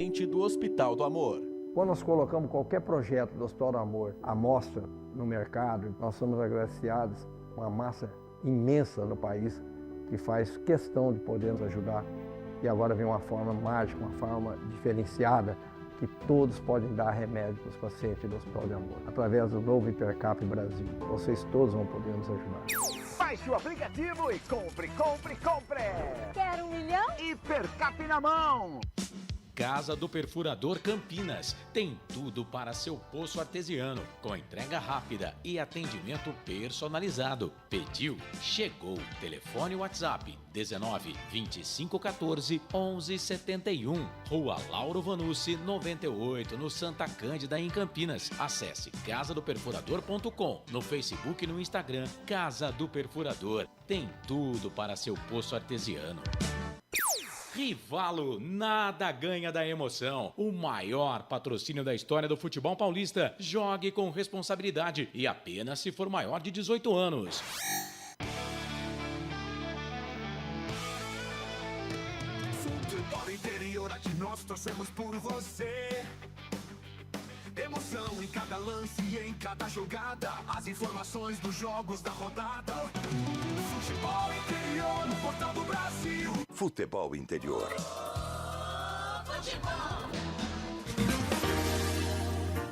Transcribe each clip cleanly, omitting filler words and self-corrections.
Do Hospital do Amor. Quando nós colocamos qualquer projeto do Hospital do Amor à mostra no mercado, nós somos agraciados com uma massa imensa no país que faz questão de poder nos ajudar. E agora vem uma forma mágica, uma forma diferenciada, que todos podem dar remédio para os pacientes do Hospital do Amor. Através do novo Hipercap Brasil, vocês todos vão poder nos ajudar. Baixe o aplicativo e compre! Quer 1 milhão? Hipercap na mão! Casa do Perfurador Campinas tem tudo para seu poço artesiano, com entrega rápida e atendimento personalizado. Pediu? Chegou. Telefone WhatsApp 19 25 14 11 71. Rua Lauro Vanucci 98, no Santa Cândida, em Campinas. Acesse casadoperfurador.com, no Facebook e no Instagram. Casa do Perfurador tem tudo para seu poço artesiano. Rivalo, nada ganha da emoção. O maior patrocínio da história do futebol paulista. Jogue com responsabilidade e apenas se for maior de 18 anos. Futebol interior, aqui nós torcemos por você. Emoção em cada lance e em cada jogada. As informações dos jogos da rodada. Futebol interior no Portal do Brasil. Futebol interior.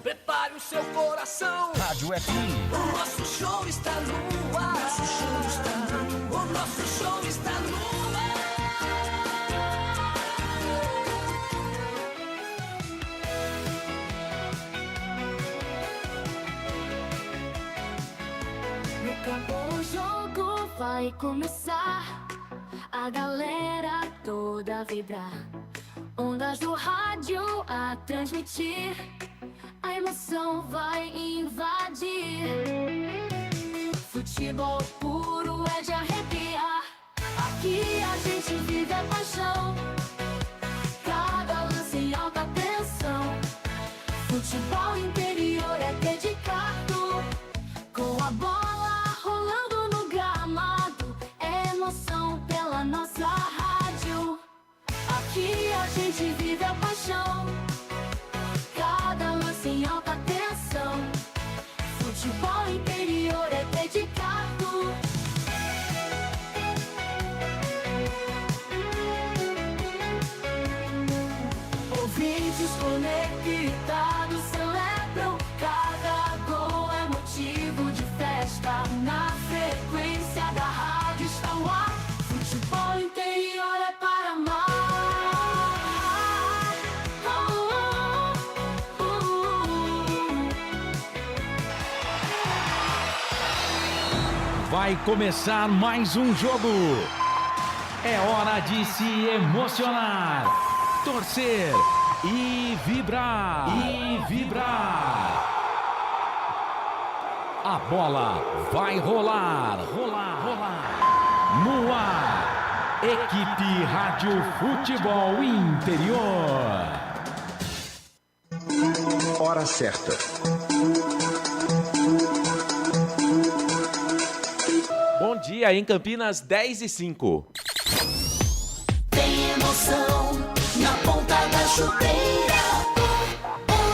Prepare o seu coração. Rádio FM. O nosso show está no ar. O nosso show está no ar. O jogo vai começar, a galera toda vibrar, ondas do rádio a transmitir, a emoção vai invadir. Futebol puro é de arrepiar, aqui a gente vive a paixão, cada lance em alta tensão. Futebol interior é dedicado, com a bola rolando no gramado, é emoção pela nossa rádio. Aqui a gente vive a paixão, cada lance em alta tensão. Futebol interior é dedicado. Ouvintes conectados celebram, cada gol é motivo de festa. Na frequência da rádio está o ar. Futebol interior é para amar. Vai começar mais um jogo. É hora de se emocionar, torcer e vibrar. A bola vai rolar. No ar, Equipe Rádio Futebol Interior. Hora certa. Bom dia, em Campinas, 10h05. Tem emoção na ponta da chuteira.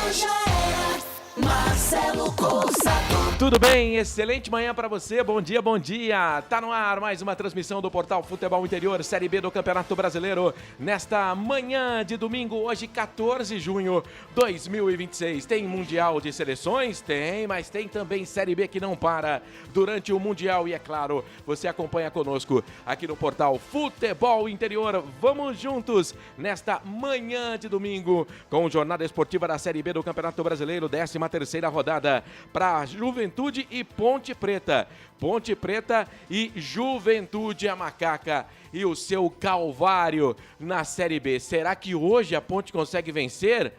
Hoje é Marcelo Coçador. Tudo bem? Excelente manhã pra você. Bom dia. Tá no ar mais uma transmissão do Portal Futebol Interior, Série B do Campeonato Brasileiro. Nesta manhã de domingo, hoje 14 de junho de 2026. Tem Mundial de Seleções? Tem, mas tem também Série B que não para durante o Mundial. E é claro, você acompanha conosco aqui no Portal Futebol Interior. Vamos juntos nesta manhã de domingo com jornada esportiva da Série B do Campeonato Brasileiro, 13ª rodada para Juventude e Ponte Preta. Ponte Preta e Juventude a Macaca e o seu calvário na Série B. Será que hoje a Ponte consegue vencer?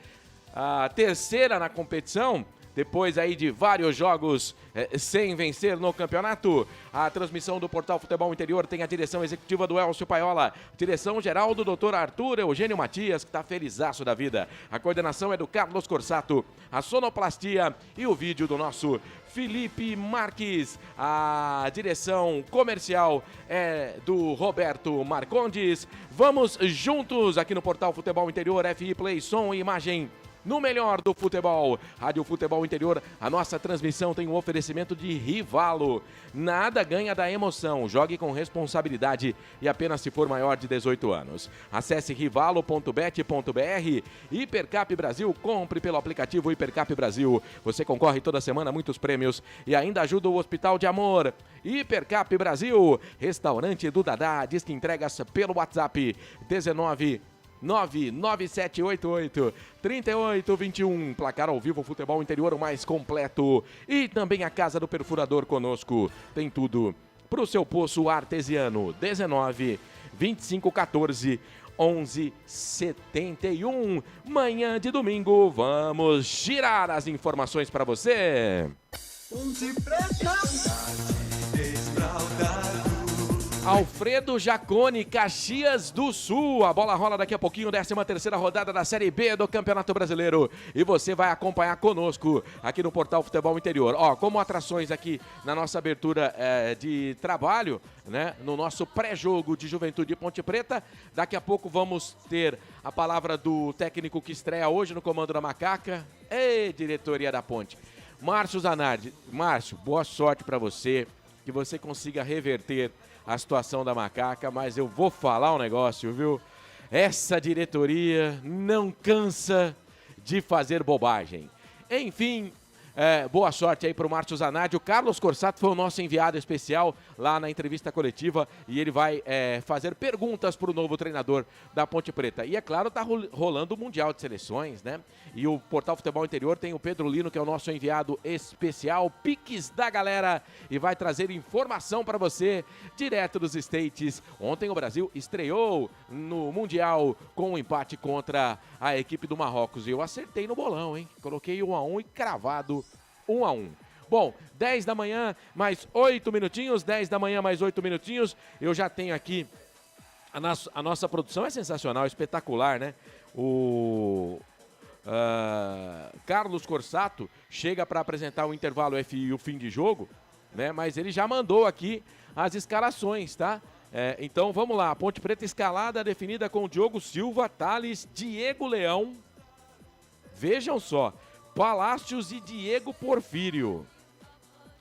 A terceira na competição? depois aí de vários jogos sem vencer no campeonato. A transmissão do Portal Futebol Interior tem a direção executiva do Elcio Paiola, direção geral do Dr. Arthur Eugênio Matias, que está felizaço da vida. A coordenação é do Carlos Corsato, a sonoplastia e o vídeo do nosso Felipe Marques. A direção comercial é do Roberto Marcondes. Vamos juntos aqui no Portal Futebol Interior, FI Play, som e imagem no melhor do futebol. Rádio Futebol Interior, a nossa transmissão tem um oferecimento de Rivalo. Nada ganha da emoção, jogue com responsabilidade e apenas se for maior de 18 anos. Acesse rivalo.bet.br. Hipercap Brasil, compre pelo aplicativo Hipercap Brasil. Você concorre toda semana a muitos prêmios e ainda ajuda o Hospital de Amor. Hipercap Brasil, restaurante do Dadá, diz que entregas pelo WhatsApp 99788-3821. Placar ao vivo, futebol interior o mais completo. E também a Casa do Perfurador conosco. Tem tudo pro seu poço artesiano. 19-2514-1171. Manhã de domingo, vamos girar as informações para você. Alfredo Jaconi, Caxias do Sul. A bola rola daqui a pouquinho, 13ª rodada da Série B do Campeonato Brasileiro. E você vai acompanhar conosco aqui no Portal Futebol Interior. Ó, como atrações aqui na nossa abertura de trabalho, né? No nosso pré-jogo de Juventude Ponte Preta. Daqui a pouco vamos ter a palavra do técnico que estreia hoje no comando da Macaca. Ei, diretoria da Ponte. Márcio Zanardi. Márcio, boa sorte para você. Que você consiga reverter a situação da Macaca, mas eu vou falar um negócio, viu? Essa diretoria não cansa de fazer bobagem. Enfim, boa sorte aí pro Márcio Zanardi. O Carlos Corsato foi o nosso enviado especial lá na entrevista coletiva e ele vai fazer perguntas pro novo treinador da Ponte Preta. E é claro, tá rolando o Mundial de Seleções, né? E o Portal Futebol Interior tem o Pedro Lino, que é o nosso enviado especial, piques da galera, e vai trazer informação para você direto dos States. Ontem o Brasil estreou no Mundial com um empate contra a equipe do Marrocos. E eu acertei no bolão, hein? Coloquei 1-1 e cravado 1-1. Bom, 10 da manhã, mais 8 minutinhos, 10 da manhã, mais 8 minutinhos. Eu já tenho aqui, a nossa produção é sensacional, espetacular, né? O Carlos Corsato chega para apresentar o intervalo FI e o fim de jogo, né? Mas ele já mandou aqui as escalações, tá? Então vamos lá, Ponte Preta escalada definida com Diogo Silva, Thales, Diego Leão. Vejam só, Palácios e Diego Porfírio.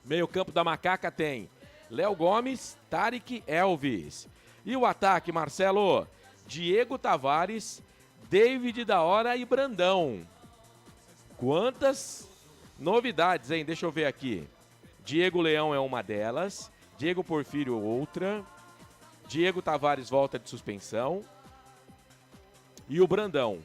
Meio campo da Macaca tem Léo Gomes, Tarek, Elvis. E o ataque, Marcelo, Diego Tavares, David da Hora e Brandão. Quantas novidades, hein? Deixa eu ver aqui. Diego Leão é uma delas, Diego Porfírio outra, Diego Tavares volta de suspensão e o Brandão.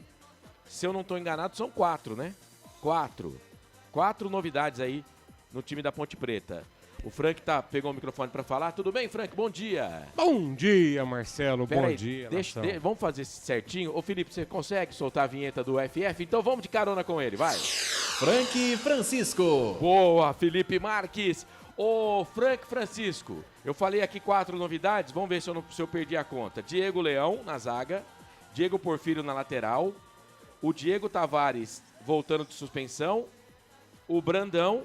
Se eu não estou enganado, são 4, né? 4 novidades aí no time da Ponte Preta. O Frank pegou o microfone para falar. Tudo bem, Frank? Bom dia. Bom dia, Marcelo. Pera bom aí, dia. Vamos fazer certinho. Ô, Felipe, você consegue soltar a vinheta do FF? Então vamos de carona com ele, vai. Frank Francisco. Boa, Felipe Marques. Ô, Frank Francisco, eu falei aqui 4 novidades. Vamos ver se eu perdi a conta. Diego Leão na zaga, Diego Porfírio na lateral, o Diego Tavares voltando de suspensão, o Brandão.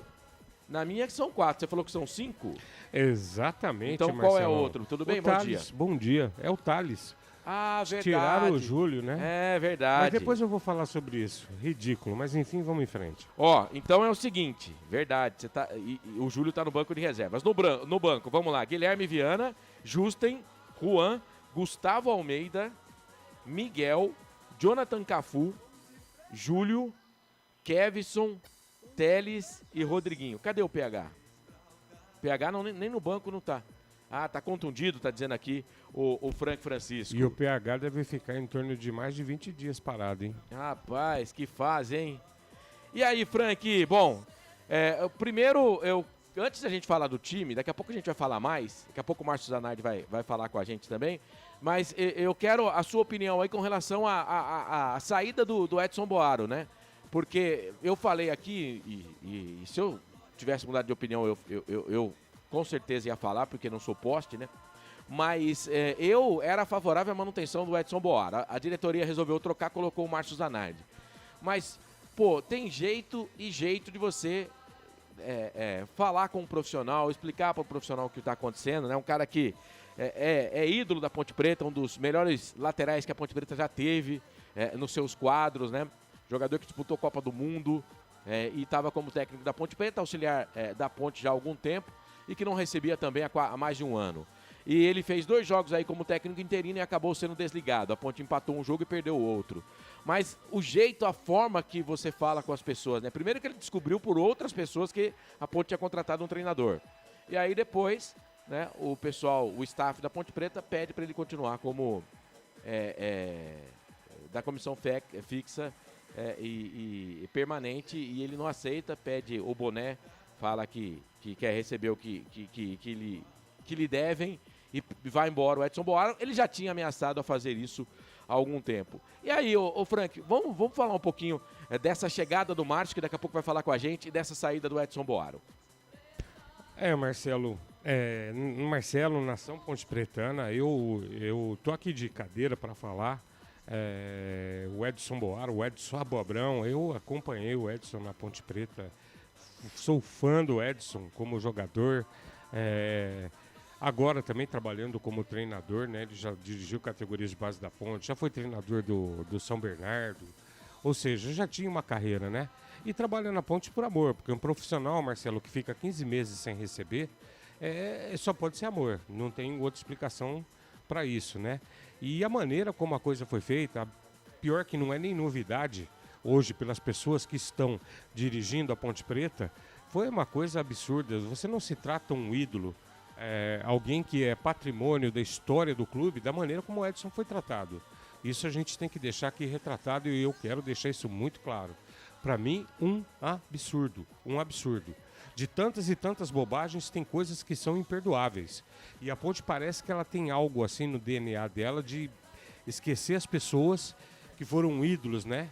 Na minha que são 4, você falou que são 5? Exatamente, então Marcelo. Qual é o outro? Tudo bem? Bom dia. Bom dia, é o Thales. Ah, verdade. Tiraram o Júlio, né? É verdade. Mas depois eu vou falar sobre isso, ridículo, mas enfim, vamos em frente. Ó, então é o seguinte, verdade, o Júlio tá no banco de reservas. No banco, vamos lá, Guilherme Viana, Justen, Juan, Gustavo Almeida, Miguel, Jonathan Cafu, Júlio, Kevson, Teles e Rodriguinho. Cadê o PH? PH nem no banco não tá. Ah, tá contundido, tá dizendo aqui o Frank Francisco. E o PH deve ficar em torno de mais de 20 dias parado, hein? Rapaz, que fase, hein? E aí, Frank? Bom, primeiro, antes da gente falar do time, daqui a pouco a gente vai falar mais, daqui a pouco o Márcio Zanardi vai falar com a gente também, mas eu quero a sua opinião aí com relação à saída do Edson Boaro, né? porque eu falei aqui, e se eu tivesse mudado de opinião, eu com certeza ia falar, porque não sou poste, né? Mas eu era favorável à manutenção do Edson Boara. A diretoria resolveu trocar, colocou o Márcio Zanardi. Mas, pô, tem jeito e jeito de você falar com um profissional, explicar para o profissional o que está acontecendo, né? Um cara que é ídolo da Ponte Preta, um dos melhores laterais que a Ponte Preta já teve nos seus quadros, né? Jogador que disputou Copa do Mundo e estava como técnico da Ponte Preta, auxiliar da Ponte já há algum tempo e que não recebia também há mais de um ano. E ele fez 2 jogos aí como técnico interino e acabou sendo desligado. A Ponte empatou um jogo e perdeu o outro. Mas o jeito, a forma que você fala com as pessoas, né? Primeiro que ele descobriu por outras pessoas que a Ponte tinha contratado um treinador. E aí depois, né, o pessoal, o staff da Ponte Preta pede para ele continuar como da comissão fixa e permanente, e ele não aceita, pede o boné, fala que quer receber o que lhe devem e vai embora o Edson Boara. Ele já tinha ameaçado a fazer isso há algum tempo. E aí, ô Frank, vamos falar um pouquinho dessa chegada do Márcio, que daqui a pouco vai falar com a gente, e dessa saída do Edson Boara. Marcelo, nação ponte pretana, eu tô aqui de cadeira para falar. O Edson Boara, o Edson Abobrão, eu acompanhei o Edson na Ponte Preta, sou fã do Edson como jogador, agora também trabalhando como treinador, né? Ele já dirigiu categorias de base da Ponte, já foi treinador do São Bernardo, ou seja, já tinha uma carreira, né? E trabalha na Ponte por amor, porque um profissional, Marcelo, que fica 15 meses sem receber, só pode ser amor, não tem outra explicação para isso, né? E a maneira como a coisa foi feita, pior que não é nem novidade hoje pelas pessoas que estão dirigindo a Ponte Preta, foi uma coisa absurda. Você não se trata um ídolo, alguém que é patrimônio da história do clube, da maneira como o Edson foi tratado. Isso a gente tem que deixar aqui retratado e eu quero deixar isso muito claro. Para mim, um absurdo. De tantas e tantas bobagens, tem coisas que são imperdoáveis. E a Ponte parece que ela tem algo assim no DNA dela de esquecer as pessoas que foram ídolos, né?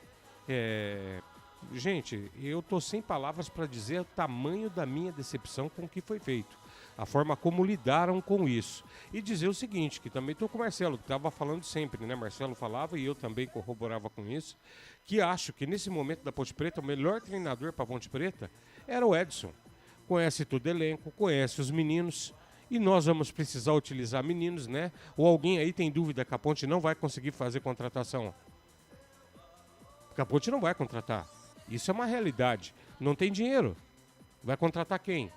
Gente, eu tô sem palavras para dizer o tamanho da minha decepção com o que foi feito. A forma como lidaram com isso. E dizer o seguinte, que também estou com o Marcelo, que estava falando sempre, né? Marcelo falava e eu também corroborava com isso, que acho que nesse momento da Ponte Preta, o melhor treinador para a Ponte Preta era o Edson. Conhece todo o elenco, conhece os meninos, e nós vamos precisar utilizar meninos, né? Ou alguém aí tem dúvida que a Ponte não vai conseguir fazer contratação? Porque a Ponte não vai contratar. Isso é uma realidade. Não tem dinheiro. Vai contratar quem?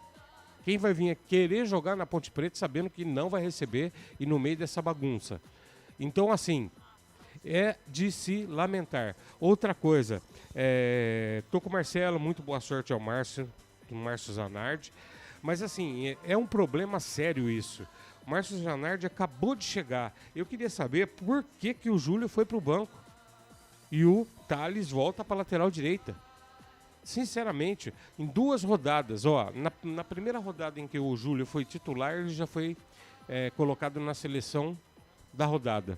Quem vai vir querer jogar na Ponte Preta sabendo que não vai receber e no meio dessa bagunça? Então, assim, é de se lamentar. Outra coisa, tô com o Marcelo, muito boa sorte ao Márcio Zanardi, mas assim, é um problema sério isso. O Márcio Zanardi acabou de chegar. Eu queria saber por que o Júlio foi pro banco e o Thales volta para a lateral direita. Sinceramente, em 2 rodadas, na primeira rodada em que o Júlio foi titular, ele já foi colocado na seleção da rodada,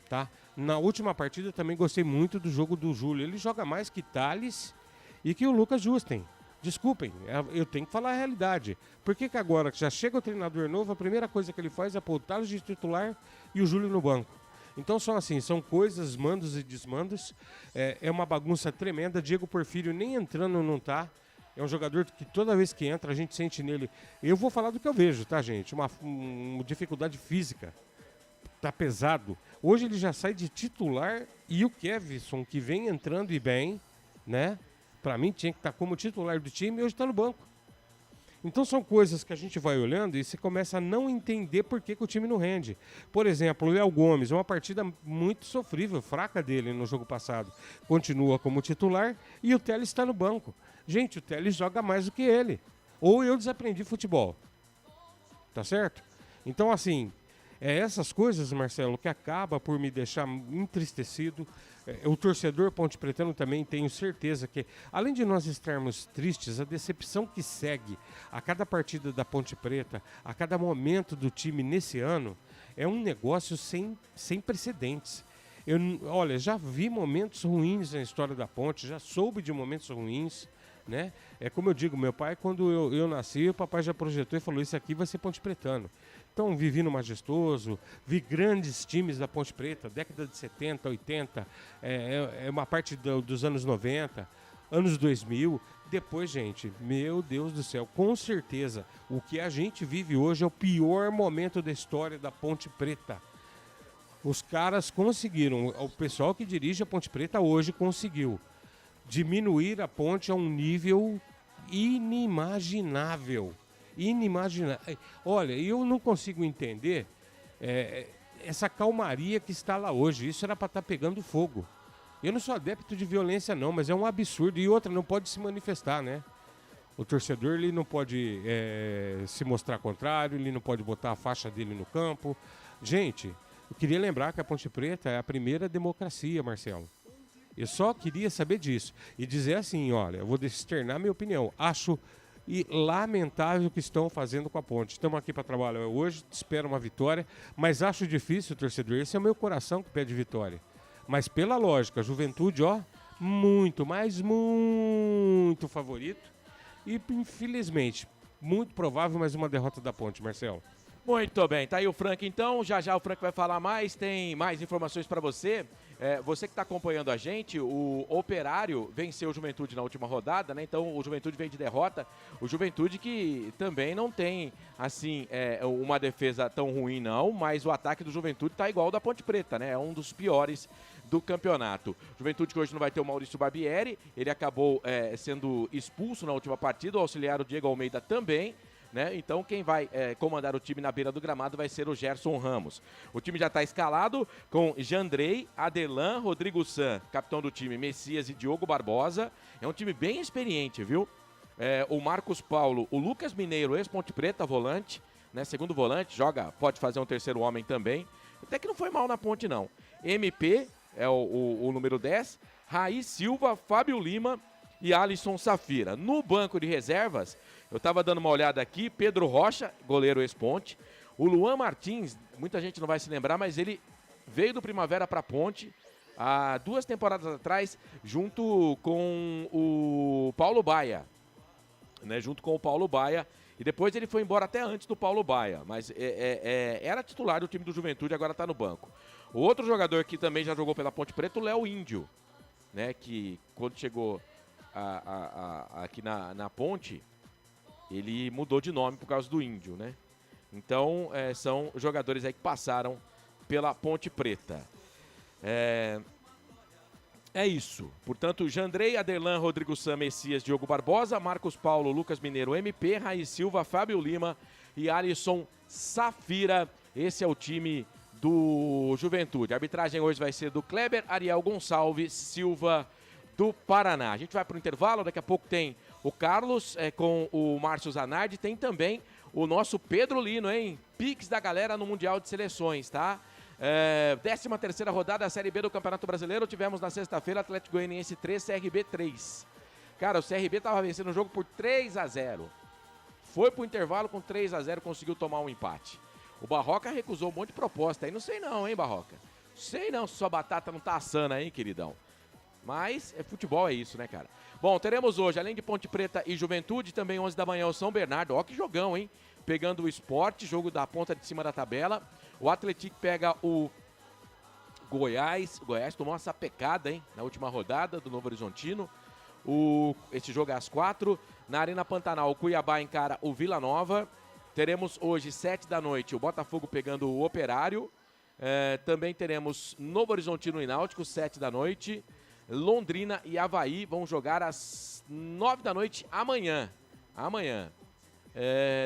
tá? Na última partida também gostei muito do jogo do Júlio. Ele joga mais que Thales e que o Lucas Justen. Desculpem, eu tenho que falar a realidade. Por que agora que já chega o treinador novo, a primeira coisa que ele faz é pôr o Thales de titular e o Júlio no banco? Então são coisas, mandos e desmandos, é uma bagunça tremenda. Diego Porfírio nem entrando não tá, é um jogador que toda vez que entra a gente sente nele, eu vou falar do que eu vejo, tá gente, uma dificuldade física, tá pesado. Hoje ele já sai de titular e o Kevson, que vem entrando e bem, né, pra mim tinha que estar como titular do time e hoje tá no banco. Então são coisas que a gente vai olhando e você começa a não entender por que o time não rende. Por exemplo, o Léo Gomes, uma partida muito sofrível, fraca dele no jogo passado. Continua como titular e o Telles está no banco. Gente, o Telles joga mais do que ele. Ou eu desaprendi futebol. Tá certo? Então, assim, essas coisas, Marcelo, que acaba por me deixar entristecido. O torcedor ponte-pretano também, tenho certeza que, além de nós estarmos tristes, a decepção que segue a cada partida da Ponte Preta, a cada momento do time nesse ano, é um negócio sem precedentes. Olha, já vi momentos ruins na história da Ponte, já soube de momentos ruins, né? É como eu digo, meu pai, quando eu nasci, o papai já projetou e falou, isso aqui vai ser Ponte Pretano. Então, vivi no Majestoso, vi grandes times da Ponte Preta, década de 70, 80, uma parte dos anos 90, anos 2000. Depois, gente, meu Deus do céu, com certeza, o que a gente vive hoje é o pior momento da história da Ponte Preta. Os caras conseguiram, o pessoal que dirige a Ponte Preta hoje conseguiu diminuir a ponte a um nível inimaginável. Olha, eu não consigo entender essa calmaria que está lá hoje. Isso era para estar pegando fogo. Eu não sou adepto de violência não, mas é um absurdo. E outra, não pode se manifestar, né? O torcedor ele não pode se mostrar contrário, ele não pode botar a faixa dele no campo. Gente, eu queria lembrar que a Ponte Preta é a primeira democracia, Marcelo. Eu só queria saber disso. E dizer assim, olha, eu vou externar minha opinião. Acho lamentável o que estão fazendo com a Ponte. Estamos aqui para trabalhar hoje, espero uma vitória, mas acho difícil, torcedor. Esse é o meu coração que pede vitória. Mas pela lógica, a Juventude, muito, mas muito favorito. E infelizmente, muito provável mais uma derrota da Ponte, Marcelo. Muito bem, tá aí o Frank então, já o Frank vai falar mais, tem mais informações para você. Você que está acompanhando a gente, o Operário venceu o Juventude na última rodada, né? Então o Juventude vem de derrota, o Juventude que também não tem, assim, uma defesa tão ruim não, mas o ataque do Juventude tá igual ao da Ponte Preta, né? É um dos piores do campeonato. Juventude que hoje não vai ter o Maurício Barbieri, ele acabou sendo expulso na última partida, o auxiliar o Diego Almeida também. Né? Então quem vai comandar o time na beira do gramado vai ser o Gerson Ramos. O time já está escalado com Jandrei, Adelan, Rodrigo San, capitão do time, Messias e Diogo Barbosa. É um time bem experiente, viu? O Marcos Paulo, o Lucas Mineiro, ex-Ponte Preta, volante, né? Segundo volante, pode fazer um terceiro homem também. Até que não foi mal na Ponte não. MP é o número 10, Raí Silva, Fábio Lima e Alisson Safira. No banco de reservas, eu estava dando uma olhada aqui, Pedro Rocha, goleiro ex-Ponte, o Luan Martins, muita gente não vai se lembrar, mas ele veio do Primavera para Ponte há 2 temporadas atrás, junto com o Paulo Baia, né? E depois ele foi embora até antes do Paulo Baia, mas era titular do time do Juventude, agora está no banco. O outro jogador que também já jogou pela Ponte Preta, o Léo Índio, né? Que quando chegou aqui na Ponte, ele mudou de nome por causa do Índio, né? Então, são jogadores aí que passaram pela Ponte Preta. É isso. Portanto, Jandrei, Adelan, Rodrigo San, Messias, Diogo Barbosa, Marcos Paulo, Lucas Mineiro, MP, Raí Silva, Fábio Lima e Alisson Safira. Esse é o time do Juventude. A arbitragem hoje vai ser do Kleber Ariel Gonçalves Silva, do Paraná. A gente vai para o intervalo, daqui a pouco tem o Carlos com o Márcio Zanardi, tem também o nosso Pedro Lino, hein? Pix da galera no Mundial de Seleções, tá? 13ª rodada da Série B do Campeonato Brasileiro, tivemos na sexta-feira Atlético Goianiense 3, CRB 3. Cara, o CRB tava vencendo o jogo por 3-0. Foi pro intervalo com 3-0, conseguiu tomar um empate. O Barroca recusou um monte de proposta aí, não sei não, hein, Barroca? Sei não se sua batata não tá assando aí, queridão. Mas futebol é isso, né, cara? Bom, teremos hoje, além de Ponte Preta e Juventude, também 11 da manhã o São Bernardo. Ó, que jogão, hein? Pegando o Sport, jogo da ponta de cima da tabela. O Atlético pega o Goiás. O Goiás tomou uma sapecada, hein? Na última rodada do Novo Horizontino. Esse jogo é às 4. Na Arena Pantanal, o Cuiabá encara o Vila Nova. Teremos hoje, 7 da noite, o Botafogo pegando o Operário. Também teremos Novo Horizontino e Náutico, 7 da noite. Londrina e Avaí vão jogar às 9 da noite amanhã.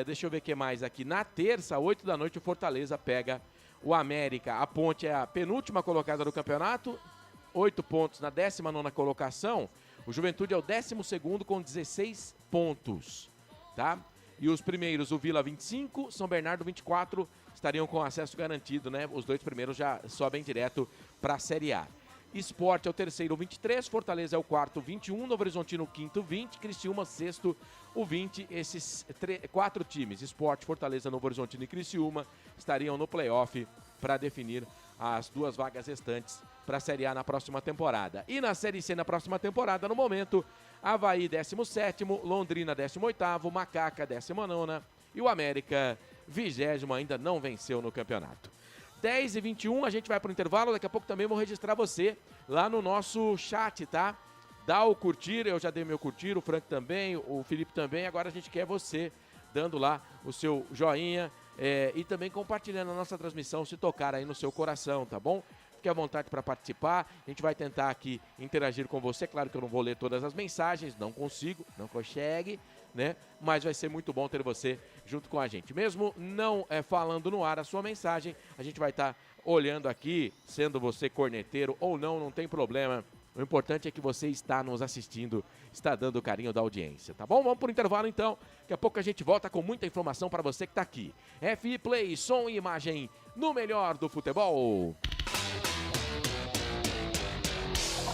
Deixa eu ver o que mais aqui. Na terça, 8 da noite, o Fortaleza pega o América. A Ponte é a penúltima colocada do campeonato, 8 pontos na 19ª colocação. O Juventude é o 12º com 16 pontos, tá? E os primeiros, o Vila 25, São Bernardo 24, estariam com acesso garantido, né? Os 2 primeiros já sobem direto para a Série A. Sport é o terceiro, 23, Fortaleza é o quarto, 21, Novo Horizontino o quinto, 20, Criciúma sexto, o 20. Esses 4 times, Sport, Fortaleza, Novo Horizontino e Criciúma, estariam no playoff para definir as 2 vagas restantes para a Série A na próxima temporada. E na Série C na próxima temporada, no momento, Avaí 17º, Londrina 18º, Macaca 19ª e o América 20º ainda não venceu no campeonato. 10h21, a gente vai para o intervalo, daqui a pouco também vou registrar você lá no nosso chat, tá? Dá o curtir, eu já dei meu curtir, o Frank também, o Felipe também, agora a gente quer você dando lá o seu joinha e também compartilhando a nossa transmissão, se tocar aí no seu coração, tá bom? Fique à vontade para participar, a gente vai tentar aqui interagir com você, claro que eu não vou ler todas as mensagens, não consegue, né? Mas vai ser muito bom ter você junto com a gente. Mesmo não falando no ar a sua mensagem, a gente vai estar olhando aqui, sendo você corneteiro ou não tem problema. O importante é que você está nos assistindo, está dando o carinho da audiência, tá bom? Vamos por intervalo então, daqui a pouco a gente volta com muita informação para você que está aqui. FI Play, som e imagem no melhor do futebol.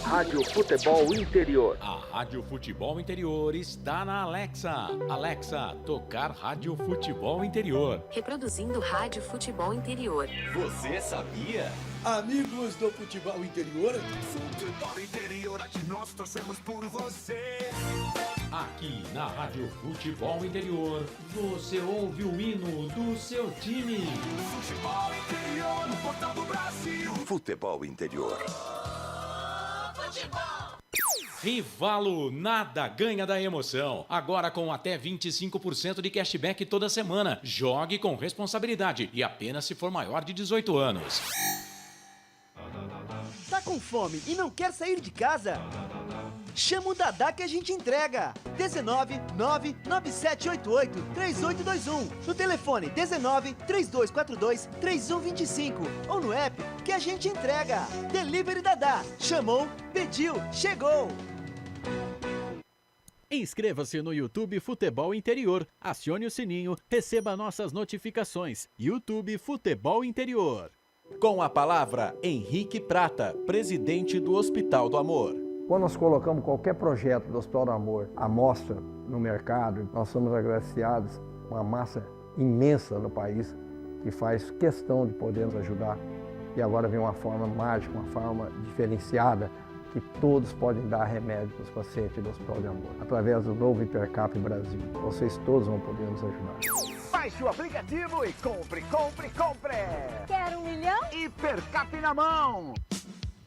Rádio Futebol Interior. A Rádio Futebol Interior está na Alexa. Alexa, tocar Rádio Futebol Interior. Reproduzindo Rádio Futebol Interior. Você sabia? Amigos do Futebol Interior. Futebol Interior, aqui nós torcemos por você. Aqui na Rádio Futebol Interior, você ouve o hino do seu time. Futebol Interior, no portal do Brasil. Futebol Interior. Rivalo, nada ganha da emoção. Agora com até 25% de cashback toda semana. Jogue com responsabilidade e apenas se for maior de 18 anos. Tá com fome e não quer sair de casa? Chama o Dadá que a gente entrega. 19 99788 3821. No telefone 19 3242 3125. Ou no app que a gente entrega. Delivery Dadá. Chamou, pediu, chegou. Inscreva-se no YouTube Futebol Interior. Acione o sininho, receba nossas notificações. YouTube Futebol Interior. Com a palavra, Henrique Prata, presidente do Hospital do Amor. Quando nós colocamos qualquer projeto do Hospital do Amor à mostra no mercado, nós somos agraciados uma massa imensa no país que faz questão de poder nos ajudar. E agora vem uma forma mágica, uma forma diferenciada, que todos podem dar remédio para os pacientes do Hospital do Amor. Através do novo Hipercap Brasil. Vocês todos vão poder nos ajudar. Baixe o aplicativo e compre. Quero 1 milhão? Hipercap na mão.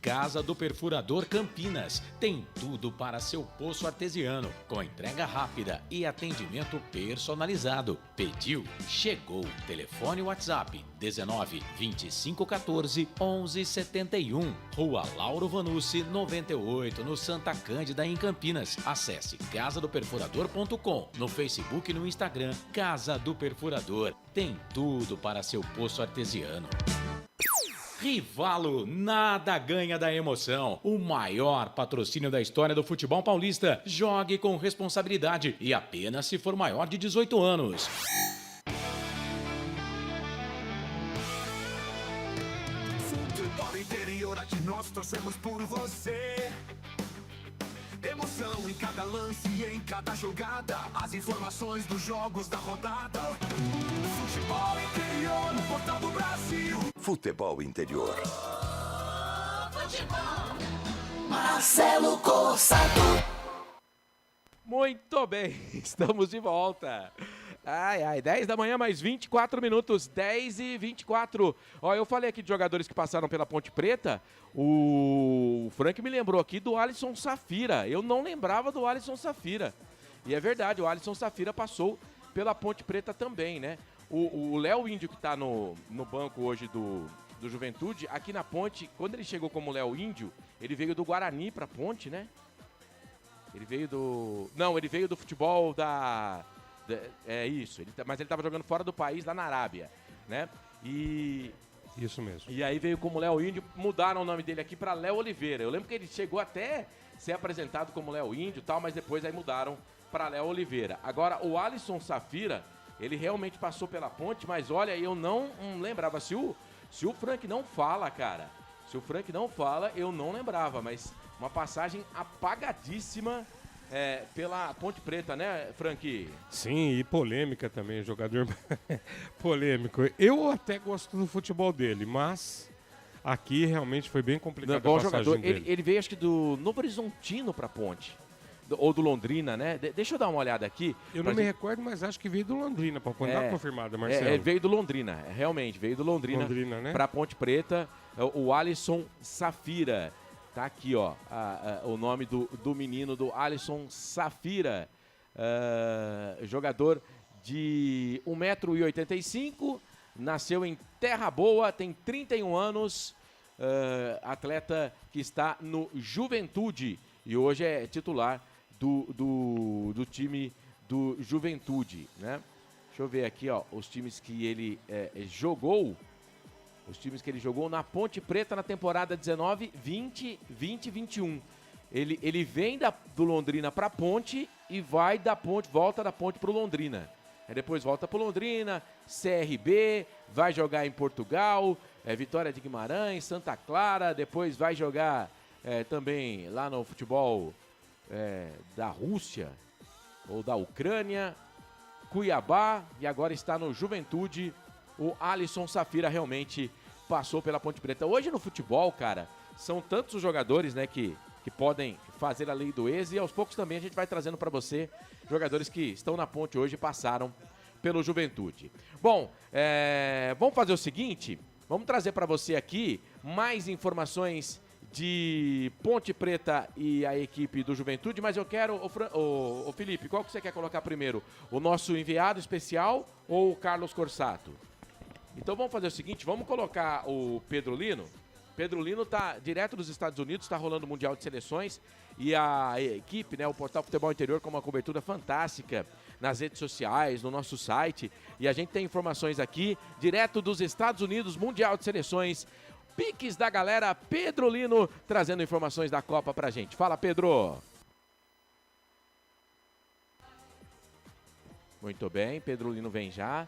Casa do Perfurador Campinas. Tem tudo para seu poço artesiano, com entrega rápida e atendimento personalizado. Pediu, chegou. Telefone WhatsApp 19 25 14 11 71. Rua Lauro Vanucci 98, no Santa Cândida, em Campinas. Acesse casadoperfurador.com. No Facebook e no Instagram, Casa do Perfurador. Tem tudo para seu poço artesiano. Rivalo, nada ganha da emoção. O maior patrocínio da história do futebol paulista. Jogue com responsabilidade e apenas se for maior de 18 anos. Futebol Interior, aqui nós torcemos por você. Emoção em cada lance e em cada jogada. As informações dos jogos da rodada. Futebol Interior, no portal do Brasil. Futebol Interior. Marcelo Corsato. Muito bem, estamos de volta. 10 da manhã, mais 24 minutos, 10h24. Ó, eu falei aqui de jogadores que passaram pela Ponte Preta. O Frank me lembrou aqui do Alisson Safira. Eu não lembrava do Alisson Safira. E é verdade, o Alisson Safira passou pela Ponte Preta também, né? O Léo Índio, que tá no banco hoje do Juventude, aqui na Ponte, quando ele chegou como Léo Índio, ele veio do Guarani pra Ponte, né? Ele veio do futebol é isso, mas ele estava jogando fora do país, lá na Arábia, né? Isso mesmo. E aí veio como Léo Índio, mudaram o nome dele aqui para Léo Oliveira. Eu lembro que ele chegou até ser apresentado como Léo Índio e tal, mas depois aí mudaram para Léo Oliveira. Agora, o Alisson Safira, ele realmente passou pela Ponte, mas olha, eu não lembrava. Se o Frank não fala, cara, se o Frank não fala, eu não lembrava, mas uma passagem apagadíssima pela Ponte Preta, né, Frank? Sim, e polêmica também, jogador polêmico. Eu até gosto do futebol dele, mas Aqui realmente foi bem complicado Bom a passagem jogador. dele. Ele veio, acho que do Novo Horizontino pra Ponte. Ou do Londrina, né? Deixa eu dar uma olhada aqui. Eu não me recordo, mas acho que veio do Londrina, para contar confirmada, Marcelo. Veio do Londrina, realmente, veio do Londrina, né? pra Ponte Preta, o Alisson Safira. Tá aqui, ó, o nome do menino, do Alisson Safira, jogador de 1,85 m, nasceu em Terra Boa, tem 31 anos, atleta que está no Juventude e hoje é titular do time do Juventude, né? Deixa eu ver aqui, ó, os times que ele jogou. Os times que ele jogou na Ponte Preta na temporada 19, 20, 20 e 21. Ele vem do Londrina para Ponte e volta da Ponte para o Londrina. Aí depois volta para o Londrina, CRB, vai jogar em Portugal, Vitória de Guimarães, Santa Clara, depois vai jogar também lá no futebol da Rússia ou da Ucrânia, Cuiabá, e agora está no Juventude. O Alisson Safira realmente passou pela Ponte Preta. Hoje no futebol, cara, são tantos os jogadores, né, que podem fazer a lei do ex, e aos poucos também a gente vai trazendo para você jogadores que estão na Ponte hoje e passaram pelo Juventude. Bom, vamos fazer o seguinte, vamos trazer para você aqui mais informações de Ponte Preta e a equipe do Juventude, mas eu quero, o Felipe, qual que você quer colocar primeiro? O nosso enviado especial ou o Carlos Corsato? Então vamos fazer o seguinte, vamos colocar o Pedro Lino. Pedro Lino tá direto dos Estados Unidos, está rolando o Mundial de Seleções e a equipe, né, o Portal Futebol Interior, com uma cobertura fantástica nas redes sociais, no nosso site. E a gente tem informações aqui, direto dos Estados Unidos, Mundial de Seleções. Piques da galera, Pedro Lino, trazendo informações da Copa pra gente. Fala, Pedro! Muito bem, Pedro Lino vem já.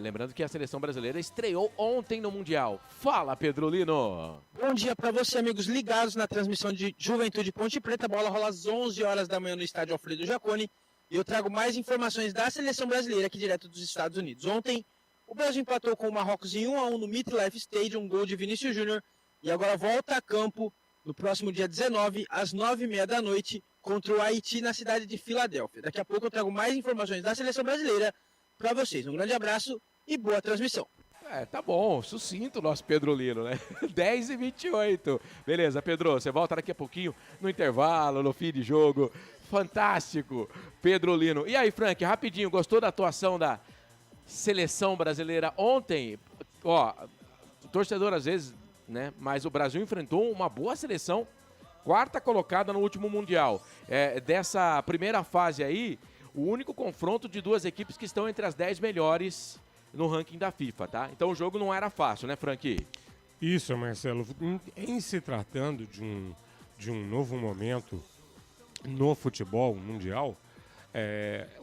Lembrando que a seleção brasileira estreou ontem no Mundial. Fala, Pedro Lino! Bom dia para você, amigos ligados na transmissão de Juventude Ponte Preta. A bola rola às 11 horas da manhã no estádio Alfredo Jaconi. E eu trago mais informações da seleção brasileira aqui direto dos Estados Unidos. Ontem, o Brasil empatou com o Marrocos em 1-1 no MetLife Stadium, um gol de Vinícius Júnior. E agora volta a campo no próximo dia 19, às 9h30 da noite, contra o Haiti na cidade de Filadélfia. Daqui a pouco eu trago mais informações da seleção brasileira para vocês. Um grande abraço e boa transmissão. Tá bom, sucinto o nosso Pedro Lino, né? 10h28. Beleza, Pedro, você volta daqui a pouquinho no intervalo, no fim de jogo. Fantástico, Pedro Lino. E aí, Frank, rapidinho, gostou da atuação da seleção brasileira ontem? Ó, o torcedor às vezes, né? Mas o Brasil enfrentou uma boa seleção, quarta colocada no último Mundial. Dessa primeira fase aí, o único confronto de duas equipes que estão entre as 10 melhores no ranking da FIFA, tá? Então o jogo não era fácil, né, Frank? Isso, Marcelo. Em se tratando de um novo momento no futebol mundial,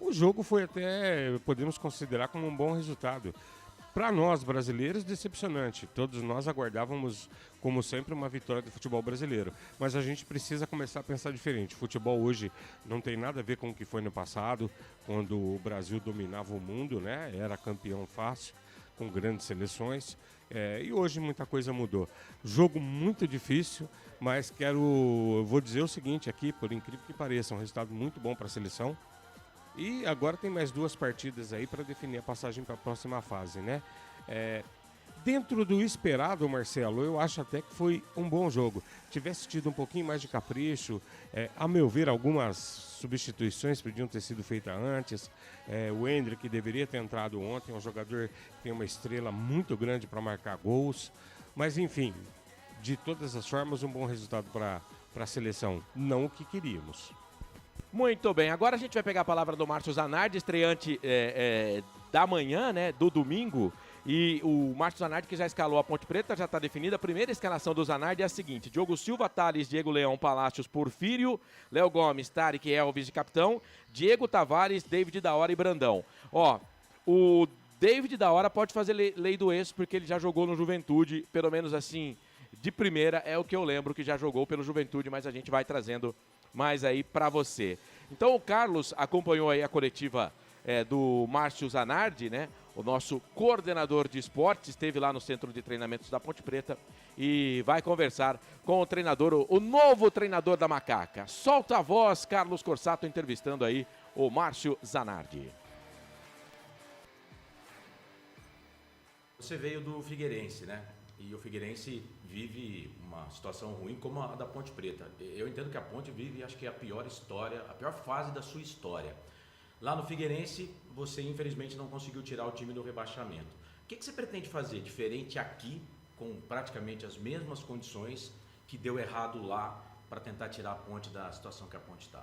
o jogo foi até, podemos considerar como um bom resultado. Para nós, brasileiros, decepcionante. Todos nós aguardávamos, como sempre, uma vitória do futebol brasileiro. Mas a gente precisa começar a pensar diferente. O futebol hoje não tem nada a ver com o que foi no passado, quando o Brasil dominava o mundo, né? Era campeão fácil, com grandes seleções. E hoje muita coisa mudou. Jogo muito difícil, mas vou dizer o seguinte aqui, por incrível que pareça, um resultado muito bom para a seleção. E agora tem mais 2 partidas aí para definir a passagem para a próxima fase, né? Dentro do esperado, Marcelo, eu acho até que foi um bom jogo. Tivesse tido um pouquinho mais de capricho, a meu ver, algumas substituições podiam ter sido feitas antes. O Endrick deveria ter entrado ontem, é um jogador que tem uma estrela muito grande para marcar gols. Mas, enfim, de todas as formas, um bom resultado para a seleção. Não o que queríamos. Muito bem, agora a gente vai pegar a palavra do Márcio Zanardi, estreante da manhã, né, do domingo. E o Márcio Zanardi, que já escalou a Ponte Preta, já está definida. A primeira escalação do Zanardi é a seguinte: Diogo Silva, Thales, Diego Leão, Palácios, Porfírio, Léo Gomes, Tarek, Elvis de capitão, Diego Tavares, David da Hora e Brandão. Ó, o David da Hora pode fazer lei do ex, porque ele já jogou no Juventude, pelo menos assim, de primeira, é o que eu lembro que já jogou pelo Juventude, mas a gente vai trazendo mais aí para você. Então o Carlos acompanhou aí a coletiva do Márcio Zanardi, né? O nosso coordenador de esportes esteve lá no centro de treinamentos da Ponte Preta e vai conversar com o treinador, o novo treinador da Macaca. Solta a voz, Carlos Corsato entrevistando aí o Márcio Zanardi. Você veio do Figueirense, né? E o Figueirense vive uma situação ruim como a da Ponte Preta. Eu entendo que a Ponte vive, acho que a pior fase da sua história. Lá no Figueirense, você infelizmente não conseguiu tirar o time do rebaixamento. O que você pretende fazer diferente aqui, com praticamente as mesmas condições, que deu errado lá, para tentar tirar a Ponte da situação que a Ponte está?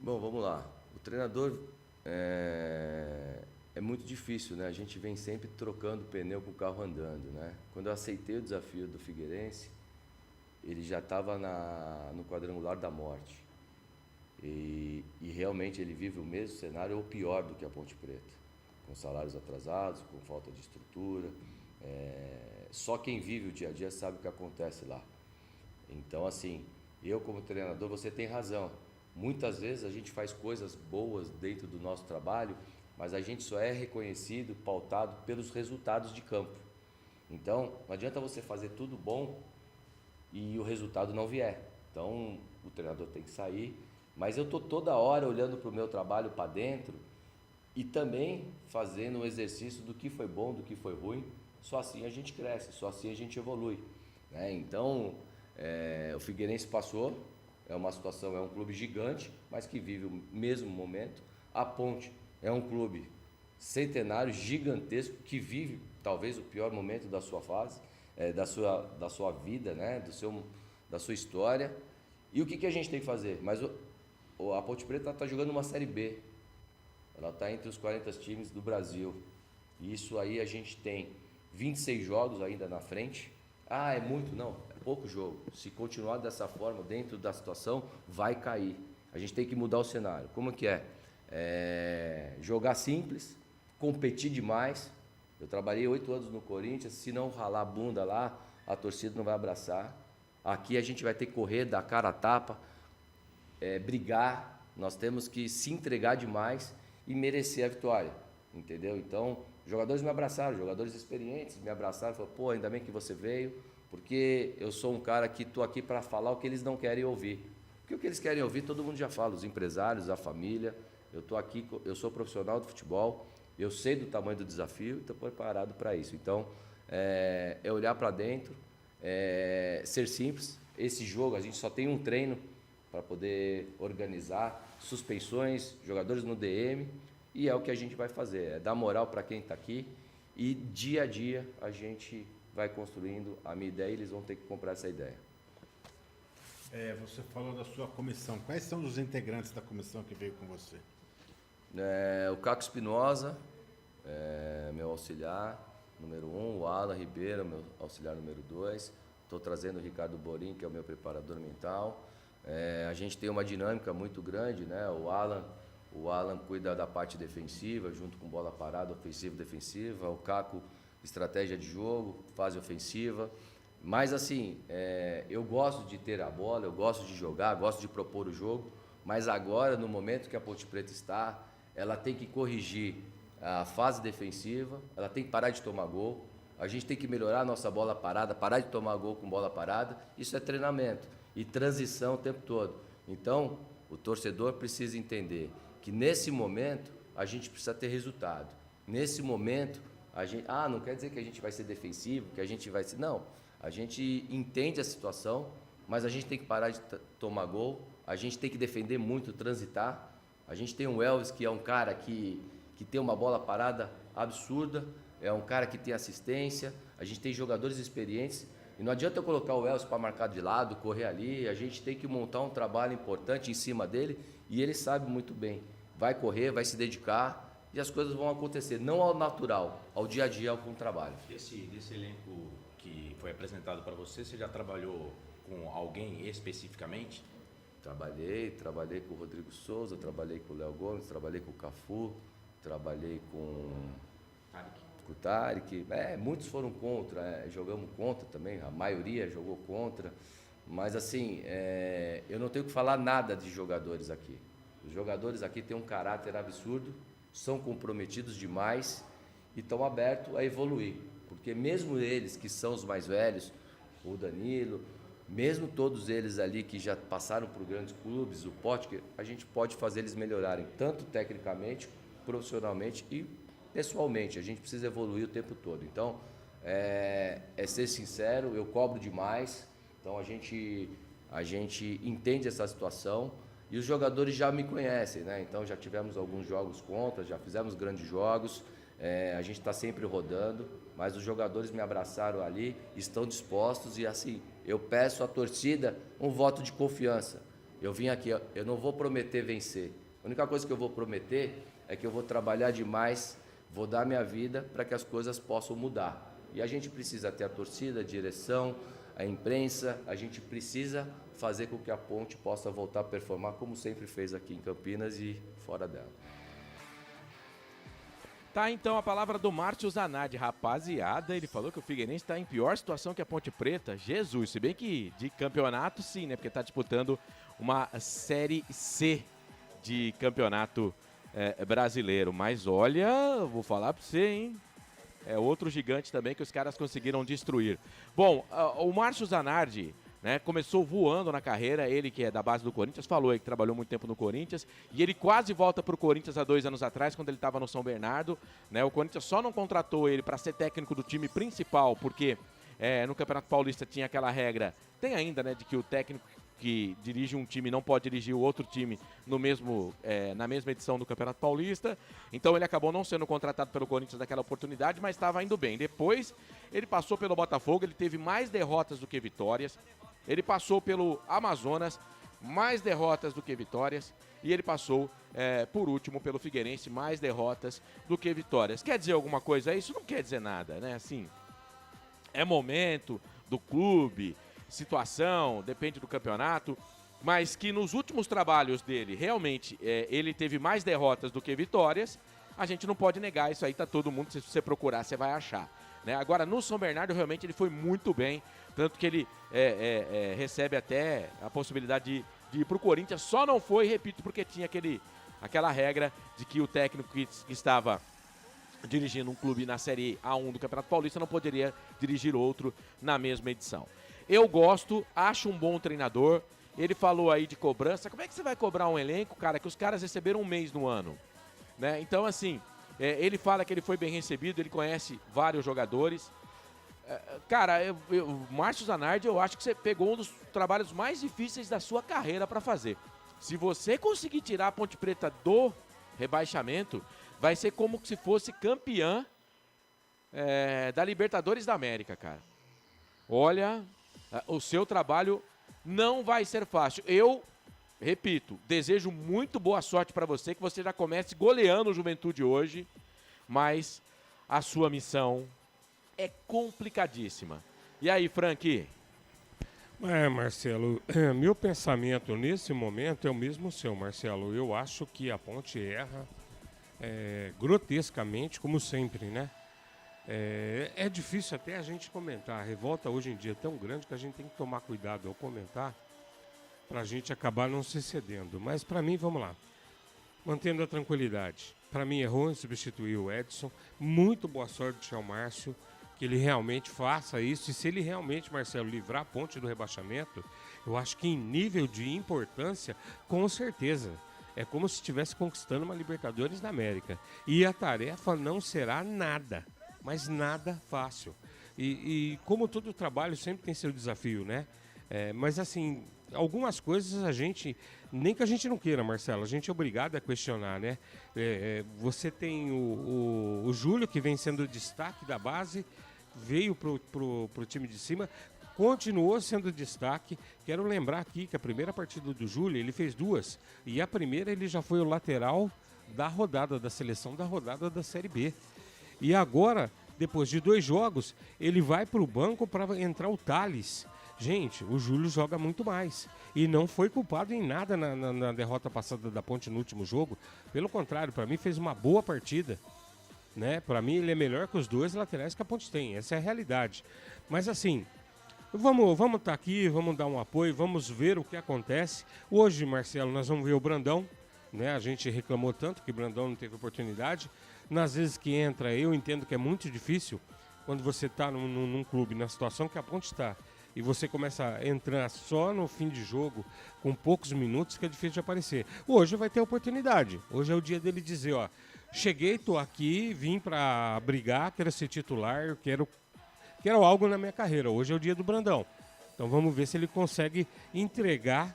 Bom, vamos lá. O treinador é muito difícil, né? A gente vem sempre trocando pneu com o carro andando, né? Quando eu aceitei o desafio do Figueirense, ele já estava no quadrangular da morte. E realmente ele vive o mesmo cenário ou pior do que a Ponte Preta, com salários atrasados, com falta de estrutura. Só quem vive o dia a dia sabe o que acontece lá. Então, assim, eu como treinador, você tem razão. Muitas vezes a gente faz coisas boas dentro do nosso trabalho, mas a gente só é reconhecido, pautado pelos resultados de campo. Então, não adianta você fazer tudo bom e o resultado não vier. Então, o treinador tem que sair, mas eu estou toda hora olhando para o meu trabalho para dentro e também fazendo um exercício do que foi bom, do que foi ruim. Só assim a gente cresce, só assim a gente evolui, né? Então, o Figueirense passou, é uma situação, é um clube gigante, mas que vive o mesmo momento. A Ponte é um clube centenário, gigantesco, que vive talvez o pior momento da sua fase, da sua vida, né? Da sua história. E o que a gente tem que fazer? Mas a Ponte Preta está jogando uma Série B. Ela está entre os 40 times do Brasil. E isso aí a gente tem 26 jogos ainda na frente. Ah, é muito? Não, é pouco jogo. Se continuar dessa forma, dentro da situação, vai cair. A gente tem que mudar o cenário. Como que é? Jogar simples, competir demais. Eu trabalhei 8 anos no Corinthians, se não ralar a bunda lá, a torcida não vai abraçar. Aqui a gente vai ter que correr, dar cara a tapa, brigar. Nós temos que se entregar demais e merecer a vitória, entendeu? Então, jogadores me abraçaram, jogadores experientes me abraçaram, falaram, pô, ainda bem que você veio, porque eu sou um cara que estou aqui para falar o que eles não querem ouvir. Porque o que eles querem ouvir, todo mundo já fala, os empresários, a família. Eu estou aqui, eu sou profissional do futebol, eu sei do tamanho do desafio e estou preparado para isso. Então, é olhar para dentro, ser simples. Esse jogo, a gente só tem um treino para poder organizar, suspensões, jogadores no DM, e é o que a gente vai fazer, dar moral para quem está aqui, e dia a dia a gente vai construindo a minha ideia e eles vão ter que comprar essa ideia. Você falou da sua comissão. Quais são os integrantes da comissão que veio com você? O Caco Espinosa, meu auxiliar número 1, o Alan Ribeiro, meu auxiliar número 2. Estou trazendo o Ricardo Borim, que é o meu preparador mental. A gente tem uma dinâmica muito grande, né? O Alan cuida da parte defensiva, junto com bola parada, ofensiva e defensiva. O Caco, estratégia de jogo, fase ofensiva. Mas assim, eu gosto de ter a bola, eu gosto de jogar, gosto de propor o jogo. Mas agora, no momento que a Ponte Preta está, ela tem que corrigir a fase defensiva, ela tem que parar de tomar gol. A gente tem que melhorar a nossa bola parada, parar de tomar gol com bola parada. Isso é treinamento e transição o tempo todo. Então, o torcedor precisa entender que nesse momento a gente precisa ter resultado. Nesse momento, a gente, não quer dizer que a gente vai ser defensivo, que a gente vai ser... Não, a gente entende a situação, mas a gente tem que parar de tomar gol, a gente tem que defender muito, transitar. A gente tem o Elvis, que é um cara que tem uma bola parada absurda, é um cara que tem assistência, a gente tem jogadores experientes, e não adianta eu colocar o Elvis para marcar de lado, correr ali, a gente tem que montar um trabalho importante em cima dele, e ele sabe muito bem. Vai correr, vai se dedicar, e as coisas vão acontecer, não ao natural, ao dia a dia, com o trabalho. Desse elenco que foi apresentado para você, você já trabalhou com alguém especificamente? Trabalhei com o Rodrigo Souza, trabalhei com o Léo Gomes, trabalhei com o Cafu, trabalhei com o Tarek. Muitos foram contra, jogamos contra também, a maioria jogou contra. Mas assim, eu não tenho que falar nada de jogadores aqui. Os jogadores aqui têm um caráter absurdo, são comprometidos demais e estão abertos a evoluir. Porque mesmo eles que são os mais velhos, o Danilo, mesmo todos eles ali que já passaram por grandes clubes, o Potker, a gente pode fazer eles melhorarem, tanto tecnicamente, profissionalmente e pessoalmente. A gente precisa evoluir o tempo todo. Então, é ser sincero, eu cobro demais, então a gente entende essa situação e os jogadores já me conhecem, né? Então já tivemos alguns jogos contra, já fizemos grandes jogos, a gente está sempre rodando, mas os jogadores me abraçaram ali, estão dispostos e assim, eu peço à torcida um voto de confiança. Eu vim aqui, eu não vou prometer vencer, a única coisa que eu vou prometer é que eu vou trabalhar demais, vou dar minha vida para que as coisas possam mudar. E a gente precisa ter a torcida, a direção, a imprensa, a gente precisa fazer com que a Ponte possa voltar a performar como sempre fez aqui em Campinas e fora dela. Tá, então, a palavra do Márcio Zanardi. Rapaziada, ele falou que o Figueirense está em pior situação que a Ponte Preta. Jesus, se bem que de campeonato sim, né? Porque está disputando uma Série C de campeonato brasileiro. Mas olha, vou falar para você, hein? É outro gigante também que os caras conseguiram destruir. Bom, o Márcio Zanardi, né, começou voando na carreira, ele que é da base do Corinthians, falou aí que trabalhou muito tempo no Corinthians, e ele quase volta para o Corinthians há 2 anos atrás, quando ele estava no São Bernardo, né, o Corinthians só não contratou ele para ser técnico do time principal, porque no Campeonato Paulista tinha aquela regra, tem ainda, né, de que o técnico que dirige um time não pode dirigir o outro time na mesma edição do Campeonato Paulista. Então ele acabou não sendo contratado pelo Corinthians naquela oportunidade, mas estava indo bem. Depois ele passou pelo Botafogo, ele teve mais derrotas do que vitórias. Ele passou pelo Amazonas, mais derrotas do que vitórias. E ele passou, por último, pelo Figueirense, mais derrotas do que vitórias. Quer dizer alguma coisa? Isso não quer dizer nada, né? Assim, é momento do clube, situação, depende do campeonato, mas que nos últimos trabalhos dele, realmente, ele teve mais derrotas do que vitórias, a gente não pode negar, isso aí tá todo mundo, se você procurar, você vai achar. Né? Agora, no São Bernardo, realmente, ele foi muito bem, tanto que ele recebe até a possibilidade de ir pro Corinthians, só não foi, repito, porque tinha aquela regra de que o técnico que estava dirigindo um clube na Série A1 do Campeonato Paulista não poderia dirigir outro na mesma edição. Eu gosto, acho um bom treinador. Ele falou aí de cobrança. Como é que você vai cobrar um elenco, cara, que os caras receberam 1 mês no ano? Né? Então, assim, ele fala que ele foi bem recebido, ele conhece vários jogadores. Cara, o Márcio Zanardi, eu acho que você pegou um dos trabalhos mais difíceis da sua carreira para fazer. Se você conseguir tirar a Ponte Preta do rebaixamento, vai ser como se fosse campeã da Libertadores da América, cara. Olha, o seu trabalho não vai ser fácil. Eu, repito, desejo muito boa sorte para você, que você já comece goleando o Juventude hoje, mas a sua missão é complicadíssima. E aí, Frank? Marcelo, meu pensamento nesse momento é o mesmo seu, Marcelo. Eu acho que a Ponte erra grotescamente, como sempre, né? É difícil até a gente comentar. A revolta hoje em dia é tão grande que a gente tem que tomar cuidado ao comentar para a gente acabar não se cedendo. Mas para mim, vamos lá, mantendo a tranquilidade. Para mim errou em substituir o Edson. Muito boa sorte ao Márcio, que ele realmente faça isso. E se ele realmente, Marcelo, livrar a Ponte do rebaixamento, eu acho que em nível de importância, com certeza, é como se estivesse conquistando uma Libertadores da América. E a tarefa não será nada, mas nada fácil. E como todo trabalho sempre tem seu desafio, né? Mas assim, algumas coisas a gente, nem que a gente não queira, Marcelo, a gente é obrigado a questionar, né? Você tem o Júlio, que vem sendo o destaque da base, veio pro time de cima, continuou sendo destaque. Quero lembrar aqui que a primeira partida do Júlio, ele fez 2, e a primeira ele já foi o lateral da rodada da seleção, da rodada da Série B. E agora, depois de 2 jogos, ele vai para o banco para entrar o Thales. Gente, o Júlio joga muito mais. E não foi culpado em nada na derrota passada da Ponte no último jogo. Pelo contrário, para mim fez uma boa partida. Né? Para mim ele é melhor que os 2 laterais que a Ponte tem. Essa é a realidade. Mas assim, vamos estar aqui, vamos dar um apoio, vamos ver o que acontece. Hoje, Marcelo, nós vamos ver o Brandão. Né? A gente reclamou tanto que o Brandão não teve oportunidade. Nas vezes que entra, eu entendo que é muito difícil quando você está num clube, na situação que a Ponte está, e você começa a entrar só no fim de jogo, com poucos minutos, que é difícil de aparecer. Hoje vai ter oportunidade. Hoje é o dia dele dizer, ó, cheguei, tô aqui, vim para brigar, quero ser titular, eu quero algo na minha carreira. Hoje é o dia do Brandão. Então vamos ver se ele consegue entregar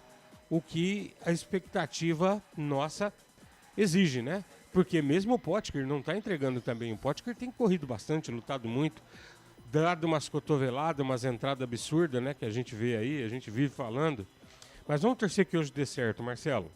o que a expectativa nossa exige, né? Porque mesmo o Potker não está entregando também. O Potker tem corrido bastante, lutado muito, dado umas cotoveladas, umas entradas absurdas, né? Que a gente vê aí, a gente vive falando. Mas vamos torcer que hoje dê certo, Marcelo.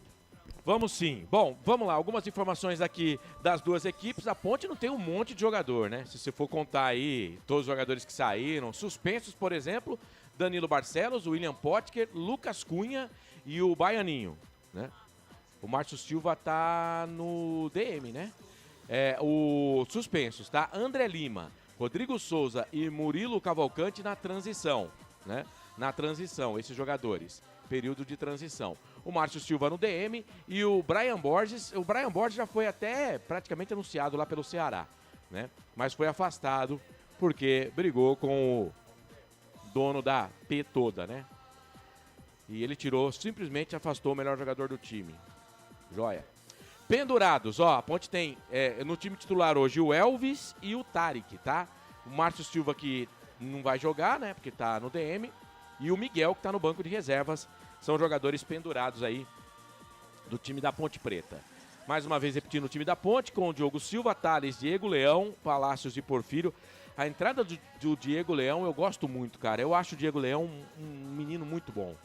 Vamos sim. Bom, vamos lá. Algumas informações aqui das duas equipes. A Ponte não tem um monte de jogador, né? Se você for contar aí todos os jogadores que saíram, suspensos, por exemplo, Danilo Barcelos, William Potker, Lucas Cunha e o Baianinho, né? O Márcio Silva tá no DM, né? O suspensos, tá? André Lima, Rodrigo Souza e Murilo Cavalcante na transição, né? Na transição, esses jogadores. Período de transição. O Márcio Silva no DM e o Brian Borges. O Brian Borges já foi até praticamente anunciado lá pelo Ceará, né? Mas foi afastado porque brigou com o dono da P toda, né? E ele simplesmente afastou o melhor jogador do time. Joia. Pendurados, ó, a Ponte tem no time titular hoje o Elvis e o Tarek, tá? O Márcio Silva que não vai jogar, né? Porque tá no DM. E o Miguel que tá no banco de reservas. São jogadores pendurados aí do time da Ponte Preta. Mais uma vez repetindo o time da Ponte com o Diogo Silva, Thales, Diego Leão, Palácios e Porfírio. A entrada do Diego Leão eu gosto muito, cara. Eu acho o Diego Leão um menino muito bom.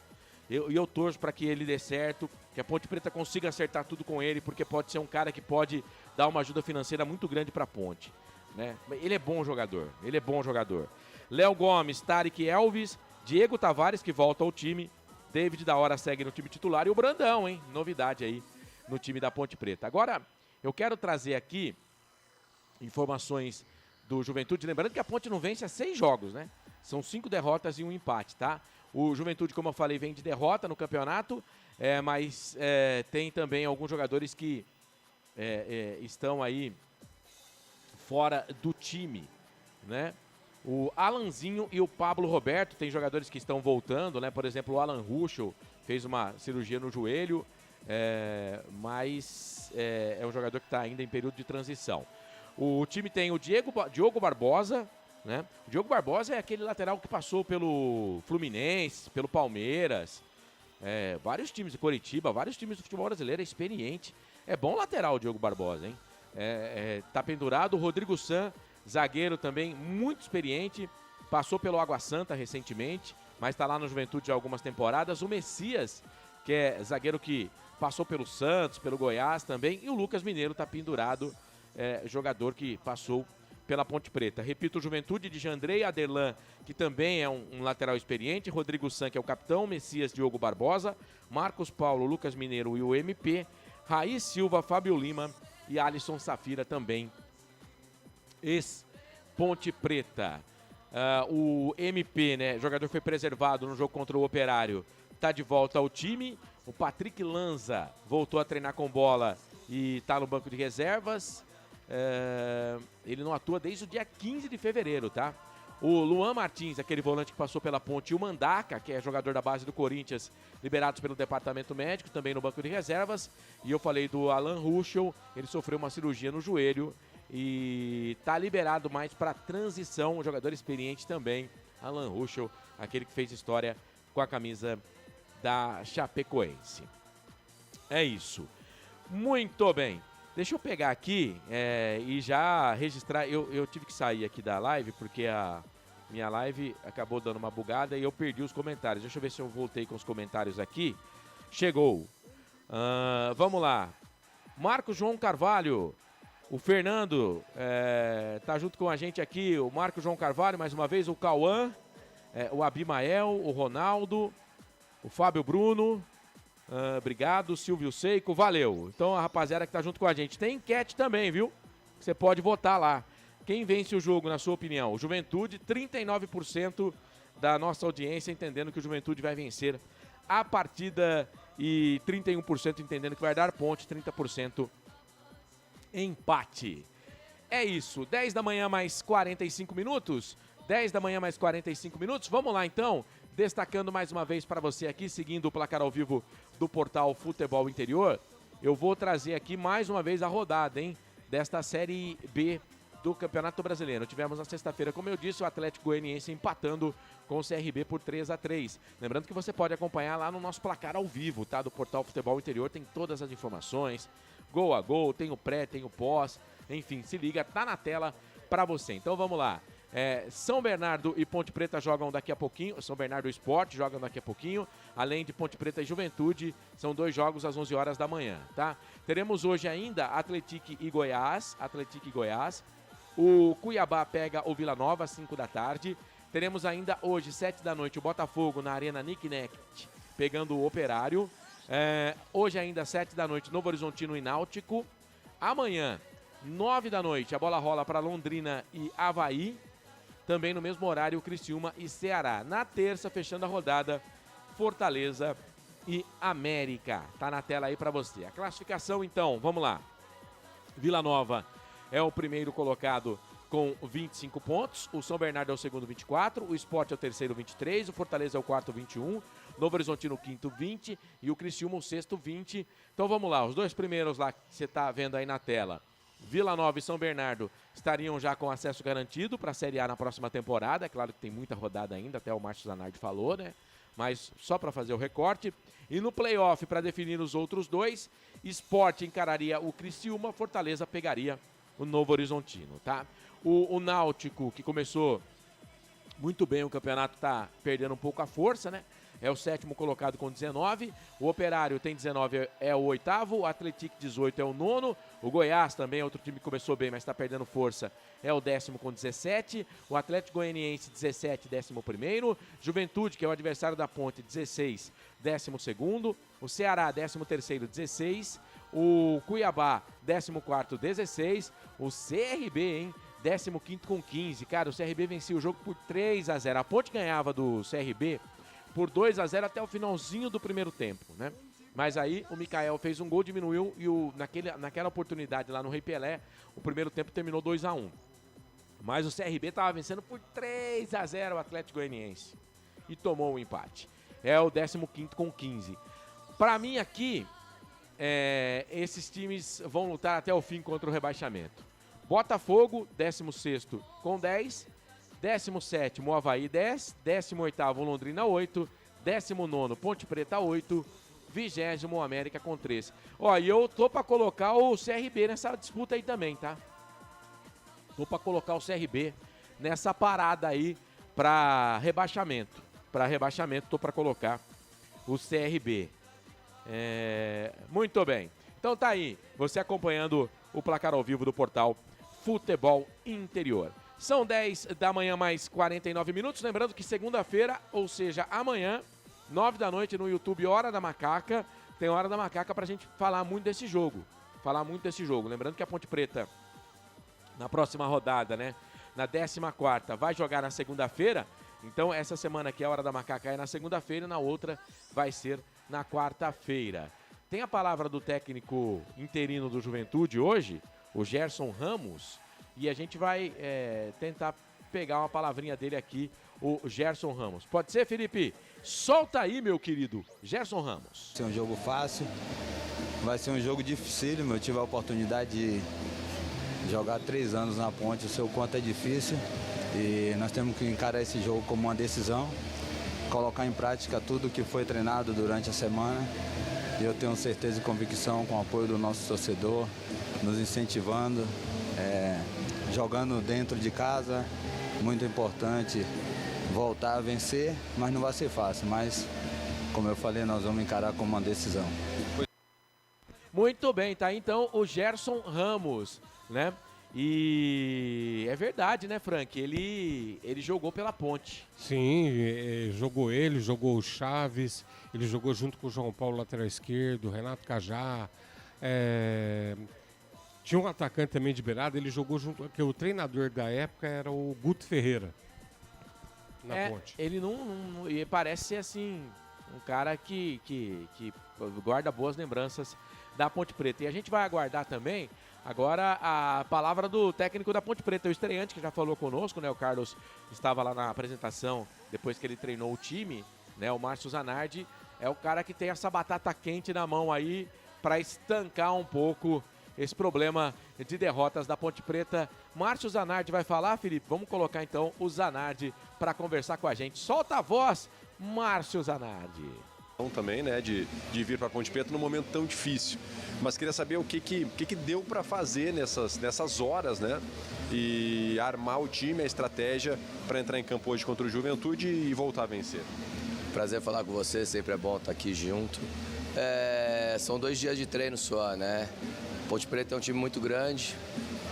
Eu torço para que ele dê certo, que a Ponte Preta consiga acertar tudo com ele, porque pode ser um cara que pode dar uma ajuda financeira muito grande para a Ponte, né? Ele é bom jogador, Léo Gomes, Tarek, Elvis, Diego Tavares, que volta ao time, David da Hora segue no time titular e o Brandão, hein? Novidade aí no time da Ponte Preta. Agora, eu quero trazer aqui informações do Juventude, lembrando que a Ponte não vence há 6 jogos, né? São 5 derrotas e 1 empate, tá? O Juventude, como eu falei, vem de derrota no campeonato, mas tem também alguns jogadores que estão aí fora do time, né? O Alanzinho e o Pablo Roberto, tem jogadores que estão voltando, né? Por exemplo, o Alan Ruschel fez uma cirurgia no joelho, mas é um jogador que está ainda em período de transição. O time tem o Diogo Barbosa, né? O Diogo Barbosa é aquele lateral que passou pelo Fluminense, pelo Palmeiras, vários times de Coritiba, vários times do futebol brasileiro, é experiente. É bom lateral o Diogo Barbosa, hein? Tá pendurado. O Rodrigo San, zagueiro também, muito experiente, passou pelo Água Santa recentemente, mas está lá no Juventude há algumas temporadas. O Messias, que é zagueiro que passou pelo Santos, pelo Goiás também, e o Lucas Mineiro está pendurado, jogador que passou pela Ponte Preta. Repito, o Juventude de Jandrei Aderlan, que também é um lateral experiente, Rodrigo San, que é o capitão, Messias, Diogo Barbosa, Marcos Paulo, Lucas Mineiro e o MP, Raí Silva, Fábio Lima e Alisson Safira também, ex-Ponte Preta. O MP, né, jogador que foi preservado no jogo contra o Operário, está de volta ao time. O Patrick Lanza voltou a treinar com bola e está no banco de reservas. Ele não atua desde o dia 15 de fevereiro, tá? O Luan Martins, aquele volante que passou pela Ponte, e o Mandaca, que é jogador da base do Corinthians, liberados pelo departamento médico, também no banco de reservas. E eu falei do Alan Ruschel, ele sofreu uma cirurgia no joelho e tá liberado mais para transição, um jogador experiente também, Alan Ruschel, aquele que fez história com a camisa da Chapecoense. É isso. Muito bem. Deixa eu pegar aqui e já registrar. Eu tive que sair aqui da live porque a minha live acabou dando uma bugada e eu perdi os comentários. Deixa eu ver se eu voltei com os comentários aqui. Chegou. Vamos lá. Marcos João Carvalho. O Fernando tá junto com a gente aqui. O Marcos João Carvalho, mais uma vez. O Cauã, o Abimael, o Ronaldo, o Fábio Bruno. Obrigado, Silvio Seico, valeu. Então a rapaziada que tá junto com a gente. Tem enquete também, viu? Você pode votar lá. Quem vence o jogo, na sua opinião? O Juventude, 39% da nossa audiência entendendo que o Juventude vai vencer a partida e 31% entendendo que vai dar ponte, 30% empate. É isso, 10 da manhã mais 45 minutos. 10 da manhã mais 45 minutos. Vamos lá então. destacando mais uma vez para você aqui, seguindo o placar ao vivo do portal Futebol Interior, eu vou trazer aqui mais uma vez a rodada, hein, desta Série B do Campeonato Brasileiro. Tivemos na sexta-feira, como eu disse, o Atlético Goianiense empatando com o CRB por 3-3. Lembrando que você pode acompanhar lá no nosso placar ao vivo, tá? Do portal Futebol Interior, tem todas as informações, gol a gol, tem o pré, tem o pós, enfim, se liga, tá na tela para você. Então vamos lá. São Bernardo e Ponte Preta jogam daqui a pouquinho, São Bernardo e Sport jogam daqui a pouquinho, além de Ponte Preta e Juventude, são 2 jogos às 11 horas da manhã, tá? Teremos hoje ainda Atlético e Goiás, o Cuiabá pega o Vila Nova às 5 da tarde, teremos ainda hoje, 7 da noite, o Botafogo na Arena Nicknect, pegando o Operário, hoje ainda, 7 da noite, Novo Horizontino e Náutico, amanhã, 9 da noite, a bola rola para Londrina e Avaí, também no mesmo horário, Criciúma e Ceará. Na terça, fechando a rodada, Fortaleza e América. Tá na tela aí para você. A classificação, então, vamos lá. Vila Nova é o primeiro colocado com 25 pontos. O São Bernardo é o segundo, 24. O Sport é o terceiro, 23. O Fortaleza é o quarto, 21. Novo Horizontino, o quinto, 20. E o Criciúma, o sexto, 20. Então vamos lá, os 2 primeiros lá que você tá vendo aí na tela. Vila Nova e São Bernardo estariam já com acesso garantido para a Série A na próxima temporada. É claro que tem muita rodada ainda, até o Márcio Zanardi falou, né? Mas só para fazer o recorte. E no playoff, para definir os outros 2, Sport encararia o Criciúma, Fortaleza pegaria o Novo Horizontino, tá? O Náutico, que começou muito bem o campeonato, está perdendo um pouco a força, né? É o 7º colocado com 19. O Operário tem 19, é o 8º. O Atlético 18 é o 9º. O Goiás também é outro time que começou bem, mas está perdendo força. É o 10º com 17. O Atlético Goianiense 17, 11º. Juventude, que é o adversário da Ponte, 16, 12º. O Ceará, 13º, 16. O Cuiabá, 14º, 16. O CRB, hein? 15º com 15. Cara, o CRB vencia o jogo por 3-0. A Ponte ganhava do CRB por 2-0 até o finalzinho do primeiro tempo, né? Mas aí o Mikael fez um gol, diminuiu e naquela oportunidade lá no Rei Pelé, o primeiro tempo terminou 2-1. Mas o CRB estava vencendo por 3-0 o Atlético Goianiense e tomou um empate. É o 15º com 15. Para mim aqui, esses times vão lutar até o fim contra o rebaixamento. Botafogo, 16º com 10. 17º, Avaí 10, 18º, Londrina 8, 19º, Ponte Preta 8, 20º, América com 13. Ó, e eu tô pra colocar o CRB nessa disputa aí também, tá? Tô pra colocar o CRB nessa parada aí pra rebaixamento. Tô pra colocar o CRB. Muito bem. Então tá aí, você acompanhando o placar ao vivo do portal Futebol Interior. São 10 da manhã mais 49 minutos. Lembrando que segunda-feira, ou seja, amanhã, 9 da noite no YouTube, Hora da Macaca. Tem Hora da Macaca pra gente falar muito desse jogo. Lembrando que a Ponte Preta, na próxima rodada, né, na 14ª, vai jogar na segunda-feira. Então, essa semana aqui, a Hora da Macaca é na segunda-feira e na outra vai ser na quarta-feira. Tem a palavra do técnico interino do Juventude hoje, o Gerson Ramos. E a gente vai tentar pegar uma palavrinha dele aqui, o Gerson Ramos. Pode ser, Felipe? Solta aí, meu querido Gerson Ramos. Vai ser um jogo fácil, vai ser um jogo dificílimo. Eu tive a oportunidade de jogar 3 anos na Ponte, eu sei o quanto é difícil. E nós temos que encarar esse jogo como uma decisão, colocar em prática tudo que foi treinado durante a semana. E eu tenho certeza e convicção, com o apoio do nosso torcedor, nos incentivando, jogando dentro de casa, muito importante voltar a vencer, mas não vai ser fácil. Mas, como eu falei, nós vamos encarar como uma decisão. Muito bem, tá? Então, o Gerson Ramos, né? E é verdade, né, Frank? Ele jogou pela Ponte. Sim, jogou o Chaves, ele jogou junto com o João Paulo, lateral esquerdo, Renato Cajá. Tinha um atacante também de beirada, ele jogou junto, porque o treinador da época era o Guto Ferreira, na Ponte. Ele não parece ser assim, um cara que guarda boas lembranças da Ponte Preta. E a gente vai aguardar também Agora a palavra do técnico da Ponte Preta, o estreante, que já falou conosco, né? O Carlos estava lá na apresentação depois que ele treinou o time, né? O Márcio Zanardi é o cara que tem essa batata quente na mão aí para estancar um pouco esse problema de derrotas da Ponte Preta. Márcio Zanardi vai falar, Felipe? Vamos colocar então o Zanardi para conversar com a gente. Solta a voz, Márcio Zanardi. Também, né, de vir para a Ponte Preta num momento tão difícil. Mas queria saber o que deu para fazer nessas horas, né? E armar o time, a estratégia para entrar em campo hoje contra o Juventude e voltar a vencer. Prazer falar com você, sempre é bom estar aqui junto. São 2 dias de treino só, né? Ponte Preta é um time muito grande.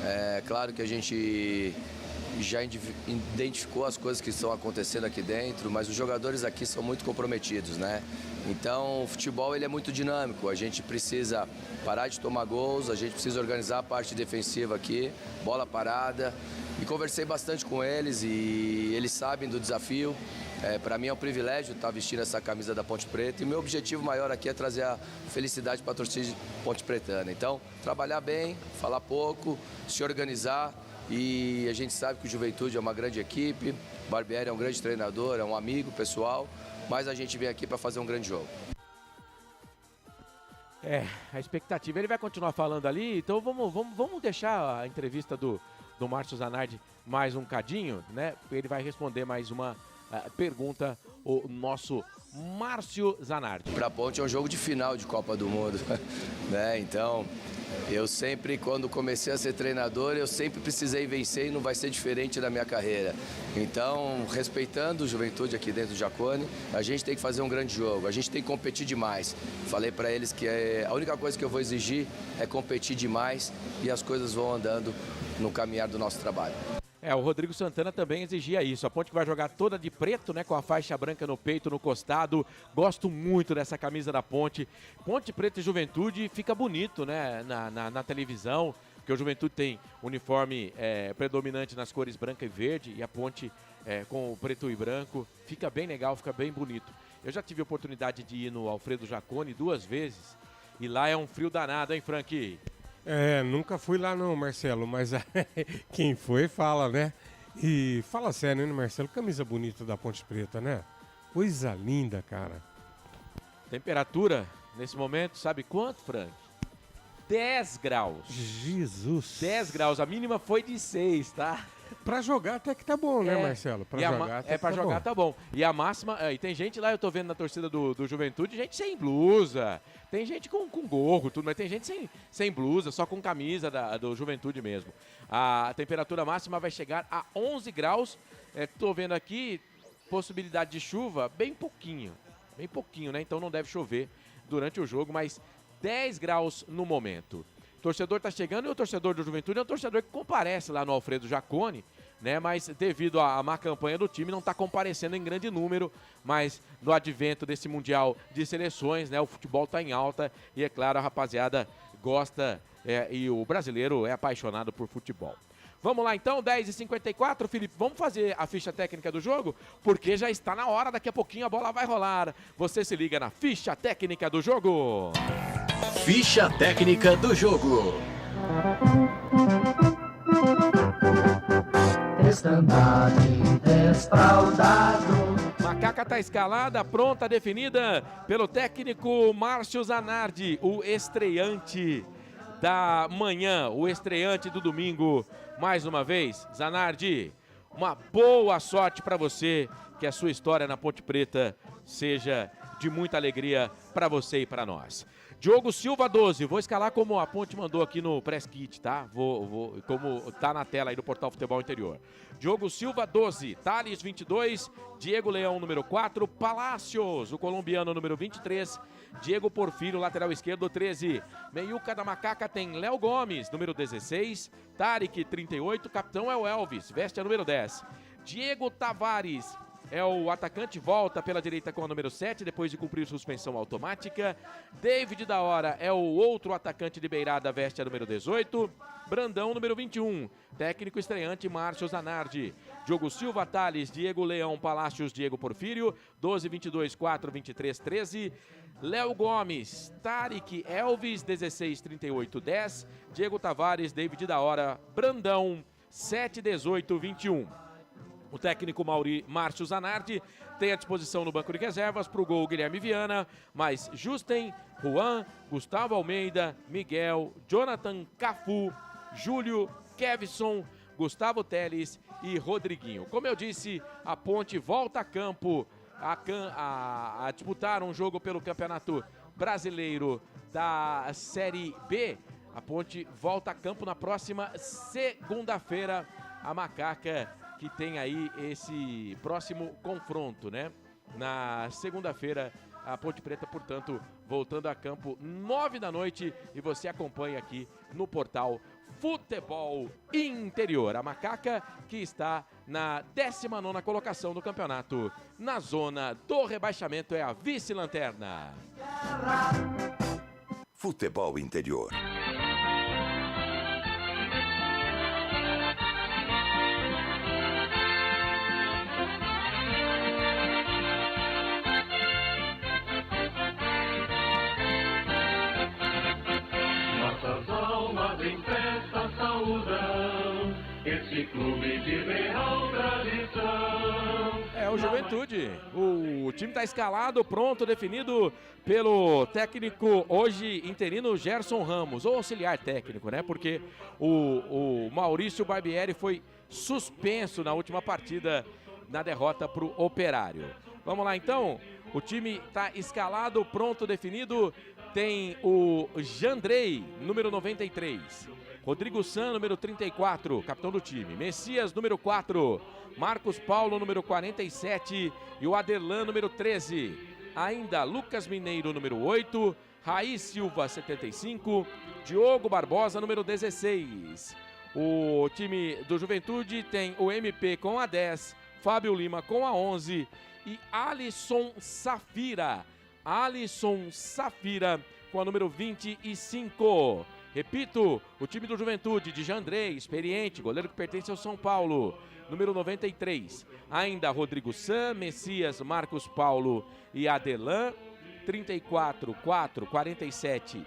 É claro que a gente já identificou as coisas que estão acontecendo aqui dentro, mas os jogadores aqui são muito comprometidos, né? Então o futebol ele é muito dinâmico, a gente precisa parar de tomar gols, a gente precisa organizar a parte defensiva aqui, bola parada. E conversei bastante com eles e eles sabem do desafio. Para mim é um privilégio estar vestindo essa camisa da Ponte Preta e meu objetivo maior aqui é trazer a felicidade para a torcida Ponte Pretana. Então, trabalhar bem, falar pouco, se organizar e a gente sabe que o Juventude é uma grande equipe, o Barbieri é um grande treinador, é um amigo pessoal, mas a gente vem aqui para fazer um grande jogo. A expectativa, ele vai continuar falando ali, então vamos deixar a entrevista do Márcio Zanardi mais um cadinho, né? Ele vai responder mais uma pergunta, o nosso Márcio Zanardi. Para a Ponte é um jogo de final de Copa do Mundo, né? Então, eu sempre, quando comecei a ser treinador, eu sempre precisei vencer e não vai ser diferente na minha carreira. Então, respeitando o Juventude aqui dentro do Jacone, a gente tem que fazer um grande jogo, a gente tem que competir demais. Falei para eles que a única coisa que eu vou exigir é competir demais e as coisas vão andando no caminhar do nosso trabalho. O Rodrigo Santana também exigia isso. A Ponte que vai jogar toda de preto, né? Com a faixa branca no peito, no costado. Gosto muito dessa camisa da Ponte. Ponte Preta e Juventude fica bonito, né? Na televisão. Porque o Juventude tem uniforme predominante nas cores branca e verde. E a Ponte com o preto e branco. Fica bem legal, fica bem bonito. Eu já tive a oportunidade de ir no Alfredo Jaconi 2 vezes. E lá é um frio danado, hein, Frank? Nunca fui lá não, Marcelo, mas quem foi fala, né? E fala sério, né, Marcelo? Camisa bonita da Ponte Preta, né? Coisa linda, cara. Temperatura, nesse momento, sabe quanto, Frank? 10 graus. Jesus. 10 graus, a mínima foi de 6, tá? Pra jogar até que tá bom, né, Marcelo? Pra jogar até pra jogar tá bom. E a máxima, e tem gente lá, eu tô vendo na torcida do Juventude, gente sem blusa, tem gente com gorro, tudo, mas tem gente sem blusa, só com camisa do Juventude mesmo. A temperatura máxima vai chegar a 11 graus, tô vendo aqui, possibilidade de chuva, bem pouquinho, né? Então não deve chover durante o jogo, mas 10 graus no momento. O torcedor tá chegando e o torcedor do Juventude é um torcedor que comparece lá no Alfredo Jaconi, né? Mas devido à má campanha do time, não está comparecendo em grande número, mas no advento desse Mundial de Seleções, né? O futebol está em alta e, é claro, a rapaziada gosta e o brasileiro é apaixonado por futebol. Vamos lá então, 10h54, Felipe, vamos fazer a ficha técnica do jogo? Porque já está na hora, daqui a pouquinho a bola vai rolar. Você se liga na ficha técnica do jogo. Ficha técnica do jogo. Estandarte desfraldado. Macaca está escalada, pronta, definida pelo técnico Márcio Zanardi, o estreante da manhã, o estreante do domingo. Mais uma vez, Zanardi, uma boa sorte para você, que a sua história na Ponte Preta seja de muita alegria para você e para nós. Diogo Silva, 12. Vou escalar como a Ponte mandou aqui no Press Kit, tá? Como tá na tela aí do Portal Futebol Interior. Diogo Silva, 12. Thales, 22. Diego Leão, número 4. Palácios, o colombiano, número 23. Diego Porfírio, lateral esquerdo, 13. Meiuca da Macaca tem Léo Gomes, número 16. Tarek, 38. Capitão é o Elvis, veste a número 10. Diego Tavares, é o atacante, volta pela direita com a número 7, depois de cumprir suspensão automática. David da Hora é o outro atacante de beirada, veste a número 18. Brandão, número 21. Técnico estreante, Márcio Zanardi. Diogo Silva, Thales, Diego Leão, Palácios, Diego Porfírio. 12, 22, 4, 23, 13. Léo Gomes, Tarek, Elvis, 16, 38, 10. Diego Tavares, David da Hora, Brandão, 7, 18, 21. O técnico Márcio Zanardi tem à disposição no banco de reservas para o gol Guilherme Viana, mais Justen, Juan, Gustavo Almeida, Miguel, Jonathan, Cafu, Júlio, Kevson, Gustavo Teles e Rodriguinho. Como eu disse, a Ponte volta a campo a disputar um jogo pelo Campeonato Brasileiro da Série B. A Ponte volta a campo na próxima segunda-feira. A Macaca que tem aí esse próximo confronto, né? Na segunda-feira, a Ponte Preta, portanto, voltando a campo 9 da noite, e você acompanha aqui no portal Futebol Interior. A Macaca que está na 19ª colocação do campeonato. Na zona do rebaixamento é a vice-lanterna. Futebol Interior. Nossas almas em festa saudam esse clube de real tradição. É o Juventude. O time está escalado, pronto, definido pelo técnico hoje interino Gerson Ramos, ou auxiliar técnico, né? Porque o Maurício Barbieri foi suspenso na última partida na derrota para o Operário. Vamos lá então. O time está escalado, pronto, definido. Tem o Jandrei, número 93. Rodrigo San, número 34, capitão do time. Messias, número 4. Marcos Paulo, número 47. E o Aderlan, número 13. Ainda Lucas Mineiro, número 8. Raí Silva, 75. Diogo Barbosa, número 16. O time do Juventude tem o MP com a 10. Fábio Lima com a 11. E Alisson Safira. Alisson Safira com a número 25. Repito, o time do Juventude de Jandrei, experiente, goleiro que pertence ao São Paulo, número 93. Ainda Rodrigo San, Messias, Marcos Paulo e Adelan, 34, 4, 47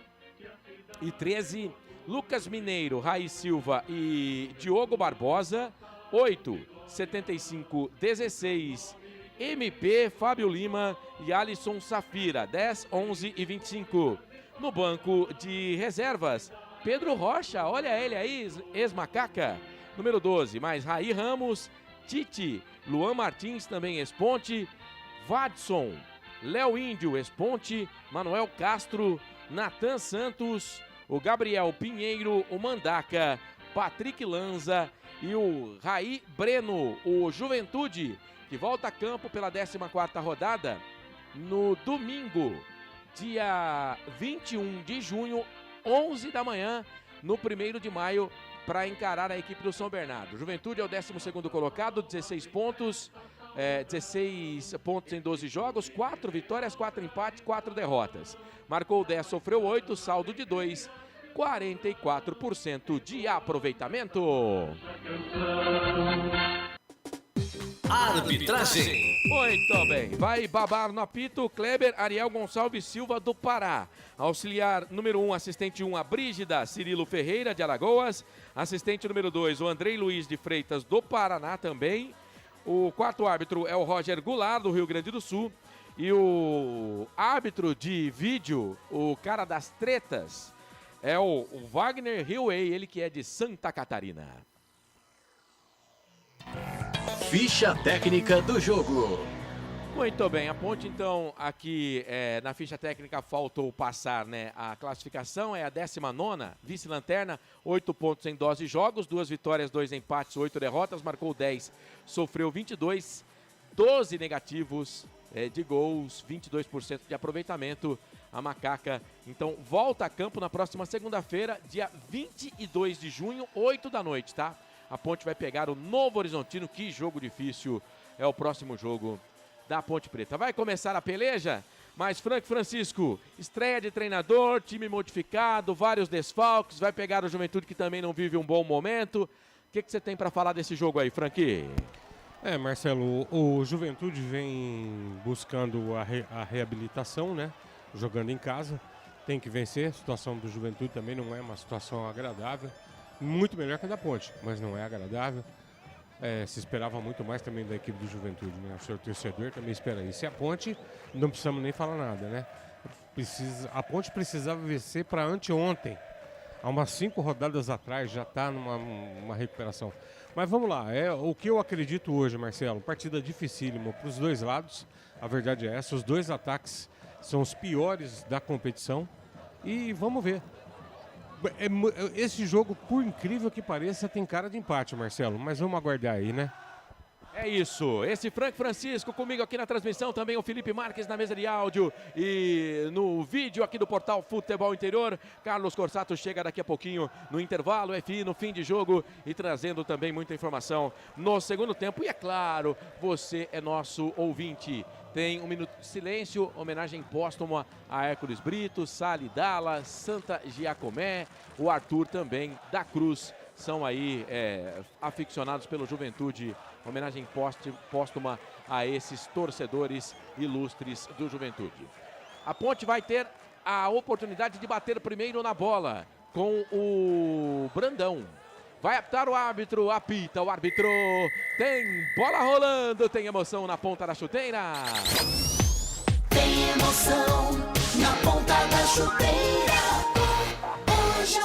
e 13. Lucas Mineiro, Raí Silva e Diogo Barbosa, 8, 75, 16. MP, Fábio Lima e Alisson Safira, 10, 11 e 25. No banco de reservas, Pedro Rocha, olha ele aí, ex-Macaca, número 12, mais Raí Ramos, Tite, Luan Martins, também ex-Ponte, Vadson, Léo Índio, ex-Ponte, Manuel Castro, Natan Santos, o Gabriel Pinheiro, o Mandaca, Patrick Lanza e o Raí Breno, o Juventude, que volta a campo pela 14ª rodada no domingo, dia 21 de junho, 11 da manhã, no 1º de maio, para encarar a equipe do São Bernardo. Juventude é o 12º colocado, 16 pontos, 16 pontos em 12 jogos, 4 vitórias, 4 empates, 4 derrotas. Marcou 10, sofreu 8, saldo de 2, 44% de aproveitamento. Arbitragem. Muito bem, vai babar no apito Kleber Ariel Gonçalves Silva do Pará. Auxiliar número 1, assistente 1, a Brígida Cirilo Ferreira de Alagoas. Assistente número 2, o Andrei Luiz de Freitas do Paraná também. O quarto árbitro é o Roger Goulart do Rio Grande do Sul. E o árbitro de vídeo, o cara das tretas, é o Wagner Hillway, ele que é de Santa Catarina. Ficha técnica do jogo. Muito bem, a Ponte então aqui na ficha técnica faltou passar, né, a classificação, é a 19ª, vice-lanterna, 8 pontos em 12 jogos, 2 vitórias, 2 empates, 8 derrotas, marcou 10, sofreu 22, 12 negativos de gols, 22% de aproveitamento. A Macaca então volta a campo na próxima segunda-feira, dia 22 de junho, 8 da noite, tá? A Ponte vai pegar o Novo Horizontino. Que jogo difícil é o próximo jogo da Ponte Preta. Vai começar a peleja, mas Francisco, estreia de treinador, time modificado, vários desfalques, vai pegar o Juventude que também não vive um bom momento. O que você tem para falar desse jogo aí, Frank? Marcelo, o Juventude vem buscando a reabilitação, né? Jogando em casa, tem que vencer. A situação do Juventude também não é uma situação agradável. Muito melhor que a da Ponte, mas não é agradável. Se esperava muito mais também da equipe do Juventude, né? O seu torcedor também espera isso. E a Ponte, não precisamos nem falar nada, né? A Ponte precisava vencer para anteontem. Há umas 5 rodadas atrás, já está numa recuperação. Mas vamos lá, o que eu acredito hoje, Marcelo, partida dificílima para os dois lados. A verdade é essa, os dois ataques são os piores da competição. E vamos ver. Esse jogo, por incrível que pareça, tem cara de empate, Marcelo. Mas vamos aguardar aí, né? É isso, esse Francisco comigo aqui na transmissão, também o Felipe Marques na mesa de áudio e no vídeo aqui do portal Futebol Interior. Carlos Corsato chega daqui a pouquinho no intervalo, FI no fim de jogo e trazendo também muita informação no segundo tempo. E é claro, você é nosso ouvinte. Tem um minuto de silêncio, homenagem póstuma a Hércules Brito, Sali Dalla, Santa Giacomé, o Arthur também da Cruz. São aí aficionados pelo Juventude, homenagem póstuma a esses torcedores ilustres do Juventude. A Ponte vai ter a oportunidade de bater primeiro na bola com o Brandão. Vai apitar o árbitro, apita o árbitro, tem bola rolando, tem emoção na ponta da chuteira. Tem emoção na ponta da chuteira, hoje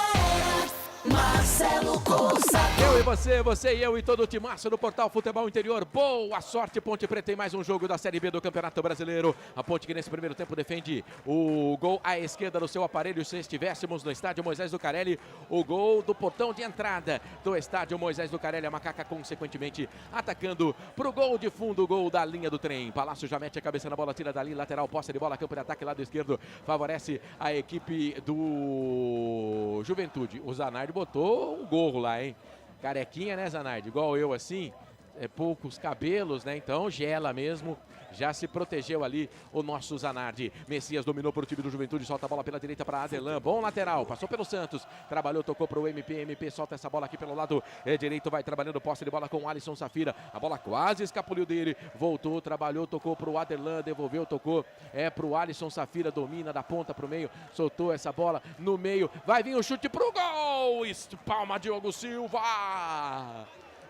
Marcelo Cousa. Eu e você e eu e todo o timaço do portal Futebol Interior. Boa sorte, Ponte Preta, em mais um jogo da Série B do Campeonato Brasileiro. A Ponte que nesse primeiro tempo defende o gol à esquerda do seu aparelho. Se estivéssemos no estádio Moisés Lucarelli, o gol do portão de entrada do estádio Moisés Lucarelli. A Macaca consequentemente atacando pro gol de fundo, o gol da linha do trem. Palácio já mete a cabeça na bola, tira dali, lateral, posse de bola, campo de ataque, lado esquerdo. Favorece a equipe do Juventude. O Zanardi botou um gorro lá, hein? Carequinha, né, Zanardi? Igual eu, assim, poucos cabelos, né? Então gela mesmo. Já se protegeu ali o nosso Zanardi. Messias dominou para o time do Juventude, solta a bola pela direita para Adelan. Bom lateral, passou pelo Santos. Trabalhou, tocou para o MP solta essa bola aqui pelo lado direito. Vai trabalhando, posse de bola com o Alisson Safira. A bola quase escapuliu dele. Voltou, trabalhou, tocou para o Adelan. Devolveu, tocou para o Alisson Safira. Domina da ponta para o meio. Soltou essa bola no meio. Vai vir o chute para o gol. Palma Diogo Silva.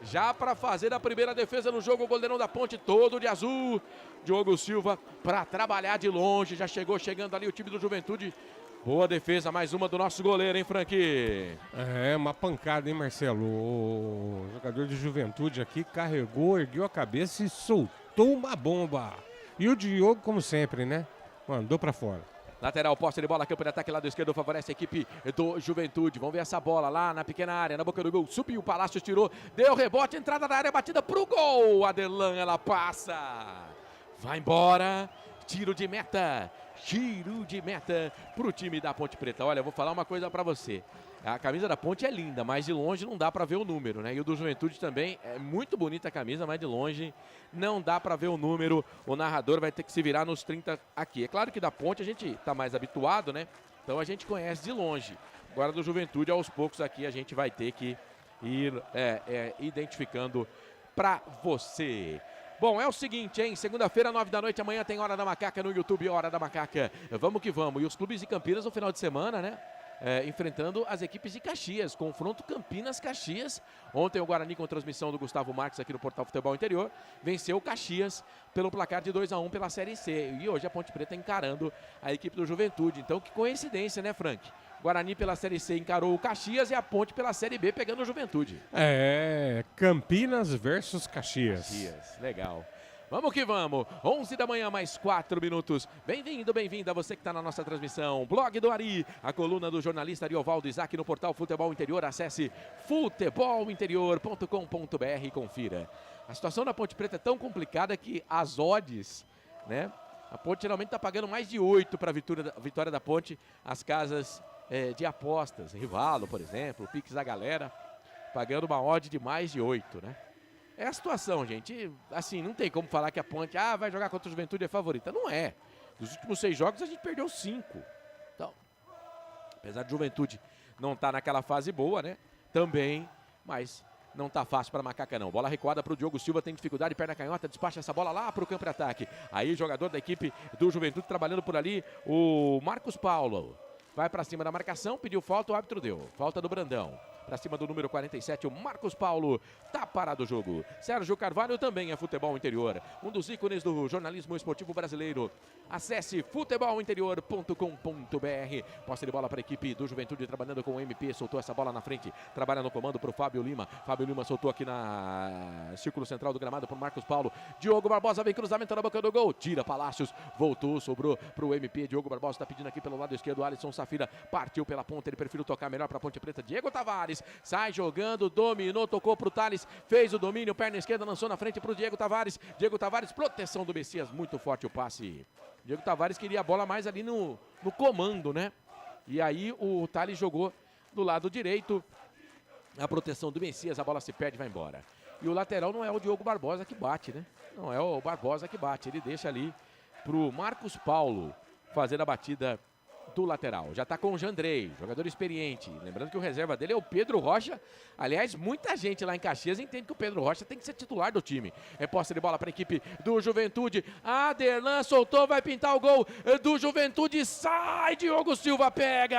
Já para fazer a primeira defesa no jogo, o goleirão da Ponte todo de azul. Diogo Silva para trabalhar de longe. Já chegando ali o time do Juventude. Boa defesa, mais uma do nosso goleiro, hein, Frank? Uma pancada, hein, Marcelo? O jogador de Juventude aqui carregou, ergueu a cabeça e soltou uma bomba. E o Diogo, como sempre, né? Mandou para fora. Lateral, posse de bola, campo de ataque, lado esquerdo, favorece a equipe do Juventude. Vamos ver essa bola lá na pequena área, na boca do gol. Subiu, o Palácio tirou, deu rebote, entrada da área, batida pro gol. Adelan, ela passa. Vai embora, tiro de meta pro time da Ponte Preta. Olha, eu vou falar uma coisa pra você. A camisa da Ponte é linda, mas de longe não dá pra ver o número, né? E o do Juventude também é muito bonita a camisa, mas de longe não dá pra ver o número. O narrador vai ter que se virar nos 30 aqui. É claro que da Ponte a gente tá mais habituado, né? Então a gente conhece de longe. Agora do Juventude, aos poucos aqui a gente vai ter que ir identificando pra você. Bom, é o seguinte, hein? Segunda-feira, 9 da noite, amanhã tem Hora da Macaca no YouTube, Hora da Macaca. Vamos que vamos. E os clubes de Campinas no final de semana, né? Enfrentando as equipes de Caxias, confronto Campinas-Caxias. Ontem o Guarani, com transmissão do Gustavo Marques aqui no Portal Futebol Interior, venceu o Caxias pelo placar de 2-1 pela Série C. E hoje a Ponte Preta encarando a equipe do Juventude. Então que coincidência, né, Frank? Guarani pela Série C encarou o Caxias e a Ponte pela Série B pegando o Juventude. Campinas versus Caxias. Legal. Vamos que vamos, 11 da manhã, mais 4 minutos. Bem-vindo, bem-vinda, você que está na nossa transmissão. Blog do Ari, a coluna do jornalista Ariovaldo Isaac no portal Futebol Interior. Acesse futebolinterior.com.br e confira. A situação da Ponte Preta é tão complicada que as odds, né? A Ponte geralmente está pagando mais de 8 para a vitória da Ponte, as casas de apostas. Rivalo, por exemplo, o Pix da galera. pagando uma odd de mais de 8, né? É a situação, gente. Assim, não tem como falar que a Ponte vai jogar contra o Juventude é favorita. Não é. Dos últimos 6 jogos a gente perdeu 5. Então, apesar de Juventude não estar naquela fase boa, né? Também, mas não tá fácil para Macaca não. Bola recuada para o Diogo Silva, tem dificuldade, perna canhota, despacha essa bola lá para o campo de ataque. Aí jogador da equipe do Juventude trabalhando por ali, o Marcos Paulo. Vai para cima da marcação, pediu falta, o árbitro deu. Falta do Brandão. Para cima do número 47, o Marcos Paulo. Tá parado o jogo. Sérgio Carvalho também é futebol interior. Um dos ícones do jornalismo esportivo brasileiro. Acesse futebolinterior.com.br. Posse de bola para a equipe do Juventude trabalhando com o MP. Soltou essa bola na frente. Trabalha no comando para o Fábio Lima. Fábio Lima soltou aqui na círculo central do gramado para o Marcos Paulo. Diogo Barbosa vem cruzamento na boca do gol. Tira Palácios. Voltou, sobrou para o MP. Diogo Barbosa está pedindo aqui pelo lado esquerdo. Alisson Safira partiu pela ponta. Ele preferiu tocar melhor para a Ponte Preta. Diego Tavares. Sai jogando, dominou, tocou pro Thales, fez o domínio, perna esquerda, lançou na frente pro Diego Tavares. Diego Tavares, proteção do Messias, muito forte o passe. Diego Tavares queria a bola mais ali no comando, né? E aí o Thales jogou do lado direito, a proteção do Messias, a bola se perde e vai embora. E o lateral não é o Diogo Barbosa que bate, né? Não é o Barbosa que bate, ele deixa ali pro Marcos Paulo fazer a batida do lateral. Já está com o Jandrei, jogador experiente. Lembrando que o reserva dele é o Pedro Rocha. Aliás, muita gente lá em Caxias entende que o Pedro Rocha tem que ser titular do time. É posse de bola para a equipe do Juventude. Aderlan soltou, vai pintar o gol do Juventude. Sai, Diogo Silva pega!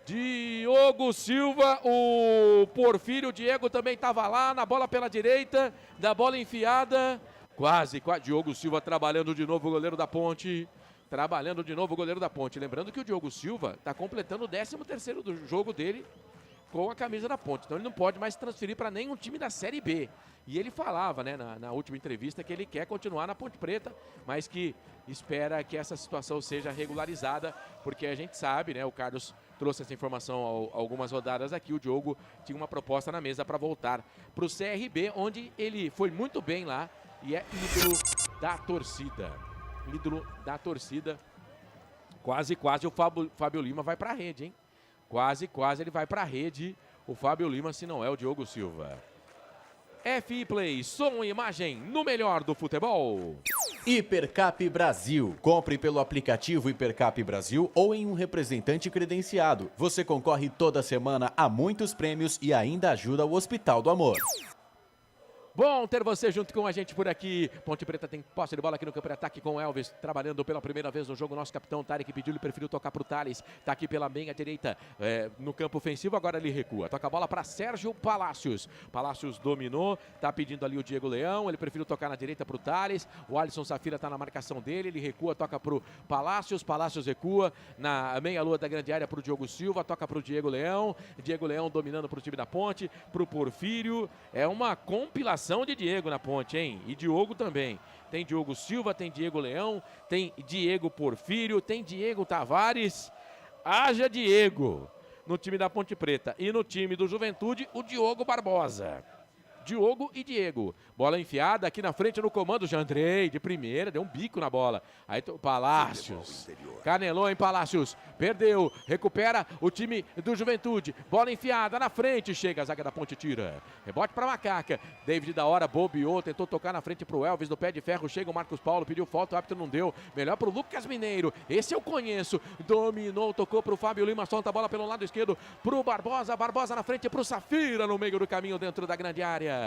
Diogo Silva, o Porfírio Diego também estava lá, na bola pela direita, da bola enfiada. Quase. Diogo Silva trabalhando de novo, o goleiro da Ponte. Trabalhando de novo o goleiro da Ponte. Lembrando que o Diogo Silva está completando o 13º do jogo dele com a camisa da Ponte. Então ele não pode mais transferir para nenhum time da Série B. E ele falava, né, na última entrevista, que ele quer continuar na Ponte Preta, mas que espera que essa situação seja regularizada, porque a gente sabe, né, o Carlos trouxe essa informação algumas rodadas aqui, o Diogo tinha uma proposta na mesa para voltar para o CRB, onde ele foi muito bem lá e é ídolo da torcida. Ídolo da torcida. Quase o Fábio Lima vai para a rede, hein? Quase ele vai para a rede, o Fábio Lima, se não é o Diogo Silva. FI Play, som e imagem no melhor do futebol. Hipercap Brasil. Compre pelo aplicativo Hipercap Brasil ou em um representante credenciado. Você concorre toda semana a muitos prêmios e ainda ajuda o Hospital do Amor. Bom ter você junto com a gente por aqui. Ponte Preta tem posse de bola aqui no campo de ataque com o Elvis, trabalhando pela primeira vez no jogo. Nosso capitão Tarek pediu, ele preferiu tocar para o Thales. Está aqui pela meia direita no campo ofensivo, agora ele recua. Toca a bola para Sérgio Palácios. Palácios dominou, está pedindo ali o Diego Leão, ele preferiu tocar na direita para o Thales. O Alisson Safira está na marcação dele, ele recua, toca para o Palácios. Palácios recua na meia-lua da grande área para o Diogo Silva, toca para o Diego Leão. Diego Leão dominando para o time da Ponte, para o Porfírio. É uma compilação de Diego na Ponte, hein? E Diogo também. Tem Diogo Silva, tem Diego Leão, tem Diego Porfírio, tem Diego Tavares. Haja Diego no time da Ponte Preta. E no time do Juventude, o Diogo Barbosa. Diogo e Diego. Bola enfiada aqui na frente no comando. Jandrei de primeira, deu um bico na bola. Aí Palácios. Canelou em Palácios. Perdeu. Recupera o time do Juventude. Bola enfiada na frente. Chega a zaga da Ponte, tira. Rebote para Macaca. David da hora bobeou. Tentou tocar na frente pro Elvis do pé de ferro. Chega o Marcos Paulo. Pediu falta. O árbitro não deu. Melhor pro Lucas Mineiro. Esse eu conheço. Dominou. Tocou pro Fábio Lima. Solta a bola pelo lado esquerdo. Pro Barbosa. Barbosa na frente pro Safira. No meio do caminho dentro da grande área.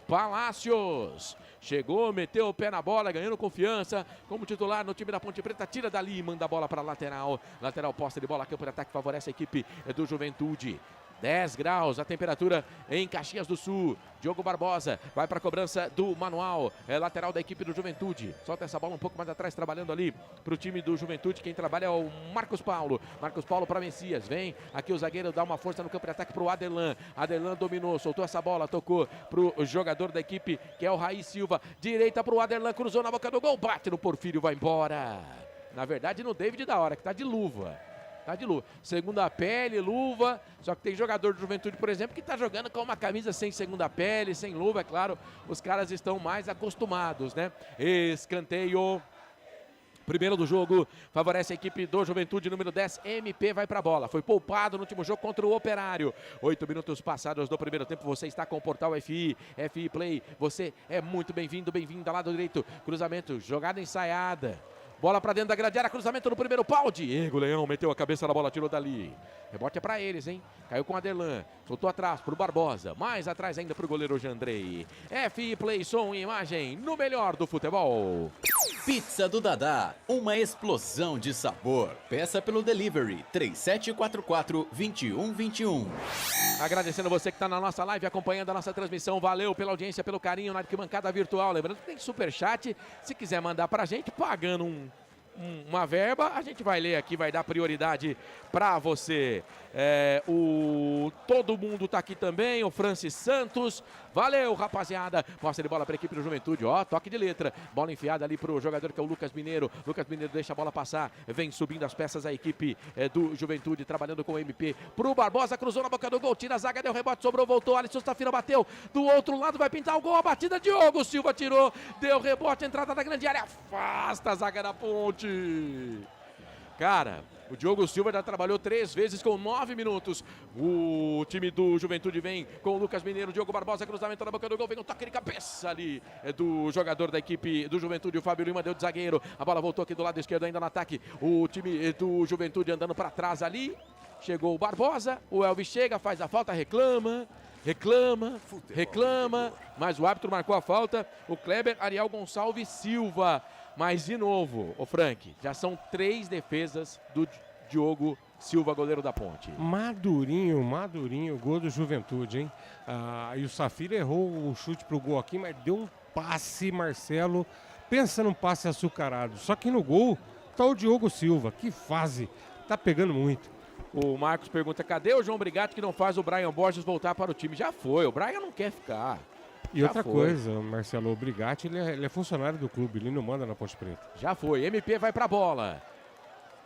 Palácios chegou, meteu o pé na bola, ganhando confiança como titular no time da Ponte Preta. Tira dali e manda a bola para a lateral. Lateral, posse de bola, campo de ataque, favorece a equipe do Juventude. 10 graus a temperatura em Caxias do Sul. Diogo Barbosa vai para a cobrança do Manual, lateral da equipe do Juventude. Solta essa bola um pouco mais atrás, trabalhando ali para o time do Juventude. Quem trabalha é o Marcos Paulo. Marcos Paulo para Messias. Vem aqui o zagueiro, dá uma força no campo de ataque para o Aderlan. Aderlan dominou, soltou essa bola, tocou para o jogador da equipe, que é o Raí Silva. Direita para o Aderlan, cruzou na boca do gol, bate no Porfírio, vai embora. Na verdade, no David da hora, que está de luva. Tá de luva. Segunda pele, luva. Só que tem jogador de Juventude, por exemplo, que está jogando com uma camisa sem segunda pele, sem luva, é claro. Os caras estão mais acostumados, né? Escanteio Primeiro do jogo, favorece a equipe do Juventude, número 10, MP vai pra bola. Foi poupado no último jogo contra o Operário. 8 minutos passados do primeiro tempo, você está com o Portal FI Play. Você é muito bem-vindo, bem-vinda lá do direito. Cruzamento, jogada ensaiada. Bola pra dentro da grande área, cruzamento no primeiro pau. Diego Leão meteu a cabeça na bola, tirou dali. Rebote é pra eles, hein? Caiu com o Aderlan, soltou atrás pro Barbosa. Mais atrás ainda pro goleiro Jandrei. FI Play, som e imagem no melhor do futebol. Pizza do Dadá, uma explosão de sabor. Peça pelo delivery 3744-2121. Agradecendo você que está na nossa live, acompanhando a nossa transmissão. Valeu pela audiência, pelo carinho na arquibancada virtual. Lembrando que tem superchat. Se quiser mandar pra gente, pagando uma verba, a gente vai ler aqui, vai dar prioridade para você. Todo mundo tá aqui também, o Francis Santos. Valeu, rapaziada. Posse de bola para a equipe do Juventude, ó, toque de letra. Bola enfiada ali pro jogador que é o Lucas Mineiro. Lucas Mineiro deixa a bola passar, vem subindo as peças a equipe do Juventude, trabalhando com o MP. Pro Barbosa, cruzou na boca do gol, tira a zaga, deu rebote, sobrou, voltou. Alisson Stafina bateu do outro lado, vai pintar o gol, a batida, Diogo Silva tirou, deu rebote, entrada da grande área, afasta a zaga da Ponte. Cara, o Diogo Silva já trabalhou 3 vezes com 9 minutos. O time do Juventude vem com o Lucas Mineiro, Diogo Barbosa, cruzamento na boca do gol, vem um toque de cabeça ali do jogador da equipe do Juventude, o Fábio Lima deu de zagueiro. A bola voltou aqui do lado esquerdo ainda no ataque. O time do Juventude andando para trás ali. Chegou o Barbosa, o Elvis chega, faz a falta, reclama, mas o árbitro marcou a falta. O Kleber Ariel Gonçalves Silva. Mas de novo, o Frank, já são 3 defesas do Diogo Silva, goleiro da Ponte. Madurinho, gol do Juventude, hein? E o Safira errou o chute pro gol aqui, mas deu um passe, Marcelo. Pensa num passe açucarado. Só que no gol tá o Diogo Silva. Que fase, tá pegando muito. O Marcos pergunta, cadê o João Brigatti que não faz o Brian Borges voltar para o time? Já foi, o Brian não quer ficar. E outra coisa, Marcelo, o Brigatti, ele é funcionário do clube, ele não manda na Ponte Preta. Já foi, MP vai pra bola.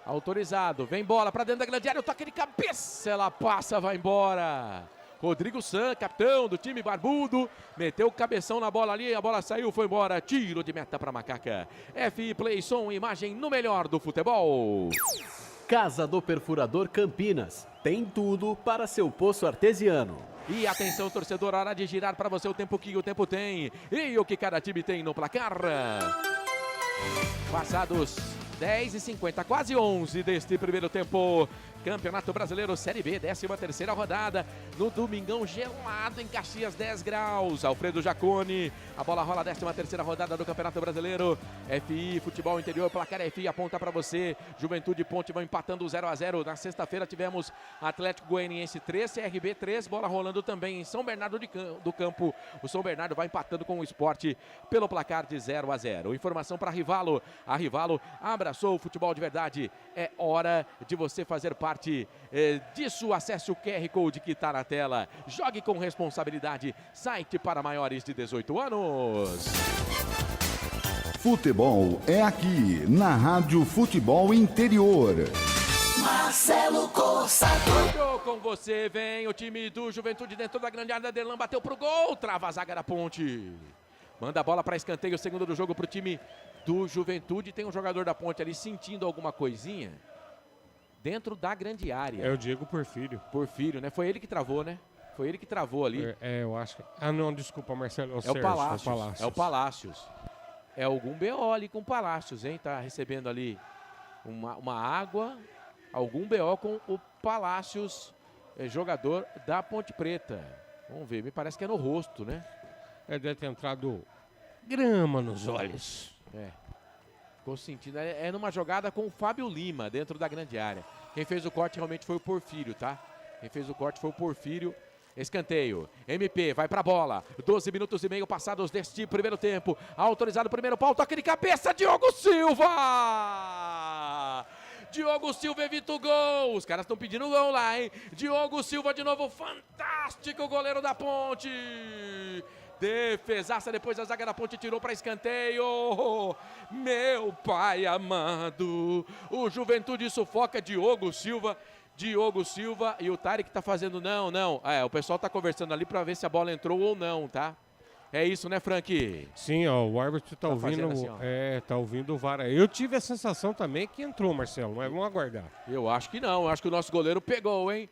Autorizado, vem bola pra dentro da grande área, o toque de cabeça, ela passa, vai embora. Rodrigo San, capitão do time barbudo, meteu o cabeção na bola ali, a bola saiu, foi embora, tiro de meta pra Macaca. FI Play, som, imagem no melhor do futebol. Casa do Perfurador Campinas, tem tudo para seu poço artesiano. E atenção, torcedor, hora de girar para você o tempo que o tempo tem e o que cada time tem no placar. Passados 10h50, quase 11 deste primeiro tempo. Campeonato Brasileiro Série B, 13ª rodada, no domingão gelado em Caxias, 10 graus. Alfredo Jaconi, a bola rola, 13ª rodada do Campeonato Brasileiro. FI, Futebol Interior, placar FI aponta para você. Juventude e Ponte vão empatando 0-0. Na sexta-feira tivemos Atlético Goianiense 3, CRB 3, bola rolando também em São Bernardo do Campo. O São Bernardo vai empatando com o Sport pelo placar de 0-0. Informação para Rivalo. A Rivalo abraçou o futebol de verdade. É hora de você fazer parte disso. Acesse o QR Code que está na tela. Jogue com responsabilidade. Site para maiores de 18 anos. Futebol é aqui, na Rádio Futebol Interior. Marcelo Corsa. Com você vem o time do Juventude dentro da grande área. Aderlan bateu pro gol. Trava a zaga da Ponte. Manda a bola para escanteio, o segundo do jogo para o time do Juventude. Tem um jogador da Ponte ali sentindo alguma coisinha dentro da grande área. É o Diego Porfírio. Porfírio, né? Foi ele que travou, né? Foi ele que travou ali. Eu acho que... não, desculpa, Marcelo. É o Palácios. É o Palácios. É algum BO ali com o Palácios, hein? Tá recebendo ali uma água. Algum BO com o Palácios, jogador da Ponte Preta. Vamos ver, me parece que é no rosto, né? Deve ter entrado grama nos olhos. Ficou sentindo. É numa jogada com o Fábio Lima dentro da grande área. Quem fez o corte realmente foi o Porfírio, tá? Quem fez o corte foi o Porfírio. Escanteio. MP vai pra bola. 12 minutos e meio passados deste primeiro tempo. Autorizado o primeiro pau. Toque de cabeça. Diogo Silva! Diogo Silva evita o gol. Os caras estão pedindo gol lá, hein? Diogo Silva de novo. Fantástico goleiro da Ponte. Defesaça, depois a zaga da Ponte tirou para escanteio. Meu pai amado. O Juventude sufoca Diogo Silva e o Tarek tá fazendo não. O pessoal tá conversando ali para ver se a bola entrou ou não, tá? É isso, né, Frank? Sim, ó, o árbitro tá ouvindo, assim, ó. tá ouvindo o VAR. Eu tive a sensação também que entrou, Marcelo, mas vamos aguardar. Eu acho que não, eu acho que o nosso goleiro pegou, hein?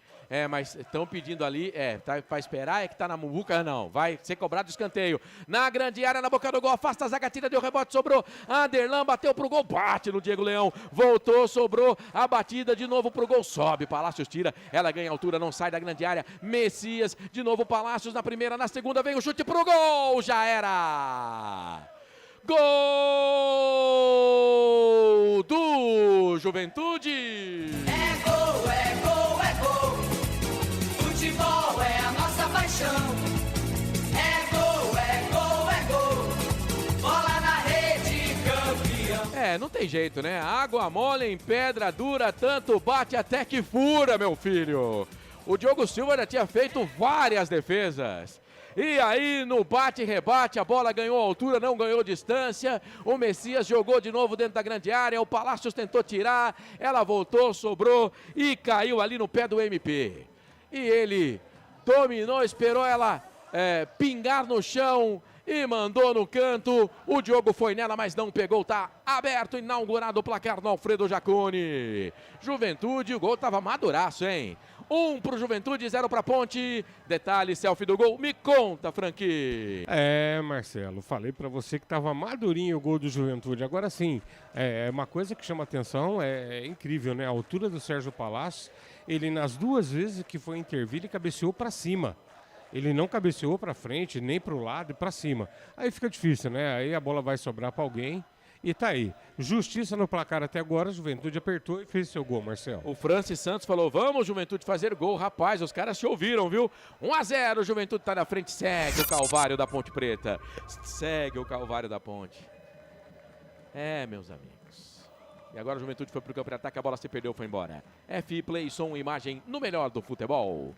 Mas estão pedindo ali, tá pra esperar, é que tá na muvuca, não. Vai ser cobrado escanteio. Na grande área, na boca do gol, afasta a zaga, tira, deu rebote, sobrou. Anderlan bateu pro gol, bate no Diego Leão. Voltou, sobrou a batida de novo pro gol, sobe. Palácios tira, ela ganha altura, não sai da grande área. Messias, de novo Palácios na primeira, na segunda, vem o chute pro gol, já era! Gol do Juventude! É gol, é gol, é gol. Futebol é a nossa paixão. É gol, é gol, é gol. Bola na rede, campeão. Não tem jeito, né? Água mole em pedra dura, tanto bate até que fura, meu filho. O Diogo Silva já tinha feito várias defesas. E aí, no bate-rebate, a bola ganhou altura, não ganhou distância. O Messias jogou de novo dentro da grande área. O Palácios tentou tirar. Ela voltou, sobrou e caiu ali no pé do MP. E ele dominou, esperou ela pingar no chão e mandou no canto. O Diogo foi nela, mas não pegou. Tá aberto, inaugurado o placar no Alfredo Jaconi. Juventude, o gol tava maduraço, hein? 1 pro Juventude, 0 pra Ponte. Detalhe, selfie do gol. Me conta, Frank. Marcelo, falei pra você que tava madurinho o gol do Juventude. Agora sim, uma coisa que chama atenção, é incrível, né? A altura do Sérgio Palácio, ele nas duas vezes que foi intervir, ele cabeceou pra cima. Ele não cabeceou pra frente, nem pro lado e pra cima. Aí fica difícil, né? Aí a bola vai sobrar pra alguém. E tá aí. Justiça no placar até agora. A Juventude apertou e fez seu gol, Marcelo. O Francis Santos falou, vamos, Juventude, fazer gol. Rapaz, os caras te ouviram, viu? 1-0, Juventude tá na frente. Segue o Calvário da Ponte Preta. Segue o Calvário da Ponte. Meus amigos. E agora a Juventude foi pro campo de ataque. A bola se perdeu, foi embora. FI Play, som, imagem no melhor do futebol.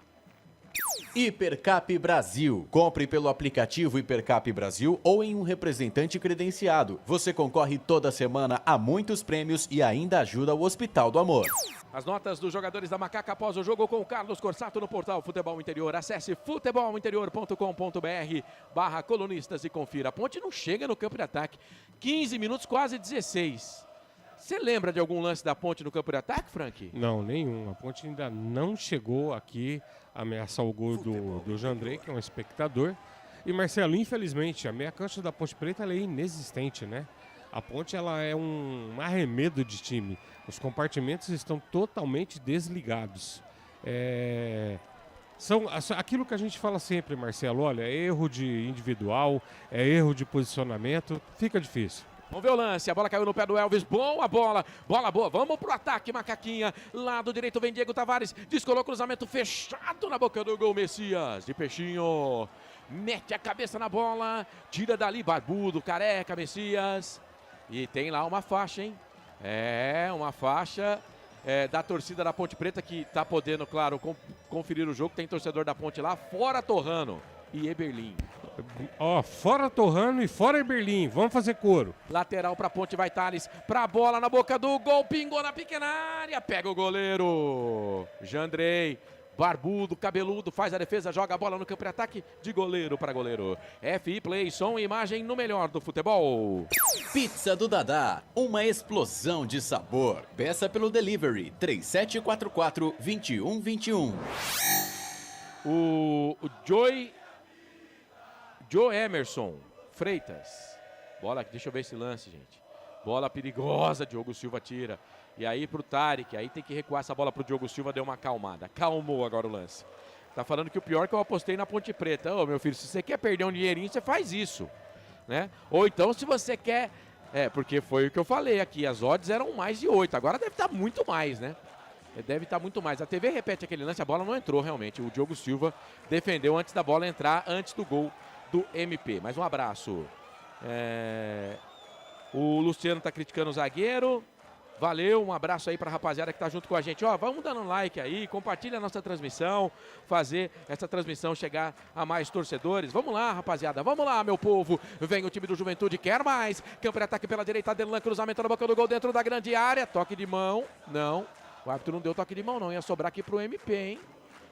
Hipercap Brasil. Compre pelo aplicativo Hipercap Brasil ou em um representante credenciado. Você concorre toda semana a muitos prêmios e ainda ajuda o Hospital do Amor. As notas dos jogadores da Macaca após o jogo com o Carlos Corsato no portal Futebol Interior. Acesse futebolinterior.com.br/colunistas e confira. A Ponte não chega no campo de ataque. 15 minutos, quase 16. Você lembra de algum lance da Ponte no campo de ataque, Frank? Não, nenhum. A Ponte ainda não chegou aqui a ameaçar o gol do Jandrei, que é um espectador. E, Marcelo, infelizmente, a meia cancha da Ponte Preta ela é inexistente, né? A Ponte ela é um arremedo de time. Os compartimentos estão totalmente desligados. São aquilo que a gente fala sempre, Marcelo. Olha, é erro de individual, é erro de posicionamento. Fica difícil. Vamos ver o lance, a bola caiu no pé do Elvis, boa bola boa, vamos pro ataque, Macaquinha, lado direito vem Diego Tavares, descolou cruzamento fechado na boca do gol, Messias, de peixinho, mete a cabeça na bola, tira dali, barbudo, careca, Messias, e tem lá uma faixa, hein, uma faixa da torcida da Ponte Preta que tá podendo, claro, conferir o jogo, tem torcedor da Ponte lá, fora Torrano e Eberlin. Fora Torrano e fora Eberlin. Vamos fazer coro. Lateral pra Ponte, vai Thales. Pra bola na boca do gol. Pingou na pequena área. Pega o goleiro. Jandrei. Barbudo, cabeludo. Faz a defesa. Joga a bola no campo de ataque. De goleiro para goleiro. FI Play, som e imagem no melhor do futebol. Pizza do Dadá. Uma explosão de sabor. Peça pelo delivery. 3744-2121. O Joe Emerson Freitas. Bola, deixa eu ver esse lance, gente. Bola perigosa, Diogo Silva tira. E aí pro Tarek, aí tem que recuar essa bola pro Diogo Silva, deu uma acalmada. Calmou agora o lance. Tá falando que o pior é que eu apostei na Ponte Preta. Ô, meu filho, se você quer perder um dinheirinho, você faz isso, né? Ou então, se você quer... porque foi o que eu falei aqui, as odds eram mais de 8. Agora deve estar muito mais, né? Deve estar muito mais. A TV repete aquele lance, a bola não entrou realmente. O Diogo Silva defendeu antes da bola entrar, antes do gol do MP. Mais um abraço. O Luciano tá criticando o zagueiro. Valeu, um abraço aí pra rapaziada que tá junto com a gente. Vamos dando um like aí, compartilha a nossa transmissão, fazer essa transmissão chegar a mais torcedores. Vamos lá, rapaziada, vamos lá, meu povo. Vem o time do Juventude, quer mais. Campo de ataque pela direita, Adelan, cruzamento na boca do gol dentro da grande área. Toque de mão, não. O árbitro não deu toque de mão, não. Ia sobrar aqui pro MP, hein?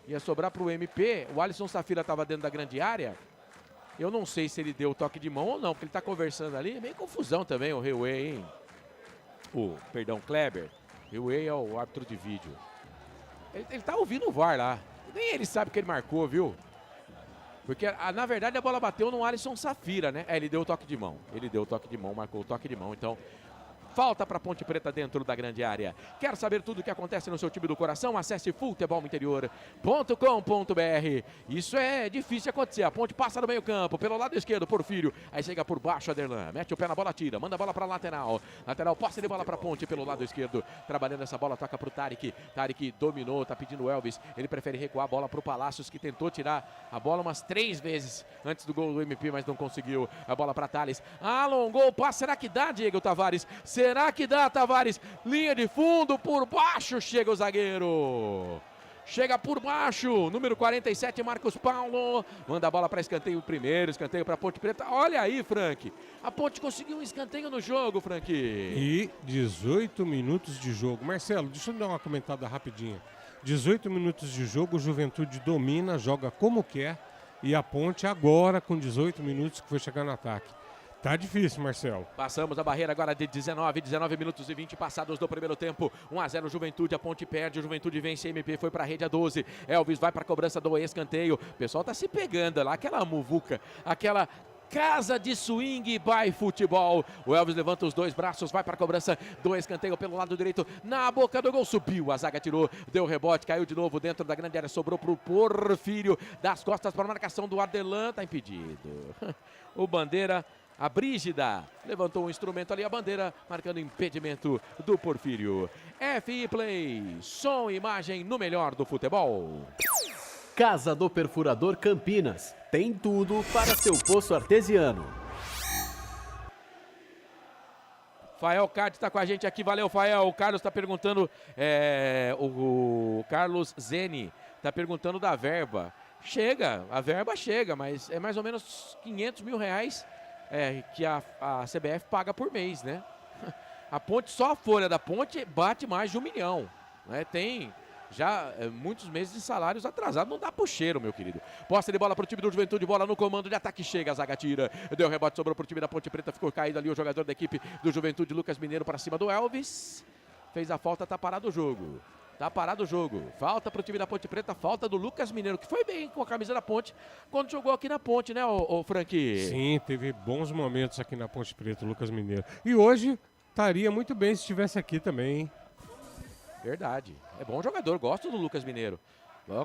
Ia sobrar pro MP. O Alisson Safira tava dentro da grande área. Eu não sei se ele deu o toque de mão ou não, porque ele tá conversando ali. É meio confusão também o Reuê, hein? Perdão, Kleber. Reuê é o árbitro de vídeo. Ele tá ouvindo o VAR lá. Nem ele sabe que ele marcou, viu? Porque, na verdade, a bola bateu no Alisson Safira, né? Ele deu o toque de mão. Ele deu o toque de mão, marcou o toque de mão. Então, falta para Ponte Preta dentro da grande área. Quer saber tudo o que acontece no seu time do coração? Acesse futebolinterior.com.br. Isso é difícil de acontecer. A Ponte passa no meio campo, pelo lado esquerdo, Porfírio. Aí chega por baixo, Aderlan. Mete o pé na bola, tira. Manda a bola para lateral. Lateral, posse de bola para Ponte pelo lado esquerdo. Trabalhando essa bola, toca para o Tarik. Tarik dominou, tá pedindo o Elvis. Ele prefere recuar a bola para o Palácios, que tentou tirar a bola umas 3 vezes antes do gol do MP, mas não conseguiu. A bola para Thales. Alongou o passe. Será que dá, Diego Tavares? Será que dá, Tavares? Linha de fundo, por baixo chega o zagueiro. Chega por baixo, número 47, Marcos Paulo. Manda a bola para escanteio primeiro, escanteio para Ponte Preta. Olha aí, Frank. A Ponte conseguiu um escanteio no jogo, Frank. E 18 minutos de jogo. Marcelo, deixa eu dar uma comentada rapidinha. 18 minutos de jogo, o Juventude domina, joga como quer. E a Ponte agora, com 18 minutos, que foi chegar no ataque. Tá difícil, Marcelo. Passamos a barreira agora de 19 minutos e 20 passados do primeiro tempo. 1-0 Juventude, a Ponte perde, o Juventude vence, MP foi pra rede a 12. Elvis vai pra cobrança do escanteio. O pessoal tá se pegando lá, aquela muvuca, aquela casa de swing by futebol. O Elvis levanta os 2 braços, vai para a cobrança do escanteio pelo lado direito, na boca do gol, subiu, a zaga tirou, deu rebote, caiu de novo dentro da grande área, sobrou pro Porfírio, das costas para a marcação do Aderlan, tá impedido. O Bandeira, a Brígida, levantou um instrumento ali, a bandeira, marcando impedimento do Porfírio. FI Play, som e imagem no melhor do futebol. Casa do Perfurador Campinas. Tem tudo para seu poço artesiano. Fael Card está com a gente aqui, valeu Fael. O Carlos está perguntando, o Carlos Zeni está perguntando da verba. Chega, a verba chega, mas é mais ou menos 500 mil reais que a CBF paga por mês, né? A Ponte, só a folha da Ponte bate mais de 1 milhão, né? Tem já muitos meses de salários atrasados, não dá pro cheiro, meu querido. Posse de bola pro time do Juventude, bola no comando de ataque, chega, a zaga tira, deu rebote, sobrou pro time da Ponte Preta, ficou caído ali o jogador da equipe do Juventude, Lucas Mineiro, para cima do Elvis, fez a falta, tá parado o jogo. Tá parado o jogo. Falta pro time da Ponte Preta, falta do Lucas Mineiro, que foi bem com a camisa da Ponte quando jogou aqui na Ponte, né, o Frank? Sim, teve bons momentos aqui na Ponte Preta, o Lucas Mineiro. E hoje estaria muito bem se estivesse aqui também, hein? Verdade. É bom jogador, gosto do Lucas Mineiro.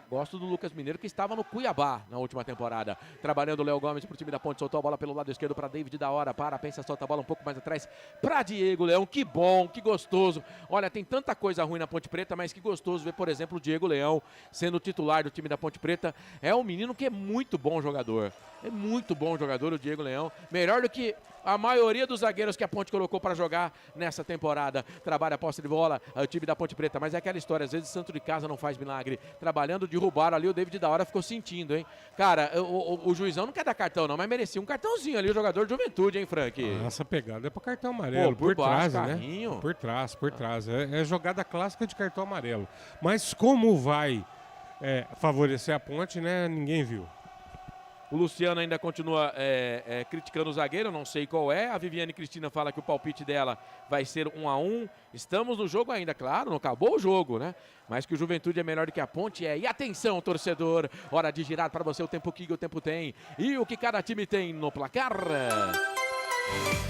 Gosto do Lucas Mineiro, que estava no Cuiabá na última temporada. Trabalhando o Léo Gomes pro time da Ponte, soltou a bola pelo lado esquerdo para David da hora. Pensa, solta a bola um pouco mais atrás para Diego Leão. Que bom, que gostoso. Olha, tem tanta coisa ruim na Ponte Preta, mas que gostoso ver, por exemplo, o Diego Leão sendo titular do time da Ponte Preta. É um menino que é muito bom jogador. É muito bom jogador o Diego Leão. Melhor do que a maioria dos zagueiros que a Ponte colocou para jogar nessa temporada. Trabalha a posse de bola, o time da Ponte Preta. Mas é aquela história, às vezes santo de casa não faz milagre. Trabalhando, derrubaram ali, o David da hora ficou sentindo, hein? Cara, o juizão não quer dar cartão não, mas merecia um cartãozinho ali, o jogador de Juventude, hein, Frank? Essa pegada é para cartão amarelo, por trás, carrinho. Né? Por trás. É jogada clássica de cartão amarelo. Mas como vai favorecer a Ponte, né? Ninguém viu. O Luciano ainda continua criticando o zagueiro, não sei qual é. A Viviane Cristina fala que o palpite dela vai ser 1-1. Estamos no jogo ainda, claro, não acabou o jogo, né? Mas que o Juventude é melhor do que a Ponte E atenção, torcedor, hora de girar para você o tempo que o tempo tem. E o que cada time tem no placar.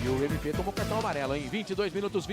E o MP tomou cartão amarelo, hein? 22 minutos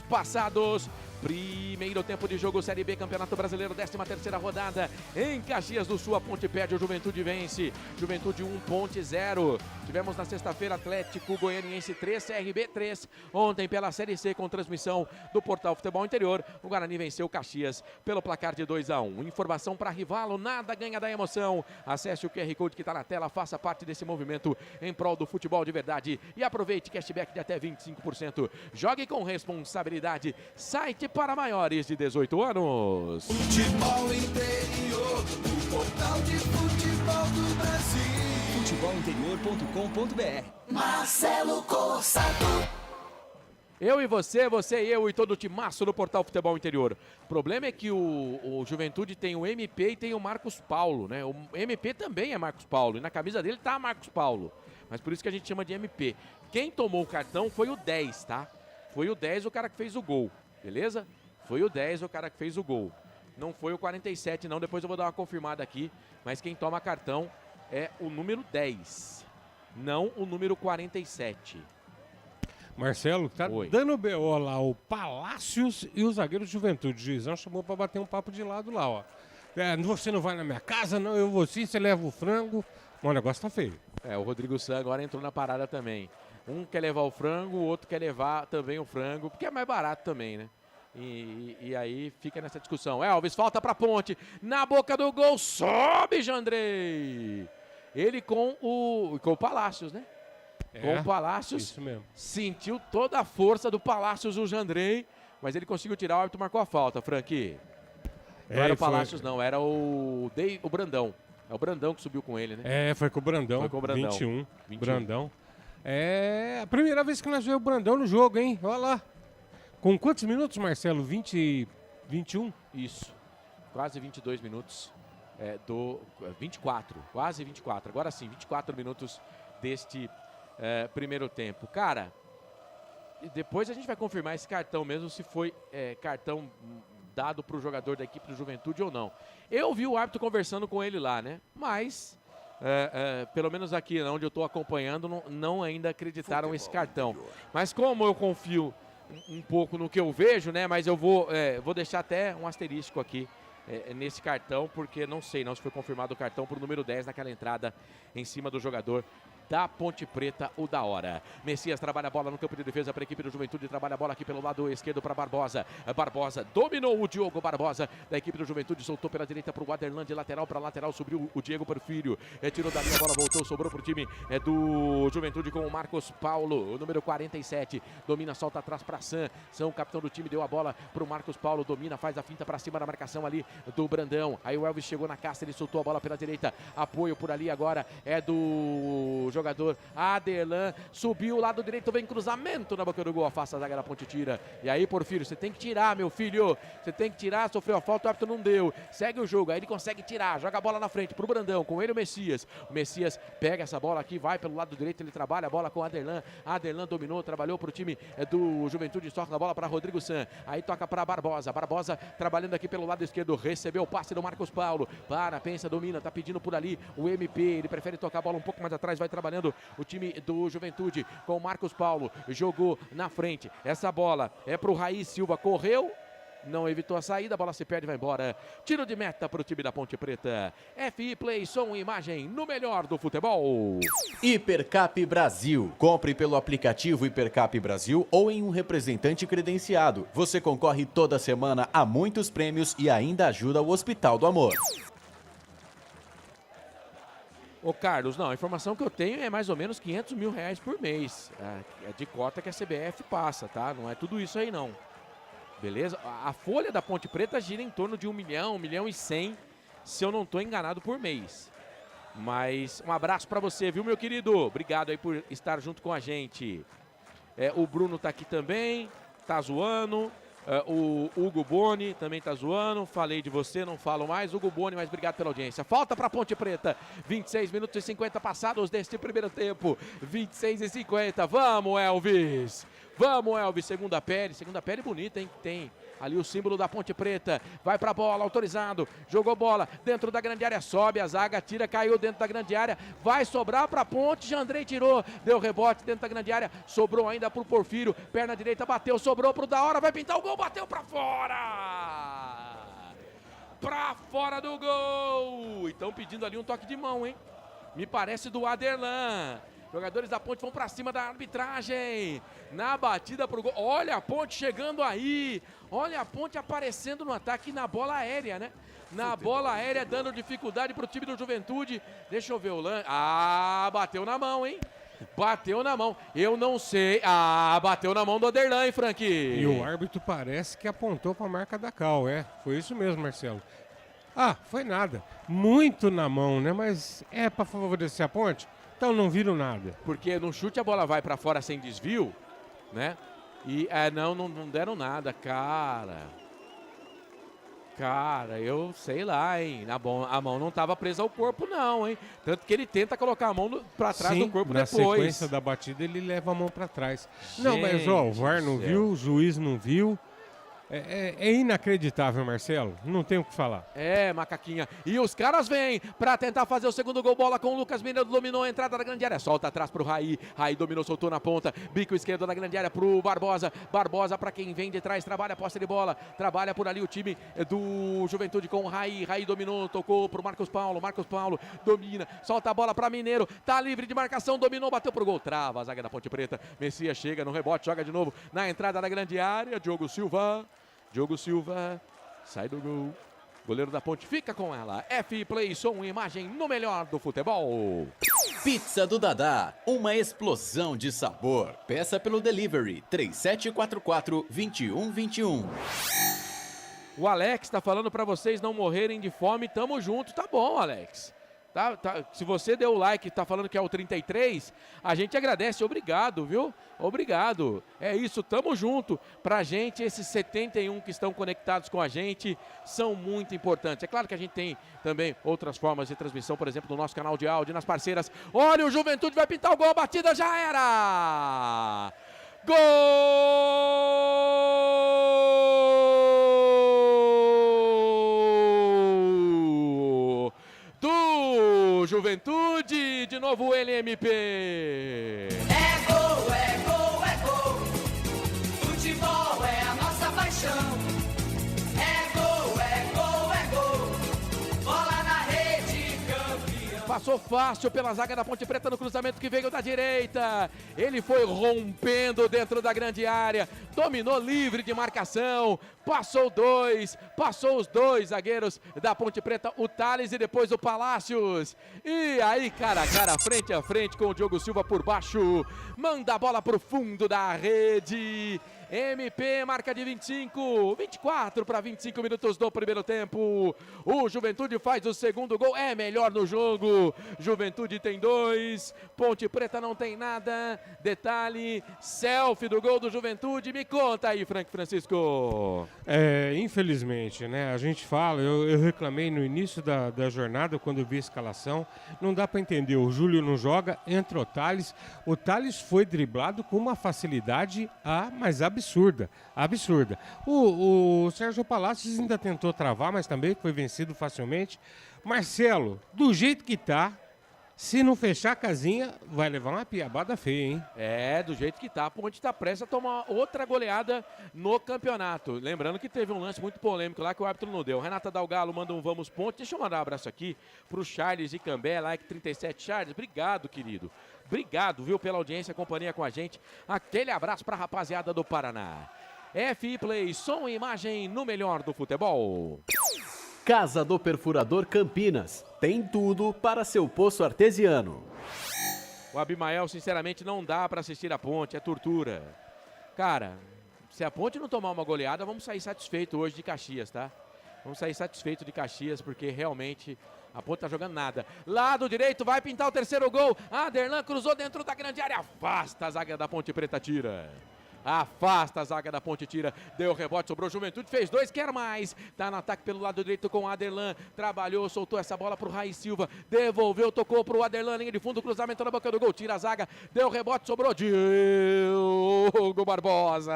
passados. Primeiro tempo de jogo, Série B, Campeonato Brasileiro, 13ª rodada. Em Caxias do Sul, a Ponte perde, o Juventude vence. Juventude 1, Ponte 0. Tivemos na sexta-feira Atlético Goianiense 3, CRB 3. Ontem pela Série C, com transmissão do Portal Futebol Interior, o Guarani venceu o Caxias pelo placar de 2-1. Informação para Rivalo, nada ganha da emoção. Acesse o QR Code que está na tela, faça parte desse movimento em prol do futebol de verdade e aproveite cashback de até 25%. Jogue com responsabilidade. Site para maiores de 18 anos. Futebol Interior, o portal de futebol do Brasil. Futebolinterior.com.br. Marcelo Corsato. Eu e você e eu e todo o timaço do Portal Futebol Interior. O problema é que o Juventude tem o MP e tem o Marcos Paulo, né? O MP também é Marcos Paulo e na camisa dele tá Marcos Paulo. Mas por isso que a gente chama de MP. Quem tomou o cartão foi o 10, tá? Foi o 10 o cara que fez o gol, beleza? Foi o 10 o cara que fez o gol. Não foi o 47 não, depois eu vou dar uma confirmada aqui. Mas quem toma cartão é o número 10, não o número 47. Marcelo, tá dando BO lá, o Palácios e o zagueiro de Juventude. O juizão chamou pra bater um papo de lado lá, ó. Você não vai na minha casa, não, eu vou sim, você leva o frango. Mas o negócio tá feio. O Rodrigo San agora entrou na parada também. Um quer levar o frango, o outro quer levar também o frango, porque é mais barato também, né? E aí fica nessa discussão. Elvis, falta pra Ponte, na boca do gol, sobe Jandrei. Ele com o Palácios, né? Com o Palácios, isso mesmo. Sentiu toda a força do Palácios, o Jandrei, mas ele conseguiu tirar, o árbitro marcou a falta, Franqui. Não era o Palácios não, era o Brandão. É o Brandão que subiu com ele, né? Foi com o Brandão. Foi com o Brandão. 21. Brandão. É a primeira vez que nós vemos o Brandão no jogo, hein? Olha lá. Com quantos minutos, Marcelo? 21? Isso. Quase 22 minutos. 24. Quase 24. Agora sim, 24 minutos deste primeiro tempo. Cara, depois a gente vai confirmar esse cartão mesmo, se foi cartão dado para o jogador da equipe do Juventude ou não. Eu vi o árbitro conversando com ele lá, né? Mas, pelo menos aqui onde eu estou acompanhando, não ainda acreditaram esse cartão. Mas como eu confio um pouco no que eu vejo, né? Mas eu vou deixar até um asterisco aqui nesse cartão, porque não sei se foi confirmado o cartão para o número 10 naquela entrada em cima do jogador da Ponte Preta, o da hora. Messias trabalha a bola no campo de defesa para a equipe do Juventude, trabalha a bola aqui pelo lado esquerdo para Barbosa. Barbosa dominou o Diogo Barbosa da equipe do Juventude, soltou pela direita para o Aderlan, de lateral para lateral, subiu o Diego Porfírio, tirou dali a bola, voltou, sobrou para o time do Juventude com o Marcos Paulo, o número 47, domina, solta atrás para Sam, o capitão do time, deu a bola para o Marcos Paulo, domina, faz a finta para cima da marcação ali do Brandão, aí o Elvis chegou na caça, ele soltou a bola pela direita, apoio por ali agora é do jogador Aderlan, subiu o lado direito, vem cruzamento na boca do gol, afasta a zaga da Ponte, tira. E aí, Porfírio, você tem que tirar, meu filho. Você tem que tirar, sofreu a falta, o árbitro não deu. Segue o jogo, aí ele consegue tirar, joga a bola na frente pro Brandão, com ele o Messias. O Messias pega essa bola aqui, vai pelo lado direito, ele trabalha a bola com o Aderlan. Aderlan dominou, trabalhou pro time do Juventude, toca a bola para Rodrigo San. Aí toca para Barbosa. Barbosa trabalhando aqui pelo lado esquerdo, recebeu o passe do Marcos Paulo. Pensa, domina, tá pedindo por ali o MP. Ele prefere tocar a bola um pouco mais atrás, vai trabalhando o time do Juventude com o Marcos Paulo, jogou na frente, essa bola é pro Raí Silva, correu, não evitou a saída, a bola se perde e vai embora, tiro de meta pro time da Ponte Preta. FI Play, som e imagem no melhor do futebol. Hipercap Brasil, compre pelo aplicativo Hipercap Brasil ou em um representante credenciado, você concorre toda semana a muitos prêmios e ainda ajuda o Hospital do Amor. Ô Carlos, não, a informação que eu tenho é mais ou menos R$500 mil por mês. É de cota que a CBF passa, tá? Não é tudo isso aí não. Beleza? A folha da Ponte Preta gira em torno de 1 milhão, 1.100.000, se eu não estou enganado, por mês. Mas um abraço pra você, viu, meu querido? Obrigado aí por estar junto com a gente. O Bruno tá aqui também, tá zoando. O Hugo Boni também tá zoando. Falei de você, não falo mais. Hugo Boni, mas obrigado pela audiência. Falta pra Ponte Preta. 26 minutos e 50 passados deste primeiro tempo. 26 e 50. Vamos, Elvis. Vamos, Elvis. Segunda pele bonita, hein? Tem ali o símbolo da Ponte Preta. Vai pra bola, autorizado. Jogou bola dentro da grande área. Sobe a zaga, tira, caiu dentro da grande área. Vai sobrar pra Ponte. Jandrei tirou. Deu rebote dentro da grande área. Sobrou ainda pro Porfírio. Perna direita bateu. Sobrou pro da hora. Vai pintar o gol. Bateu pra fora. Pra fora do gol. Estão pedindo ali um toque de mão, hein? Me parece do Aderlan. Jogadores da Ponte vão pra cima da arbitragem. Na batida pro gol. Olha a Ponte chegando aí. Olha a Ponte aparecendo no ataque na bola aérea, né? Na bola aérea, dando dificuldade pro time do Juventude. Deixa eu ver o lance. Bateu na mão, hein? Bateu na mão. Eu não sei. Bateu na mão do Aderlan, hein, Frank? E o árbitro parece que apontou pra marca da Cal, Foi isso mesmo, Marcelo. Foi nada. Muito na mão, né? Mas é pra favorecer a Ponte? Então não viram nada. Porque no chute a bola vai pra fora sem desvio, né? E não deram nada, cara. Cara, eu sei lá, hein? A mão não tava presa ao corpo, não, hein? Tanto que ele tenta colocar a mão pra trás do corpo na depois. Na sequência da batida, ele leva a mão pra trás. Não, mas ó, o VAR não viu, o juiz não viu. É inacreditável, Marcelo. Não tem o que falar. Macaquinha. E os caras vêm pra tentar fazer o segundo gol. Bola com o Lucas Mineiro. Dominou a entrada da grande área. Solta atrás pro Raí. Raí dominou, soltou na ponta. Bico esquerdo da grande área pro Barbosa. Barbosa pra quem vem de trás. Trabalha a posse de bola. Trabalha por ali o time do Juventude com o Raí. Raí dominou, tocou pro Marcos Paulo. Marcos Paulo domina. Solta a bola pra Mineiro. Tá livre de marcação. Dominou, bateu pro gol. Trava a zaga da Ponte Preta. Messias chega no rebote. Joga de novo na entrada da grande área. Diogo Silva, sai do gol. Goleiro da Ponte fica com ela. F-Play, som e imagem no melhor do futebol. Pizza do Dadá, uma explosão de sabor. Peça pelo delivery 3744-2121. O Alex tá falando pra vocês não morrerem de fome. Tamo junto, tá bom, Alex. Tá, se você deu o like e tá falando que é o 33, a gente agradece, obrigado, viu? Obrigado. É isso, tamo junto. Pra gente, esses 71 que estão conectados com a gente são muito importantes. É claro que a gente tem também outras formas de transmissão, por exemplo, no nosso canal de áudio, nas parceiras. Olha, o Juventude vai pintar o gol, a batida já era! Gol! Do Juventude, de novo o LMP. É gol, é gol, é gol. Futebol é a nossa paixão. É gol, é gol, é gol. Bola na rede, campeão. Passou fácil pela zaga da Ponte Preta no cruzamento que veio da direita. Ele foi rompendo dentro da grande área. Dominou livre de marcação. Passou os dois zagueiros da Ponte Preta, o Thales e depois o Palácios. E aí, cara a cara, frente a frente com o Diogo Silva por baixo. Manda a bola pro fundo da rede. MP marca de 24 para 25 minutos do primeiro tempo. O Juventude faz o segundo gol, é melhor no jogo. Juventude tem 2, Ponte Preta não tem nada. Detalhe, selfie do gol do Juventude. Me conta aí, Francisco. Infelizmente, né? A gente fala, eu reclamei no início da jornada, quando eu vi a escalação, não dá para entender. O Júlio não joga, entra o Thales. O Thales foi driblado com uma facilidade mas absurda. O Sérgio Palácios ainda tentou travar, mas também foi vencido facilmente. Marcelo, do jeito que tá, se não fechar a casinha, vai levar uma piabada feia, hein? Do jeito que tá, a Ponte tá prestes a tomar outra goleada no campeonato. Lembrando que teve um lance muito polêmico lá que o árbitro não deu. Renata Dalgalo manda um vamos Ponte. Deixa eu mandar um abraço aqui pro Charles de Cambé, like 37. Charles, obrigado, querido. Obrigado, viu, pela audiência, companhia com a gente. Aquele abraço pra rapaziada do Paraná. F-Play, som e imagem no melhor do futebol. Casa do Perfurador Campinas. Tem tudo para seu poço artesiano. O Abimael, sinceramente, não dá para assistir a Ponte, é tortura. Cara, se a Ponte não tomar uma goleada, vamos sair satisfeito hoje de Caxias, tá? Vamos sair satisfeito de Caxias, porque realmente a Ponte tá jogando nada. Lado direito, vai pintar o terceiro gol. Aderlan cruzou dentro da grande área, afasta a zaga da Ponte Preta, tira. Afasta a zaga da Ponte, tira, deu rebote, sobrou Juventude, fez 2, quer mais, tá no ataque pelo lado direito com o Aderlan, trabalhou, soltou essa bola pro Raí Silva, devolveu, tocou pro Aderlan, linha de fundo, cruzamento na boca do gol, tira a zaga, deu rebote, sobrou Diogo Barbosa.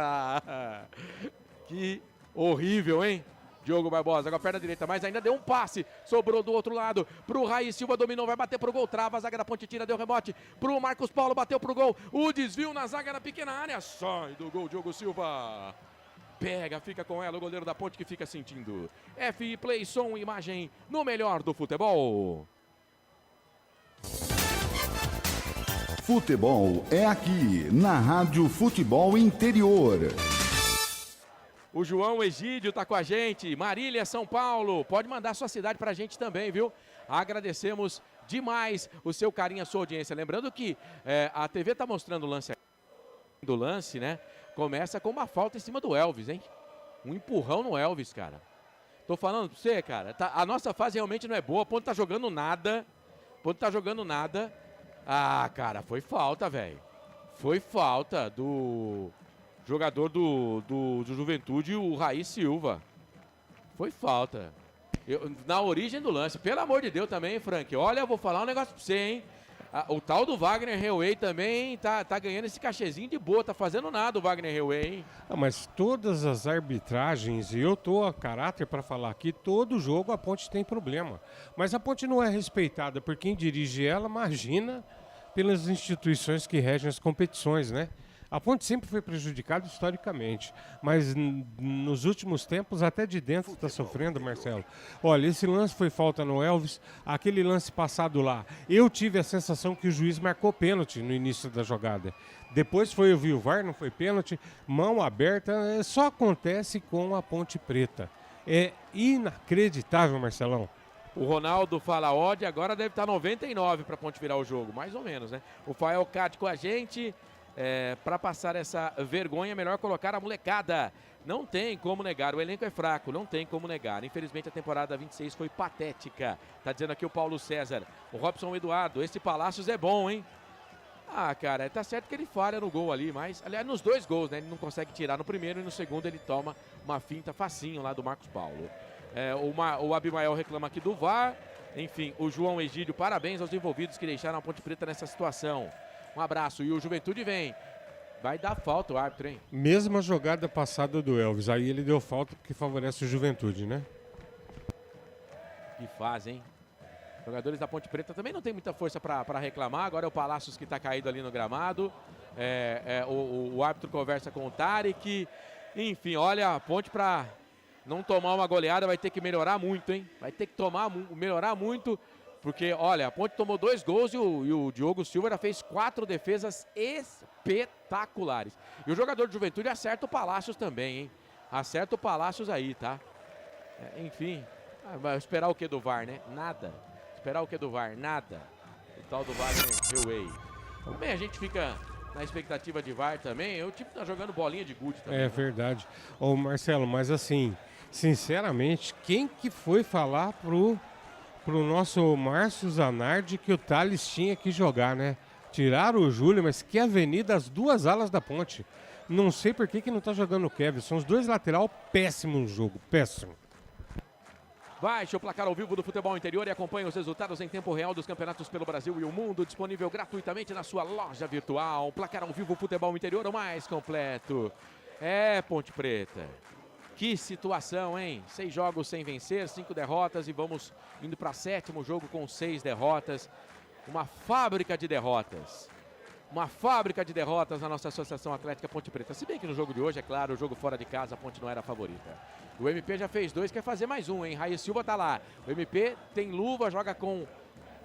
Que horrível, hein? Diogo Barbosa, com a perna direita, mas ainda deu um passe, sobrou do outro lado, pro Raí Silva, dominou, vai bater pro gol, trava a zaga da Ponte, tira, deu rebote, pro Marcos Paulo, bateu pro gol, o desvio na zaga da pequena área, sai do gol, Diogo Silva, pega, fica com ela, o goleiro da Ponte que fica sentindo. F-Play, som e imagem no melhor do futebol. Futebol é aqui, na Rádio Futebol Interior. O João Egídio tá com a gente, Marília, São Paulo, pode mandar sua cidade pra gente também, viu? Agradecemos demais o seu carinho, a sua audiência. Lembrando que a TV tá mostrando o lance, né? Começa com uma falta em cima do Elvis, hein? Um empurrão no Elvis, cara. Tô falando pra você, cara, a nossa fase realmente não é boa, a Ponte tá jogando nada. Ah, cara, foi falta, velho. Foi falta do jogador do Juventude, o Raí Silva. Foi falta. Na origem do lance. Pelo amor de Deus também, Frank. Olha, eu vou falar um negócio pra você, hein? O tal do Wagner Heuwey também tá ganhando esse cachezinho de boa. Tá fazendo nada o Wagner Heuwey, hein? Mas todas as arbitragens, e eu tô a caráter para falar aqui, todo jogo a Ponte tem problema. Mas a Ponte não é respeitada por quem dirige ela, imagina, pelas instituições que regem as competições, né? A Ponte sempre foi prejudicada historicamente, mas nos últimos tempos até de dentro está sofrendo, Marcelo. Olha, esse lance foi falta no Elvis, aquele lance passado lá. Eu tive a sensação que o juiz marcou pênalti no início da jogada. Depois foi eu vi o VAR, não foi pênalti, mão aberta, só acontece com a Ponte Preta. É inacreditável, Marcelão. O Ronaldo fala odd, agora deve estar 99 para a Ponte virar o jogo, mais ou menos, né? O Fael Cade com a gente. Para passar essa vergonha, é melhor colocar a molecada. Não tem como negar, o elenco é fraco, não tem como negar. Infelizmente a temporada 26 foi patética. Tá dizendo aqui o Paulo César. O Robson Eduardo, esse Palácios é bom, hein? Ah, cara, tá certo que ele falha no gol ali, mas, aliás, nos dois gols, né? Ele não consegue tirar no primeiro e no segundo ele toma uma finta facinho lá do Marcos Paulo. O Abimael reclama aqui do VAR. Enfim, o João Egídio, parabéns aos envolvidos que deixaram a Ponte Preta nessa situação. Um abraço. E o Juventude vem. Vai dar falta o árbitro, hein? Mesma jogada passada do Elvis. Aí ele deu falta porque favorece o Juventude, né? Que faz, hein? Jogadores da Ponte Preta também não tem muita força para reclamar. Agora é o Palácios que tá caído ali no gramado. O árbitro conversa com o Tarek. Enfim, olha, a Ponte para não tomar uma goleada vai ter que melhorar muito, hein? Vai ter que melhorar muito. Porque, olha, a Ponte tomou 2 gols e o Diogo Silva já fez 4 defesas espetaculares. E o jogador de Juventude acerta o Palácios também, hein? Acerta o Palácios aí, tá? Enfim, vai esperar o que do VAR, né? Nada. Esperar o que do VAR? Nada. O tal do Wagner Heuwey. Também a gente fica na expectativa de VAR também. O time tá jogando bolinha de gude também. É verdade. Ô, Marcelo, mas assim, sinceramente, quem que foi falar pro nosso Márcio Zanardi que o Thales tinha que jogar, né? Tiraram o Júlio, mas que avenida as duas alas da Ponte. Não sei por que não tá jogando o Kevin. São os dois lateral péssimos no jogo, péssimo. Baixe o placar ao vivo do futebol interior e acompanhe os resultados em tempo real dos campeonatos pelo Brasil e o mundo, disponível gratuitamente na sua loja virtual. Placar ao vivo futebol interior, o mais completo. Ponte Preta. Que situação, hein? 6 jogos sem vencer, 5 derrotas e vamos indo para 7º jogo com 6 derrotas. Uma fábrica de derrotas. Uma fábrica de derrotas na nossa Associação Atlética Ponte Preta. Se bem que no jogo de hoje, é claro, o jogo fora de casa, a Ponte não era a favorita. O MP já fez 2, quer fazer mais um, hein? Raí Silva tá lá. O MP tem luva, joga com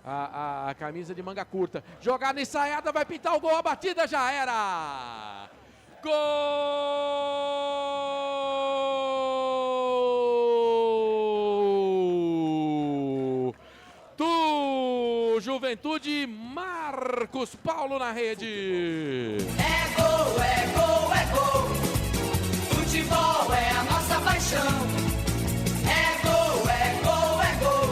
a camisa de manga curta. Jogada ensaiada, vai pintar o gol, a batida já era! Gol! Juventude, Marcos Paulo na rede. É gol, é gol, é gol. Futebol é a nossa paixão. É gol, é gol, é gol.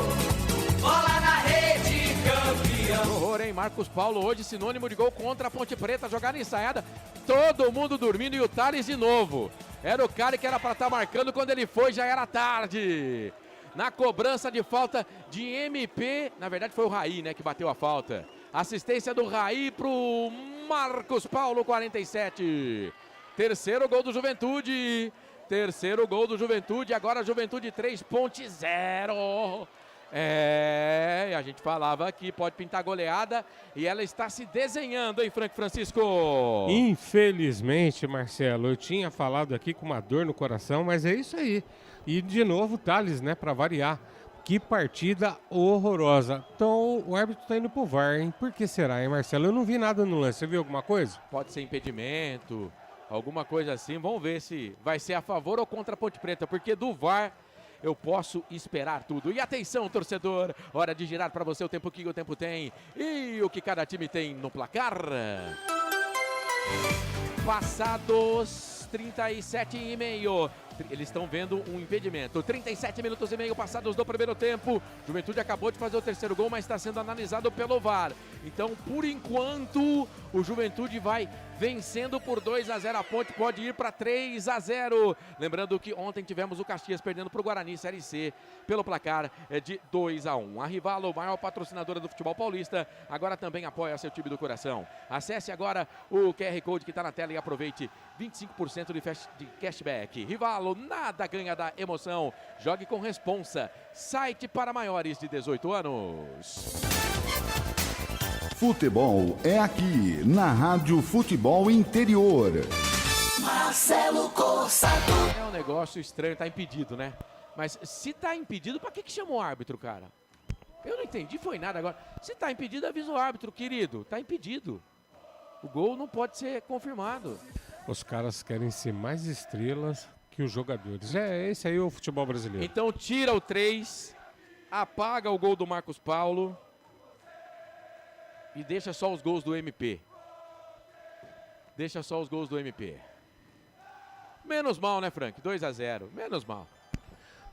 Bola na rede, campeão. Horror, hein? Marcos Paulo hoje sinônimo de gol contra a Ponte Preta. Jogada ensaiada, todo mundo dormindo e o Thales de novo. Era o cara que era para estar marcando, quando ele foi já era tarde. Na cobrança de falta de MP, na verdade foi o Raí, né, que bateu a falta. Assistência do Raí pro Marcos Paulo, 47. Terceiro gol do Juventude. Terceiro gol do Juventude, agora Juventude 3, Ponte 0. A gente falava aqui, pode pintar goleada e ela está se desenhando, hein, Frank Francisco? Infelizmente, Marcelo, eu tinha falado aqui com uma dor no coração, mas é isso aí. E de novo o Thales, né, para variar. Que partida horrorosa. Então o árbitro tá indo pro VAR, hein? Por que será, hein, Marcelo? Eu não vi nada no lance, você viu alguma coisa? Pode ser impedimento, alguma coisa assim. Vamos ver se vai ser a favor ou contra a Ponte Preta, porque do VAR eu posso esperar tudo. E atenção, torcedor, hora de girar para você o tempo que o tempo tem e o que cada time tem no placar. Passados 37,5. Eles estão vendo um impedimento. 37 minutos e meio passados do primeiro tempo. Juventude acabou de fazer o terceiro gol, mas está sendo analisado pelo VAR. Então, por enquanto, o Juventude vai vencendo por 2-0. A Ponte pode ir para 3-0. Lembrando que ontem tivemos o Caxias perdendo para o Guarani Série C pelo placar de 2-1. A Rivalo, maior patrocinadora do futebol paulista, agora também apoia seu time do coração. Acesse agora o QR Code que está na tela e aproveite 25% de cashback. Rivalo, nada ganha da emoção. Jogue com responsa. Site para maiores de 18 anos. Futebol é aqui, na Rádio Futebol Interior. Marcelo Corsato. É um negócio estranho, tá impedido, né? Mas se tá impedido, pra que chamou o árbitro, cara? Eu não entendi, foi nada agora. Se tá impedido, avisa o árbitro, querido. Tá impedido. O gol não pode ser confirmado. Os caras querem ser mais estrelas que os jogadores. Esse aí é o futebol brasileiro. Então tira o 3, apaga o gol do Marcos Paulo e deixa só os gols do MP. Deixa só os gols do MP. Menos mal, né, Frank? 2-0, menos mal.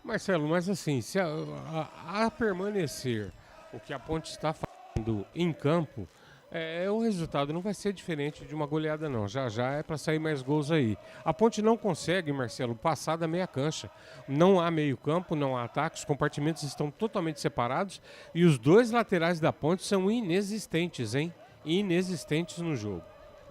Marcelo, mas assim, se a permanecer o que a Ponte está fazendo em campo, o resultado não vai ser diferente de uma goleada, não. Já é para sair mais gols aí. A Ponte não consegue, Marcelo, passar da meia cancha. Não há meio campo, não há ataque, os compartimentos estão totalmente separados e os dois laterais da Ponte são inexistentes, hein? Inexistentes no jogo.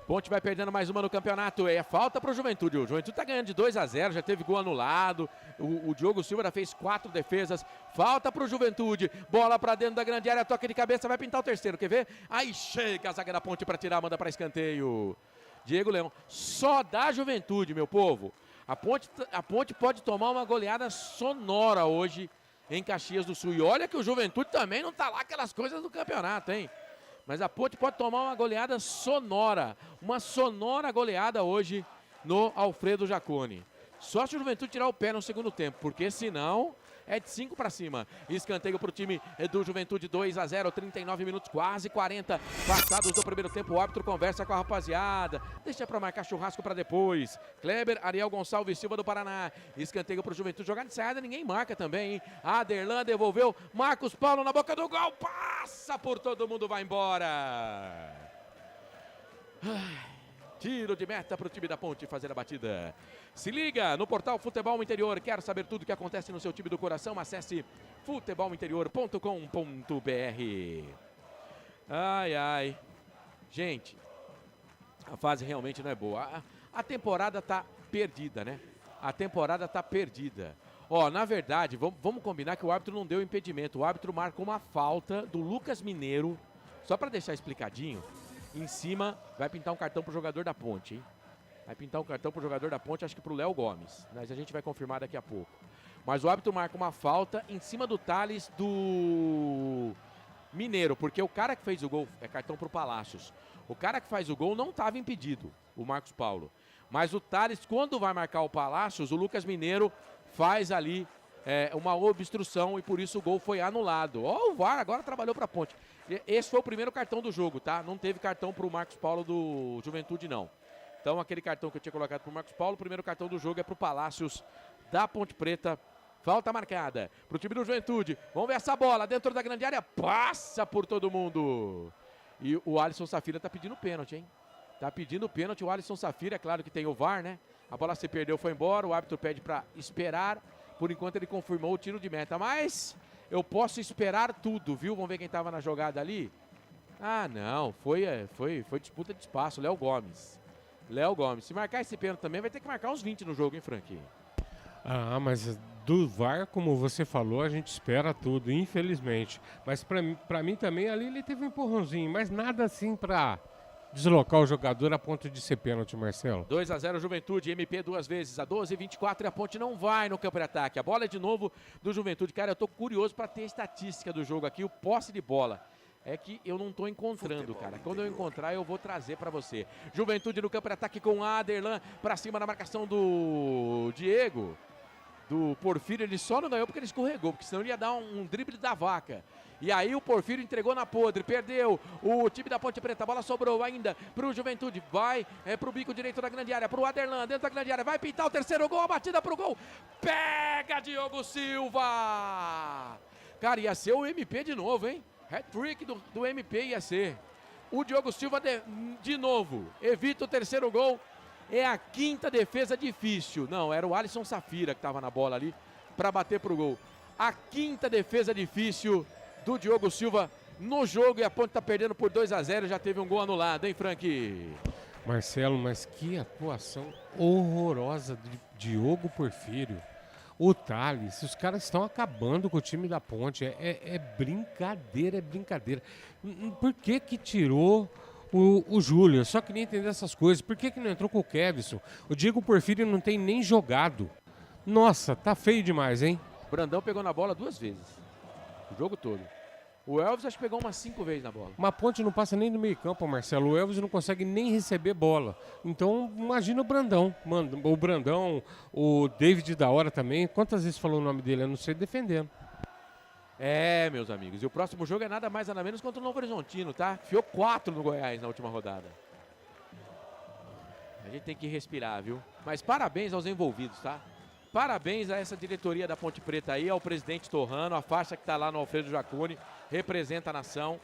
Ponte vai perdendo mais uma no campeonato. É falta para o Juventude. O Juventude está ganhando de 2-0, já teve gol anulado. O Diogo Silva já fez 4 defesas. Falta para o Juventude. Bola para dentro da grande área, toque de cabeça, vai pintar o terceiro. Quer ver? Aí chega a zaga da Ponte para tirar, manda para escanteio. Diego Leão. Só dá Juventude, meu povo. A Ponte pode tomar uma goleada sonora hoje em Caxias do Sul. E olha que o Juventude também não está lá aquelas coisas do campeonato, hein? Mas a Ponte pode tomar uma goleada sonora. Uma sonora goleada hoje no Alfredo Jaconi. Só se o Juventude tirar o pé no segundo tempo, porque senão é de 5 para cima. Escanteio para o time do Juventude, 2-0, 39 minutos, quase 40 passados do primeiro tempo. O árbitro conversa com a rapaziada. Deixa para marcar churrasco para depois. Kleber, Ariel Gonçalves Silva do Paraná. Escanteio para o Juventude, jogada de saída, ninguém marca também, hein? Aderlan devolveu, Marcos Paulo na boca do gol, passa por todo mundo, vai embora. Tiro de meta para o time da Ponte fazer a batida. Se liga no portal Futebol Interior. Quer saber tudo o que acontece no seu time do coração? Acesse futebolinterior.com.br. Ai, ai. Gente, a fase realmente não é boa. A temporada tá perdida, né? A temporada tá perdida. Ó, na verdade, vamos combinar que o árbitro não deu impedimento. O árbitro marcou uma falta do Lucas Mineiro. Só para deixar explicadinho. Em cima, vai pintar um cartão pro jogador da Ponte, hein? Vai pintar um cartão pro jogador da Ponte, acho que pro Léo Gomes. Mas a gente vai confirmar daqui a pouco. Mas o árbitro marca uma falta em cima do Thales do Mineiro, porque o cara que fez o gol, é cartão pro Palácios. O cara que faz o gol não estava impedido, o Marcos Paulo. Mas o Thales, quando vai marcar o Palácios, o Lucas Mineiro faz ali uma obstrução e por isso o gol foi anulado. Ó, o VAR agora trabalhou pra Ponte. Esse foi o primeiro cartão do jogo, tá? Não teve cartão pro Marcos Paulo do Juventude, não. Então, aquele cartão que eu tinha colocado pro Marcos Paulo, o primeiro cartão do jogo é pro Palácios da Ponte Preta. Falta marcada pro time do Juventude. Vamos ver essa bola dentro da grande área. Passa por todo mundo. E o Alisson Safira tá pedindo pênalti, hein? Tá pedindo pênalti o Alisson Safira. É claro que tem o VAR, né? A bola se perdeu, foi embora. O árbitro pede pra esperar. Por enquanto ele confirmou o tiro de meta. Mas eu posso esperar tudo, viu? Vamos ver quem tava na jogada ali. Ah, não. Foi disputa de espaço. Léo Gomes. Léo Gomes. Se marcar esse pênalti também, vai ter que marcar uns 20 no jogo, hein, Frank? Ah, mas do VAR, como você falou, a gente espera tudo, infelizmente. Mas pra mim também ali ele teve um empurrãozinho, mas nada assim pra deslocar o jogador a ponto de ser pênalti, Marcelo. 2-0 Juventude, MP 2 vezes, a 12-24 e a Ponte não vai no campo de ataque. A bola é de novo do Juventude. Cara, eu tô curioso pra ter a estatística do jogo aqui, o posse de bola. É que eu não tô encontrando, cara. Quando eu encontrar, eu vou trazer pra você. Juventude no campo de ataque com Aderlan pra cima na marcação do Diego. Do Porfírio, ele só não ganhou porque ele escorregou, porque senão ele ia dar um drible da vaca. E aí o Porfírio entregou na podre, perdeu o time da Ponte Preta, a bola sobrou ainda pro Juventude, vai pro bico direito da grande área, pro Aderlan, dentro da grande área, vai pintar o terceiro gol, a batida pro gol, pega Diogo Silva! Cara, ia ser o MP de novo, hein? Hat-trick do MP ia ser. O Diogo Silva de novo evita o terceiro gol. É a quinta defesa difícil. Não, era o Alisson Safira que estava na bola ali para bater pro gol. A quinta defesa difícil do Diogo Silva no jogo e a Ponte está perdendo por 2-0. Já teve um gol anulado, hein, Frank? Marcelo, mas que atuação horrorosa de Diogo Porfírio. O Thales, os caras estão acabando com o time da Ponte. É brincadeira, é brincadeira. Por que tirou o Júlio? Eu só queria entender essas coisas. Por que não entrou com o Kevson? O Diego Porfírio não tem nem jogado. Nossa, tá feio demais, hein? Brandão pegou na bola 2 vezes. O jogo todo. O Elvis acho que pegou umas 5 vezes na bola. Uma Ponte não passa nem no meio campo, Marcelo. O Elvis não consegue nem receber bola. Então, imagina o Brandão. O Brandão, o David da hora também. Quantas vezes falou o nome dele? Eu não sei, defendendo. É, meus amigos. E o próximo jogo é nada mais nada menos contra o Novo Horizontino, tá? Fiou 4 no Goiás na última rodada. A gente tem que respirar, viu? Mas parabéns aos envolvidos, tá? Parabéns a essa diretoria da Ponte Preta aí, ao presidente Torrano, a faixa que tá lá no Alfredo Jaconi, representa a nação.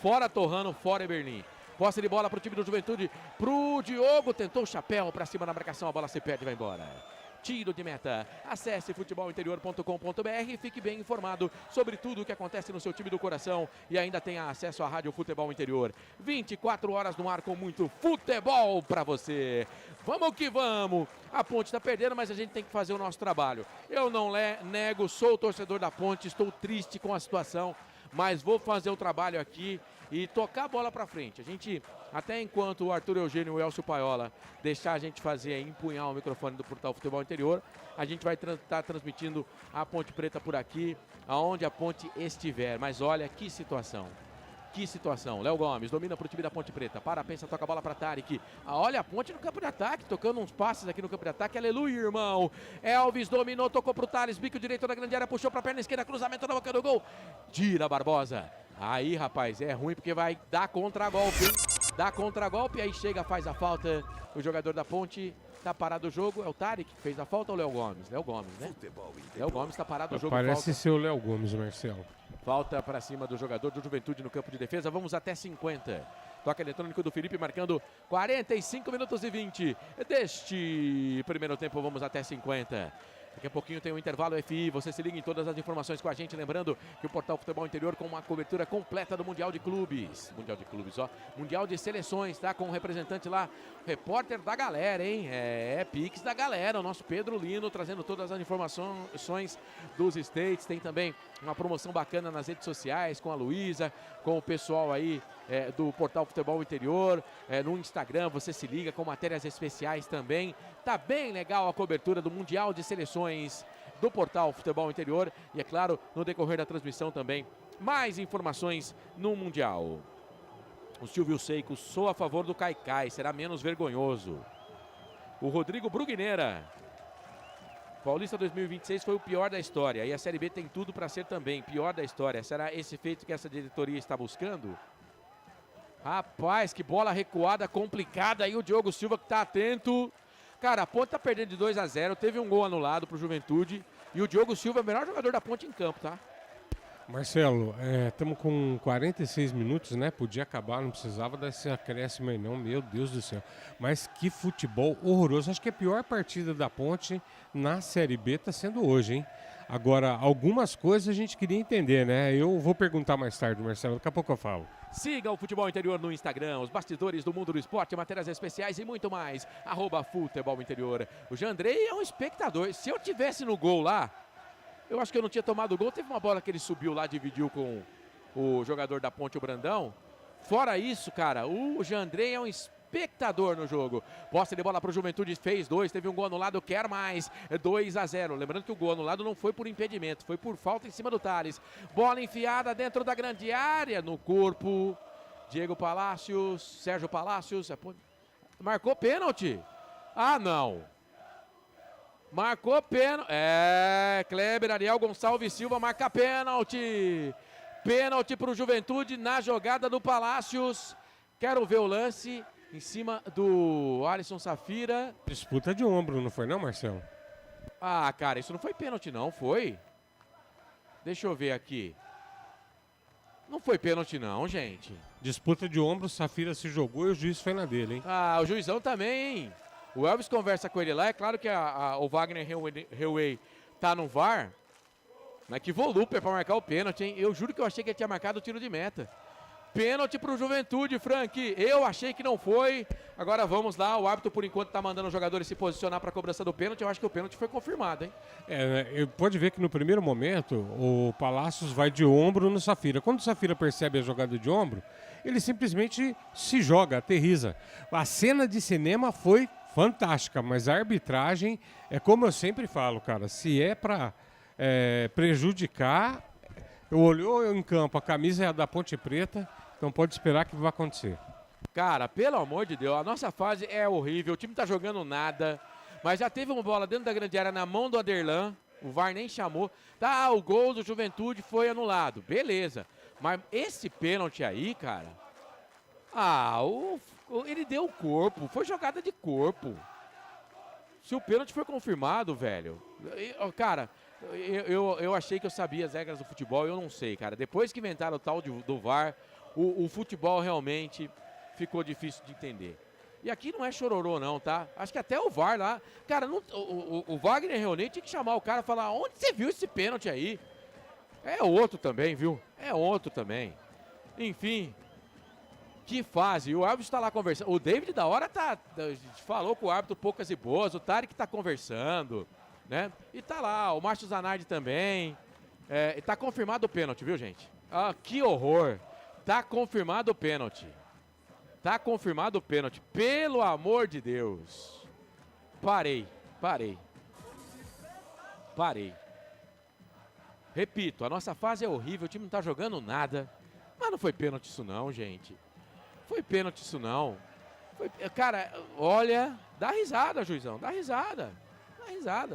Fora Torrano, fora Eberlin. Posse de bola pro time do Juventude, pro Diogo, tentou o chapéu pra cima na marcação, a bola se perde e vai embora. Tiro de meta. Acesse futebolinterior.com.br e fique bem informado sobre tudo o que acontece no seu time do coração e ainda tenha acesso à Rádio Futebol Interior. 24 horas no ar com muito futebol pra você. Vamos que vamos. A Ponte tá perdendo, mas a gente tem que fazer o nosso trabalho. Eu não nego, sou torcedor da Ponte, estou triste com a situação, mas vou fazer o trabalho aqui e tocar a bola pra frente. A gente, até enquanto o Arthur Eugênio e o Elcio Paiola deixar a gente fazer, empunhar o microfone do Portal Futebol Interior, a gente vai estar transmitindo a Ponte Preta por aqui, aonde a Ponte estiver. Mas olha que situação. Que situação. Léo Gomes domina pro time da Ponte Preta. Para, pensa, toca a bola pra Tarek. Olha a Ponte no campo de ataque, tocando uns passes aqui no campo de ataque. Aleluia, irmão. Elvis dominou, tocou pro Thales, bico direito da grande área, puxou pra perna esquerda, cruzamento na boca do gol. Tira Barbosa. Aí, rapaz, é ruim porque vai dar contra-golpe, hein? Dá contra-golpe, aí chega, faz a falta. O jogador da Ponte tá parado o jogo. É o Tarek que fez a falta ou o Léo Gomes? Léo Gomes, né? Léo Gomes tá parado o jogo. Parece falta. ser o Léo Gomes, Marcelo. Falta para cima do jogador do Juventude no campo de defesa. Vamos até 50. Toque eletrônico do Felipe marcando 45 minutos e 20 deste primeiro tempo. Vamos até 50. Daqui a pouquinho tem um intervalo FI, você se liga em todas as informações com a gente, lembrando que o Portal Futebol Interior com uma cobertura completa do Mundial de Clubes, Mundial de Seleções, tá? Com um representante lá, repórter da galera, hein? Pix da galera, o nosso Pedro Lino trazendo todas as informações dos States, tem também uma promoção bacana nas redes sociais com a Luísa, com o pessoal aí do Portal Futebol Interior, no Instagram, você se liga com matérias especiais também. Tá bem legal a cobertura do Mundial de Seleções do Portal Futebol Interior e, é claro, no decorrer da transmissão também, mais informações no Mundial. O Silvio Seico, sou a favor do Caicai, será menos vergonhoso. O Rodrigo Brugneira, Paulista 2026 foi o pior da história e a Série B tem tudo para ser também pior da história. Será esse feito que essa diretoria está buscando? Rapaz, que bola recuada complicada aí, o Diogo Silva que tá atento. Cara, a Ponte tá perdendo de 2-0, teve um gol anulado pro Juventude e o Diogo Silva é o melhor jogador da Ponte em campo, tá? Marcelo, estamos com 46 minutos, né? Podia acabar, não precisava desse acréscimo aí não, meu Deus do céu. Mas que futebol horroroso. Acho que a pior partida da Ponte na Série B tá sendo hoje, hein? Agora, algumas coisas a gente queria entender, né? Eu vou perguntar mais tarde, Marcelo, daqui a pouco eu falo. Siga o Futebol Interior no Instagram, os bastidores do mundo do esporte, matérias especiais e muito mais. @Futebol Interior. O Jandrei é um espectador. Se eu tivesse no gol lá, eu acho que eu não tinha tomado o gol. Teve uma bola que ele subiu lá, dividiu com o jogador da Ponte, o Brandão. Fora isso, cara, o Jandrei é um espectador no jogo. Posse de bola para o Juventude, fez 2, teve um gol anulado, quer mais, 2-0. Lembrando que o gol anulado não foi por impedimento, foi por falta em cima do Thales. Bola enfiada dentro da grande área, no corpo. Diego Palácios, Sérgio Palácios, marcou pênalti. Ah, não. Marcou pênalti. Kleber Ariel Gonçalves Silva marca pênalti. Pênalti para o Juventude na jogada do Palácios. Quero ver o lance em cima do Alisson Safira. Disputa de ombro, não foi não, Marcelo? Ah, cara, isso não foi pênalti não, foi? Deixa eu ver aqui. Não foi pênalti não, gente. Disputa de ombro, Safira se jogou e o juiz foi na dele, hein? Ah, o juizão também, hein? O Elvis conversa com ele lá, é claro que o Wagner Hellway tá no VAR, mas que volúpia pra marcar o pênalti, hein? Eu juro que eu achei que ele tinha marcado o tiro de meta. Pênalti pro Juventude, Frank. Eu achei que não foi. Agora vamos lá. O árbitro, por enquanto, tá mandando os jogadores se posicionar pra cobrança do pênalti. Eu acho que o pênalti foi confirmado, hein? Pode ver que no primeiro momento o Palácios vai de ombro no Safira. Quando o Safira percebe a jogada de ombro, ele simplesmente se joga, aterriza. A cena de cinema foi fantástica, mas a arbitragem é como eu sempre falo, cara. Se é pra prejudicar, olhou em campo, a camisa é a da Ponte Preta. Então pode esperar que vai acontecer. Cara, pelo amor de Deus, a nossa fase é horrível, o time tá jogando nada, mas já teve uma bola dentro da grande área na mão do Aderlan, o VAR nem chamou. Tá, o gol do Juventude foi anulado, beleza. Mas esse pênalti aí, cara, ele deu o corpo, foi jogada de corpo. Se o pênalti foi confirmado, velho, cara, eu achei que eu sabia as regras do futebol, eu não sei, cara. Depois que inventaram o tal do VAR, o futebol realmente ficou difícil de entender. E aqui não é chororô não, tá? Acho que até o VAR lá... Cara, o Wagner Reonei tinha que chamar o cara e falar: onde você viu esse pênalti aí? É outro também, viu? É outro também. Enfim, que fase. O árbitro está lá conversando. O David da hora falou com o árbitro poucas e boas. O Tarek tá conversando, né? E tá lá, o Márcio Zanardi também. E tá confirmado o pênalti, viu, gente? Ah, que horror. Tá confirmado o pênalti. Tá confirmado o pênalti. Pelo amor de Deus. Parei. Repito, a nossa fase é horrível, o time não tá jogando nada. Mas não foi pênalti isso não, gente. Foi pênalti isso não. Cara, olha, dá risada, juizão, dá risada.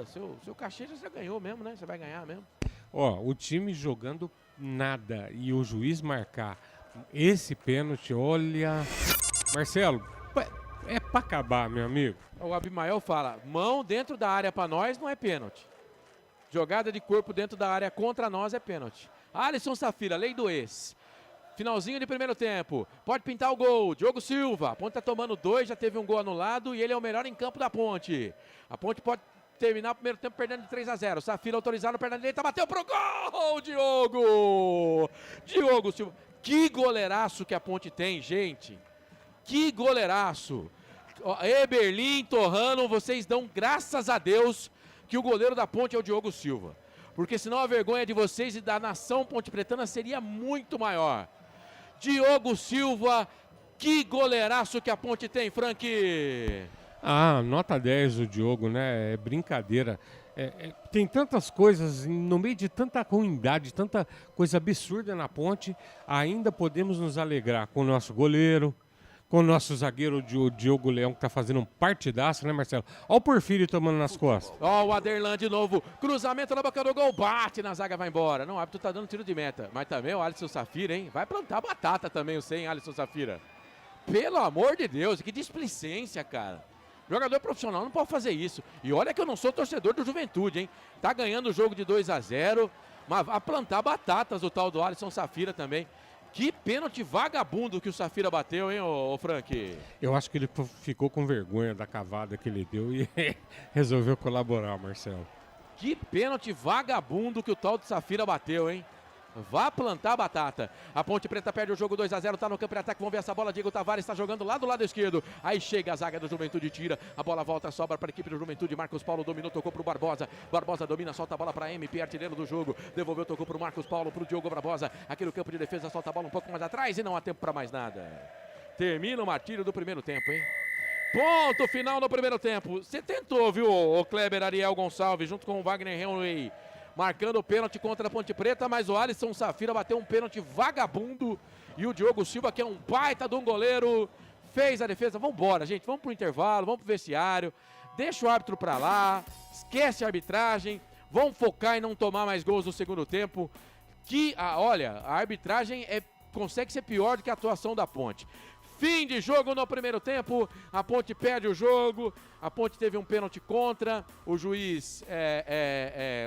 Seu cachê já ganhou mesmo, né? Você vai ganhar mesmo. Ó, o time jogando nada e o juiz marcar esse pênalti, olha... Marcelo, é pra acabar, meu amigo. O Abimael fala: mão dentro da área pra nós não é pênalti. Jogada de corpo dentro da área contra nós é pênalti. Alisson Safira, lei do ex. Finalzinho de primeiro tempo. Pode pintar o gol. Diogo Silva. A Ponte tá tomando 2, já teve um gol anulado e ele é o melhor em campo da Ponte. A Ponte pode terminar o primeiro tempo perdendo de 3-0. Safira autorizado, perna direita, bateu pro gol, Diogo Silva. Que goleiraço que a Ponte tem, gente. Que goleiraço. Eberlin, Torrano, vocês dão graças a Deus que o goleiro da Ponte é o Diogo Silva. Porque senão a vergonha de vocês e da nação pontepretana seria muito maior. Diogo Silva, que goleiraço que a Ponte tem, Frank. Nota 10 o Diogo, né? É brincadeira. Tem tantas coisas, no meio de tanta ruindade, tanta coisa absurda na Ponte, ainda podemos nos alegrar com o nosso goleiro, com o nosso zagueiro Diogo Leão, que tá fazendo um partidaço, né, Marcelo? Olha o Porfírio tomando nas costas. Ó, o Aderlan de novo, cruzamento na boca do gol, bate na zaga, vai embora. Não, o árbitro tá dando tiro de meta. Mas também o Alisson Safira, hein? Vai plantar batata também, hein, Alisson Safira? Pelo amor de Deus, que displicência, cara. Jogador profissional não pode fazer isso. E olha que eu não sou torcedor do Juventude, hein? Tá ganhando o jogo de 2-0, mas a plantar batatas o tal do Alisson Safira também. Que pênalti vagabundo que o Safira bateu, hein, ô Frank? Eu acho que ele ficou com vergonha da cavada que ele deu e resolveu colaborar, Marcelo. Que pênalti vagabundo que o tal do Safira bateu, hein? Vá plantar batata. A Ponte Preta perde o jogo 2-0, tá no campo de ataque. Vamos ver essa bola. Diego Tavares está jogando lá do lado esquerdo. Aí chega a zaga do Juventude, tira. A bola volta, sobra para a equipe do Juventude. Marcos Paulo dominou, tocou pro Barbosa. Barbosa domina, solta a bola para MP, artilheiro do jogo. Devolveu, tocou pro Marcos Paulo, pro Diogo Barbosa. Aqui no campo de defesa, solta a bola um pouco mais atrás e não há tempo para mais nada. Termina o martírio do primeiro tempo, hein? Ponto final no primeiro tempo. Você tentou, viu, o Kleber Ariel Gonçalves, junto com o Wagner Henry, marcando o pênalti contra a Ponte Preta, mas o Alisson Safira bateu um pênalti vagabundo e o Diogo Silva, que é um baita de um goleiro, fez a defesa. Vamos embora, gente, vamos pro intervalo, vamos pro vestiário, deixa o árbitro pra lá, esquece a arbitragem, vamos focar em não tomar mais gols no segundo tempo, que, olha, a arbitragem consegue ser pior do que a atuação da Ponte. Fim de jogo no primeiro tempo, a Ponte perde o jogo, a Ponte teve um pênalti contra, o juiz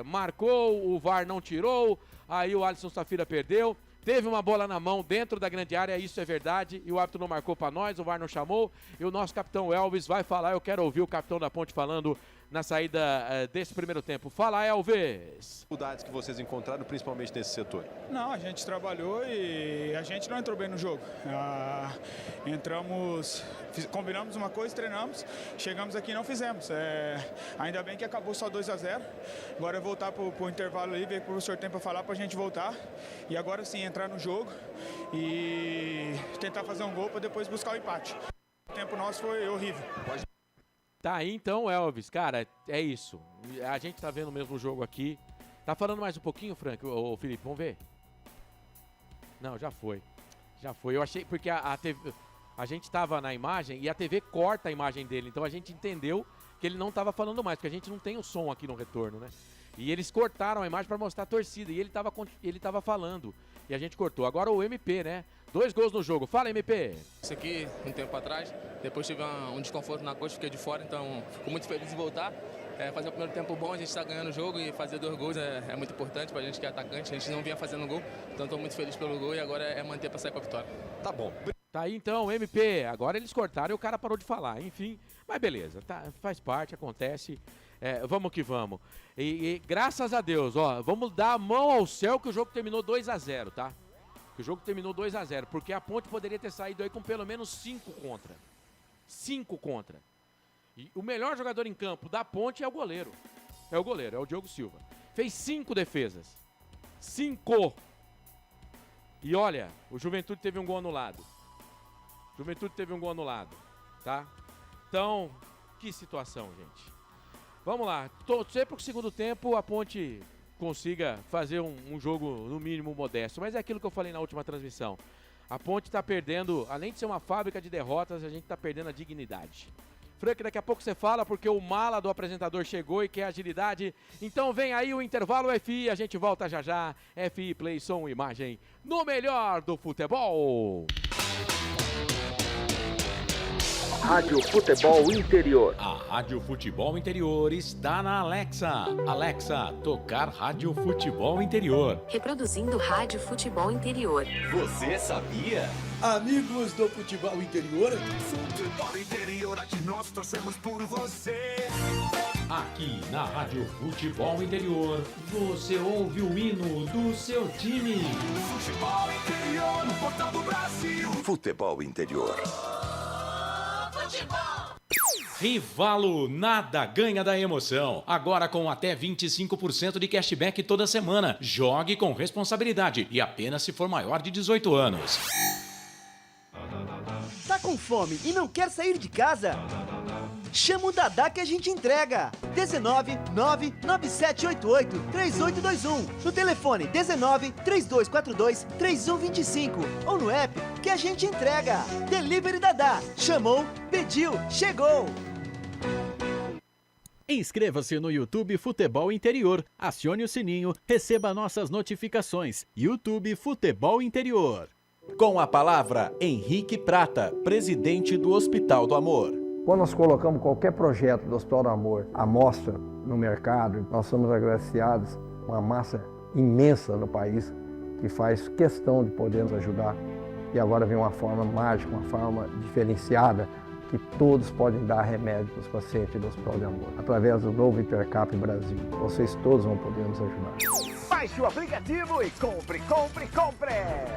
marcou, o VAR não tirou, aí o Alisson Safira perdeu, teve uma bola na mão dentro da grande área, isso é verdade, e o árbitro não marcou para nós, o VAR não chamou, e o nosso capitão Elvis vai falar, eu quero ouvir o capitão da Ponte falando na saída desse primeiro tempo. Fala, Elvis! Dificuldades que vocês encontraram, principalmente nesse setor? Não, a gente trabalhou e a gente não entrou bem no jogo. Combinamos uma coisa, treinamos, chegamos aqui e não fizemos. Ainda bem que acabou só 2-0. Agora é voltar para o intervalo ali, ver o que o senhor tem para falar para a gente voltar. E agora sim, entrar no jogo e tentar fazer um gol para depois buscar o empate. O tempo nosso foi horrível. Tá aí então, Elvis, cara, é isso. A gente tá vendo o mesmo jogo aqui. Tá falando mais um pouquinho, Frank, ou Felipe? Vamos ver? Não, já foi. Já foi. Eu achei, porque a gente tava na imagem e a TV corta a imagem dele. Então a gente entendeu que ele não tava falando mais, porque a gente não tem o som aqui no retorno, né? E eles cortaram a imagem para mostrar a torcida. E ele tava falando. E a gente cortou. Agora o MP, né? 2 gols no jogo. Fala, MP. Isso aqui, um tempo atrás, depois tive um desconforto na coxa, fiquei de fora, então fico muito feliz de voltar. Fazer o primeiro tempo bom, a gente está ganhando o jogo e fazer 2 gols é muito importante para a gente que é atacante. A gente não vinha fazendo gol, então estou muito feliz pelo gol e agora é manter para sair com a vitória. Tá bom. Tá aí então, MP. Agora eles cortaram e o cara parou de falar. Enfim, mas beleza, tá, faz parte, acontece. Vamos que vamos. E graças a Deus, ó, vamos dar a mão ao céu que o jogo terminou 2-0, tá? Que o jogo terminou 2-0, porque a Ponte poderia ter saído aí com pelo menos 5 contra. 5 contra. E o melhor jogador em campo da Ponte é o goleiro. É o Diogo Silva. Fez 5 defesas. 5! E olha, o Juventude teve um gol anulado. Tá? Então, que situação, gente. Vamos lá. Torcer para o segundo tempo a Ponte consiga fazer um jogo, no mínimo, modesto. Mas é aquilo que eu falei na última transmissão. A Ponte está perdendo, além de ser uma fábrica de derrotas, a gente está perdendo a dignidade. Frank, daqui a pouco você fala, porque o mala do apresentador chegou e quer agilidade. Então vem aí o intervalo FI, a gente volta já já. FI Play, som e imagem, no melhor do futebol. Rádio Futebol Interior. A Rádio Futebol Interior está na Alexa. Alexa, tocar Rádio Futebol Interior. Reproduzindo Rádio Futebol Interior. Você sabia? Amigos do Futebol Interior. Futebol Interior, aqui nós torcemos por você. Aqui na Rádio Futebol Interior, você ouve o hino do seu time. Futebol Interior, no portal do Brasil. Futebol Interior. Rivalo, nada ganha da emoção. Agora com até 25% de cashback toda semana. Jogue com responsabilidade e apenas se for maior de 18 anos. Tá com fome e não quer sair de casa? Chama o Dadá que a gente entrega. 19 99788 3821. No telefone 19 3242 3125. Ou no app que a gente entrega. Delivery Dadá. Chamou, pediu, chegou. Inscreva-se no YouTube Futebol Interior. Acione o sininho, receba nossas notificações. YouTube Futebol Interior. Com a palavra, Henrique Prata, presidente do Hospital do Amor. Quando nós colocamos qualquer projeto do Hospital do Amor à mostra no mercado, nós somos agraciados com uma massa imensa no país que faz questão de poder nos ajudar. E agora vem uma forma mágica, uma forma diferenciada, que todos podem dar remédio para os pacientes do Hospital do Amor. Através do novo Hipercap Brasil, vocês todos vão poder nos ajudar. Baixe o aplicativo e compre.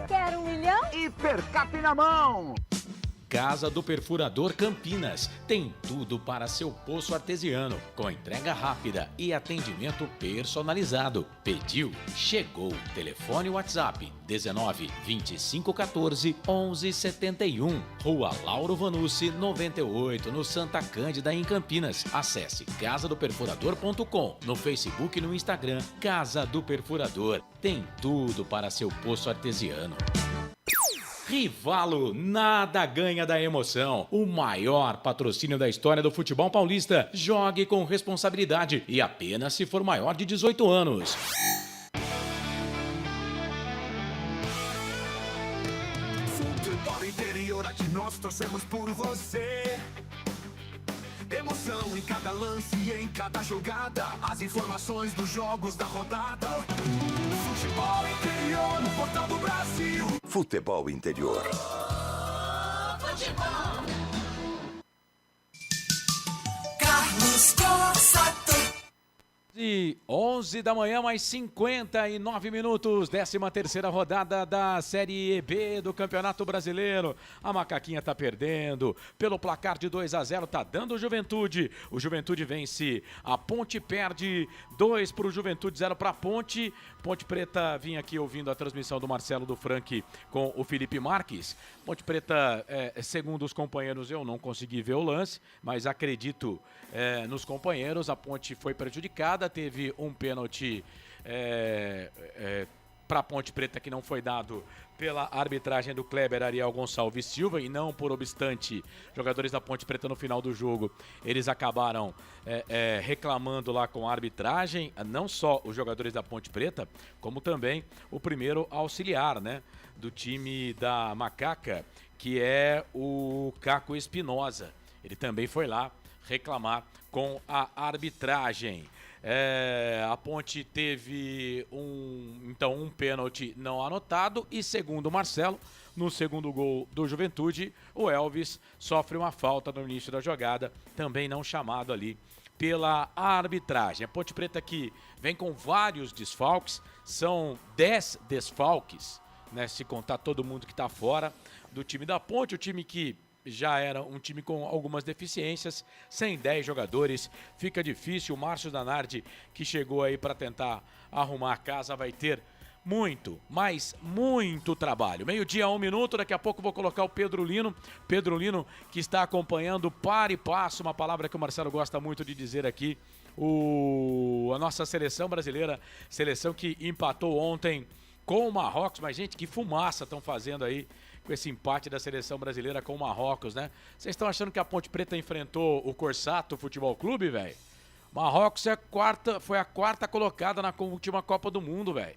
Quer 1 milhão? Hipercap na mão. Casa do Perfurador Campinas. Tem tudo para seu poço artesiano, com entrega rápida e atendimento personalizado. Pediu, chegou. Telefone WhatsApp 19 25 14 11 71. Rua Lauro Vanucci 98, no Santa Cândida, em Campinas. Acesse casadoperfurador.com, no Facebook e no Instagram. Casa do Perfurador. Tem tudo para seu poço artesiano. Rivalo, nada ganha da emoção. O maior patrocínio da história do futebol paulista. Jogue com responsabilidade e apenas se for maior de 18 anos. Futebol Interior, aqui nós torcemos por você. Emoção em cada lance e em cada jogada. As informações dos jogos da rodada. Futebol Interior, no portal do Brasil. Futebol Interior. Carlos Cossato. E 11 da manhã, mais 59 minutos, 13ª rodada da Série B do Campeonato Brasileiro. A Macaquinha tá perdendo pelo placar de 2-0, tá dando o Juventude. O Juventude vence, a Ponte perde 2 pro Juventude, 0 pra Ponte. Ponte Preta, vim aqui ouvindo a transmissão do Marcelo do Frank com o Felipe Marques. Ponte Preta, segundo os companheiros, eu não consegui ver o lance, mas acredito nos companheiros. A Ponte foi prejudicada, teve um pênalti para a Ponte Preta que não foi dado pela arbitragem do Kleber Ariel Gonçalves Silva, e não por obstante, jogadores da Ponte Preta no final do jogo, eles acabaram reclamando lá com a arbitragem, não só os jogadores da Ponte Preta, como também o primeiro auxiliar, né, do time da Macaca, que é o Caco Espinosa. Ele também foi lá reclamar com a arbitragem. A Ponte teve um pênalti não anotado e, segundo o Marcelo, no segundo gol do Juventude, o Elvis sofre uma falta no início da jogada, também não chamado ali pela arbitragem. A Ponte Preta que vem com vários desfalques, são 10 desfalques, né, se contar todo mundo que está fora do time da Ponte, o time que já era um time com algumas deficiências, sem 10 jogadores, fica difícil. O Márcio Danardi, que chegou aí para tentar arrumar a casa, vai ter muito, mas muito trabalho. 12:01 minuto, daqui a pouco vou colocar o Pedro Lino que está acompanhando para e passo, uma palavra que o Marcelo gosta muito de dizer aqui, a nossa seleção brasileira, seleção que empatou ontem com o Marrocos. Mas, gente, que fumaça estão fazendo aí com esse empate da seleção brasileira com o Marrocos, né? Vocês estão achando que a Ponte Preta enfrentou o Corsato Futebol Clube, velho? Marrocos foi a quarta colocada na última Copa do Mundo, velho.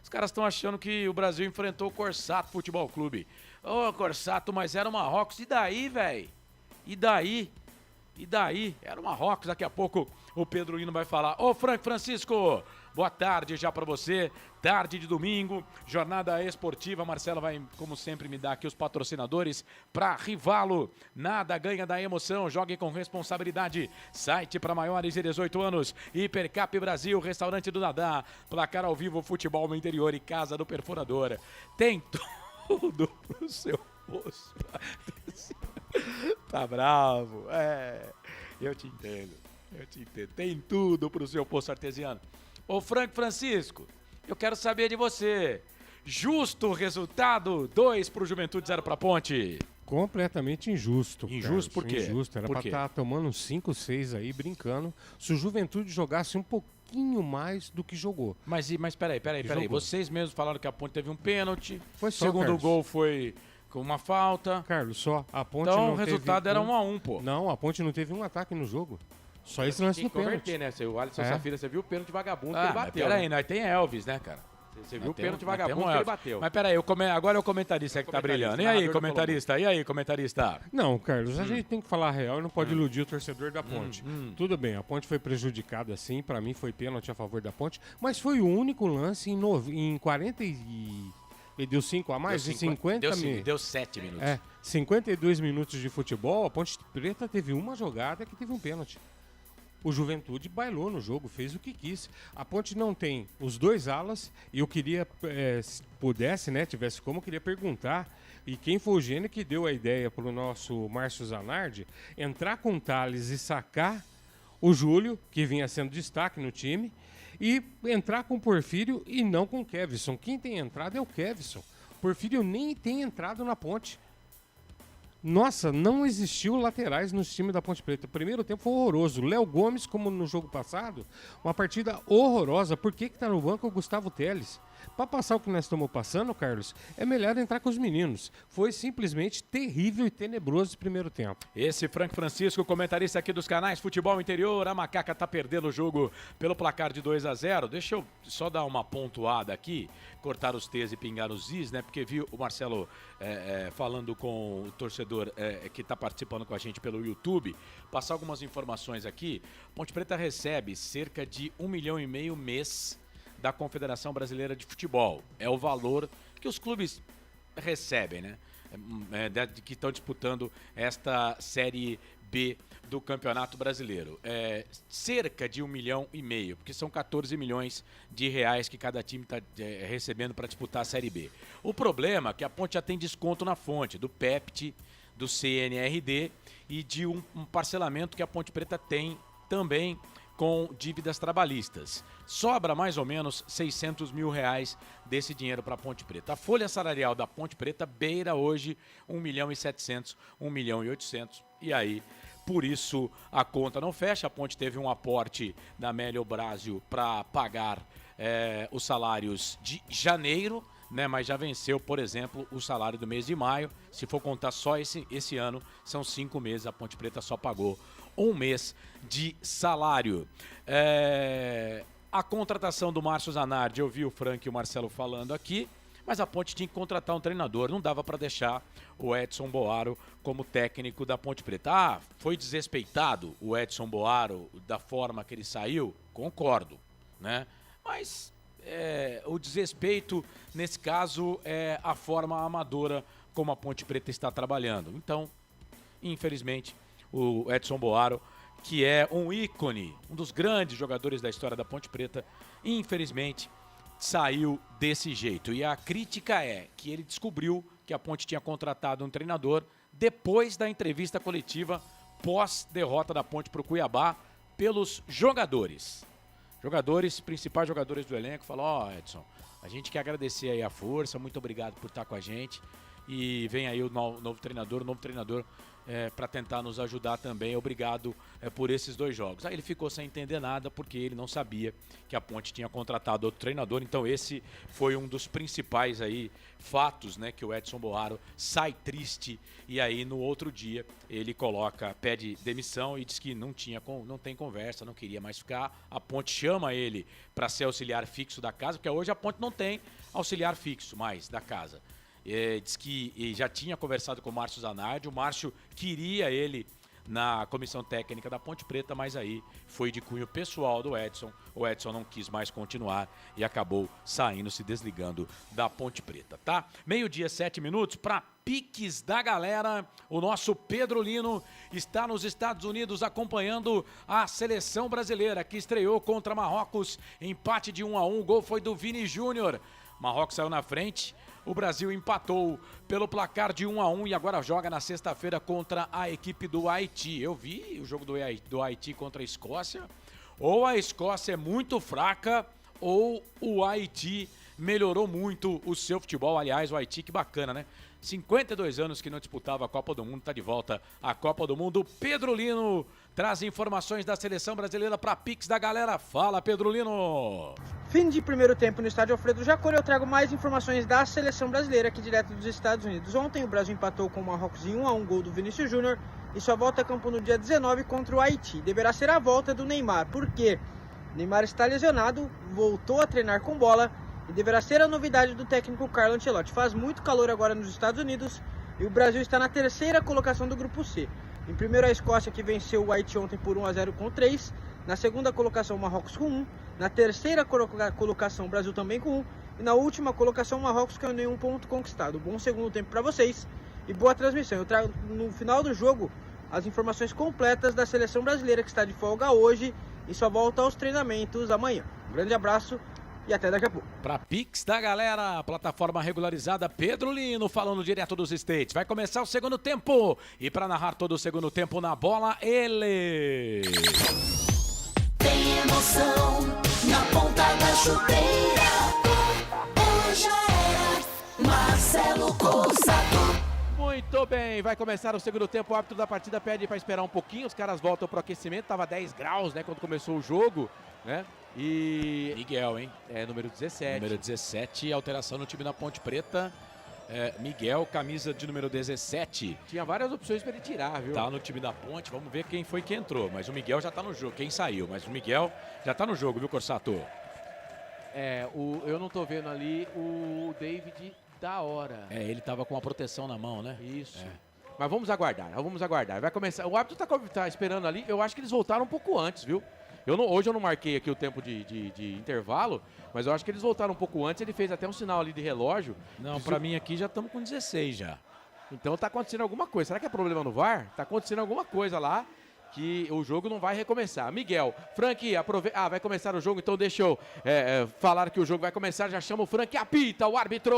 Os caras estão achando que o Brasil enfrentou o Corsato Futebol Clube. Ô, Corsato, mas era o Marrocos. E daí, velho? E daí? Era o Marrocos. Daqui a pouco o Pedro Lino vai falar. Ô, Francisco, boa tarde já pra você. Tarde de domingo, jornada esportiva. Marcelo vai, como sempre, me dar aqui os patrocinadores para Rivalo. Nada ganha da emoção, jogue com responsabilidade. Site para maiores de 18 anos. Hipercap Brasil, restaurante do Dadá. Placar ao vivo, futebol no interior e casa do perfurador. Tem tudo pro seu poço. Tá bravo? Eu te entendo. Tem tudo pro seu poço artesiano. Ô, Francisco, eu quero saber de você. Justo resultado, 2 pro Juventude, 0 pra Ponte. Completamente injusto. Injusto por quê? Injusto, era pra estar tomando uns 5, 6 aí, brincando. Se o Juventude jogasse um pouquinho mais do que jogou. Mas peraí. Vocês mesmos falaram que a Ponte teve um pênalti. Foi só, segundo Carlos. gol foi com uma falta. Carlos, só a Ponte então não o resultado teve era 1-1, pô. Não, a Ponte não teve um ataque no jogo. Só esse lance Tem no que converter, pênalti. né? O Alisson Safira, você viu o pênalti vagabundo que ele mas bateu. peraí, né? nós tem Elvis, né, cara? Você viu o pênalti vagabundo que ele bateu. Mas peraí, agora é o comentarista que tá brilhando. E aí, comentarista? Não, Carlos, a gente tem que falar a real e não pode iludir o torcedor da Ponte. Tudo bem, a Ponte foi prejudicada sim, pra mim foi pênalti a favor da Ponte, mas foi o único lance em 40 e... Ele deu 5 a mais? Em 50 minutos. Deu 7 minutos. 52 minutos de futebol, a Ponte Preta teve uma jogada que teve um pênalti. O Juventude bailou no jogo, fez o que quis. A Ponte não tem os 2 alas e eu queria, se pudesse, né, tivesse como, eu queria perguntar, e quem foi o gênio que deu a ideia para o nosso Márcio Zanardi entrar com o Thales e sacar o Júlio, que vinha sendo destaque no time, e entrar com o Porfírio e não com o Kevson. Quem tem entrado é o Kevson. O Porfírio nem tem entrado na Ponte. Nossa, não existiu laterais no time da Ponte Preta. O primeiro tempo foi horroroso. Léo Gomes, como no jogo passado, uma partida horrorosa. Por que tá no banco o Gustavo Teles? Para passar o que nós estamos passando, Carlos, é melhor entrar com os meninos. Foi simplesmente terrível e tenebroso esse primeiro tempo. Esse Francisco, comentarista aqui dos canais Futebol Interior. A Macaca tá perdendo o jogo pelo placar de 2-0. Deixa eu só dar uma pontuada aqui, cortar os T's e pingar os I's, né? Porque viu o Marcelo falando com o torcedor que está participando com a gente pelo YouTube. Passar algumas informações aqui. Ponte Preta recebe cerca de 1,5 milhão mês da Confederação Brasileira de Futebol. É o valor que os clubes recebem, né? Que estão disputando esta Série B do Campeonato Brasileiro. Cerca de 1,5 milhão, porque são 14 milhões de reais que cada time está recebendo para disputar a Série B. O problema é que a Ponte já tem desconto na fonte, do PEPT, do CNRD e de um parcelamento que a Ponte Preta tem também com dívidas trabalhistas. Sobra mais ou menos 600 mil reais desse dinheiro para a Ponte Preta. A folha salarial da Ponte Preta beira hoje 1.700.000, 1.800.000. E aí, por isso, a conta não fecha. A Ponte teve um aporte da Mélio Brásio para pagar os salários de janeiro, né, mas já venceu, por exemplo, o salário do mês de maio. Se for contar só esse ano, são 5 meses. A Ponte Preta só pagou 1 mês de salário. A contratação do Márcio Zanardi, eu vi o Frank e o Marcelo falando aqui, mas a Ponte tinha que contratar um treinador. Não dava para deixar o Edson Boaro como técnico da Ponte Preta. Foi desrespeitado o Edson Boaro da forma que ele saiu? Concordo, né? Mas o desrespeito, nesse caso, é a forma amadora como a Ponte Preta está trabalhando. Então, infelizmente, o Edson Boaro, que é um ícone, um dos grandes jogadores da história da Ponte Preta, infelizmente saiu desse jeito. E a crítica é que ele descobriu que a Ponte tinha contratado um treinador depois da entrevista coletiva pós-derrota da Ponte para o Cuiabá pelos jogadores. Principais jogadores do elenco, falaram: Edson, a gente quer agradecer aí a força, muito obrigado por estar com a gente. E vem aí o novo treinador para tentar nos ajudar também. Obrigado por esses 2 jogos. Aí ele ficou sem entender nada porque ele não sabia que a Ponte tinha contratado outro treinador. Então esse foi um dos principais aí fatos, né, que o Edson Boaro sai triste e aí no outro dia ele pede demissão e diz que não tem conversa, não queria mais ficar. A Ponte chama ele para ser auxiliar fixo da casa, porque hoje a Ponte não tem auxiliar fixo mais da casa. Diz que já tinha conversado com o Márcio Zanardi, o Márcio queria ele na comissão técnica da Ponte Preta, mas aí foi de cunho pessoal do Edson. O Edson não quis mais continuar e acabou saindo, se desligando da Ponte Preta, tá? 12:07 para piques da galera. O nosso Pedro Lino está nos Estados Unidos acompanhando a seleção brasileira, que estreou contra Marrocos, empate de 1-1, o gol foi do Vini Júnior. Marrocos saiu na frente, o Brasil empatou pelo placar de 1-1 e agora joga na sexta-feira contra a equipe do Haiti. Eu vi o jogo do Haiti contra a Escócia. Ou a Escócia é muito fraca, ou o Haiti melhorou muito o seu futebol. Aliás, o Haiti, que bacana, né? 52 anos que não disputava a Copa do Mundo, tá de volta à Copa do Mundo. Pedro Lino traz informações da seleção brasileira para Pix da galera. Fala, Pedro Lino! Fim de primeiro tempo no estádio Alfredo Jaconi, eu trago mais informações da seleção brasileira aqui direto dos Estados Unidos. Ontem o Brasil empatou com o Marrocos em 1-1, gol do Vinícius Júnior, e só volta a campo no dia 19 contra o Haiti. Deverá ser a volta do Neymar, porque Neymar está lesionado, voltou a treinar com bola e deverá ser a novidade do técnico Carlo Ancelotti. Faz muito calor agora nos Estados Unidos e o Brasil está na terceira colocação do grupo C. Em primeiro a Escócia, que venceu o Haiti ontem por 1-0 com 3. Na segunda colocação o Marrocos com 1. Na terceira colocação o Brasil também com 1. E na última colocação o Marrocos com nenhum ponto conquistado. Bom segundo tempo para vocês e boa transmissão. Eu trago no final do jogo as informações completas da seleção brasileira, que está de folga hoje e só volta aos treinamentos amanhã. Um grande abraço e até daqui a pouco. Pra Pix da galera, plataforma regularizada, Pedro Lino falando direto dos States. Vai começar o segundo tempo e pra narrar todo o segundo tempo na bola, ele... Tem emoção na ponta da chuteira. Hoje era Marcelo Coçador. Muito bem, vai começar o segundo tempo. O árbitro da partida pede para esperar um pouquinho. Os caras voltam pro aquecimento. Tava 10 graus, né, quando começou o jogo, né? E Miguel, hein? Número 17. Número 17, alteração no time da Ponte Preta. Miguel, camisa de número 17. Tinha várias opções para ele tirar, viu? Tá no time da Ponte. Vamos ver quem foi que entrou. Mas o Miguel já tá no jogo. Quem saiu? Mas o Miguel já tá no jogo, viu, Corsato? Eu não tô vendo ali o David da hora. Ele tava com a proteção na mão, né? Isso. Mas vamos aguardar, Vai começar. O árbitro tá esperando ali. Eu acho que eles voltaram um pouco antes, viu? Hoje eu não marquei aqui o tempo de intervalo, mas eu acho que eles voltaram um pouco antes. Ele fez até um sinal ali de relógio. Não, pra mim aqui já estamos com 16 já. Então tá acontecendo alguma coisa. Será que é problema no VAR? Tá acontecendo alguma coisa lá que o jogo não vai recomeçar. Miguel, Frank, vai começar o jogo, então deixa eu falar que o jogo vai começar. Já chama o Frank, apita o árbitro.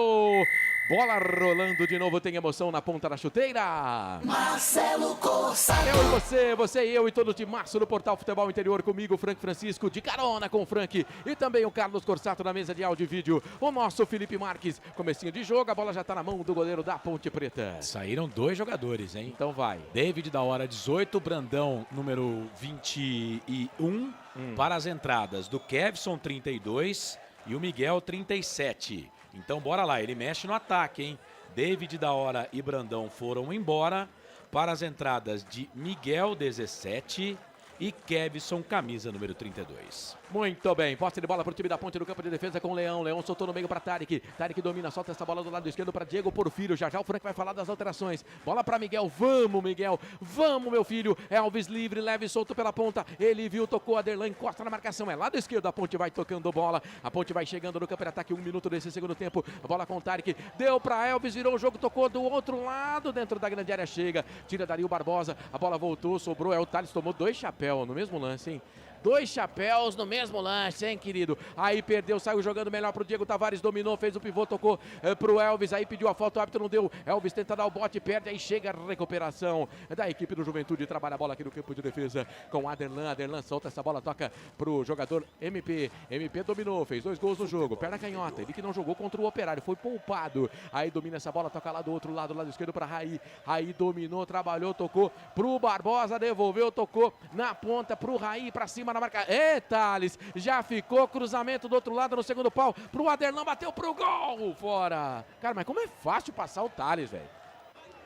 Bola rolando de novo, tem emoção na ponta da chuteira. Marcelo Corsato. Eu e você e eu e todo o timaço do Portal Futebol Interior, comigo, Frank Francisco, de carona com o Frank e também o Carlos Corsato na mesa de áudio e vídeo. O nosso Felipe Marques, comecinho de jogo, a bola já tá na mão do goleiro da Ponte Preta. Saíram 2 jogadores, hein? Então vai. David da hora 18, Brandão número 21, para as entradas do Kevson 32 e o Miguel 37. Então bora lá, ele mexe no ataque, hein? David da hora e Brandão foram embora para as entradas de Miguel 17 e Kevson, camisa número 32. Muito bem, posse de bola para o time da Ponte no campo de defesa com o Leão. Leão soltou no meio para Tarek. Tarek domina, solta essa bola do lado esquerdo para Diego Porfírio. Já o Frank vai falar das alterações. Bola para Miguel. Vamos, Miguel. Vamos, meu filho. Elvis livre, leve, solto pela ponta. Ele viu, tocou, Aderlan encosta na marcação. É lado esquerdo, a Ponte vai tocando bola. A Ponte vai chegando no campo de ataque. 1 minuto desse segundo tempo. A bola com o Tarek. Deu para Elvis, virou o jogo, tocou do outro lado. Dentro da grande área chega. Tira Dario Barbosa. A bola voltou, sobrou. O Thales tomou 2 chapéus no mesmo lance, hein? 2 chapéus no mesmo lance, hein, querido? Aí perdeu, saiu jogando melhor pro Diego Tavares, dominou, fez o pivô, tocou pro Elvis, aí pediu a falta, o árbitro não deu. Elvis tenta dar o bote, perde, aí chega a recuperação da equipe do Juventude, trabalha a bola aqui no campo de defesa com Aderlan. Aderlan solta essa bola, toca pro jogador MP. MP dominou, fez 2 gols no jogo, perna canhota, ele que não jogou contra o Operário, foi poupado. Aí domina essa bola, toca lá do outro lado, lado esquerdo pra Raí. Raí dominou, trabalhou, tocou pro Barbosa, devolveu, tocou na ponta pro Raí, pra cima na marca. Thales, já ficou, cruzamento do outro lado no segundo pau, pro Aderlan, bateu pro gol, fora. Cara, mas como é fácil passar o Thales, velho.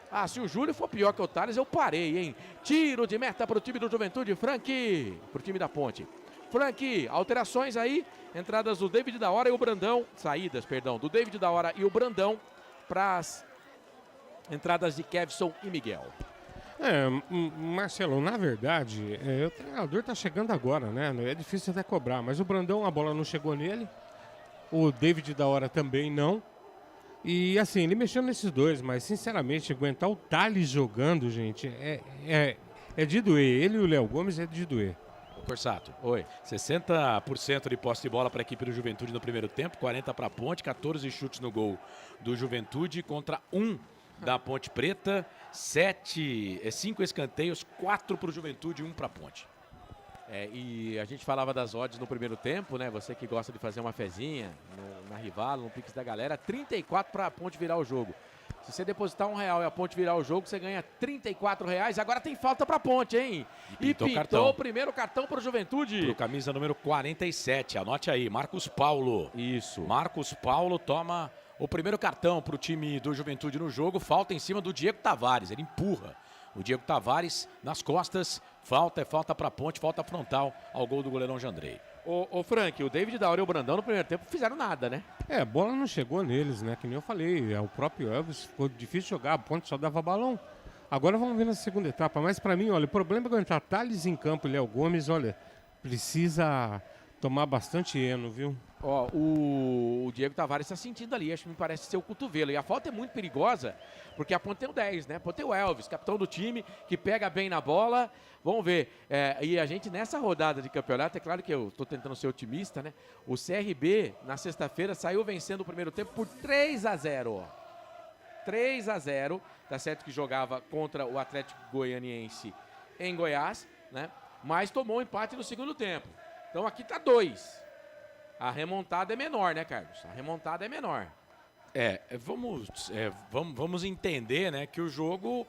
Ah, se o Júlio for pior que o Thales, eu parei, hein. Tiro de meta pro time do Juventude, Frank, pro time da Ponte. Frank, alterações aí, entradas do David da hora e o Brandão, saídas, perdão, do David da hora e o Brandão pras entradas de Kevson e Miguel. Marcelo, na verdade, o treinador tá chegando agora, né? É difícil até cobrar, mas o Brandão, a bola não chegou nele. O David da hora também não. E assim, ele mexeu nesses dois, mas sinceramente, aguentar o Thales jogando, gente, é de doer. Ele e o Léo Gomes é de doer. Corsato, oi. 60% de posse de bola para a equipe do Juventude no primeiro tempo, 40 para a Ponte, 14 chutes no gol do Juventude contra 1 da Ponte Preta, 5 escanteios, 4 para o Juventude e 1 para a Ponte. E a gente falava das odds no primeiro tempo, né? Você que gosta de fazer uma fezinha na Rivalo, no Pix da galera, 34 para a Ponte virar o jogo. Se você depositar R$1 e a Ponte virar o jogo, você ganha R$34. Agora tem falta pra Ponte, hein? E pintou o primeiro cartão pro Juventude. Pro camisa número 47, anote aí, Marcos Paulo. Isso. Marcos Paulo toma o primeiro cartão pro time do Juventude no jogo. Falta em cima do Diego Tavares, ele empurra o Diego Tavares nas costas. Falta pra Ponte, falta frontal ao gol do goleirão Jandrei. Ô Frank, o David da hora e o Brandão no primeiro tempo fizeram nada, né? A bola não chegou neles, né? Que nem eu falei, o próprio Elvis ficou difícil jogar, a Ponte só dava balão. Agora vamos ver na segunda etapa, mas pra mim, olha, o problema é aguentar Thales em campo e Léo Gomes, olha, precisa tomar bastante eno, viu? Ó, o Diego Tavares está sentindo ali, acho que me parece ser o cotovelo. E a falta é muito perigosa, porque a Ponte tem o 10, né? A Ponte tem o Elvis, capitão do time, que pega bem na bola. Vamos ver. E a gente nessa rodada de campeonato, é claro que eu estou tentando ser otimista, né? O CRB, na sexta-feira, saiu vencendo o primeiro tempo por 3-0. 3-0. Tá certo que jogava contra o Atlético Goianiense em Goiás, né? Mas tomou um empate no segundo tempo. Então aqui tá 2. A remontada é menor, né, Carlos? A remontada é menor. Vamos entender, né, que o jogo,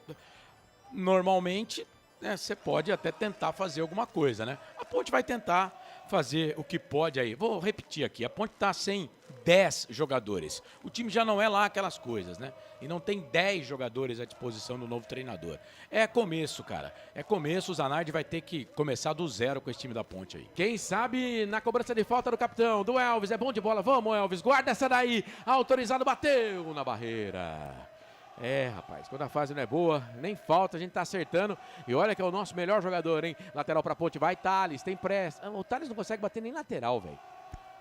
normalmente, né, você pode até tentar fazer alguma coisa, né? A Ponte vai tentar fazer o que pode aí. Vou repetir aqui, a Ponte tá sem 10 jogadores. O time já não é lá aquelas coisas, né? E não tem 10 jogadores à disposição do novo treinador. É começo, cara. É começo, o Zanardi vai ter que começar do zero com esse time da Ponte aí. Quem sabe na cobrança de falta do capitão, do Elvis, é bom de bola. Vamos, Elvis, guarda essa daí. Autorizado, bateu na barreira. Rapaz, quando a fase não é boa, nem falta, a gente tá acertando. E olha que é o nosso melhor jogador, hein? Lateral pra Ponte, vai Thales, tem pressa. O Thales não consegue bater nem lateral, velho.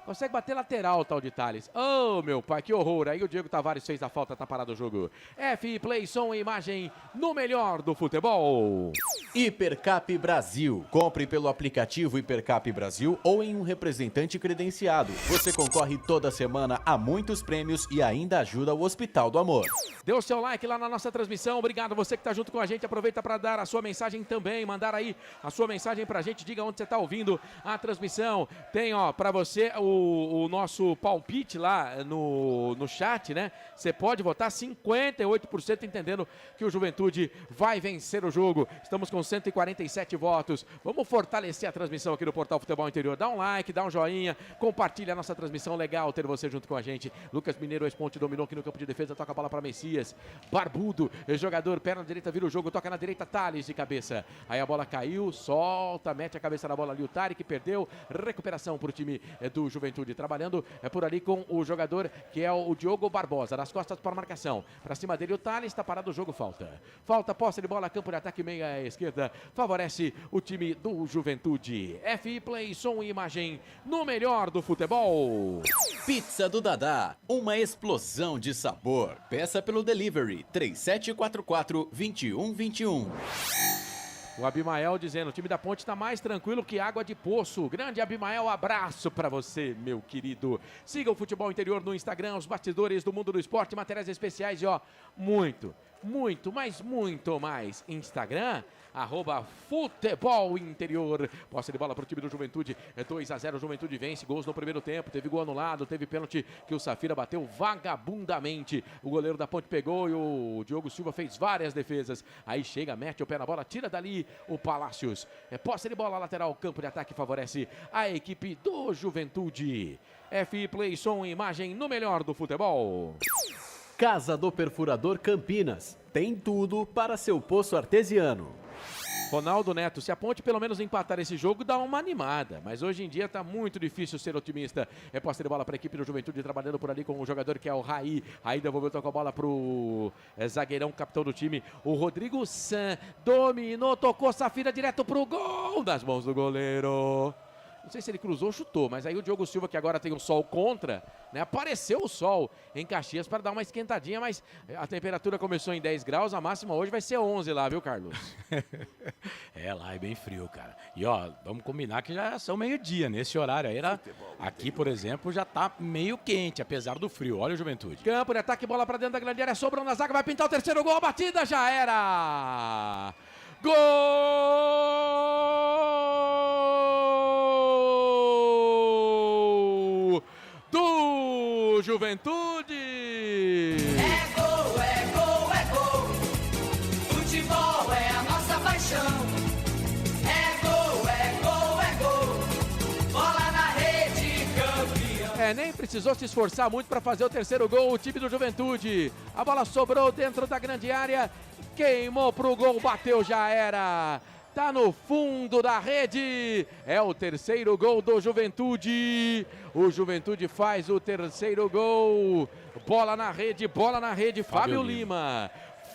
Consegue bater lateral o tal de Thales. Oh, meu pai, que horror. Aí o Diego Tavares fez a falta, tá parado o jogo. F Play, som e imagem no melhor do futebol. Hipercap Brasil. Compre pelo aplicativo Hipercap Brasil ou em um representante credenciado. Você concorre toda semana a muitos prêmios e ainda ajuda o Hospital do Amor. Dê o seu like lá na nossa transmissão. Obrigado você que tá junto com a gente. Aproveita para dar a sua mensagem também. Mandar aí a sua mensagem pra gente. Diga onde você tá ouvindo a transmissão. Tem, ó, pra você o nosso palpite lá no chat, né? Você pode votar 58% entendendo que o Juventude vai vencer o jogo. Estamos com 147 votos. Vamos fortalecer a transmissão aqui no Portal Futebol Interior. Dá um like, dá um joinha, compartilha a nossa transmissão. Legal ter você junto com a gente. Lucas Mineiro, ex-ponte, dominou aqui no campo de defesa, toca a bola para Messias. Barbudo, jogador, perna direita, vira o jogo, toca na direita, Thales de cabeça. Aí a bola caiu, solta, mete a cabeça na bola ali, o Tarek perdeu. Recuperação para o time do Juventude. Trabalhando por ali com o jogador que é o Diogo Barbosa, nas costas para a marcação. Para cima dele o Thales, está parado o jogo, falta. Falta, posse de bola, campo de ataque, meia esquerda. Favorece o time do Juventude. FI Play, som e imagem no melhor do futebol. Pizza do Dadá, uma explosão de sabor. Peça pelo delivery 3744-2121. O Abimael dizendo, o time da Ponte está mais tranquilo que água de poço. Grande Abimael, abraço para você, meu querido. Siga o Futebol Interior no Instagram, os bastidores do mundo do esporte, matérias especiais e ó, muito mais Instagram, @Futebol Interior. Posse de bola para o time do Juventude, 2-0, Juventude vence, gols no primeiro tempo, teve gol anulado, teve pênalti que o Safira bateu vagabundamente. O goleiro da Ponte pegou e o Diogo Silva fez várias defesas. Aí chega, mete o pé na bola, tira dali o Palácios. Posse de bola lateral, campo de ataque favorece a equipe do Juventude. FI Play, som e imagem no melhor do futebol. Casa do Perfurador Campinas. Tem tudo para seu poço artesiano. Ronaldo Neto, se a Ponte pelo menos empatar esse jogo, dá uma animada. Mas hoje em dia tá muito difícil ser otimista. Posse de bola para a equipe do Juventude, trabalhando por ali com o jogador que é o Raí. Aí devolveu, tocou a bola pro zagueirão, capitão do time, o Rodrigo San. Dominou, tocou Safira direto pro gol, nas mãos do goleiro. Não sei se ele cruzou ou chutou, mas aí o Diogo Silva, que agora tem o sol contra, né? Apareceu o sol em Caxias para dar uma esquentadinha, mas a temperatura começou em 10 graus, a máxima hoje vai ser 11 lá, viu, Carlos? Lá é bem frio, cara. E ó, vamos combinar que já são meio-dia, nesse horário aí aqui, por exemplo, já tá meio quente, apesar do frio. Olha o Juventude. Campo de ataque, bola para dentro da grande área, sobrou na zaga, vai pintar o terceiro gol, a batida já era! Gol do Juventude! É gol, é gol, é gol. Futebol é a nossa paixão. É gol, é gol, é gol. Bola na rede, campeão. Nem precisou se esforçar muito para fazer o terceiro gol, o time do Juventude. A bola sobrou dentro da grande área, queimou pro gol, bateu, já era. Tá no fundo da rede. É o terceiro gol do Juventude. O Juventude faz o terceiro gol. Bola na rede, Fábio Lima.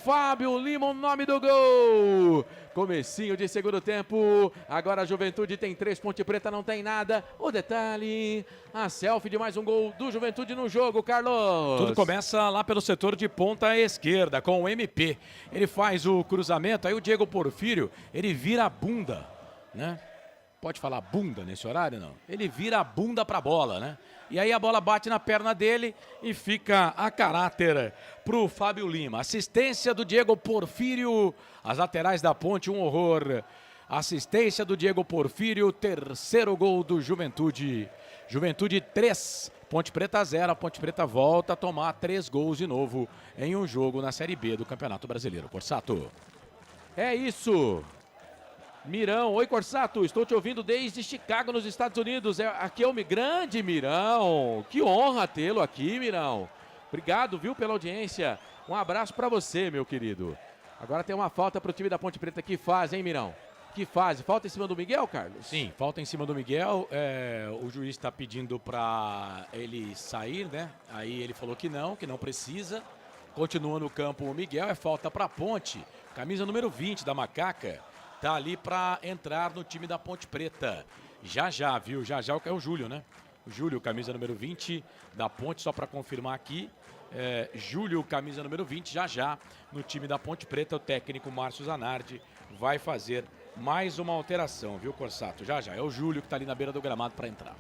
Fábio Lima, o nome do gol. Comecinho de segundo tempo. Agora a Juventude tem 3, Ponte Preta não tem nada. O detalhe, a selfie de mais um gol do Juventude no jogo, Carlos. Tudo começa lá pelo setor de ponta esquerda, com o MP. Ele faz o cruzamento, aí o Diego Porfírio, ele vira a bunda, né? Pode falar bunda nesse horário, não? Ele vira a bunda pra bola, né? E aí a bola bate na perna dele e fica a caráter pro Fábio Lima. Assistência do Diego Porfírio, as laterais da Ponte, um horror. Assistência do Diego Porfírio, terceiro gol do Juventude. Juventude 3, Ponte Preta 0. A Ponte Preta volta a tomar 3 gols de novo em um jogo na Série B do Campeonato Brasileiro. Corsato. É isso. Mirão, oi Corsato, estou te ouvindo desde Chicago, nos Estados Unidos. Aqui é o grande Mirão, que honra tê-lo aqui, Mirão. Obrigado, viu, pela audiência. Um abraço para você, meu querido. Agora tem uma falta para o time da Ponte Preta. Que fase, hein, Mirão? Que fase? Falta em cima do Miguel, Carlos? Sim, falta em cima do Miguel. O juiz está pedindo para ele sair, né? Aí ele falou que não precisa. Continua no campo o Miguel, é falta para a Ponte. Camisa número 20 da Macaca. Tá ali para entrar no time da Ponte Preta. Já, viu? Já é o Júlio, né? O Júlio, camisa número 20 da Ponte, só para confirmar aqui. Júlio, camisa número 20, já no time da Ponte Preta. O técnico Márcio Zanardi vai fazer mais uma alteração, viu, Corsato? Já. É o Júlio que tá ali na beira do gramado para entrar.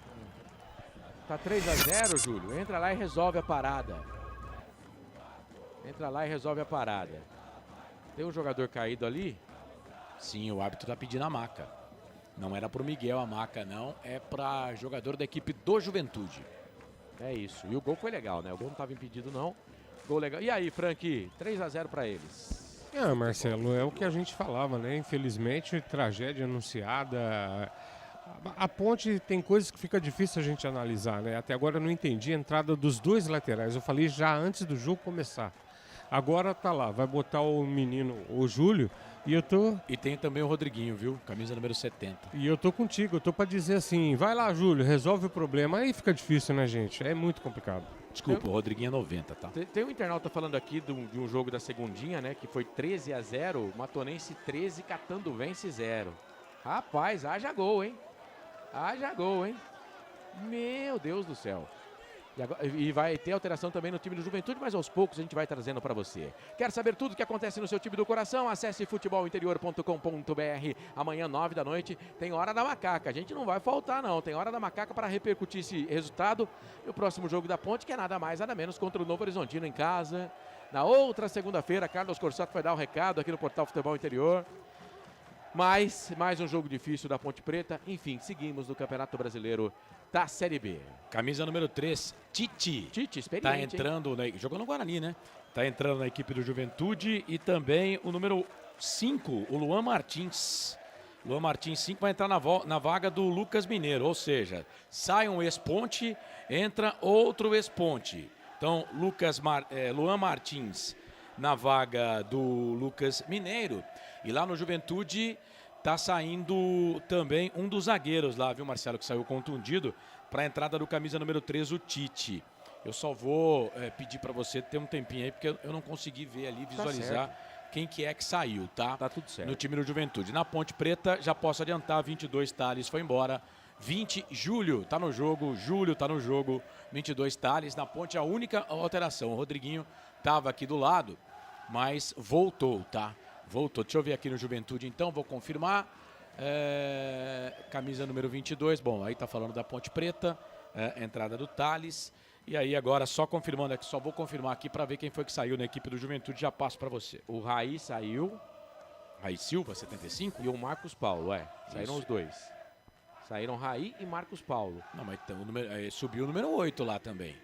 Tá 3-0, Júlio. Entra lá e resolve a parada. Tem um jogador caído ali? Sim, o árbitro tá pedindo a maca. Não era pro Miguel a maca, não. É pra jogador da equipe do Juventude. É isso. E o gol foi legal, né? O gol não tava impedido, não. Gol legal. E aí, Frank? 3-0 pra eles. Marcelo, é o que a gente falava, né? Infelizmente, tragédia anunciada. A Ponte tem coisas que fica difícil a gente analisar, né? Até agora eu não entendi a entrada dos dois laterais. Eu falei já antes do jogo começar. Agora tá lá, vai botar o menino, o Júlio, e eu tô... E tem também o Rodriguinho, viu? Camisa número 70. E eu tô contigo, eu tô pra dizer assim, vai lá, Júlio, resolve o problema. Aí fica difícil, né, gente? É muito complicado. Desculpa, o Rodriguinho é 90, tá? Tem um internauta falando aqui de um jogo da segundinha, né? Que foi 13-0, Matonense 13, Catanduvense 0. Rapaz, haja gol, hein? Meu Deus do céu. E vai ter alteração também no time do Juventude, mas aos poucos a gente vai trazendo para você. Quer saber tudo o que acontece no seu time do coração? Acesse futebolinterior.com.br. Amanhã, 9 da noite, tem Hora da Macaca. A gente não vai faltar, não. Tem Hora da Macaca para repercutir esse resultado. E o próximo jogo da Ponte, que é nada mais, nada menos contra o Novo Horizontino em casa. Na outra segunda-feira, Carlos Corsato vai dar o recado aqui no Portal Futebol Interior. Mais um jogo difícil da Ponte Preta. Enfim, seguimos no Campeonato Brasileiro da Série B. Camisa número 3, Tite. Tite, experiente. Tá entrando, jogou no Guarani, né? Tá entrando na equipe do Juventude. E também o número 5, o Luan Martins. Luan Martins 5 vai entrar na vaga do Lucas Mineiro. Ou seja, sai um ex-Ponte, entra outro ex-Ponte. Então, Luan Martins na vaga do Lucas Mineiro. E lá no Juventude tá saindo também um dos zagueiros lá, viu, Marcelo, que saiu contundido, para a entrada do camisa número 3, o Tite. Eu só vou pedir para você ter um tempinho aí, porque eu não consegui ver ali, visualizar quem que é que saiu, tá? Tá tudo certo. No time do Juventude. Na Ponte Preta, já posso adiantar, 22 Thales foi embora. 20, Júlio tá no jogo, 22 Thales. Na Ponte, a única alteração, o Rodriguinho tava aqui do lado, mas voltou, tá? Voltou. Deixa eu ver aqui no Juventude, então, vou confirmar. Camisa número 22, bom, aí tá falando da Ponte Preta, entrada do Thales. E aí agora, só confirmando aqui, só vou confirmar aqui para ver quem foi que saiu na equipe do Juventude, já passo para você. O Raí saiu. Raí Silva, 75? E o Marcos Paulo, saíram os dois. Saíram Raí e Marcos Paulo. Não, mas então, subiu o número 8 lá também.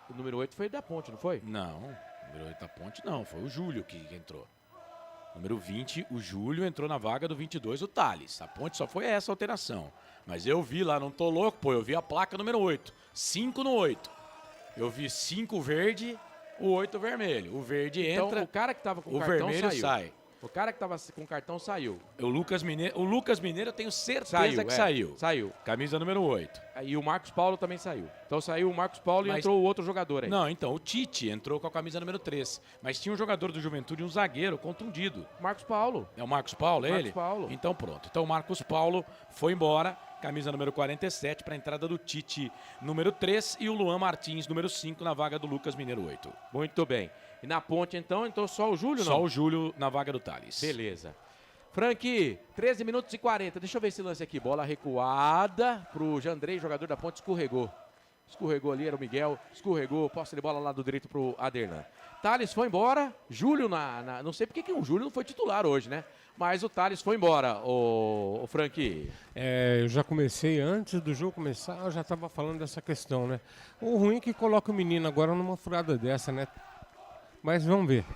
O número 8 foi da Ponte, não foi? Não, o número 8 da Ponte não, foi o Júlio que entrou. Número 20, o Júlio entrou na vaga do 22, o Thales. A Ponte só foi essa alteração. Mas eu vi lá, não tô louco, pô, eu vi a placa número 8. 5 no 8. Eu vi 5 verde, o 8 vermelho. O verde entra, então, o cara que tava com o cartão vermelho saiu. sai. O cara que tava com o cartão saiu. O Lucas Mineiro eu tenho certeza que saiu. Saiu. Camisa número 8. E o Marcos Paulo também saiu. Então saiu o Marcos Paulo e entrou o outro jogador aí. Não, então, o Tite entrou com a camisa número 3. Mas tinha um jogador do Juventude, um zagueiro, contundido. Marcos Paulo. É o Marcos Paulo, ele? Marcos Paulo. Então pronto. Então o Marcos Paulo foi embora. Camisa número 47 para a entrada do Tite, número 3. E o Luan Martins, número 5, na vaga do Lucas Mineiro 8. Muito bem. E na Ponte, então só o Júlio, não? Só o Júlio na vaga do Thales. Beleza. Frank, 13 minutos e 40. Deixa eu ver esse lance aqui. Bola recuada pro Jandrei, jogador da Ponte, escorregou. Escorregou ali, era o Miguel. Escorregou, posse de bola lá do direito pro Aderlan. Thales foi embora. Júlio não sei porque que o Júlio não foi titular hoje, né? Mas o Thales foi embora, o Frank. Eu já comecei, antes do jogo começar, eu já estava falando dessa questão, né? O ruim é que coloca o menino agora numa furada dessa, né? Mas vamos ver.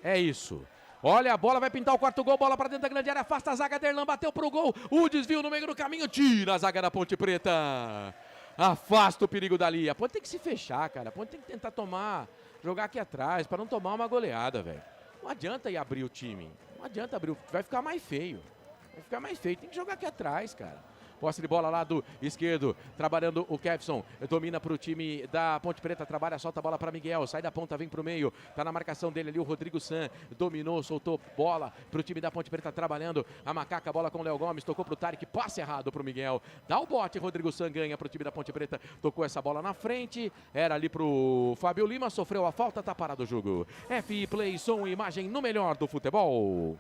É isso. Olha, a bola vai pintar o quarto gol, bola para dentro da grande área, afasta a zaga, Derlan bateu pro gol, o desvio no meio do caminho, tira a zaga da Ponte Preta. Afasta o perigo dali. A Ponte tem que se fechar, cara. A Ponte tem que tentar jogar aqui atrás, para não tomar uma goleada, velho. Não adianta ir abrir o time. Não adianta abrir, vai ficar mais feio. Vai ficar mais feio, tem que jogar aqui atrás, cara. Posse de bola lado esquerdo, trabalhando o Kevson, domina para o time da Ponte Preta, trabalha, solta a bola para Miguel, sai da ponta, vem para o meio, tá na marcação dele ali o Rodrigo San, dominou, soltou bola para o time da Ponte Preta, trabalhando a Macaca, bola com o Léo Gomes, tocou para o Tarek, passe errado para o Miguel, dá o bote, Rodrigo San ganha para o time da Ponte Preta, tocou essa bola na frente, era ali para o Fábio Lima, sofreu a falta, tá parado o jogo. FI Play, som e imagem no melhor do futebol.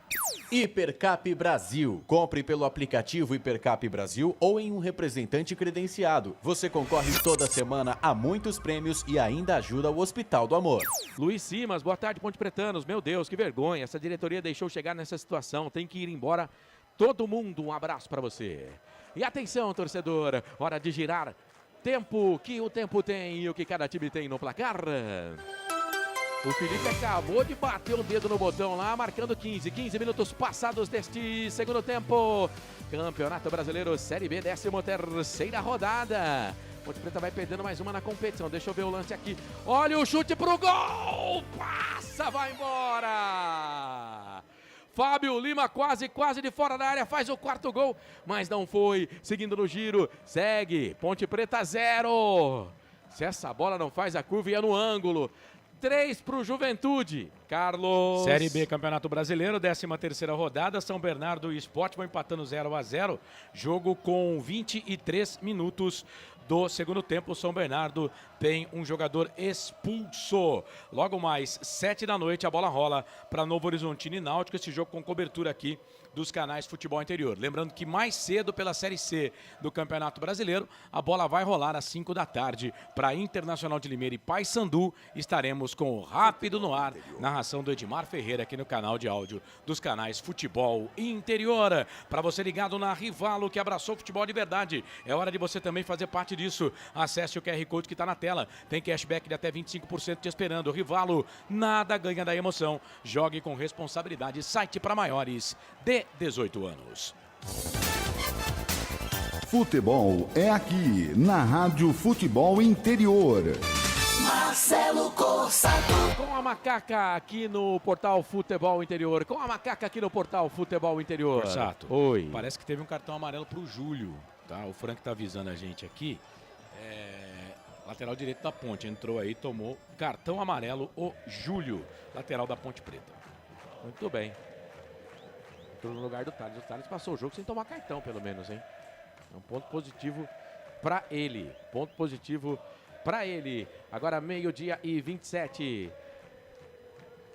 Hipercap Brasil. Compre pelo aplicativo Hipercap Brasil ou em um representante credenciado. Você concorre toda semana a muitos prêmios e ainda ajuda o Hospital do Amor. Luiz Simas, boa tarde, Ponte Pretanos. Meu Deus, que vergonha. Essa diretoria deixou chegar nessa situação. Tem que ir embora todo mundo. Um abraço para você. E atenção, torcedor. Hora de girar. Tempo que o tempo tem e o que cada time tem no placar. O Felipe acabou de bater o dedo no botão lá, marcando 15 minutos passados deste segundo tempo. Campeonato Brasileiro Série B, 13ª rodada. Ponte Preta vai perdendo mais uma na competição. Deixa eu ver o lance aqui. Olha o chute pro gol! Passa, vai embora! Fábio Lima quase de fora da área, faz o quarto gol, mas não foi. Seguindo no giro, segue. Ponte Preta 0. Se essa bola não faz a curva, ia no ângulo. 3 para o Juventude. Carlos. Série B, Campeonato Brasileiro, 13ª rodada. São Bernardo e Sport vão empatando 0-0. Jogo com 23 minutos do segundo tempo. São Bernardo tem um jogador expulso. Logo mais, 7 da noite, a bola rola para Novo Horizontino e Náutico. Esse jogo com cobertura aqui dos canais Futebol Interior. Lembrando que mais cedo pela Série C do Campeonato Brasileiro, a bola vai rolar às 5 da tarde para Internacional de Limeira e Paysandu. Estaremos com o Rápido no ar, narração do Edmar Ferreira aqui no canal de áudio dos canais Futebol Interior. Para você ligado na Rivalo, que abraçou o futebol de verdade, é hora de você também fazer parte disso. Acesse o QR Code que está na tela. Tem cashback de até 25% te esperando. Rivalo, nada ganha da emoção. Jogue com responsabilidade. Site para maiores de 18 anos. Futebol é aqui, na Rádio Futebol Interior. Marcelo Corsato. Com a Macaca aqui no Portal Futebol Interior. Com a Macaca aqui no Portal Futebol Interior. Corsato. Oi. Parece que teve um cartão amarelo pro Júlio, tá? O Frank tá avisando a gente aqui. Lateral direito da Ponte. Entrou aí, tomou cartão amarelo o Júlio, lateral da Ponte Preta. Muito bem. Entrou no lugar do Thales. O Thales passou o jogo sem tomar cartão, pelo menos, hein? É um ponto positivo para ele. Ponto positivo para ele. Agora, 12h27.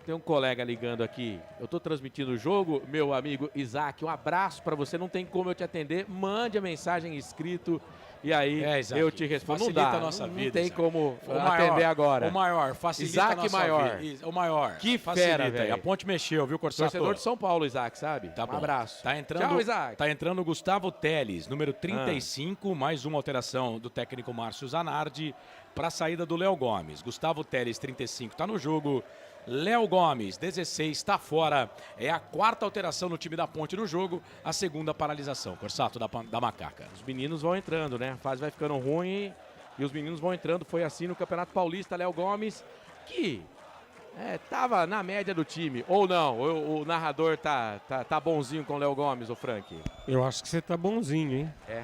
Tem um colega ligando aqui. Eu tô transmitindo o jogo, meu amigo Isaac. Um abraço para você. Não tem como eu te atender. Mande a mensagem escrito e aí eu te respondo. Facilita não dá, a nossa não vida. Tem Isaac. como O atender maior, agora. O maior, facilita Isaac a nossa maior. vida. O maior. Que facilita fera, velho. A Ponte mexeu, viu, Corsato? Torcedor de São Paulo, Isaac, sabe? Tá bom. Um abraço. Tá entrando, Tchau, Isaac. Tá entrando o Gustavo Teles, número 35, mais uma alteração do técnico Márcio Zanardi para a saída do Léo Gomes. Gustavo Teles, 35, tá no jogo. Léo Gomes, 16, está fora. É a 4ª alteração no time da Ponte no jogo, a 2ª paralisação. Corsato da Macaca. Os meninos vão entrando, né? A fase vai ficando ruim e os meninos vão entrando. Foi assim no Campeonato Paulista, Léo Gomes, que tava na média do time. Ou não? O narrador tá bonzinho com o Léo Gomes, o Frank? Eu acho que você tá bonzinho, hein? É.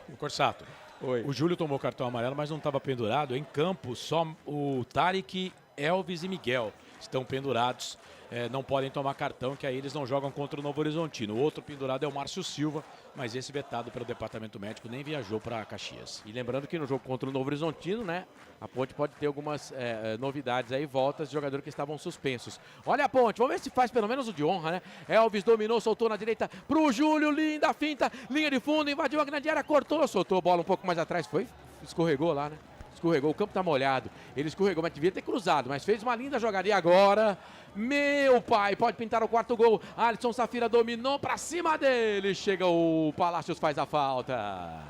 O Corsato. Oi. O Júlio tomou cartão amarelo, mas não estava pendurado. Em campo, só o Tarek, Elvis e Miguel estão pendurados. Não podem tomar cartão, que aí eles não jogam contra o Novo Horizontino. O outro pendurado é o Márcio Silva, mas esse vetado pelo departamento médico nem viajou para Caxias. E lembrando que no jogo contra o Novo Horizontino, né, a Ponte pode ter algumas novidades aí, voltas de jogadores que estavam suspensos. Olha a Ponte, vamos ver se faz pelo menos o de honra, né? Elvis dominou, soltou na direita pro Júlio, linda finta, linha de fundo, invadiu a grande área, cortou, soltou a bola um pouco mais atrás, escorregou lá, né? Escorregou, o campo tá molhado, ele escorregou, mas devia ter cruzado, mas fez uma linda jogada. E agora, meu pai, pode pintar o 4º gol. Alisson Safira dominou pra cima dele, chega o Palácios, faz a falta.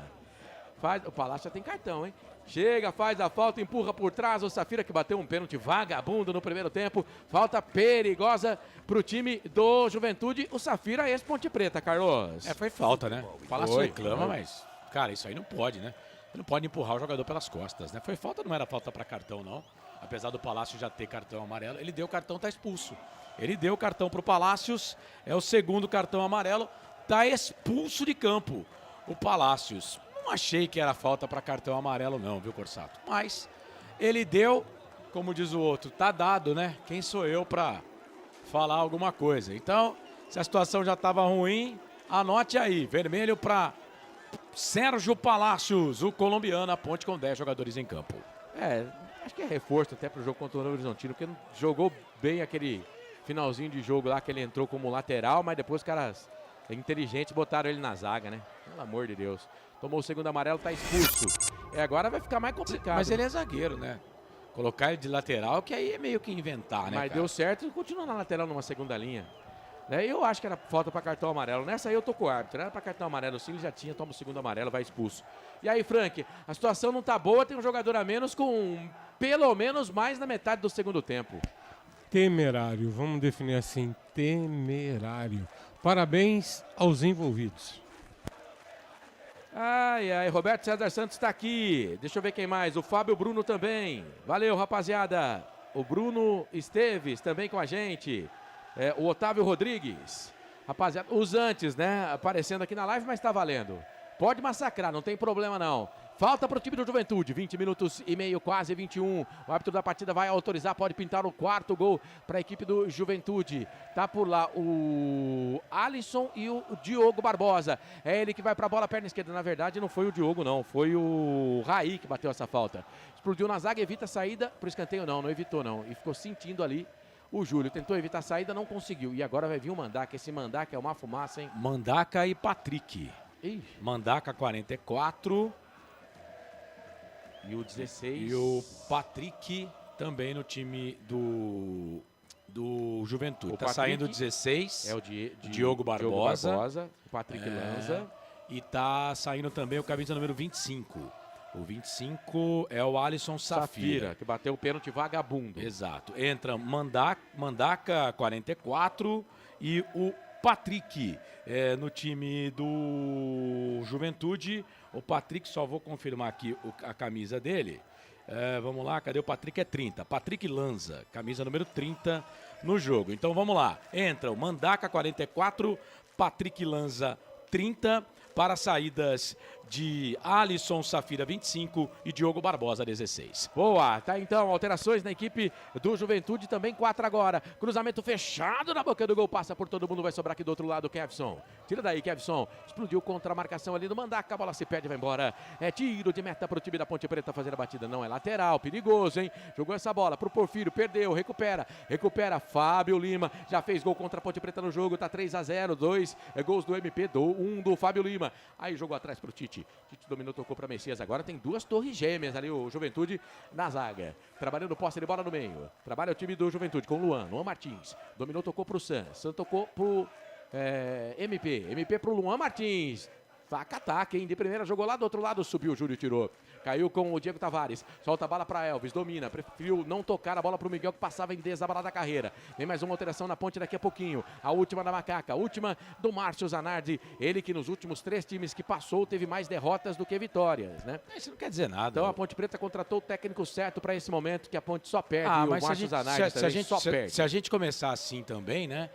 O Palácio já tem cartão, hein? Chega, faz a falta, empurra por trás o Safira, que bateu um pênalti vagabundo no primeiro tempo. Falta perigosa pro time do Juventude. O Safira ex-Ponte Preta, Carlos. Foi falta, né? O Palácio reclama, mas, cara, isso aí não pode, né? Não pode empurrar o jogador pelas costas, né? Foi falta, não era falta para cartão, não. Apesar do Palácio já ter cartão amarelo, ele deu cartão, tá expulso. Ele deu cartão pro Palácios, é o 2º cartão amarelo. tá expulso de campo o Palácios. Não achei que era falta para cartão amarelo não, viu, Corsato? Mas ele deu, como diz o outro, tá dado, né? Quem sou eu para falar alguma coisa? Então, se a situação já estava ruim, anote aí, vermelho para Sérgio Palácios, o colombiano, a Ponte com 10 jogadores em campo. Acho que é reforço até pro jogo contra o Novo Horizontino, porque não jogou bem aquele finalzinho de jogo lá que ele entrou como lateral, mas depois os caras inteligentes botaram ele na zaga, né? Pelo amor de Deus. Tomou o segundo amarelo, tá expulso. Agora vai ficar mais complicado. Mas ele é zagueiro, né? Colocar ele de lateral, que aí é meio que inventar, né, Mas cara? deu certo e continua na lateral numa segunda linha. Eu acho que era falta para cartão amarelo. Nessa aí eu tô com o árbitro. Era para cartão amarelo sim, ele já tinha, toma o segundo amarelo, vai expulso. E aí, Frank, a situação não tá boa, tem um jogador a menos com pelo menos mais na metade do segundo tempo. Temerário, vamos definir assim, temerário. Parabéns aos envolvidos. Ai, Roberto César Santos está aqui. Deixa eu ver quem mais. O Fábio Bruno também. Valeu, rapaziada. O Bruno Esteves também com a gente. O Otávio Rodrigues. Rapaziada, os antes, né? Aparecendo aqui na live, mas tá valendo. Pode massacrar, não tem problema não. Falta para o time do Juventude, 20 minutos e meio, quase 21. O árbitro da partida vai autorizar, pode pintar o quarto gol para a equipe do Juventude. Tá por lá o Alisson e o Diogo Barbosa. É ele que vai para a bola, perna esquerda. Na verdade, não foi o Diogo, não. Foi o Raí que bateu essa falta. Explodiu na zaga, evita a saída para o escanteio, não evitou não. E ficou sentindo ali o Júlio. Tentou evitar a saída, não conseguiu. E agora vai vir o Mandaca. Esse Mandaca é uma fumaça, hein? Mandaca e Patrick. Mandaca 44. E o 16. E o Patrick também no time do Juventude. Tá saindo o 16. É o Diogo Barbosa. O Patrick Lanza. E tá saindo também o camisa número 25. O 25 é o Alisson Safira. Que bateu o pênalti vagabundo. Exato. Entra Mandaca 44 e o Patrick no time do Juventude. O Patrick, só vou confirmar aqui a camisa dele. Vamos lá, cadê o Patrick? É 30. Patrick Lanza, camisa número 30 no jogo. Então vamos lá. Entra o Mandaca 44, Patrick Lanza 30 para saídas de Alisson Safira 25 e Diogo Barbosa 16. Boa, tá então, alterações na equipe do Juventude, também 4 agora. Cruzamento fechado na boca do gol, passa por todo mundo, vai sobrar aqui do outro lado, Kevson. Tira daí, Kevson. Explodiu contra a marcação ali do Mandaca, a bola se perde, vai embora. É tiro de meta pro time da Ponte Preta fazer a batida, não é lateral, perigoso, hein? Jogou essa bola pro Porfírio, perdeu, recupera, Fábio Lima, já fez gol contra a Ponte Preta no jogo, tá 3-0, 2 gols do MP, 1 do Fábio Lima. Aí jogou atrás pro Tite. Tite dominou, tocou para Messias. Agora tem duas torres gêmeas ali, o Juventude na zaga. Trabalhando posse de bola no meio. Trabalha o time do Juventude com Luan Martins. Dominou, tocou pro San tocou pro MP pro Luan Martins. Taca-taca, hein? De primeira jogou lá do outro lado, subiu o Júlio, tirou. Caiu com o Diego Tavares. Solta a bola para Elvis, domina. Preferiu não tocar a bola para o Miguel, que passava em desabalada carreira. Vem mais uma alteração na Ponte daqui a pouquinho. A última da Macaca, a última do Márcio Zanardi. Ele que nos últimos 3 times que passou teve mais derrotas do que vitórias, né? Isso não quer dizer nada. Então a Ponte Preta contratou o técnico certo para esse momento, que a Ponte só perde. Mas o Márcio Zanardi só perde. Se a gente começar assim também, né?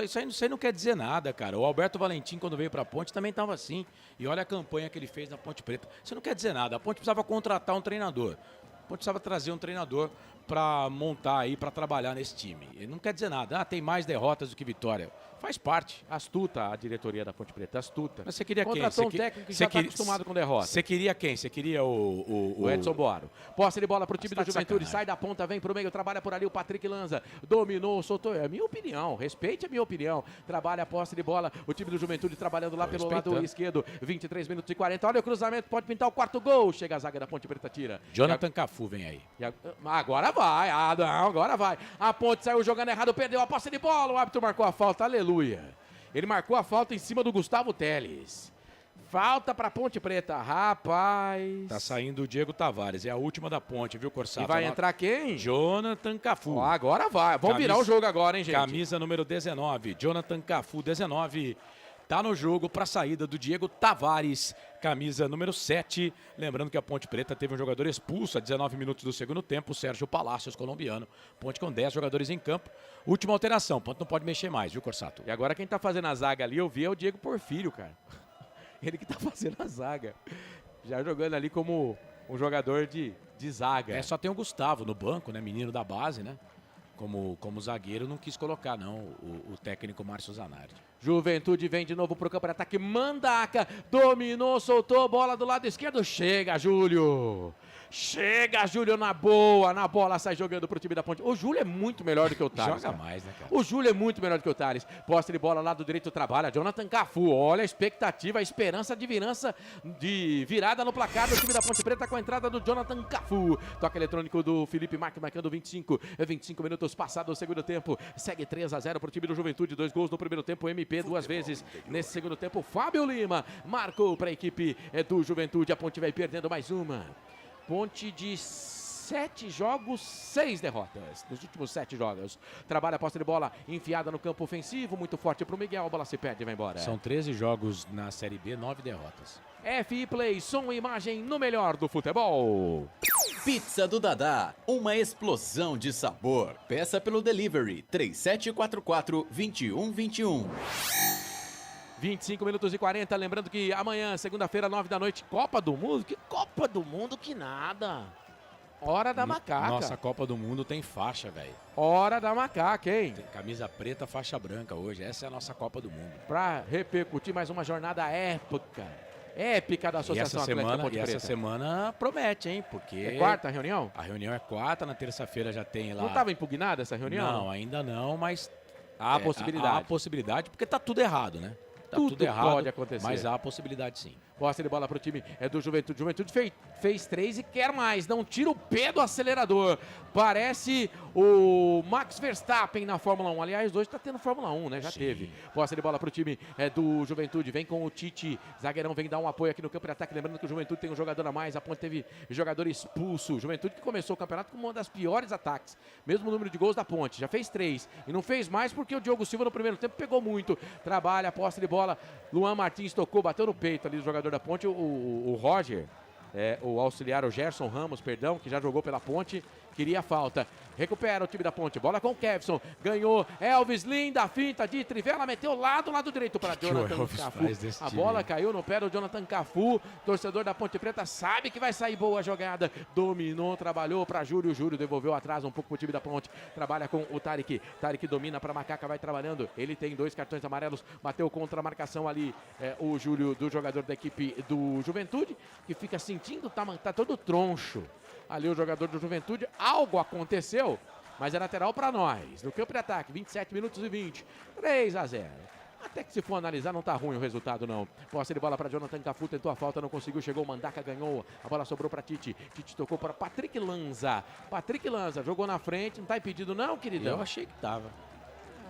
Isso aí não quer dizer nada, cara. O Alberto Valentim, quando veio pra Ponte, também estava assim. E olha a campanha que ele fez na Ponte Preta. Isso não quer dizer nada. A Ponte precisava contratar um treinador. A Ponte precisava trazer um treinador para montar aí, para trabalhar nesse time. Ele não quer dizer nada. Tem mais derrotas do que vitória. Faz parte. Astuta a diretoria da Ponte Preta, astuta. Mas você queria quem? Contratou um técnico que já está acostumado com derrota. Você queria quem? Você queria o Edson Boaro. Posse de bola pro time do Juventude, sai da ponta, vem pro meio, trabalha por ali o Patrick Lanza. Dominou, soltou. É a minha opinião, respeite a minha opinião. Trabalha a posse de bola, o time do Juventude trabalhando lá pelo lado esquerdo. 23 minutos e 40. Olha o cruzamento, pode pintar o quarto gol. Chega a zaga da Ponte Preta, tira. Jonathan Cafu vem aí. Agora vai. Agora vai. A Ponte saiu jogando errado, perdeu a posse de bola. O árbitro marcou a falta, aleluia. Ele marcou a falta em cima do Gustavo Teles. Falta pra Ponte Preta, rapaz. Tá saindo o Diego Tavares, é a última da Ponte, viu, Corsato? E vai entrar quem? Jonathan Cafu. Agora vai, vamos virar o jogo agora, hein, gente? Camisa número 19, Jonathan Cafu, 19. tá no jogo para a saída do Diego Tavares, camisa número 7. Lembrando que a Ponte Preta teve um jogador expulso a 19 minutos do segundo tempo, o Sérgio Palácios, colombiano. Ponte com 10 jogadores em campo. Última alteração, Ponte não pode mexer mais, viu, Corsato? E agora quem tá fazendo a zaga ali, eu vi, é o Diego Porfírio, cara. Ele que tá fazendo a zaga. Já jogando ali como um jogador de zaga. Só tem o Gustavo no banco, né? Menino da base, né? Como zagueiro, não quis colocar, não, o técnico Márcio Zanardi. Juventude vem de novo pro campo de ataque. Mandaca dominou, soltou, bola do lado esquerdo. Chega, Júlio. Chega, Júlio, na boa. Na bola, sai jogando pro time da Ponte. O Júlio é muito melhor do que o Thales. Joga mais, né, cara? O Júlio é muito melhor do que o Thales. Posse de bola lá do direito, trabalha. Jonathan Cafu. Olha a expectativa, a esperança de virada no placar do time da Ponte Preta com a entrada do Jonathan Cafu. Toque eletrônico do Felipe Mac, marcando 25 minutos passados o segundo tempo. Segue 3-0 pro time do Juventude. 2 gols no primeiro tempo. MP 2 vezes. Nesse segundo tempo, Fábio Lima marcou para a equipe do Juventude. A Ponte vai perdendo mais uma. Ponte de 7 jogos, 6 derrotas. Nos últimos 7 jogos. Trabalha a posse de bola enfiada no campo ofensivo. Muito forte pro Miguel. A bola se perde e vai embora. São 13 jogos na Série B, 9 derrotas. FI Play, som e imagem no melhor do futebol. Pizza do Dadá, uma explosão de sabor. Peça pelo delivery 3744-2121. 25 minutos e 40, lembrando que amanhã, segunda-feira, 9 da noite, Copa do Mundo. Que Copa do Mundo que nada. Hora da macaca. Nossa Copa do Mundo tem faixa, velho. Hora da macaca, hein? Tem camisa preta, faixa branca hoje. Essa é a nossa Copa do Mundo. Pra repercutir mais uma jornada épica da Associação Atlética Ponte Preta. E essa semana promete, hein? Porque... É quarta a reunião? A reunião é quarta, na terça-feira já tem lá... Não estava impugnada essa reunião? Não, ainda não, mas... Há a possibilidade. Há a possibilidade, porque tá tudo errado, né? Tá tudo errado, pode acontecer. Mas há a possibilidade sim. Posse de bola pro time do Juventude. Juventude fez 3 e quer mais. Não tira o pé do acelerador. Parece o Max Verstappen na Fórmula 1. Aliás, hoje tá tendo Fórmula 1, né? Já teve. Posse de bola pro time do Juventude. Vem com o Tite. Zagueirão vem dar um apoio aqui no campo de ataque. Lembrando que o Juventude tem um jogador a mais. A Ponte teve jogador expulso. Juventude que começou o campeonato com uma das piores ataques. Mesmo número de gols da Ponte. Já fez 3. E não fez mais porque o Diogo Silva no primeiro tempo pegou muito. Trabalha a posse de bola. Luan Martins tocou, bateu no peito ali do jogador da Ponte. O Roger, o auxiliar, o Gerson Ramos, perdão, que já jogou pela Ponte, queria falta. Recupera o time da Ponte, bola com o Kevson, ganhou Elvis, linda finta de trivela, meteu lado direito para Jonathan Cafu. A bola caiu no pé do Jonathan Cafu, torcedor da Ponte Preta sabe que vai sair boa a jogada, dominou, trabalhou para Júlio, devolveu atrás um pouco pro time da Ponte, trabalha com o Tarek domina para Macaca, vai trabalhando, ele tem 2 cartões amarelos, bateu contra a marcação ali, o Júlio, do jogador da equipe do Juventude, que fica sentindo, tá todo troncho. Ali o jogador do Juventude, algo aconteceu, mas é lateral para nós. No campo de ataque, 27 minutos e 20, 3-0. Até que se for analisar, não tá ruim o resultado, não. Posse de bola para Jonathan Cafu, tentou a falta, não conseguiu, chegou o Mandaca, ganhou. A bola sobrou para Tite. Tite tocou para Patrick Lanza. Patrick Lanza jogou na frente, não tá impedido não, queridão? Eu achei que tava.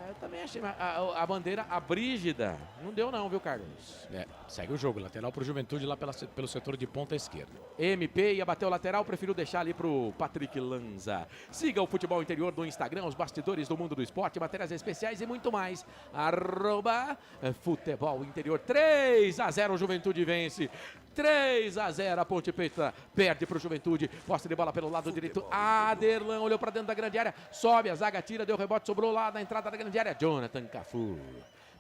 Eu também achei, a bandeira, a Brígida, não deu não, viu, Carlos? Segue o jogo, lateral pro Juventude lá pelo setor de ponta esquerda. MP ia bater o lateral, preferiu deixar ali pro Patrick Lanza. Siga o Futebol Interior no Instagram, os bastidores do mundo do esporte, matérias especiais e muito mais. @Futebol Interior. 3-0, Juventude vence. 3-0, a Ponte Preta perde pro Juventude. Posse de bola pelo lado direito. Aderlan olhou para dentro da grande área. Sobe, a zaga tira, deu rebote, sobrou lá na entrada da grande área. Jonathan Cafu.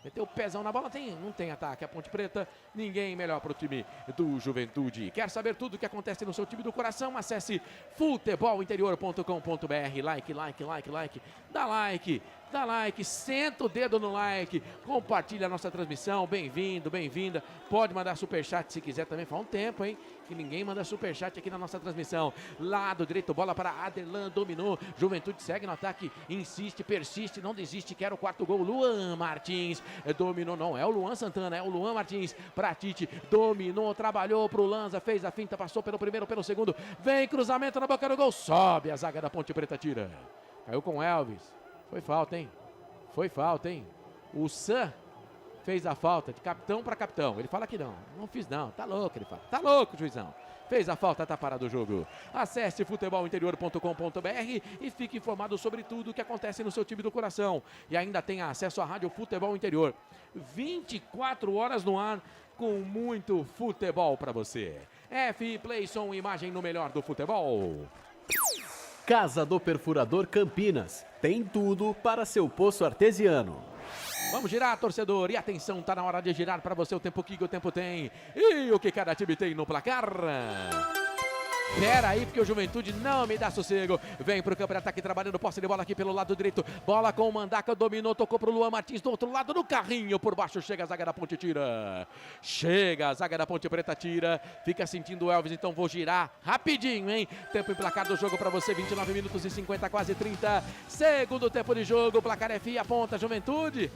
Meteu o pezão na bola, não tem ataque. A Ponte Preta, ninguém melhor pro time do Juventude. Quer saber tudo o que acontece no seu time do coração? Acesse futebolinterior.com.br. Like. Dá like, senta o dedo no like, compartilha a nossa transmissão, bem-vindo, bem-vinda. Pode mandar superchat se quiser também, faz um tempo, hein, que ninguém manda superchat aqui na nossa transmissão. Lado direito, bola para Aderlan, dominou, Juventude segue no ataque, insiste, persiste, não desiste, quer o 4º gol, Luan Martins, dominou, não é o Luan Santana, é o Luan Martins, para Tite, dominou, trabalhou pro Lanza, fez a finta, passou pelo primeiro, pelo segundo, vem cruzamento na boca do gol, sobe a zaga da Ponte Preta, tira, caiu com Elvis. Foi falta, hein? O Sam fez a falta de capitão para capitão. Ele fala que não fiz não. Tá louco, ele fala. Tá louco, juizão. Fez a falta, tá parado o jogo. Acesse futebolinterior.com.br e fique informado sobre tudo o que acontece no seu time do coração. E ainda tenha acesso à Rádio Futebol Interior. 24 horas no ar com muito futebol para você. F Playson, imagem no melhor do futebol. Casa do Perfurador Campinas. Tem tudo para seu poço artesiano. Vamos girar, torcedor. E atenção, tá na hora de girar para você o tempo que o tempo tem. E o que cada time tem no placar. Pera aí, porque o Juventude não me dá sossego. Vem pro campo de ataque, trabalhando, posse de bola aqui pelo lado direito. Bola com o Mandaca, dominou, tocou pro Luan Martins do outro lado, no carrinho, por baixo, chega a zaga da Ponte, tira. Chega a zaga da Ponte Preta, tira. Fica sentindo o Elvis, então vou girar rapidinho, hein? Tempo emplacado do jogo pra você, 29 minutos e 50, quase 30. Segundo tempo de jogo, placar é FIA, ponta, Juventude.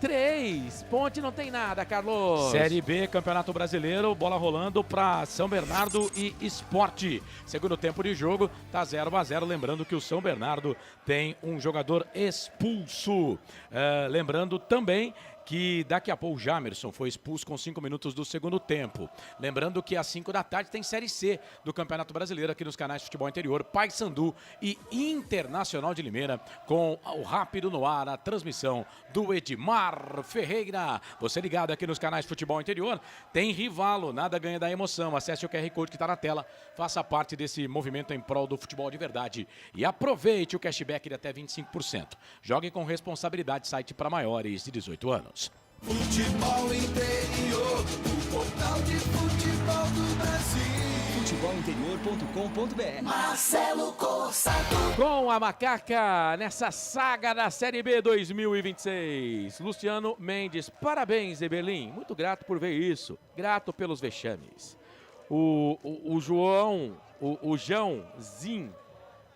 3, Ponte não tem nada, Carlos. Série B, Campeonato Brasileiro, bola rolando para São Bernardo e Sport. Segundo tempo de jogo, tá 0-0, lembrando que o São Bernardo tem um jogador expulso. Lembrando também que daqui a pouco o Jamerson foi expulso com 5 minutos do segundo tempo. Lembrando que às 5 da tarde tem Série C do Campeonato Brasileiro aqui nos canais de Futebol Interior, Paysandu e Internacional de Limeira, com o Rápido no ar, a transmissão do Edmar Ferreira. Você ligado aqui nos canais de Futebol Interior, tem Rivalo, nada ganha da emoção. Acesse o QR Code que está na tela, faça parte desse movimento em prol do futebol de verdade e aproveite o cashback de até 25%. Jogue com responsabilidade, site para maiores de 18 anos. Futebol Interior, o portal de futebol do Brasil. Futebolinterior.com.br. Marcelo Corsato. Com a macaca nessa saga da Série B 2026. Luciano Mendes, parabéns, Eberlin. Muito grato por ver isso. Grato pelos vexames. O João, o João Zin,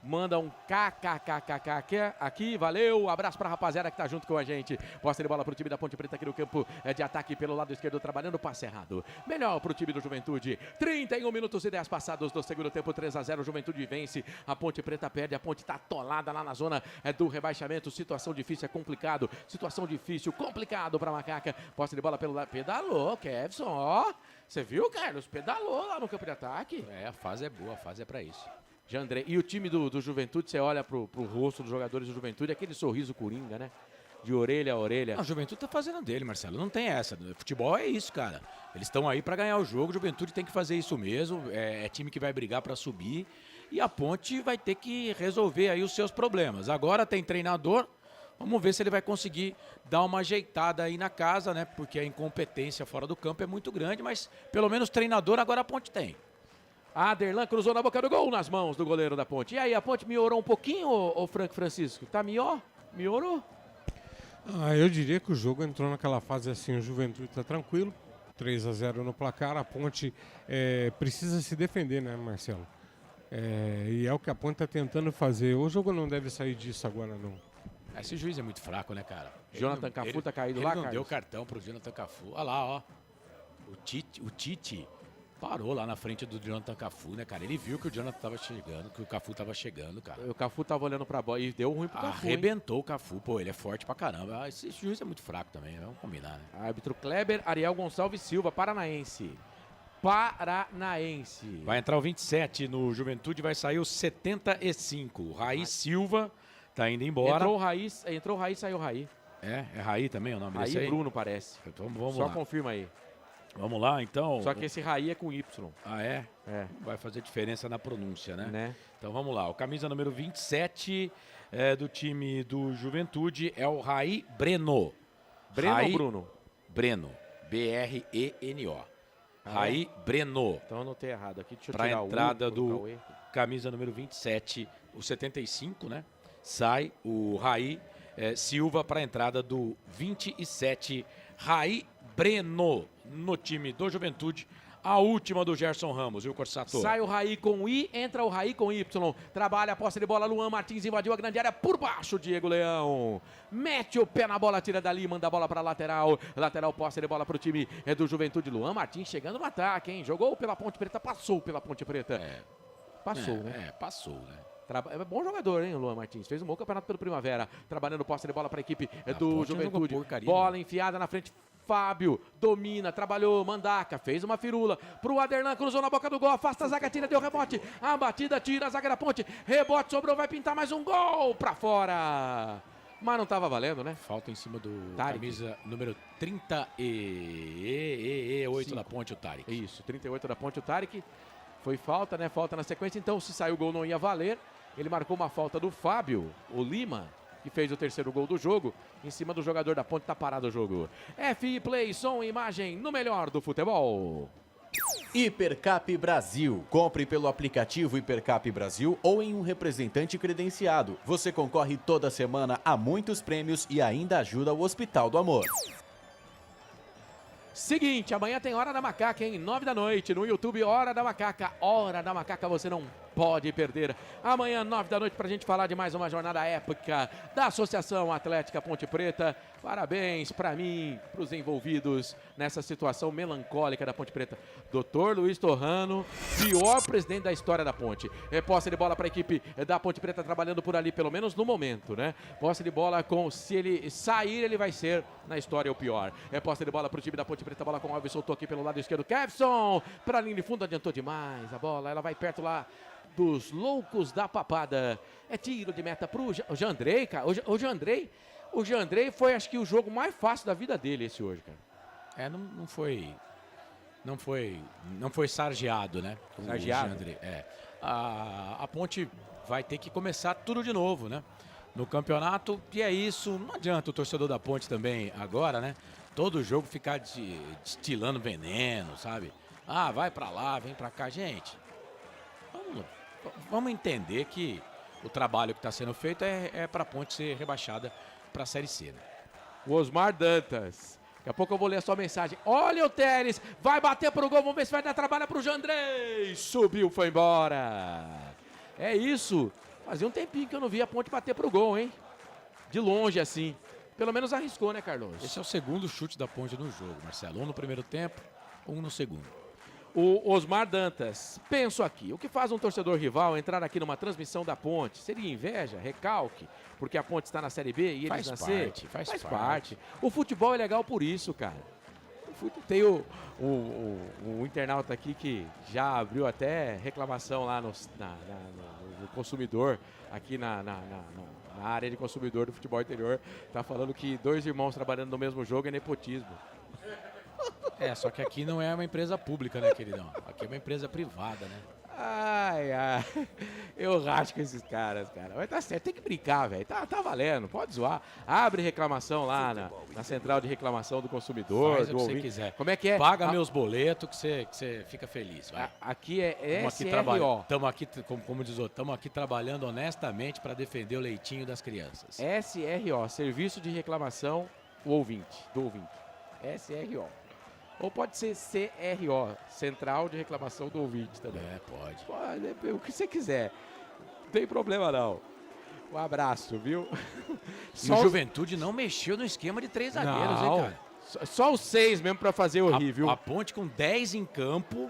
manda um kkkk aqui, valeu, abraço pra rapaziada que tá junto com a gente. Posse de bola pro time da Ponte Preta aqui no campo de ataque pelo lado esquerdo, trabalhando, passe errado. Melhor pro time do Juventude, 31 minutos e 10 passados do segundo tempo, 3-0, Juventude vence, a Ponte Preta perde, a Ponte tá atolada lá na zona do rebaixamento, situação difícil, é complicado, situação difícil, complicado pra macaca. Posse de bola pelo lado, pedalou, Kevson, ó, você viu, Carlos? Pedalou lá no campo de ataque. A fase é boa, a fase é pra isso. Jandré, e o time do Juventude, você olha pro rosto dos jogadores do Juventude, aquele sorriso coringa, né? De orelha a orelha. A Juventude tá fazendo dele, Marcelo, não tem essa. Futebol é isso, cara. Eles estão aí pra ganhar o jogo, o Juventude tem que fazer isso mesmo, é time que vai brigar pra subir e a Ponte vai ter que resolver aí os seus problemas. Agora tem treinador, vamos ver se ele vai conseguir dar uma ajeitada aí na casa, né? Porque a incompetência fora do campo é muito grande, mas pelo menos treinador agora a Ponte tem. Aderlan cruzou na boca do gol, nas mãos do goleiro da Ponte. E aí, a Ponte melhorou um pouquinho, ô Franco Francisco? Tá melhor? Melhorou? Eu diria que o jogo entrou naquela fase assim, o Juventude tá tranquilo, 3-0 no placar, a Ponte precisa se defender, né, Marcelo? E é o que a Ponte tá tentando fazer. O jogo não deve sair disso agora, não. Esse juiz é muito fraco, né, cara? Jonathan Cafu tá caído lá, Ele não Carlos? deu cartão pro Jonathan Cafu. Olha lá, ó. O Tite parou lá na frente do Jonathan Cafu, né, cara? Ele viu que o Jonathan tava chegando, que o Cafu tava chegando, cara. O Cafu tava olhando pra bola e deu ruim pro Cafu, Arrebentou o Cafu, pô, ele é forte pra caramba. Esse juiz é muito fraco também, vamos combinar, né? Árbitro Kleber Ariel Gonçalves Silva, paranaense. Vai entrar o 27 no Juventude, vai sair o 75. O Raí Silva tá indo embora. Entrou o Raí, saiu o Raí. É Raí também o nome desse aí? Raí Bruno, parece. Então vamos Só lá. confirma aí. Vamos lá, então. Só que esse Raí é com Y. Ah, é? É. Vai fazer diferença na pronúncia, né? Então vamos lá. O camisa número 27 do time do Juventude é o Raí Breno. Breno ou Bruno? Breno. B-R-E-N-O. Raí Breno. Então eu anotei errado aqui. Deixa eu pra tirar entrada o do camisa número 27, o 75, né? Sai o Raí Silva para a entrada do 27, Raí Breno, no time do Juventude. A última do Gerson Ramos, viu, Corsato? Sai o Raí com I, entra o Raí com Y. Trabalha a posse de bola, Luan Martins invadiu a grande área por baixo, Diego Leão. Mete o pé na bola, tira dali, manda a bola para lateral. Lateral, posse de bola para o time do Juventude. Luan Martins chegando no ataque, hein? Jogou pela Ponte Preta, passou pela Ponte Preta. Passou, né? Passou, né? É bom jogador, hein, o Luan Martins. Fez um bom campeonato pelo Primavera. Trabalhando posse de bola para a equipe do Juventude. Bola enfiada na frente. Fábio domina, trabalhou, Mandaca, fez uma firula pro Aderlan, cruzou na boca do gol, afasta a zaga, tira, deu rebote, a batida, tira a zaga da Ponte, rebote, sobrou, vai pintar mais um gol pra fora. Mas não tava valendo, né? Falta em cima do Tarek. camisa número 38 da Ponte, o Tarek. Isso, 38 da Ponte, o Tarek. Foi falta, né? Falta na sequência, então se saiu o gol não ia valer. Ele marcou uma falta do Fábio, o Lima, que fez o terceiro gol do jogo, em cima do jogador da Ponte, tá parado o jogo. FI Play, som e imagem no melhor do futebol. Hipercap Brasil. Compre pelo aplicativo Hipercap Brasil ou em um representante credenciado. Você concorre toda semana a muitos prêmios e ainda ajuda o Hospital do Amor. Seguinte, amanhã tem Hora da Macaca, hein? 9 da noite, no YouTube, Hora da Macaca. Hora da Macaca, você não pode perder. Amanhã, 9 da noite, pra gente falar de mais uma jornada épica da Associação Atlética Ponte Preta. Parabéns pra mim, pros envolvidos nessa situação melancólica da Ponte Preta. Dr. Luiz Torrano, pior presidente da história da Ponte. Posse de bola pra equipe da Ponte Preta trabalhando por ali, pelo menos no momento, né? Posse de bola com, se ele sair, ele vai ser, na história, o pior. Posse de bola pro time da Ponte Preta, bola com o Alves, soltou aqui pelo lado esquerdo. Kevson, pra linha de fundo, adiantou demais a bola, ela vai perto lá dos loucos da papada. Tiro de meta pro Jandrei, cara. O Jandrei foi, acho que, o jogo mais fácil da vida dele esse hoje, cara. Não foi sargeado, né? Sargeado? A Ponte vai ter que começar tudo de novo, né? No campeonato, e é isso. Não adianta o torcedor da Ponte também agora, né? Todo jogo ficar destilando veneno, sabe? Ah, vai pra lá, vem pra cá. Gente, vamos entender que o trabalho que está sendo feito é para a Ponte ser rebaixada para a Série C. Né? O Osmar Dantas. Daqui a pouco eu vou ler a sua mensagem. Olha o Teres, vai bater pro gol, vamos ver se vai dar trabalho pro Jandrei. Subiu, foi embora. É isso. Fazia um tempinho que eu não via a Ponte bater pro gol, hein? De longe, assim. Pelo menos arriscou, né, Carlos? Esse é o segundo chute da Ponte no jogo, Marcelo. Um no primeiro tempo, um no segundo. O Osmar Dantas, penso aqui, o que faz um torcedor rival entrar aqui numa transmissão da Ponte? Seria inveja, recalque, porque a Ponte está na Série B e eles na C? Faz parte. O futebol é legal por isso, cara. Tem o internauta aqui que já abriu até reclamação lá no consumidor, aqui na área de consumidor do futebol interior, tá falando que 2 irmãos trabalhando no mesmo jogo é nepotismo. Só que aqui não é uma empresa pública, né, queridão? Aqui é uma empresa privada, né? Ai, eu rasco esses caras, cara. Mas tá certo, tem que brincar, velho. Tá valendo, pode zoar. Abre reclamação lá na central de reclamação do consumidor. Faz o que você quiser. Como é que é? Paga meus boletos que você fica feliz. Vai. Aqui é SRO. Estamos aqui, como diz o outro, estamos aqui trabalhando honestamente para defender o leitinho das crianças. SRO, Serviço de Reclamação do Ouvinte. SRO. Ou pode ser CRO, Central de Reclamação do Ouvinte também. Pode. Pode, o que você quiser. Não tem problema não. Um abraço, viu? E o Juventude não mexeu no esquema de 3 zagueiros, hein, cara? Só os 6 mesmo pra fazer o rir, viu? A Ponte com 10 em campo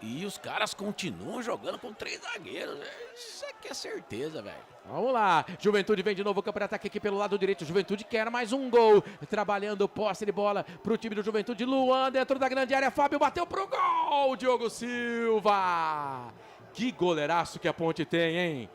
e os caras continuam jogando com 3 zagueiros. Isso aqui é certeza, velho. Vamos lá, Juventude vem de novo, o campo de ataque aqui pelo lado direito, Juventude quer mais um gol, trabalhando posse de bola pro time do Juventude, Luan dentro da grande área, Fábio bateu pro gol, Diogo Silva, que goleiraço que a Ponte tem, hein?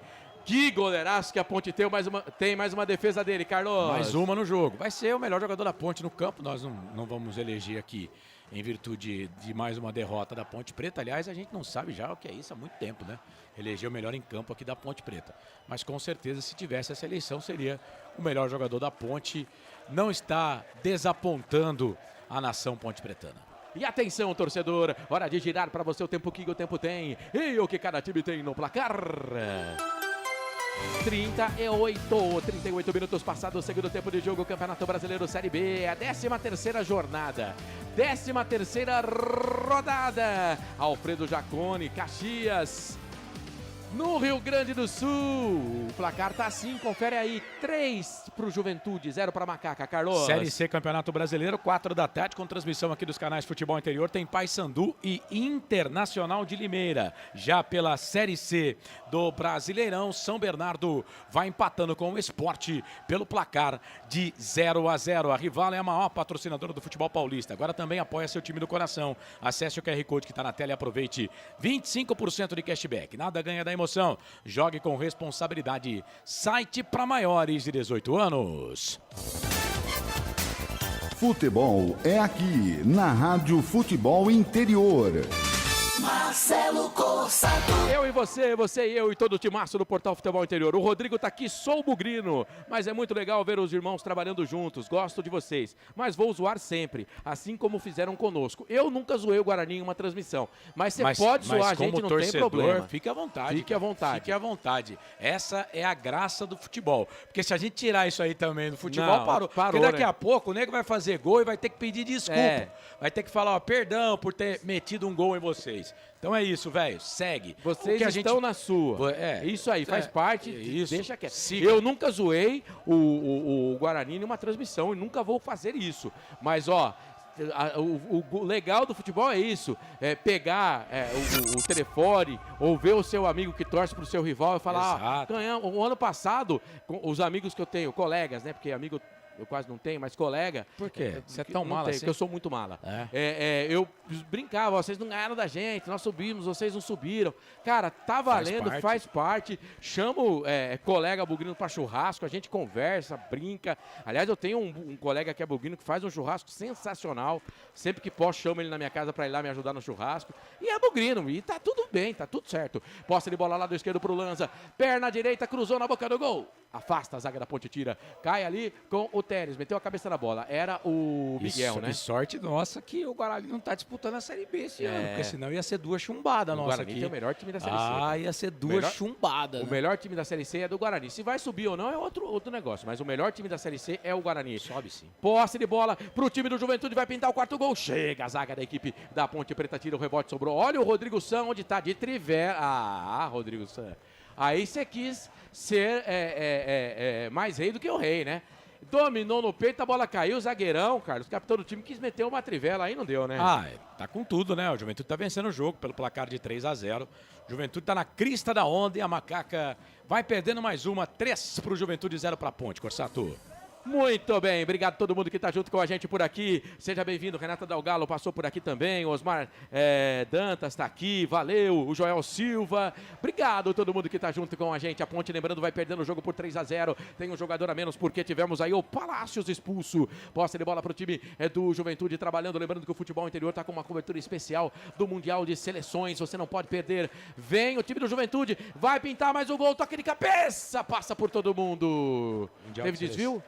Que goleiraço que a Ponte tem mais uma defesa dele, Carlos. Mais uma no jogo, vai ser o melhor jogador da Ponte no campo, nós não vamos eleger aqui em virtude de mais uma derrota da Ponte Preta. Aliás, a gente não sabe já o que é isso há muito tempo, né? Eleger o melhor em campo aqui da Ponte Preta. Mas com certeza, se tivesse essa eleição, seria o melhor jogador da Ponte. Não está desapontando a nação ponte-pretana. E atenção, torcedor, hora de girar para você o tempo que o tempo tem e o que cada time tem no placar. 38 minutos passados, segundo tempo de jogo, Campeonato Brasileiro Série B, a 13ª jornada, 13ª rodada. Alfredo Jaconi, Caxias, No Rio Grande do Sul, o placar tá assim, confere aí, 3 pro Juventude, 0 pra Macaca, Carlos. Série C Campeonato Brasileiro, 4 da tarde, com transmissão aqui dos canais Futebol Interior, tem Paysandu e Internacional de Limeira. Já pela Série C do Brasileirão, São Bernardo vai empatando com o Sport pelo placar de 0-0. A Rival é a maior patrocinadora do futebol paulista, agora também apoia seu time do coração. Acesse o QR Code que está na tela e aproveite 25% de cashback. Nada ganha da emoção. Jogue com responsabilidade. Site para maiores de 18 anos. Futebol é aqui, na Rádio Futebol Interior. Marcelo Corsato. Eu e você e eu e todo o timaço do Portal Futebol Interior. O Rodrigo tá aqui, sou o Bugrino, mas é muito legal ver os irmãos trabalhando juntos. Gosto de vocês, mas vou zoar sempre, assim como fizeram conosco. Eu nunca zoei o Guarani em uma transmissão, mas você pode zoar a gente, não tem problema. Fique à vontade. Fique à vontade. Fique à vontade. Essa é a graça do futebol. Porque se a gente tirar isso aí também do futebol, Não, parou. Porque daqui a pouco o nego vai fazer gol e vai ter que pedir desculpa. É. Vai ter que falar, ó, perdão por ter metido um gol em vocês. Então é isso, velho. Segue. Vocês estão na sua. Isso aí, faz parte. Isso. Deixa quieto. Siga. Eu nunca zoei o Guarani em uma transmissão e nunca vou fazer isso. Mas, ó, o legal do futebol é isso. É pegar o telefone ou ver o seu amigo que torce pro seu rival e falar, ganhamos. O ano passado, com os amigos que eu tenho, colegas, né? Porque amigo eu quase não tenho, mas colega... Por quê? Você é tão não mala tenho, assim? porque eu sou muito mala. Eu brincava, vocês não ganharam da gente, nós subimos, vocês não subiram. Cara, tá valendo, faz parte. Chamo colega bugrino para churrasco, a gente conversa, brinca. Aliás, eu tenho um colega que é bugrino que faz um churrasco sensacional. Sempre que posso, chamo ele na minha casa para ir lá me ajudar no churrasco. E é bugrino, e tá tudo bem, tá tudo certo. Posse de bola lá do esquerdo pro Lanza. Perna direita, cruzou na boca do gol. Afasta a zaga da Ponte, tira. Cai ali com o Teres, meteu a cabeça na bola. Era o Miguel, né? E sorte nossa que o Guarani não tá disputando a Série B esse ano, porque senão ia ser duas chumbadas nossa Guarani aqui. tem o melhor time da Série C. Ia ser duas chumbadas. O melhor time da Série C é do Guarani. Se vai subir ou não é outro negócio, mas o melhor time da Série C é o Guarani. Sobe sim. Posse de bola pro time do Juventude, vai pintar o quarto gol. Chega a zaga da equipe da Ponte Preta, tira o rebote, sobrou. Olha o Rodrigo San, onde tá, de trivela. Rodrigo San. Aí você quis ser mais rei do que o rei, né? Dominou no peito, a bola caiu, zagueirão, Carlos, o capitão do time quis meter uma trivela, aí não deu, né? Tá com tudo, né? O Juventude tá vencendo o jogo pelo placar de 3-0. O Juventude tá na crista da onda e a Macaca vai perdendo mais uma. 3 pro Juventude, 0 pra Ponte, Corsato. Muito bem, obrigado a todo mundo que está junto com a gente por aqui. Seja bem-vindo, Renata Dalgalo passou por aqui também, Osmar Dantas está aqui, valeu, o Joel Silva. Obrigado a todo mundo que está junto com a gente. A Ponte, lembrando, vai perdendo o jogo por 3-0. Tem um jogador a menos porque tivemos aí o Palácios expulso. Posse de bola para o time do Juventude trabalhando. Lembrando que o futebol interior está com uma cobertura especial do Mundial de Seleções. Você não pode perder. Vem o time do Juventude, vai pintar mais um gol, toque de cabeça, passa por todo mundo. Mundial Teve de desvio?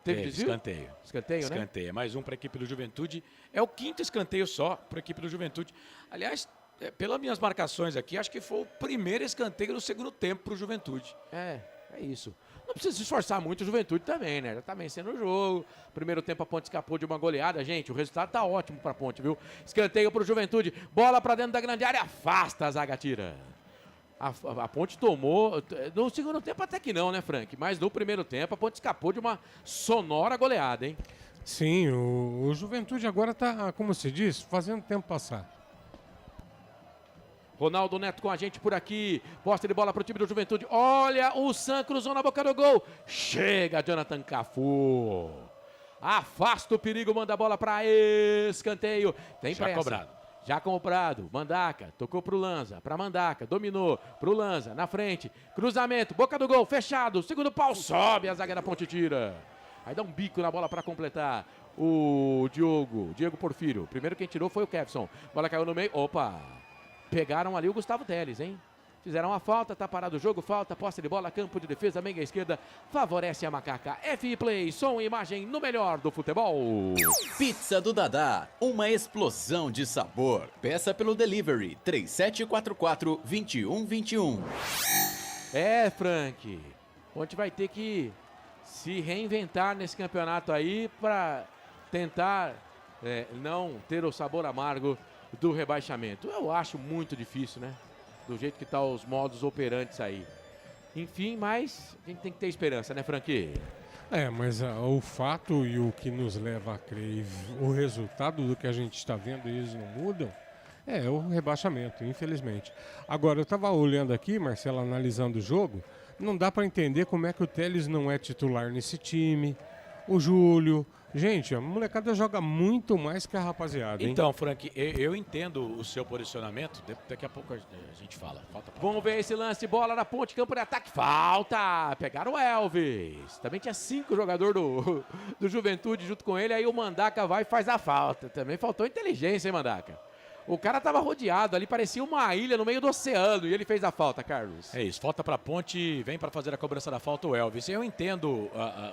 Teve desvio? Escanteio. Escanteio, né? Escanteio. Mais um para a equipe do Juventude. É o 5º escanteio só para a equipe do Juventude. Aliás, pelas minhas marcações aqui, acho que foi o primeiro escanteio do segundo tempo para o Juventude. É isso. Não precisa se esforçar muito o Juventude também, né? Já tá vencendo o jogo. Primeiro tempo a Ponte escapou de uma goleada. Gente, o resultado tá ótimo pra Ponte, viu? Escanteio pro Juventude. Bola pra dentro da grande área. Afasta a zaga, tira. A Ponte tomou, no segundo tempo até que não, né, Frank? Mas no primeiro tempo a Ponte escapou de uma sonora goleada, hein? Sim, o Juventude agora tá, como se diz, fazendo o tempo passar. Ronaldo Neto com a gente por aqui. Posta de bola pro time do Juventude. Olha, o San cruzou na boca do gol. Chega, Jonathan Cafu. Afasta o perigo, manda a bola para escanteio. Tem pressa. Cobrado. Já cobrado, Mandaca, tocou pro Lanza, pra Mandaca, dominou, pro Lanza, na frente, cruzamento, boca do gol, fechado, segundo pau, sobe, a zaga da Ponte tira. Aí dá um bico na bola pra completar o Diego Porfírio. Primeiro quem tirou foi o Kevson, bola caiu no meio, opa, pegaram ali o Gustavo Teles, hein? Fizeram a falta, tá parado o jogo, falta, posse de bola, campo de defesa, meia esquerda, favorece a Macaca. FI Play, som e imagem no melhor do futebol. Pizza do Dadá, uma explosão de sabor. Peça pelo delivery 3744-2121. Frank, a gente vai ter que se reinventar nesse campeonato aí para tentar não ter o sabor amargo do rebaixamento. Eu acho muito difícil, né? do jeito que tá os modos operantes aí. Enfim, mas a gente tem que ter esperança, né, Franqui? Mas o fato e o que nos leva a crer, o resultado do que a gente está vendo e eles não mudam, é o rebaixamento, infelizmente. Agora, eu estava olhando aqui, Marcelo, analisando o jogo, não dá para entender como é que o Telles não é titular nesse time, o Júlio. Gente, a molecada joga muito mais que a rapaziada, hein? Então, Frank, eu entendo o seu posicionamento. Daqui a pouco a gente fala. Vamos ver esse lance. Bola na ponte, campo de ataque. Falta! Pegaram o Elvis. Também tinha 5 jogadores do Juventude junto com ele. Aí o Mandaca vai e faz a falta. Também faltou inteligência, hein, Mandaca? O cara tava rodeado ali, parecia uma ilha no meio do oceano. E ele fez a falta, Carlos. É isso, falta pra ponte, vem para fazer a cobrança da falta o Elvis. Eu entendo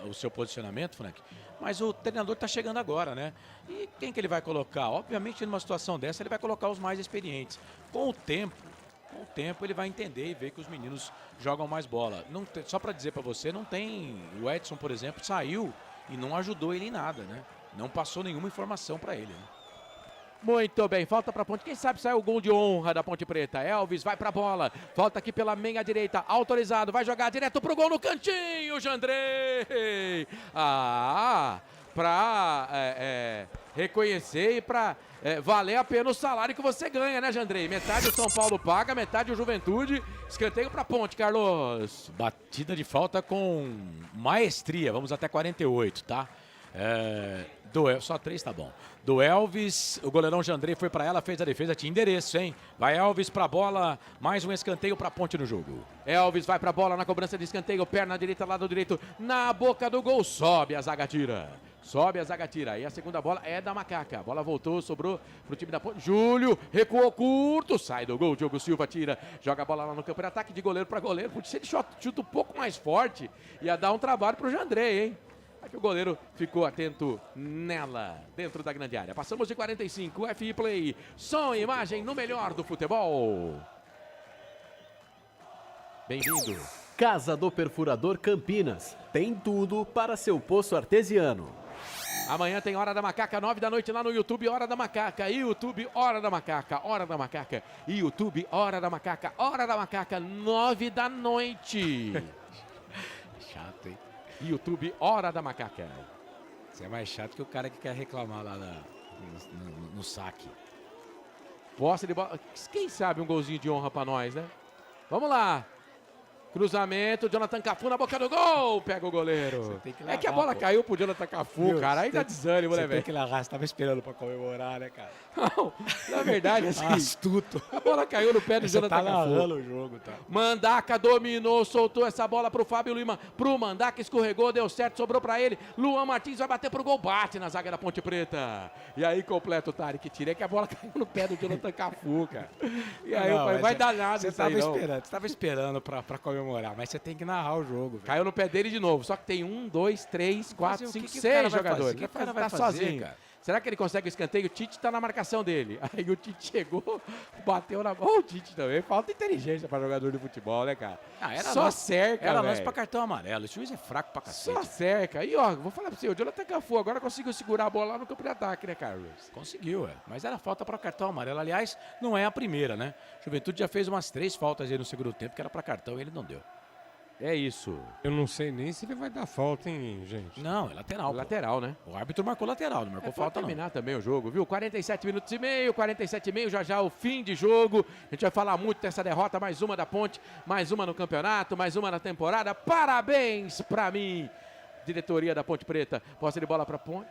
o seu posicionamento, Frank, mas o treinador tá chegando agora, né? E quem que ele vai colocar? Obviamente, numa situação dessa, ele vai colocar os mais experientes. Com o tempo ele vai entender e ver que os meninos jogam mais bola. Não tem, só para dizer para você, não tem... O Edson, por exemplo, saiu e não ajudou ele em nada, né? Não passou nenhuma informação para ele, né? Muito bem, falta pra ponte. Quem sabe sai o gol de honra da Ponte Preta. Elvis vai pra bola. Volta aqui pela meia direita. Autorizado. Vai jogar direto pro gol no cantinho, Jandrei. Pra reconhecer e pra valer a pena o salário que você ganha, né, Jandrei? Metade o São Paulo paga, metade o Juventude. Escanteio pra ponte, Carlos. Batida de falta com maestria. Vamos até 48, tá? Só 3 tá bom. Do Elvis, o goleirão Jandrei foi pra ela, fez a defesa, tinha endereço, hein? Vai Elvis pra bola, mais um escanteio pra ponte no jogo. Elvis vai pra bola na cobrança de escanteio, perna direita, lado direito, na boca do gol, sobe a zaga tira. Sobe a zaga tira. E a segunda bola é da Macaca. A bola voltou, sobrou pro time da ponte. Júlio, recuou curto, sai do gol, Diogo Silva tira. Joga a bola lá no campo de ataque de goleiro pra goleiro. Porque se ele chuta um pouco mais forte, ia dar um trabalho pro Jandrei, hein? Que o goleiro ficou atento nela, dentro da grande área. Passamos de 45, FI Play, som e imagem no melhor do futebol. Bem-vindo. Casa do Perfurador Campinas, tem tudo para seu poço artesiano. Amanhã tem Hora da Macaca, 9 da noite lá no YouTube, Hora da Macaca, YouTube, Hora da Macaca, Hora da Macaca, YouTube, Hora da Macaca, Hora da Macaca, 9 da noite. Chato, hein? YouTube, Hora da Macaca. Você é mais chato que o cara que quer reclamar lá no saque. Posse de bola. Quem sabe um golzinho de honra pra nós, né? Vamos lá. Cruzamento, Jonathan Cafu na boca do gol. Pega o goleiro. É que a bola caiu pro Jonathan Cafu, cara. Aí dá desânimo, né, velho? Tem que largar. Você tava esperando pra comemorar, né, cara? Não, na verdade, assim... Astuto. A bola caiu no pé do Jonathan Cafu. Tá narrando o jogo, tá? Mandaca dominou, soltou essa bola pro Fábio Lima. Pro Mandaca, escorregou, deu certo, sobrou pra ele. Luan Martins vai bater pro gol, bate na zaga da Ponte Preta. E aí completa o Tarek, tira, é que a bola caiu no pé do Jonathan Cafu, cara. E aí eu falei, vai dar nada isso aí, não. Você tava esperando pra comemorar, mas você tem que narrar o jogo. Caiu no pé dele de novo, só que tem 1, 2, 3, 4, 5, 6 jogadores. O que o cara vai fazer, sozinho, cara? Será que ele consegue o escanteio? O Tite tá na marcação dele. Aí o Tite chegou, bateu na bola. O Tite também. Falta inteligência pra jogador de futebol, né, cara? Só cerca, Era lance pra cartão amarelo. Esse juiz é fraco pra cacete. Só cerca. E, ó, vou falar pra você, o Jonathan Cafu agora conseguiu segurar a bola lá no campo de ataque, né, Carlos? Conseguiu, mas era falta pra cartão amarelo. Aliás, não é a primeira, né? Juventude já fez umas 3 faltas aí no segundo tempo, que era pra cartão e ele não deu. É isso. Eu não sei nem se ele vai dar falta, hein, gente? Não, é lateral. Lateral, né? O árbitro marcou lateral, não marcou falta, não. Terminar também o jogo, viu? 47 minutos e meio, 47 e meio, já o fim de jogo. A gente vai falar muito dessa derrota, mais uma da Ponte, mais uma no campeonato, mais uma na temporada. Parabéns pra mim, diretoria da Ponte Preta. Posse de bola pra Ponte.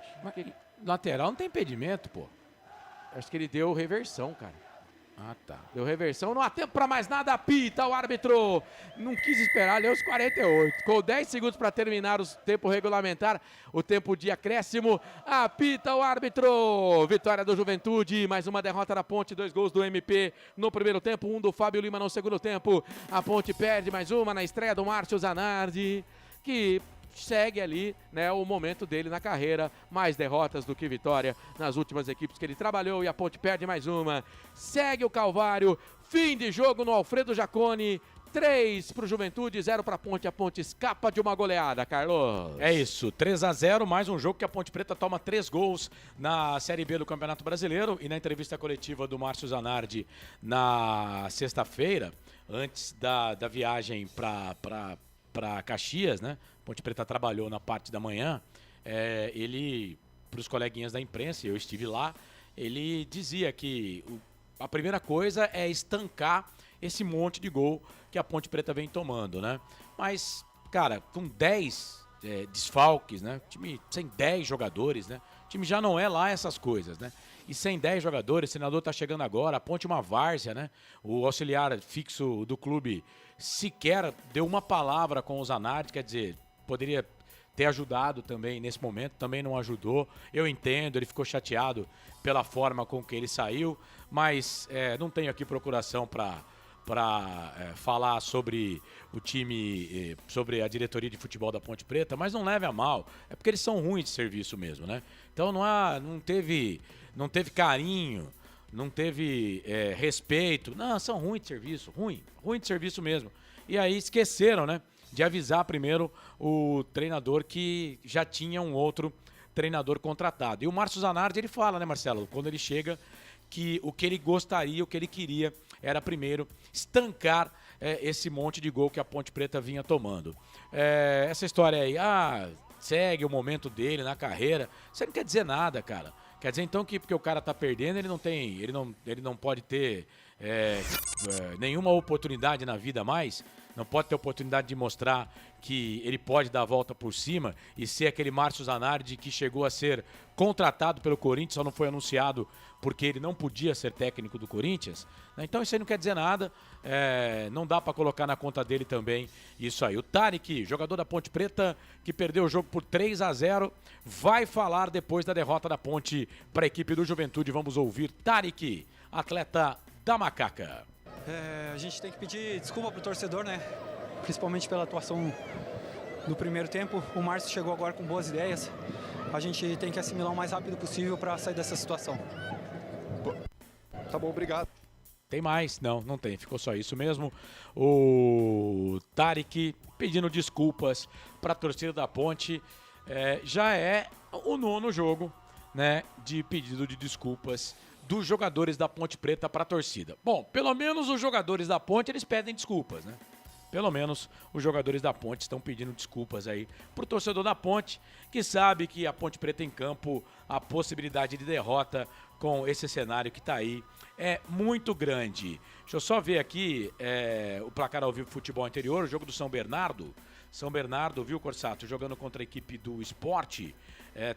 Lateral não tem impedimento, pô. Acho que ele deu reversão, cara. Ah, tá. Deu reversão, não há tempo pra mais nada, apita o árbitro. Não quis esperar, leu os 48. Com 10 segundos para terminar o tempo regulamentar, o tempo de acréscimo, apita o árbitro. Vitória do Juventude, mais uma derrota da Ponte, 2 gols do MP no primeiro tempo, 1 do Fábio Lima no segundo tempo. A Ponte perde mais uma na estreia do Márcio Zanardi, que segue ali, né, o momento dele na carreira, mais derrotas do que vitória nas últimas equipes que ele trabalhou, e a Ponte perde mais uma. Segue o Calvário, fim de jogo no Alfredo Jaconi, 3 pro Juventude, 0 pra Ponte. A Ponte escapa de uma goleada, Carlos. É isso, 3-0, mais um jogo que a Ponte Preta toma 3 gols na Série B do Campeonato Brasileiro. E na entrevista coletiva do Márcio Zanardi na sexta-feira, antes da viagem para Caxias, né? Ponte Preta trabalhou na parte da manhã. Ele, para os coleguinhas da imprensa, eu estive lá, ele dizia que a primeira coisa é estancar esse monte de gol que a Ponte Preta vem tomando, né? Mas, cara, com 10 desfalques, né? Time sem 10 jogadores, né? O time já não é lá essas coisas, né? E sem 10 jogadores, o treinador tá chegando agora, a Ponte uma várzea, né? O auxiliar fixo do clube sequer deu uma palavra com o Zanardi, quer dizer, poderia ter ajudado também nesse momento, também não ajudou. Eu entendo, ele ficou chateado pela forma com que ele saiu, mas não tenho aqui procuração para falar sobre o time, sobre a diretoria de futebol da Ponte Preta, mas não leve a mal, é porque eles são ruins de serviço mesmo, né? Então não teve carinho, não teve respeito, não, são ruins de serviço, ruim de serviço mesmo. E aí esqueceram, né, de avisar primeiro o treinador que já tinha um outro treinador contratado. E o Márcio Zanardi, ele fala, né, Marcelo, quando ele chega, que o que ele gostaria, o que ele queria era primeiro estancar esse monte de gol que a Ponte Preta vinha tomando. Essa história aí, segue o momento dele na carreira, isso não quer dizer nada, cara. Quer dizer então que porque o cara tá perdendo, ele não pode ter nenhuma oportunidade na vida mais, não pode ter oportunidade de mostrar que ele pode dar a volta por cima e ser aquele Márcio Zanardi que chegou a ser contratado pelo Corinthians, só não foi anunciado porque ele não podia ser técnico do Corinthians. Então isso aí não quer dizer nada, não dá para colocar na conta dele também isso aí. O Tarek, jogador da Ponte Preta, que perdeu o jogo por 3-0, vai falar depois da derrota da Ponte para a equipe do Juventude. Vamos ouvir Tarek, atleta da Macaca. A gente tem que pedir desculpa pro torcedor, né? Principalmente pela atuação do primeiro tempo. O Márcio chegou agora com boas ideias. A gente tem que assimilar o mais rápido possível para sair dessa situação. Tá bom, obrigado. Tem mais? Não tem. Ficou só isso mesmo. O Tarek pedindo desculpas para a torcida da Ponte. Já é o 9º jogo, né, de pedido de desculpas dos jogadores da Ponte Preta para a torcida. Bom, pelo menos os jogadores da Ponte, eles pedem desculpas, né? Pelo menos os jogadores da Ponte estão pedindo desculpas aí pro torcedor da Ponte, que sabe que a Ponte Preta em campo, a possibilidade de derrota com esse cenário que tá aí é muito grande. Deixa eu só ver aqui o placar ao vivo Futebol Anterior, o jogo do São Bernardo. São Bernardo, viu, Corsato, jogando contra a equipe do Sport.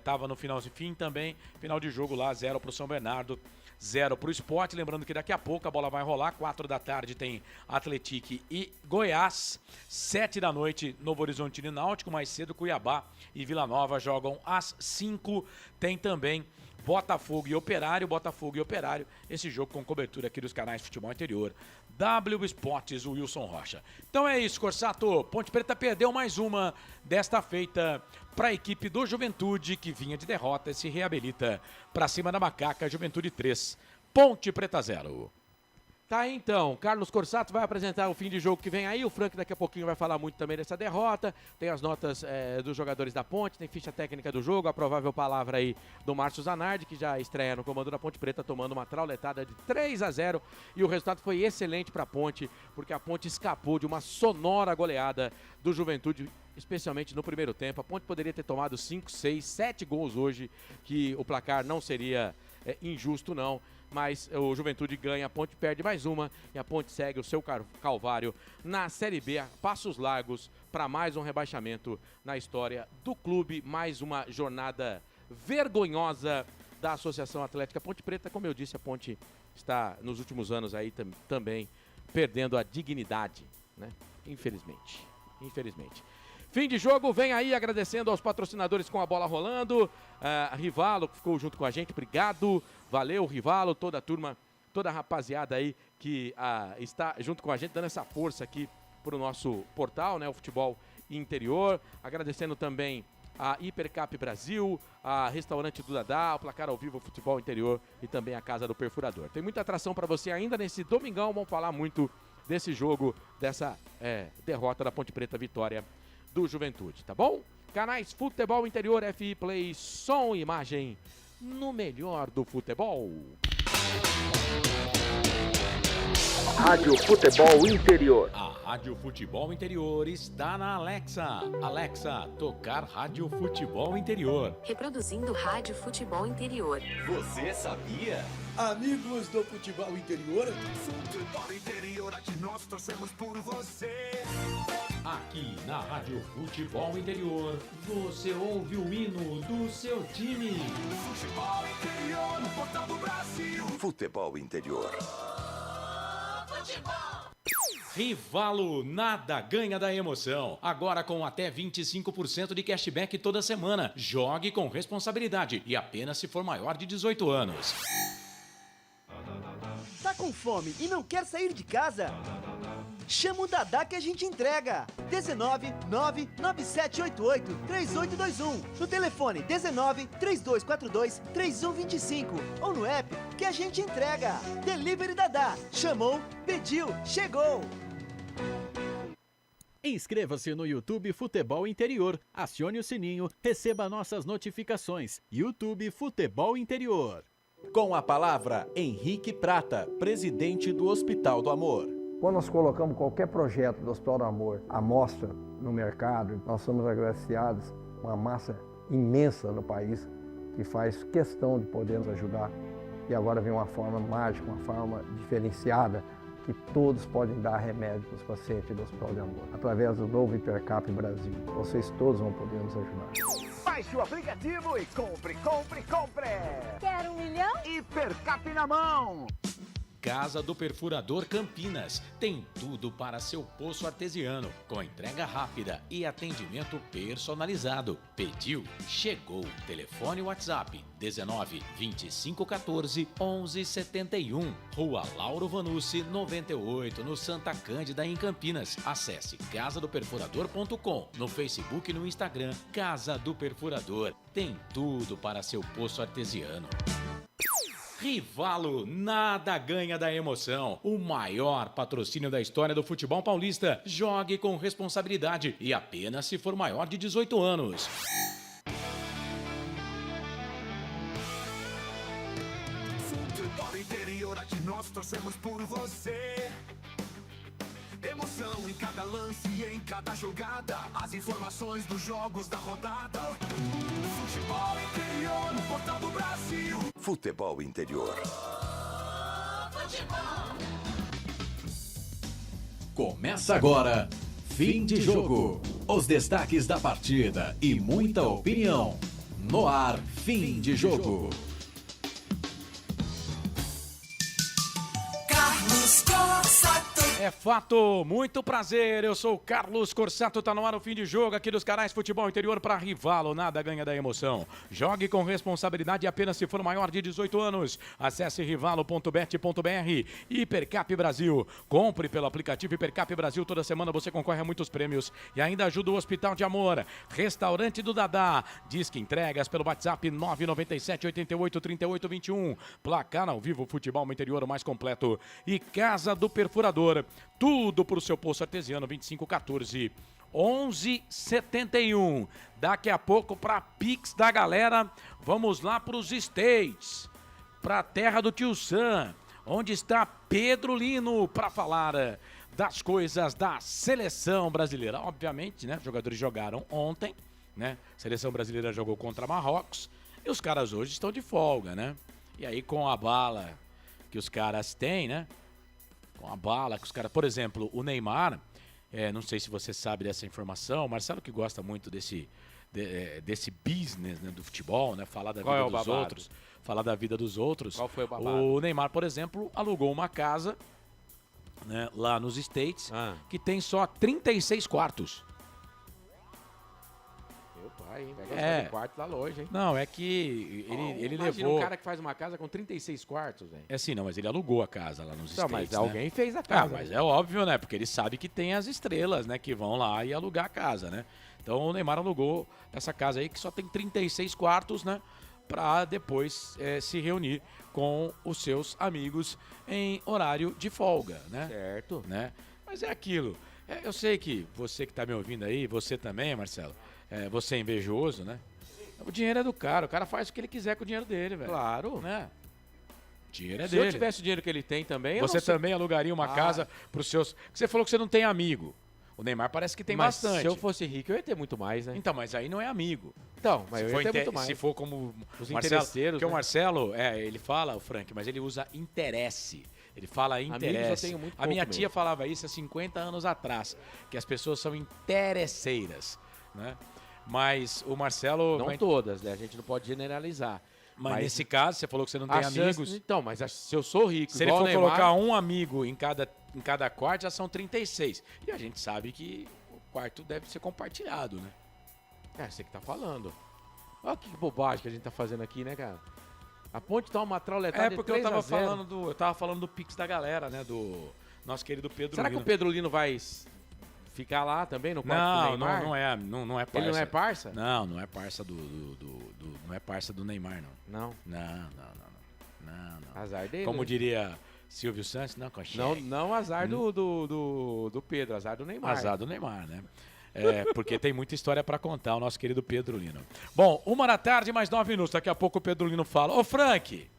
Tava no fim também, final de jogo lá, 0 pro São Bernardo, 0 pro Sport. Lembrando que daqui a pouco a bola vai rolar, 4 da tarde tem Atlético e Goiás, 7 da noite Novo Horizontino e Náutico, mais cedo Cuiabá e Vila Nova jogam às 5, tem também Botafogo e Operário, esse jogo com cobertura aqui dos canais Futebol Interior, W Esportes, o Wilson Rocha. Então é isso, Corsato, Ponte Preta perdeu mais uma desta feita para a equipe do Juventude, que vinha de derrota e se reabilita para cima da Macaca. Juventude 3, Ponte Preta 0. Tá aí então, Carlos Corsato vai apresentar o fim de jogo que vem aí, o Frank daqui a pouquinho vai falar muito também dessa derrota, tem as notas dos jogadores da Ponte, tem ficha técnica do jogo, a provável palavra aí do Márcio Zanardi, que já estreia no comando da Ponte Preta, tomando uma trauletada de 3-0, e o resultado foi excelente para a Ponte, porque a Ponte escapou de uma sonora goleada do Juventude, especialmente no primeiro tempo. A Ponte poderia ter tomado 5, 6, 7 gols hoje, que o placar não seria injusto não, mas o Juventude ganha, a Ponte perde mais uma e a Ponte segue o seu calvário na Série B, a passos largos para mais um rebaixamento na história do clube, mais uma jornada vergonhosa da Associação Atlética Ponte Preta. Como eu disse, a Ponte está nos últimos anos aí também perdendo a dignidade, né? Infelizmente. Fim de jogo, vem aí agradecendo aos patrocinadores com a bola rolando, Rivalo que ficou junto com a gente, obrigado, valeu Rivalo, toda a turma, toda a rapaziada aí que está junto com a gente, dando essa força aqui para o nosso portal, né, o Futebol Interior, agradecendo também a Hipercap Brasil, a Restaurante do Dadá, o Placar ao Vivo Futebol Interior e também a Casa do Perfurador. Tem muita atração para você ainda nesse domingão, vamos falar muito desse jogo, dessa derrota da Ponte Preta, vitória do Juventude, tá bom? Canais Futebol Interior, FI Play, som e imagem no melhor do futebol. Rádio Futebol Interior. A Rádio Futebol Interior está na Alexa. Alexa, tocar Rádio Futebol Interior. Reproduzindo Rádio Futebol Interior. Você sabia? Amigos do Futebol Interior. Futebol Interior, aqui nós torcemos por você. Aqui na Rádio Futebol Interior, você ouve o hino do seu time. Futebol Interior, no portal do Brasil. Futebol Interior. Rivalo, nada ganha da emoção. Agora com até 25% de cashback toda semana. Jogue com responsabilidade e apenas se for maior de 18 anos. Tá com fome e não quer sair de casa? Chama o Dadá que a gente entrega. 19 99788 3821. No telefone 19 3242 3125. Ou no app que a gente entrega. Delivery Dadá. Chamou, pediu, chegou. Inscreva-se no YouTube Futebol Interior. Acione o sininho, receba nossas notificações. YouTube Futebol Interior. Com a palavra, Henrique Prata, presidente do Hospital do Amor. Quando nós colocamos qualquer projeto do Hospital do Amor à mostra no mercado, nós somos agraciados uma massa imensa no país que faz questão de poder nos ajudar. E agora vem uma forma mágica, uma forma diferenciada, que todos podem dar remédio para os pacientes do Hospital do Amor. Através do novo Hipercap Brasil, vocês todos vão poder nos ajudar. Baixe o aplicativo e compre, compre, compre. Quer 1 milhão? Hipercap na mão. Casa do Perfurador Campinas. Tem tudo para seu poço artesiano, com entrega rápida e atendimento personalizado. Pediu, chegou. Telefone WhatsApp 19 25 14 11 71. Rua Lauro Vanucci 98, no Santa Cândida, em Campinas. Acesse casadoperfurador.com. No Facebook e no Instagram, Casa do Perfurador. Tem tudo para seu poço artesiano. Rivalo, nada ganha da emoção. O maior patrocínio da história do futebol paulista. Jogue com responsabilidade e apenas se for maior de 18 anos. Futebol Interior, aqui nós torcemos por você. Emoção em cada lance e em cada jogada. As informações dos jogos da rodada. Futebol Interior, no portal do Brasil. Futebol Interior. Começa agora, fim de jogo. Os destaques da partida e muita opinião. No ar, fim de jogo. Carlos Corsato. É fato, muito prazer, eu sou o Carlos Corsato, tá no ar o fim de jogo aqui dos canais Futebol Interior para Rivalo, nada ganha da emoção. Jogue com responsabilidade apenas se for maior de 18 anos. Acesse rivalo.bet.br. Hipercap Brasil, compre pelo aplicativo Hipercap Brasil, toda semana você concorre a muitos prêmios e ainda ajuda o Hospital de Amor. Restaurante do Dadá, disque entregas pelo WhatsApp 997 88 38 21. Placar ao vivo, futebol interior mais completo. E Casa do Perfurador, tudo para o seu poço artesiano, 2514 1171. Daqui a pouco, para Pix da galera, vamos lá para os States, para a terra do Tio Sam, onde está Pedro Lino para falar das coisas da seleção brasileira. Obviamente, né? Os jogadores jogaram ontem, né? A seleção brasileira jogou contra Marrocos e os caras hoje estão de folga, né? E aí, com a bala que os caras têm, né? Com a bala que os caras... Por exemplo, o Neymar, não sei se você sabe dessa informação, o Marcelo que gosta muito desse business, né, do futebol, né? Falar da vida dos outros. Falar da vida dos outros. Qual foi o babado? O Neymar, por exemplo, alugou uma casa, né, lá nos States, que tem só 36 quartos. Meu pai, hein? Vai gastar de quarto lá longe, hein? Não, é que ele Imagina levou... um cara que faz uma casa com 36 quartos, velho. É assim, não, mas ele alugou a casa lá nos States, mas né? alguém fez a casa. Mas é óbvio, né? Porque ele sabe que tem as estrelas, né? Que vão lá e alugar a casa, né? Então o Neymar alugou essa casa aí que só tem 36 quartos, né? para depois se reunir com os seus amigos em horário de folga, né? Certo. Né? Mas é aquilo. Eu sei que você que está me ouvindo aí, você também, Marcelo, você é invejoso, né? O dinheiro é do cara, o cara faz o que ele quiser com o dinheiro dele, velho. Claro. Né? O dinheiro é Se dele. eu tivesse o dinheiro que ele tem também, Você também alugaria uma casa para os seus... Você falou que você não tem amigo. O Neymar parece que tem bastante. Se eu fosse rico, eu ia ter muito mais, né? Então, mas aí não é amigo. Então, mas eu ia ter muito mais. Se for como os Marcelo, interesseiros, porque né? o Marcelo, ele fala, o Frank, mas ele usa interesse. Ele fala interesse. Amigos eu tenho muito A minha pouco tia mesmo. falava isso há 50 anos atrás, que as pessoas são interesseiras, né? Mas o Marcelo... Não todas, né? A gente não pode generalizar. Mas nesse caso, você falou que você não tem amigos. Então, mas se eu sou rico, Se ele igual for o Neymar, colocar um amigo em cada quarto, já são 36. E a gente sabe que o quarto deve ser compartilhado, né? você que tá falando. Olha que bobagem que a gente tá fazendo aqui, né, cara? A Ponte tá uma trauletada de Porque 3 eu a 0. eu tava falando do Pix da galera, né? Do nosso querido Pedro Será Lino. que o Pedro Lino vai ficar lá também no quarto do Neymar? Não é parça. Ele não é parça? Não é parça não é parça do Neymar, não. Não? Não. Azar dele. Como né? diria Silvio Santos, não, consegue. Não azar do Pedro, azar do Neymar. Azar do Neymar, né? Porque tem muita história pra contar, o nosso querido Pedro Lino. Bom, 1h, mais 9 minutos. Daqui a pouco o Pedro Lino fala: Ô Frank,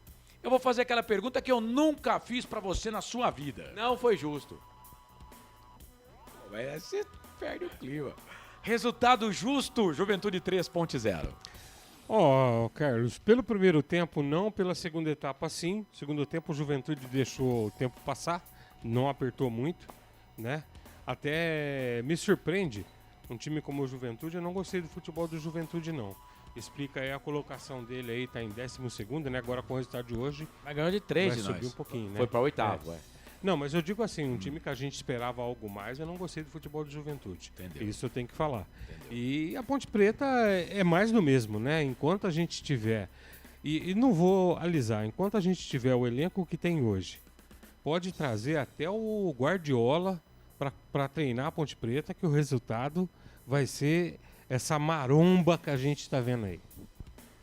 eu vou fazer aquela pergunta que eu nunca fiz pra você na sua vida. Não foi justo. Mas você perde o clima. Resultado justo, Juventude 3.0. Carlos, pelo primeiro tempo não, pela segunda etapa sim. Segundo tempo o Juventude deixou o tempo passar, não apertou muito, né? Até me surpreende um time como o Juventude, eu não gostei do futebol do Juventude não. Explica aí a colocação dele aí, tá em 12º, né? Agora com o resultado de hoje. Mas ganhou de 3 vai de subir nós. um pouquinho, né? Foi pra 8º, Não, mas eu digo assim, um time que a gente esperava algo mais, eu não gostei do futebol do Juventude. Entendeu. Isso eu tenho que falar. Entendeu. E a Ponte Preta é mais do mesmo, né? Enquanto a gente tiver, e não vou alisar, enquanto a gente tiver o elenco que tem hoje, pode trazer até o Guardiola para treinar a Ponte Preta, que o resultado vai ser essa maromba que a gente está vendo aí.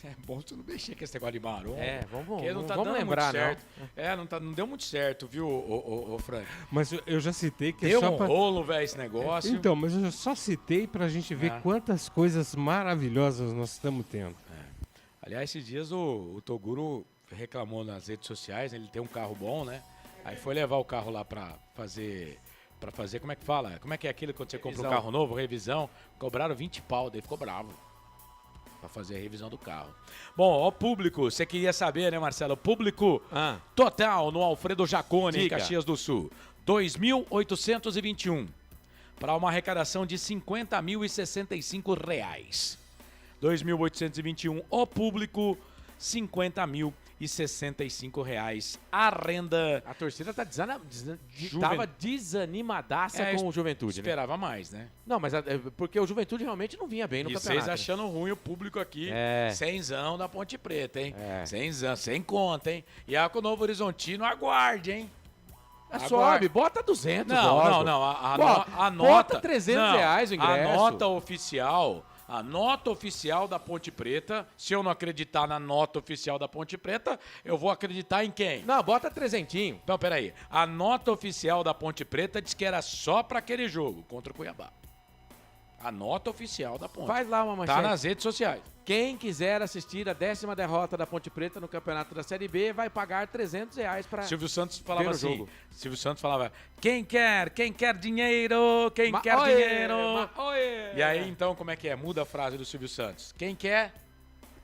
É bom você não mexer com esse negócio de maromba. Vamos não tá vamos dando lembrar, muito certo. Não deu muito certo, viu, ô Frank? Mas eu já citei que Deu é só um rolo, velho, esse negócio. Então, mas eu só citei pra gente ver quantas coisas maravilhosas nós estamos tendo. Aliás, esses dias o Toguro reclamou nas redes sociais, ele tem um carro bom, né? Aí foi levar o carro lá pra fazer, como é que fala? Como é que é aquilo quando você compra um carro novo, revisão? Cobraram 20 pau, daí ficou bravo. Pra fazer a revisão do carro. Bom, ó, público, você queria saber, né, Marcelo? Público total no Alfredo Jaconi, em Caxias do Sul. 2.821. Para uma arrecadação de R$50.065. 2.821. O público, R$50.065. A renda... A torcida tá tava desanimadaça com o Juventude, Esperava mais, né? Não, mas porque o Juventude realmente não vinha bem no campeonato. E vocês achando ruim o público aqui, cenzão da Ponte Preta, hein? Cenzão, sem conta, hein? E a com o Novo Horizontino, aguarde, hein? Sobe, bota 200. Não. A nota... Bota R$300 o ingresso. A nota oficial da Ponte Preta, se eu não acreditar na nota oficial da Ponte Preta, eu vou acreditar em quem? Não, bota 300. Então, peraí. A nota oficial da Ponte Preta diz que era só pra aquele jogo, contra o Cuiabá. A nota oficial da Ponte. Faz lá uma manchete. Tá nas redes sociais. Quem quiser assistir a 10ª derrota da Ponte Preta no campeonato da Série B vai pagar R$300 para Silvio Santos falava assim. jogo. Silvio Santos falava: quem quer dinheiro, quem quer dinheiro. E aí, então, como é que é? Muda a frase do Silvio Santos. Quem quer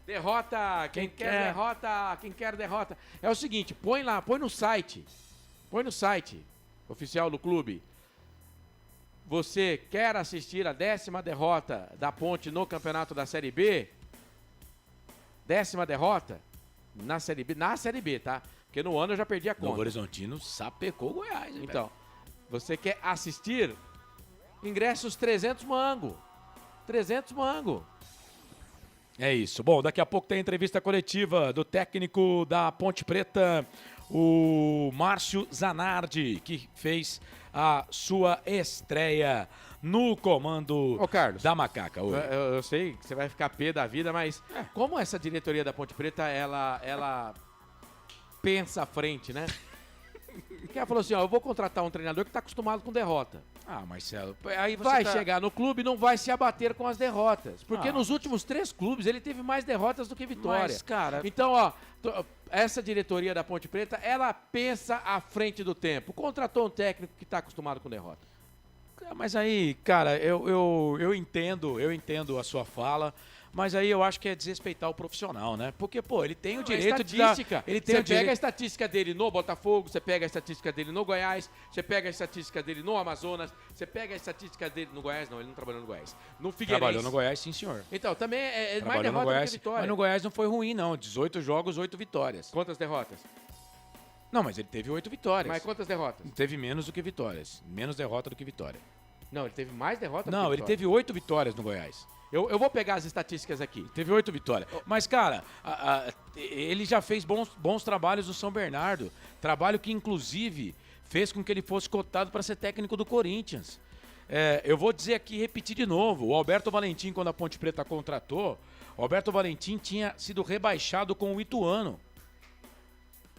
derrota, quem quer derrota, quem quer derrota. É o seguinte, põe no site oficial do clube. Você quer assistir a 10ª derrota da Ponte no campeonato da Série B? 10ª derrota na Série B, tá? Porque no ano eu já perdi a conta. Novo Horizontino sapecou o Goiás. Então, você quer assistir? Ingressos 300 mango. 300 mango. É isso. Bom, daqui a pouco tem entrevista coletiva do técnico da Ponte Preta, o Márcio Zanardi, que fez a sua estreia no comando da Macaca. Eu sei que você vai ficar pé da vida, mas como essa diretoria da Ponte Preta, ela pensa à frente, né? Porque ela falou assim, eu vou contratar um treinador que está acostumado com derrota. Marcelo, aí vai chegar no clube e não vai se abater com as derrotas. Porque nos últimos 3 clubes ele teve mais derrotas do que vitória. Mas, cara... Então, essa diretoria da Ponte Preta, ela pensa à frente do tempo. Contratou um técnico que está acostumado com derrota. Mas aí, cara, eu entendo a sua fala, mas aí eu acho que é desrespeitar o profissional, né? Porque, ele tem o direito de dar... Você pega a estatística dele no Botafogo, você pega a estatística dele no Goiás, você pega a estatística dele no Amazonas, você pega a estatística dele no Goiás, não, ele não trabalhou no Goiás. No Figueirense. Trabalhou no Goiás, sim, senhor. Então, também é mais derrota do que vitória. Mas no Goiás não foi ruim, não. 18 jogos, 8 vitórias. Quantas derrotas? Não, mas ele teve 8 vitórias. Mas quantas derrotas? Teve menos do que vitórias. Menos derrota do que vitória. Não, ele teve mais derrotas do que vitória. Não, ele teve 8 vitórias no Goiás. Eu vou pegar as estatísticas aqui. Teve 8 vitórias. Mas, cara, ele já fez bons trabalhos no São Bernardo. Trabalho que, inclusive, fez com que ele fosse cotado para ser técnico do Corinthians. Eu vou dizer aqui, repetir de novo. O Alberto Valentim, quando a Ponte Preta contratou, o Alberto Valentim tinha sido rebaixado com o Ituano.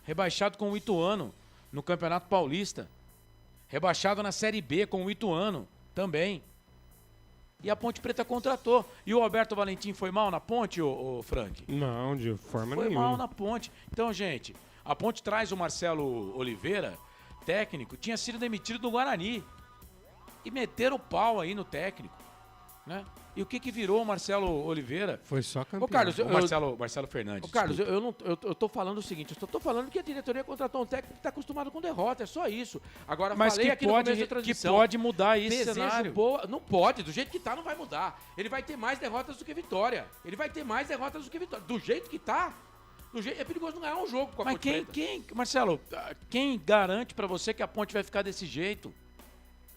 Rebaixado com o Ituano no Campeonato Paulista. Rebaixado na Série B com o Ituano também. E a Ponte Preta contratou. E o Alberto Valentim foi mal na Ponte, ô Frank? Não, de forma nenhuma. Foi nenhuma. mal na Ponte. Então, gente, a Ponte traz o Marcelo Oliveira, técnico, tinha sido demitido do Guarani. E meteram o pau aí no técnico, né? E o que virou o Marcelo Oliveira? Foi só campeão. Ô, Carlos, Marcelo Fernandes. Ô, Carlos, eu tô falando o seguinte, eu tô falando que a diretoria contratou um técnico que tá acostumado com derrota, é só isso. Agora, mas falei aqui no começo da que transmissão, pode mudar esse cenário. Não pode, do jeito que tá não vai mudar. Ele vai ter mais derrotas do que vitória. Do jeito que tá, é perigoso não ganhar um jogo com a Ponte Preta. Marcelo, quem garante pra você que a Ponte vai ficar desse jeito?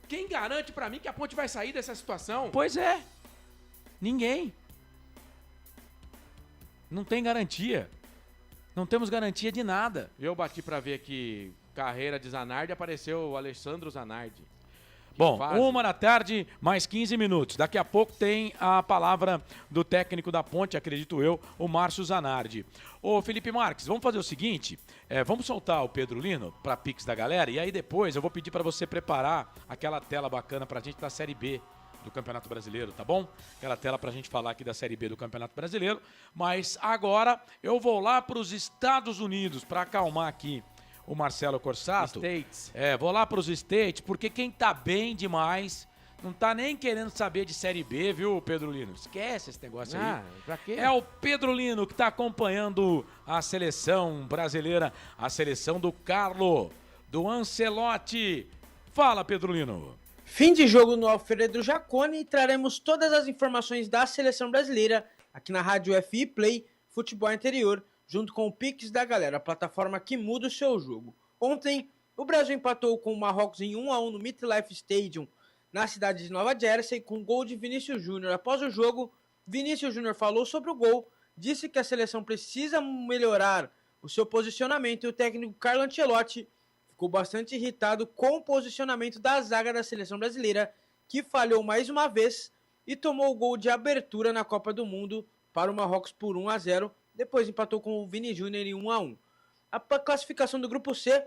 Quem garante pra mim que a Ponte vai sair dessa situação? Pois é. Ninguém. Não tem garantia. Não temos garantia de nada. Eu bati pra ver aqui carreira de Zanardi, apareceu o Alessandro Zanardi. Bom, 1h, mais 15 minutos. Daqui a pouco tem a palavra do técnico da Ponte, acredito eu, o Márcio Zanardi. Ô, Felipe Marques, vamos fazer o seguinte, vamos soltar o Pedro Lino pra Pix da galera, e aí depois eu vou pedir pra você preparar aquela tela bacana pra gente da Série B do Campeonato Brasileiro, tá bom? Aquela tela pra gente falar aqui da Série B do Campeonato Brasileiro. Mas agora eu vou lá pros Estados Unidos pra acalmar aqui o Marcelo Corsato. States. Vou lá pros States, porque quem tá bem demais não tá nem querendo saber de Série B, viu, Pedro Lino? Esquece esse negócio aí. Pra quê? É o Pedro Lino que tá acompanhando a seleção brasileira, a seleção do Carlo, do Ancelotti. Fala, Pedro Lino. Fim de jogo no Alfredo Jaconi e traremos todas as informações da seleção brasileira aqui na Rádio FI Play Futebol Interior, junto com o Pix da galera, a plataforma que muda o seu jogo. Ontem, o Brasil empatou com o Marrocos em 1-1 no MetLife Stadium, na cidade de Nova Jersey, com gol de Vinícius Júnior. Após o jogo, Vinícius Júnior falou sobre o gol, disse que a seleção precisa melhorar o seu posicionamento e o técnico Carlo Ancelotti ficou bastante irritado com o posicionamento da zaga da seleção brasileira, que falhou mais uma vez e tomou o gol de abertura na Copa do Mundo para o Marrocos por 1-0, depois empatou com o Vini Júnior em 1-1. A classificação do grupo C,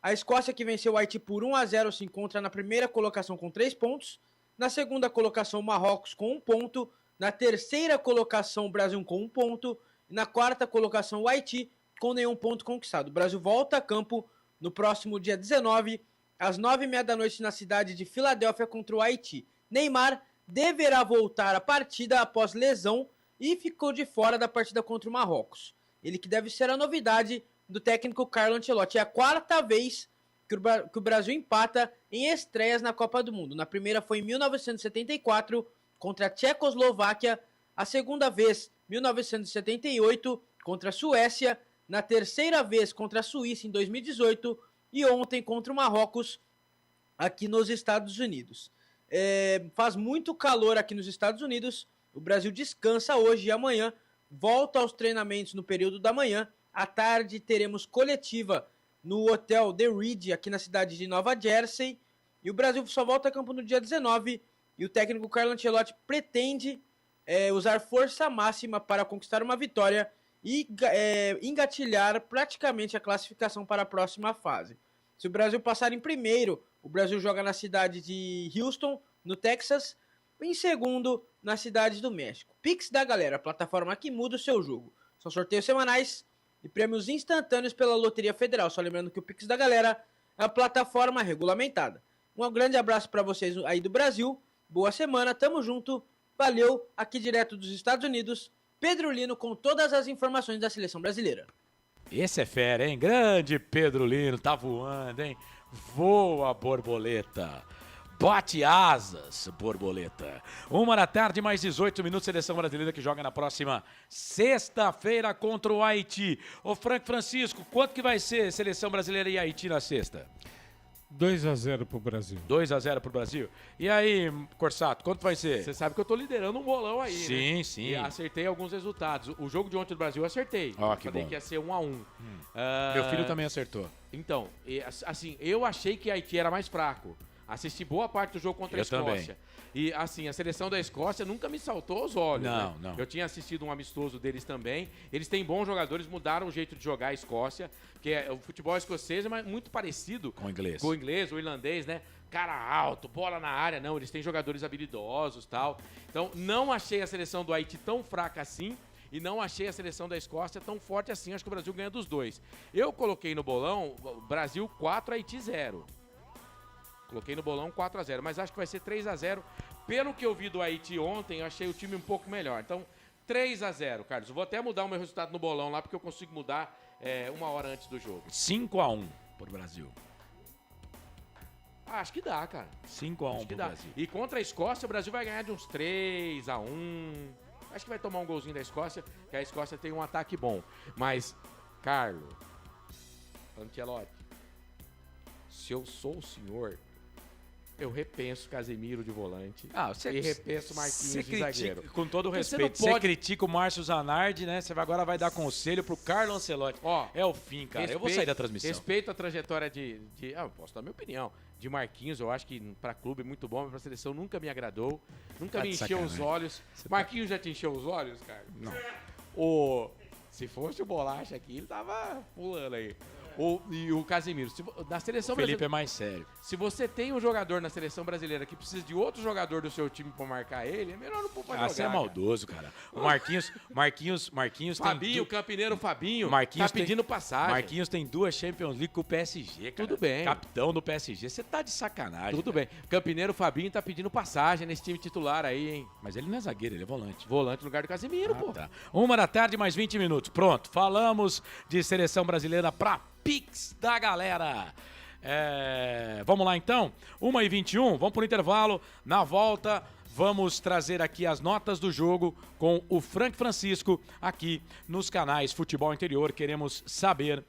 a Escócia, que venceu o Haiti por 1-0, se encontra na primeira colocação com 3 pontos, na segunda colocação o Marrocos com 1 ponto, na terceira colocação o Brasil com 1 ponto, e na quarta colocação o Haiti com nenhum ponto conquistado. O Brasil volta a campo no próximo dia 19, às 9h30 da noite, na cidade de Filadélfia, contra o Haiti. Neymar deverá voltar à partida após lesão e ficou de fora da partida contra o Marrocos. Ele que deve ser a novidade do técnico Carlo Ancelotti. É a 4ª vez que o Brasil empata em estreias na Copa do Mundo. Na primeira foi em 1974, contra a Tchecoslováquia. A segunda vez, 1978, contra a Suécia. Na terceira vez contra a Suíça em 2018 e ontem contra o Marrocos aqui nos Estados Unidos. Faz muito calor aqui nos Estados Unidos, o Brasil descansa hoje e amanhã, volta aos treinamentos no período da manhã, à tarde teremos coletiva no Hotel The Reed, aqui na cidade de Nova Jersey. E o Brasil só volta a campo no dia 19. E o técnico Carlo Ancelotti pretende usar força máxima para conquistar uma vitória e engatilhar praticamente a classificação para a próxima fase. Se o Brasil passar em primeiro, o Brasil joga na cidade de Houston, no Texas, em segundo, na cidade do México. Pix da Galera, a plataforma que muda o seu jogo. São sorteios semanais e prêmios instantâneos pela Loteria Federal. Só lembrando que o Pix da Galera é a plataforma regulamentada. Um grande abraço para vocês aí do Brasil. Boa semana, tamo junto. Valeu, aqui direto dos Estados Unidos, Pedro Lino com todas as informações da seleção brasileira. Esse é fera, hein? Grande Pedro Lino, tá voando, hein? Voa, borboleta. Bate asas, borboleta. 1h mais 18 minutos, seleção brasileira que joga na próxima sexta-feira contra o Haiti. Ô Francisco, quanto que vai ser seleção brasileira e Haiti na sexta? 2-0 pro Brasil. 2-0 pro Brasil. E aí, Corsato, quanto vai ser? Você sabe que eu tô liderando um bolão aí, sim, né? Sim. E acertei alguns resultados. O jogo de ontem do Brasil eu acertei. Ó, que falei bom. Que ia ser 1-1. Meu filho também acertou. Então, assim, eu achei que Haiti era mais fraco. Assisti boa parte do jogo contra a Escócia. Também. E, assim, a seleção da Escócia nunca me saltou aos olhos. Não, né? não. Eu tinha assistido um amistoso deles também. Eles têm bons jogadores, mudaram o jeito de jogar a Escócia, que é o futebol escocês, mas muito parecido com o inglês. Com o inglês, o irlandês, né? Cara alto, bola na área. Não, eles têm jogadores habilidosos e tal. Então, não achei a seleção do Haiti tão fraca assim. E não achei a seleção da Escócia tão forte assim. Acho que o Brasil ganha dos dois. Eu coloquei no bolão Brasil 4, Haiti 0. Coloquei no bolão 4-0, mas acho que vai ser 3-0. Pelo que eu vi do Haiti ontem, eu achei o time um pouco melhor. Então, 3-0, Carlos. Eu vou até mudar o meu resultado no bolão lá, porque eu consigo mudar uma hora antes do jogo. 5-1 pro Brasil. Acho que dá, cara. 5-1 pro dá. Brasil. E contra a Escócia, o Brasil vai ganhar de uns 3-1. Acho que vai tomar um golzinho da Escócia, que a Escócia tem um ataque bom. Mas, Carlos, Ancelotti, se eu sou o senhor, eu repenso Casemiro de volante e repenso Marquinhos de zagueiro. Com todo o respeito, você critica o Márcio Zanardi, né? Você agora vai dar conselho pro Carlo Ancelotti. É o fim, cara. Eu vou sair da transmissão. Respeito a trajetória eu posso dar minha opinião. De Marquinhos, eu acho que pra clube é muito bom, mas pra seleção nunca me agradou. Nunca me encheu os olhos. Marquinhos já te encheu os olhos, cara? Não. Se fosse o Bolacha aqui, ele tava pulando aí. E o Casemiro. Na seleção Felipe é mais sério. Se você tem um jogador na seleção brasileira que precisa de outro jogador do seu time pra marcar ele, é melhor não pôr pra jogar. Você é maldoso, cara. O Marquinhos Fabinho, o campineiro Fabinho, Marquinhos tá pedindo passagem. Marquinhos tem 2 Champions League com o PSG, cara. Tudo bem. Capitão do PSG. Você tá de sacanagem. Tudo bem. Campineiro Fabinho tá pedindo passagem nesse time titular aí, hein? Mas ele não é zagueiro, ele é volante. Volante no lugar do Casemiro, pô. Tá. 1h mais 20 minutos. Pronto, falamos de seleção brasileira pra Pix da galera. Vamos lá então, 1h21, vamos pro intervalo. Na volta, vamos trazer aqui as notas do jogo com o Frank Francisco aqui nos canais Futebol Interior. Queremos saber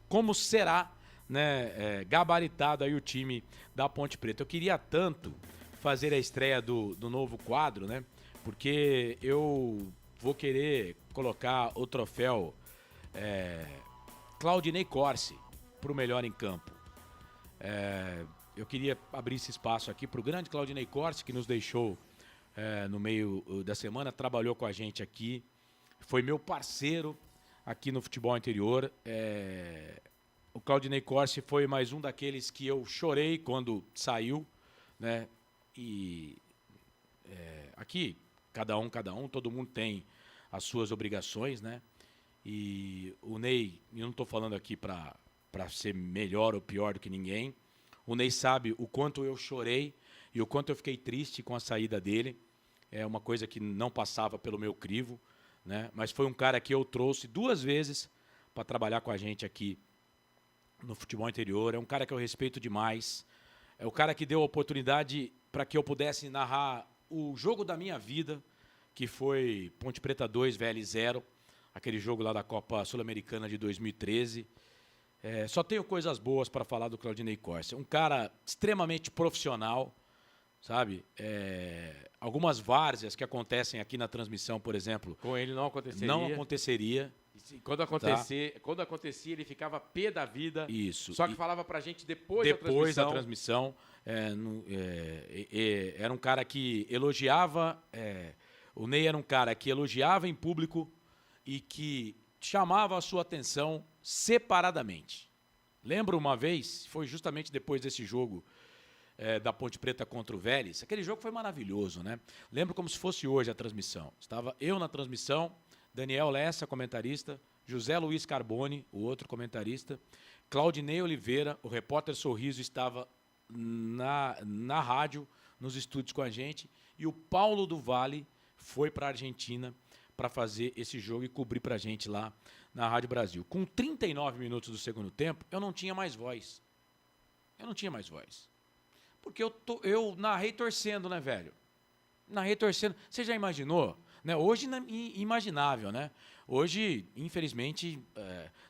como será, né, gabaritado aí o time da Ponte Preta. Eu queria tanto fazer a estreia do novo quadro, né? Porque eu vou querer colocar o troféu Claudinei Corsi pro melhor em campo. Eu queria abrir esse espaço aqui pro grande Claudinei Corsi, que nos deixou no meio da semana, trabalhou com a gente aqui, foi meu parceiro aqui no Futebol Interior. O Claudinei Corsi foi mais um daqueles que eu chorei quando saiu, né? E aqui, cada um, todo mundo tem as suas obrigações, né? E o Ney, eu não estou falando aqui para ser melhor ou pior do que ninguém. O Ney sabe o quanto eu chorei e o quanto eu fiquei triste com a saída dele. É uma coisa que não passava pelo meu crivo, né? Mas foi um cara que eu trouxe 2 vezes para trabalhar com a gente aqui no Futebol Interior. É um cara que eu respeito demais. É o cara que deu a oportunidade para que eu pudesse narrar o jogo da minha vida, que foi Ponte Preta 2, VL 0. Aquele jogo lá da Copa Sul-Americana de 2013. Só tenho coisas boas para falar do Claudinei Corsi. Um cara extremamente profissional, sabe? Algumas várzeas que acontecem aqui na transmissão, por exemplo. Com ele não aconteceria. Não aconteceria. Quando acontecia, ele ficava pé da vida. Isso. Só que falava pra gente depois da transmissão. Era um cara que elogiava. O Ney era um cara que elogiava em público e que chamava a sua atenção separadamente. Lembro uma vez, foi justamente depois desse jogo da Ponte Preta contra o Vélez. Aquele jogo foi maravilhoso, né? Lembro como se fosse hoje a transmissão. Estava eu na transmissão, Daniel Lessa, comentarista, José Luiz Carboni, o outro comentarista, Claudinei Oliveira, o repórter Sorriso, estava na rádio, nos estúdios com a gente, e o Paulo do Vale foi para a Argentina para fazer esse jogo e cobrir para a gente lá na Rádio Brasil. Com 39 minutos do segundo tempo, eu não tinha mais voz. Porque eu narrei torcendo, né, velho? Narrei torcendo. Você já imaginou? Né? Hoje, imaginável, né? Hoje, infelizmente,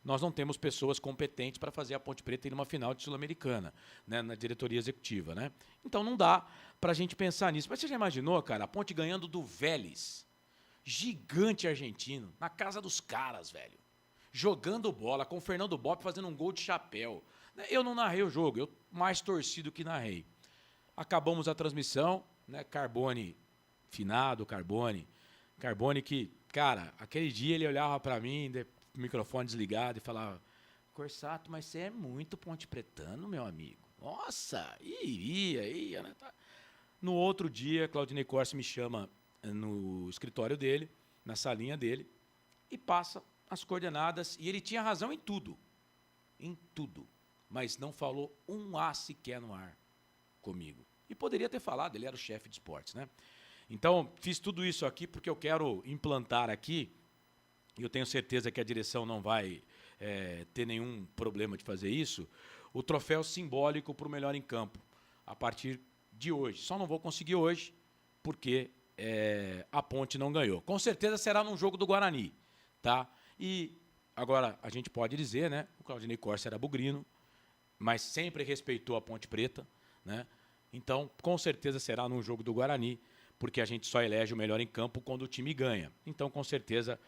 nós não temos pessoas competentes para fazer a Ponte Preta ir numa final de Sul-Americana, né? Na diretoria executiva, né? Então não dá para a gente pensar nisso. Mas você já imaginou, cara, a Ponte ganhando do Vélez, gigante argentino, na casa dos caras, velho, jogando bola, com o Fernando Bopp fazendo um gol de chapéu. Eu não narrei o jogo, eu mais torci do que narrei. Acabamos a transmissão, né? Carboni, finado Carboni que, cara, aquele dia ele olhava para mim, microfone desligado, e falava: Corsato, mas você é muito ponte pretano, meu amigo. Nossa, ia, né? No outro dia, Claudinei Corsi me chama no escritório dele, na salinha dele, e passa as coordenadas, e ele tinha razão em tudo, mas não falou um A sequer no ar comigo. E poderia ter falado, ele era o chefe de esportes, né? Então, fiz tudo isso aqui porque eu quero implantar aqui, e eu tenho certeza que a direção não vai ter nenhum problema de fazer isso, o troféu simbólico para o melhor em campo, a partir de hoje. Só não vou conseguir hoje, porque a Ponte não ganhou. Com certeza será num jogo do Guarani, tá? E agora a gente pode dizer, né? O Claudinei Corsi era bugrino, mas sempre respeitou a Ponte Preta, né? Então, com certeza será num jogo do Guarani, porque a gente só elege o melhor em campo quando o time ganha. Então, com certeza,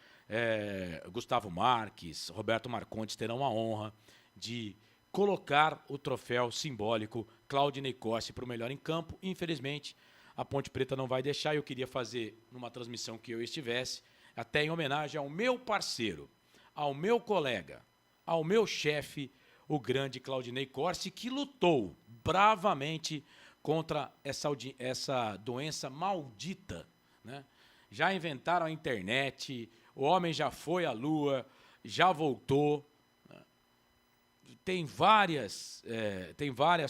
Gustavo Marques, Roberto Marcondes terão a honra de colocar o troféu simbólico Claudinei Corsi para o melhor em campo. Infelizmente, a Ponte Preta não vai deixar. Eu queria fazer numa transmissão que eu estivesse, até em homenagem ao meu parceiro, ao meu colega, ao meu chefe, o grande Claudinei Corsi, que lutou bravamente contra essa doença maldita, né? Já inventaram a internet, o homem já foi à Lua, já voltou, né? Tem várias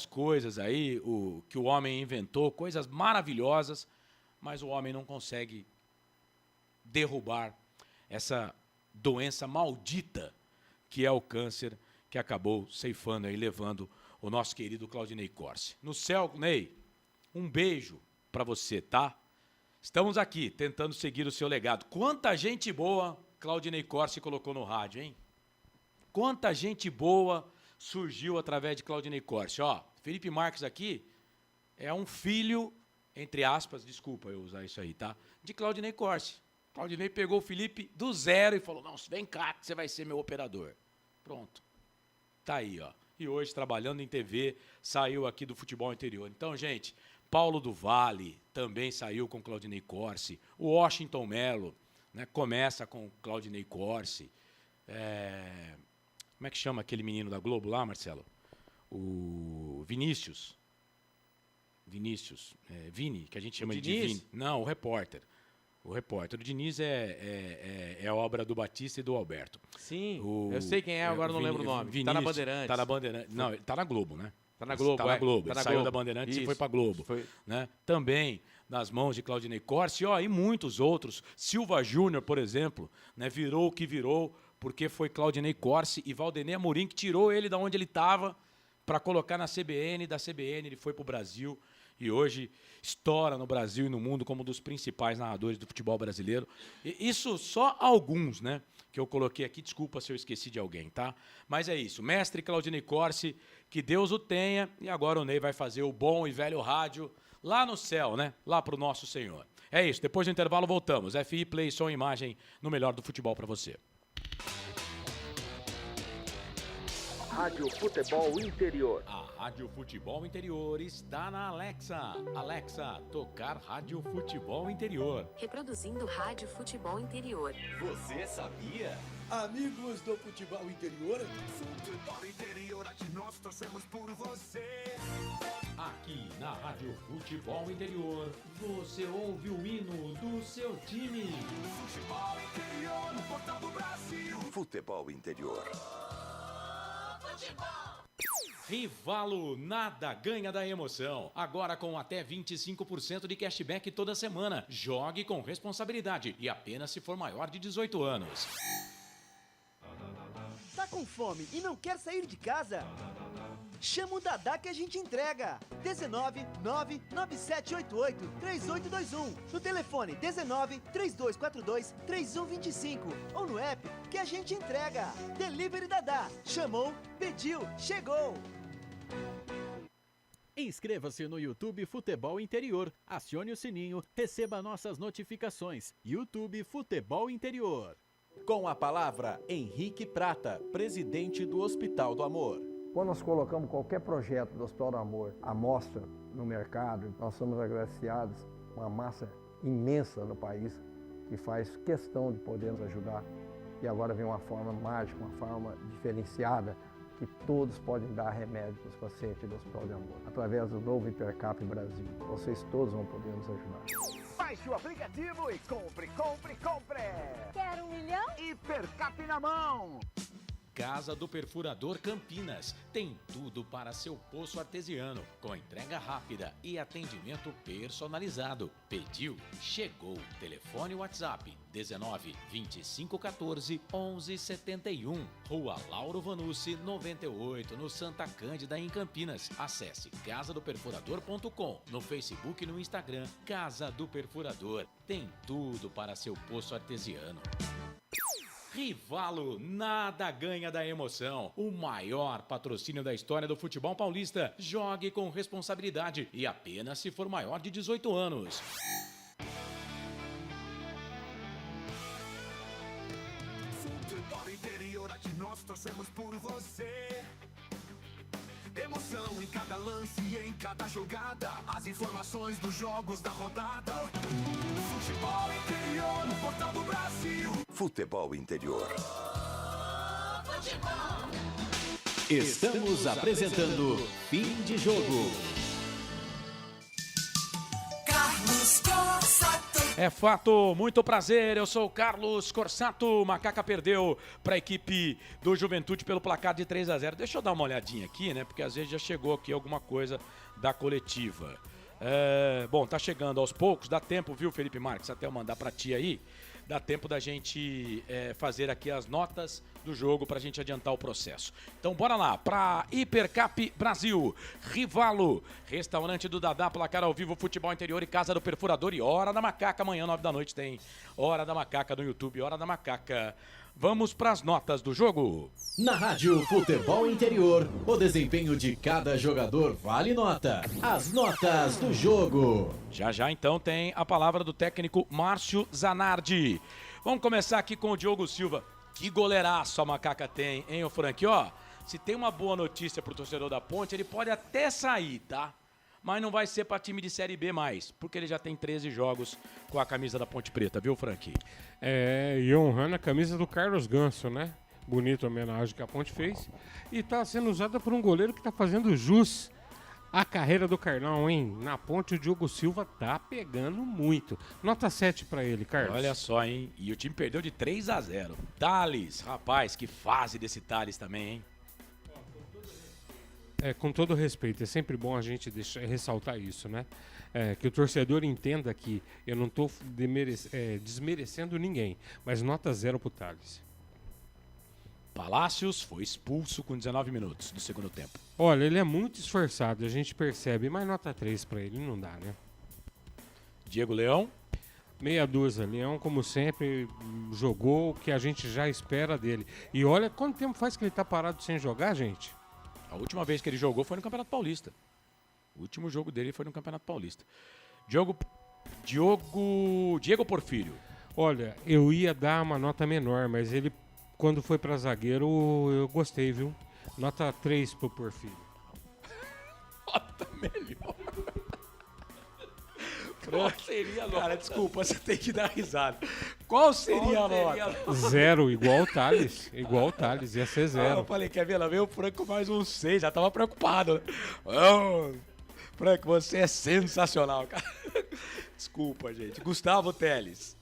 coisas aí que o homem inventou, coisas maravilhosas, mas o homem não consegue derrubar essa doença maldita que é o câncer, que acabou ceifando aí, levando o nosso querido Claudinei Corsi. No céu, Ney, um beijo para você, tá? Estamos aqui tentando seguir o seu legado. Quanta gente boa Claudinei Corsi colocou no rádio, hein? Quanta gente boa surgiu através de Claudinei Corsi. Ó, Felipe Marques aqui é um filho, entre aspas, desculpa eu usar isso aí, tá? De Claudinei Corsi. Claudinei pegou o Felipe do zero e falou: não, vem cá que você vai ser meu operador. Pronto. Tá aí, ó. E hoje, trabalhando em TV, saiu aqui do futebol interior. Então, gente, Paulo do Vale também saiu com Claudinei Corsi. O Washington Melo, né, começa com Claudinei Corsi. Como é que chama aquele menino da Globo lá, Marcelo? O Vinícius. Vini, que a gente chama de Vini. Não, o repórter. O Diniz é obra do Batista e do Alberto. Sim, eu sei quem é, agora não lembro o nome. Vinícius, tá na Bandeirantes. Tá na Bandeirantes. Não, ele tá na Globo, né? Tá na Globo, Tá na Globo. Tá Ele na saiu Globo. da Bandeirantes Isso. e foi pra Globo. Né? Também nas mãos de Claudinei Corsi, e muitos outros. Silva Júnior, por exemplo, né? Virou o que virou, porque foi Claudinei Corsi e Valdemar Amorim que tirou ele da onde ele estava para colocar na CBN. Da CBN ele foi pro Brasil. E hoje estoura no Brasil e no mundo como um dos principais narradores do futebol brasileiro. E isso só alguns, né, que eu coloquei aqui. Desculpa se eu esqueci de alguém, tá? Mas é isso. Mestre Claudinei Corsi, que Deus o tenha. E agora o Ney vai fazer o bom e velho rádio lá no céu, né? Lá pro nosso Senhor. É isso. Depois do intervalo voltamos. FI Play, som e imagem no melhor do futebol para você. Rádio Futebol Interior. A Rádio Futebol Interior está na Alexa. Alexa, tocar Rádio Futebol Interior. Reproduzindo Rádio Futebol Interior. Você sabia? Amigos do Futebol Interior. Futebol Interior, aqui nós torcemos por você. Aqui na Rádio Futebol Interior, você ouve o hino do seu time. Futebol Interior, no Portal do Brasil. Futebol Interior. Rivalo, nada ganha da emoção. Agora com até 25% de cashback toda semana. Jogue com responsabilidade e apenas se for maior de 18 anos. Tá com fome e não quer sair de casa? Chama o Dadá que a gente entrega. 19 99788 3821. No telefone 19 3242 3125. Ou no app que a gente entrega. Delivery Dadá. Chamou, pediu, chegou. Inscreva-se no YouTube Futebol Interior. Acione o sininho, receba nossas notificações. YouTube Futebol Interior. Com a palavra, Henrique Prata, presidente do Hospital do Amor. Quando nós colocamos qualquer projeto do Hospital do Amor à mostra no mercado, nós somos agraciados com uma massa imensa no país que faz questão de poder nos ajudar. E agora vem uma forma mágica, uma forma diferenciada, que todos podem dar remédio para os pacientes do Hospital do Amor. Através do novo Hipercap Brasil, vocês todos vão poder nos ajudar. Baixe o aplicativo e compre, compre, compre. Quer 1 milhão? Hipercap na mão. Casa do Perfurador Campinas. Tem tudo para seu poço artesiano, com entrega rápida e atendimento personalizado. Pediu, chegou. Telefone WhatsApp 19 25 14 11 71. Rua Lauro Vanucci 98, no Santa Cândida, em Campinas. Acesse casadoperfurador.com. No Facebook e no Instagram, Casa do Perfurador. Tem tudo para seu poço artesiano. Rivalo, nada ganha da emoção. O maior patrocínio da história do futebol paulista. Jogue com responsabilidade e apenas se for maior de 18 anos. Futebol Interior, aqui nós torcemos por você. Emoção em cada lance e em cada jogada. As informações dos jogos da rodada. Futebol Interior, no Portal do Brasil. Futebol Interior. Estamos apresentando Fim de Jogo. Carlos Corsato. É fato, muito prazer, eu sou o Carlos Corsato. Macaca perdeu para a equipe do Juventude pelo placar de 3-0. Deixa eu dar uma olhadinha aqui, né? Porque às vezes já chegou aqui alguma coisa da coletiva. Bom, tá chegando aos poucos, dá tempo, viu, Felipe Marques? Até eu mandar para ti aí. Dá tempo da gente fazer aqui as notas do jogo pra gente adiantar o processo. Então bora lá, pra Hipercap Brasil, Rivalo, Restaurante do Dadá, placar ao vivo, Futebol Interior e Casa do Perfurador e Hora da Macaca, amanhã 9 da noite tem Hora da Macaca no YouTube, Hora da Macaca. Vamos pras notas do jogo. Na Rádio Futebol Interior, o desempenho de cada jogador vale nota. As notas do jogo. Já então tem a palavra do técnico Márcio Zanardi. Vamos começar aqui com o Diogo Silva. Que goleiraço a Macaca tem, hein, ô Frank? Ó, se tem uma boa notícia pro torcedor da Ponte, ele pode até sair, tá? Mas não vai ser para time de Série B mais, porque ele já tem 13 jogos com a camisa da Ponte Preta, viu, Frank? E honrando a camisa do Carlos Ganso, né? Bonita homenagem que a Ponte fez. E tá sendo usada por um goleiro que tá fazendo jus à carreira do Carlão, hein? Na Ponte o Diogo Silva tá pegando muito. Nota 7 para ele, Carlos. Olha só, hein? E o time perdeu de 3-0. Thales, rapaz, que fase desse Thales também, hein? Com todo respeito, é sempre bom a gente ressaltar isso, né? Que o torcedor entenda que eu não estou desmerecendo ninguém, mas nota 0 pro Thales. Palácios foi expulso com 19 minutos do segundo tempo. Olha, ele é muito esforçado, a gente percebe, mas nota 3 para ele não dá, né? Diego Leão? Meia dúzia. Leão, como sempre, jogou o que a gente já espera dele. E olha quanto tempo faz que ele tá parado sem jogar, gente. A última vez que ele jogou foi no Campeonato Paulista. O último jogo dele foi no Campeonato Paulista. Diego Porfírio. Olha, eu ia dar uma nota menor, mas ele, quando foi para zagueiro, eu gostei, viu? Nota 3 pro Porfírio. Nota melhor. Qual seria a nota? Cara, desculpa, você tem que dar risada. Qual seria a nota? 0, igual o Thales. Igual o Thales, ia ser 0. Eu falei, quer ver? Ela veio o Franco com mais um 6, já tava preocupado. Né? Oh, Franco, você é sensacional, cara. Desculpa, gente. Gustavo Teles.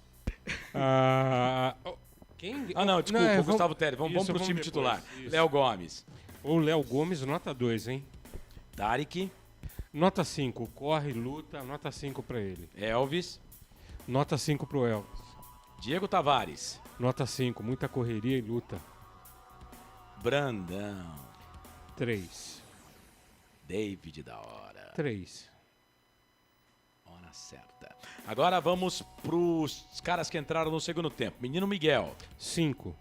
Quem? Não, desculpa, Gustavo Teles. Vamos pro time titular. Léo Gomes. O Léo Gomes, nota 2, hein? Tarek. Nota 5, corre, luta, nota 5 pra ele. Elvis. Nota 5 pro Elvis. Diego Tavares. Nota 5, muita correria e luta. Brandão. 3. David da hora. 3. Hora certa. Agora vamos pros caras que entraram no segundo tempo. Menino Miguel. 5.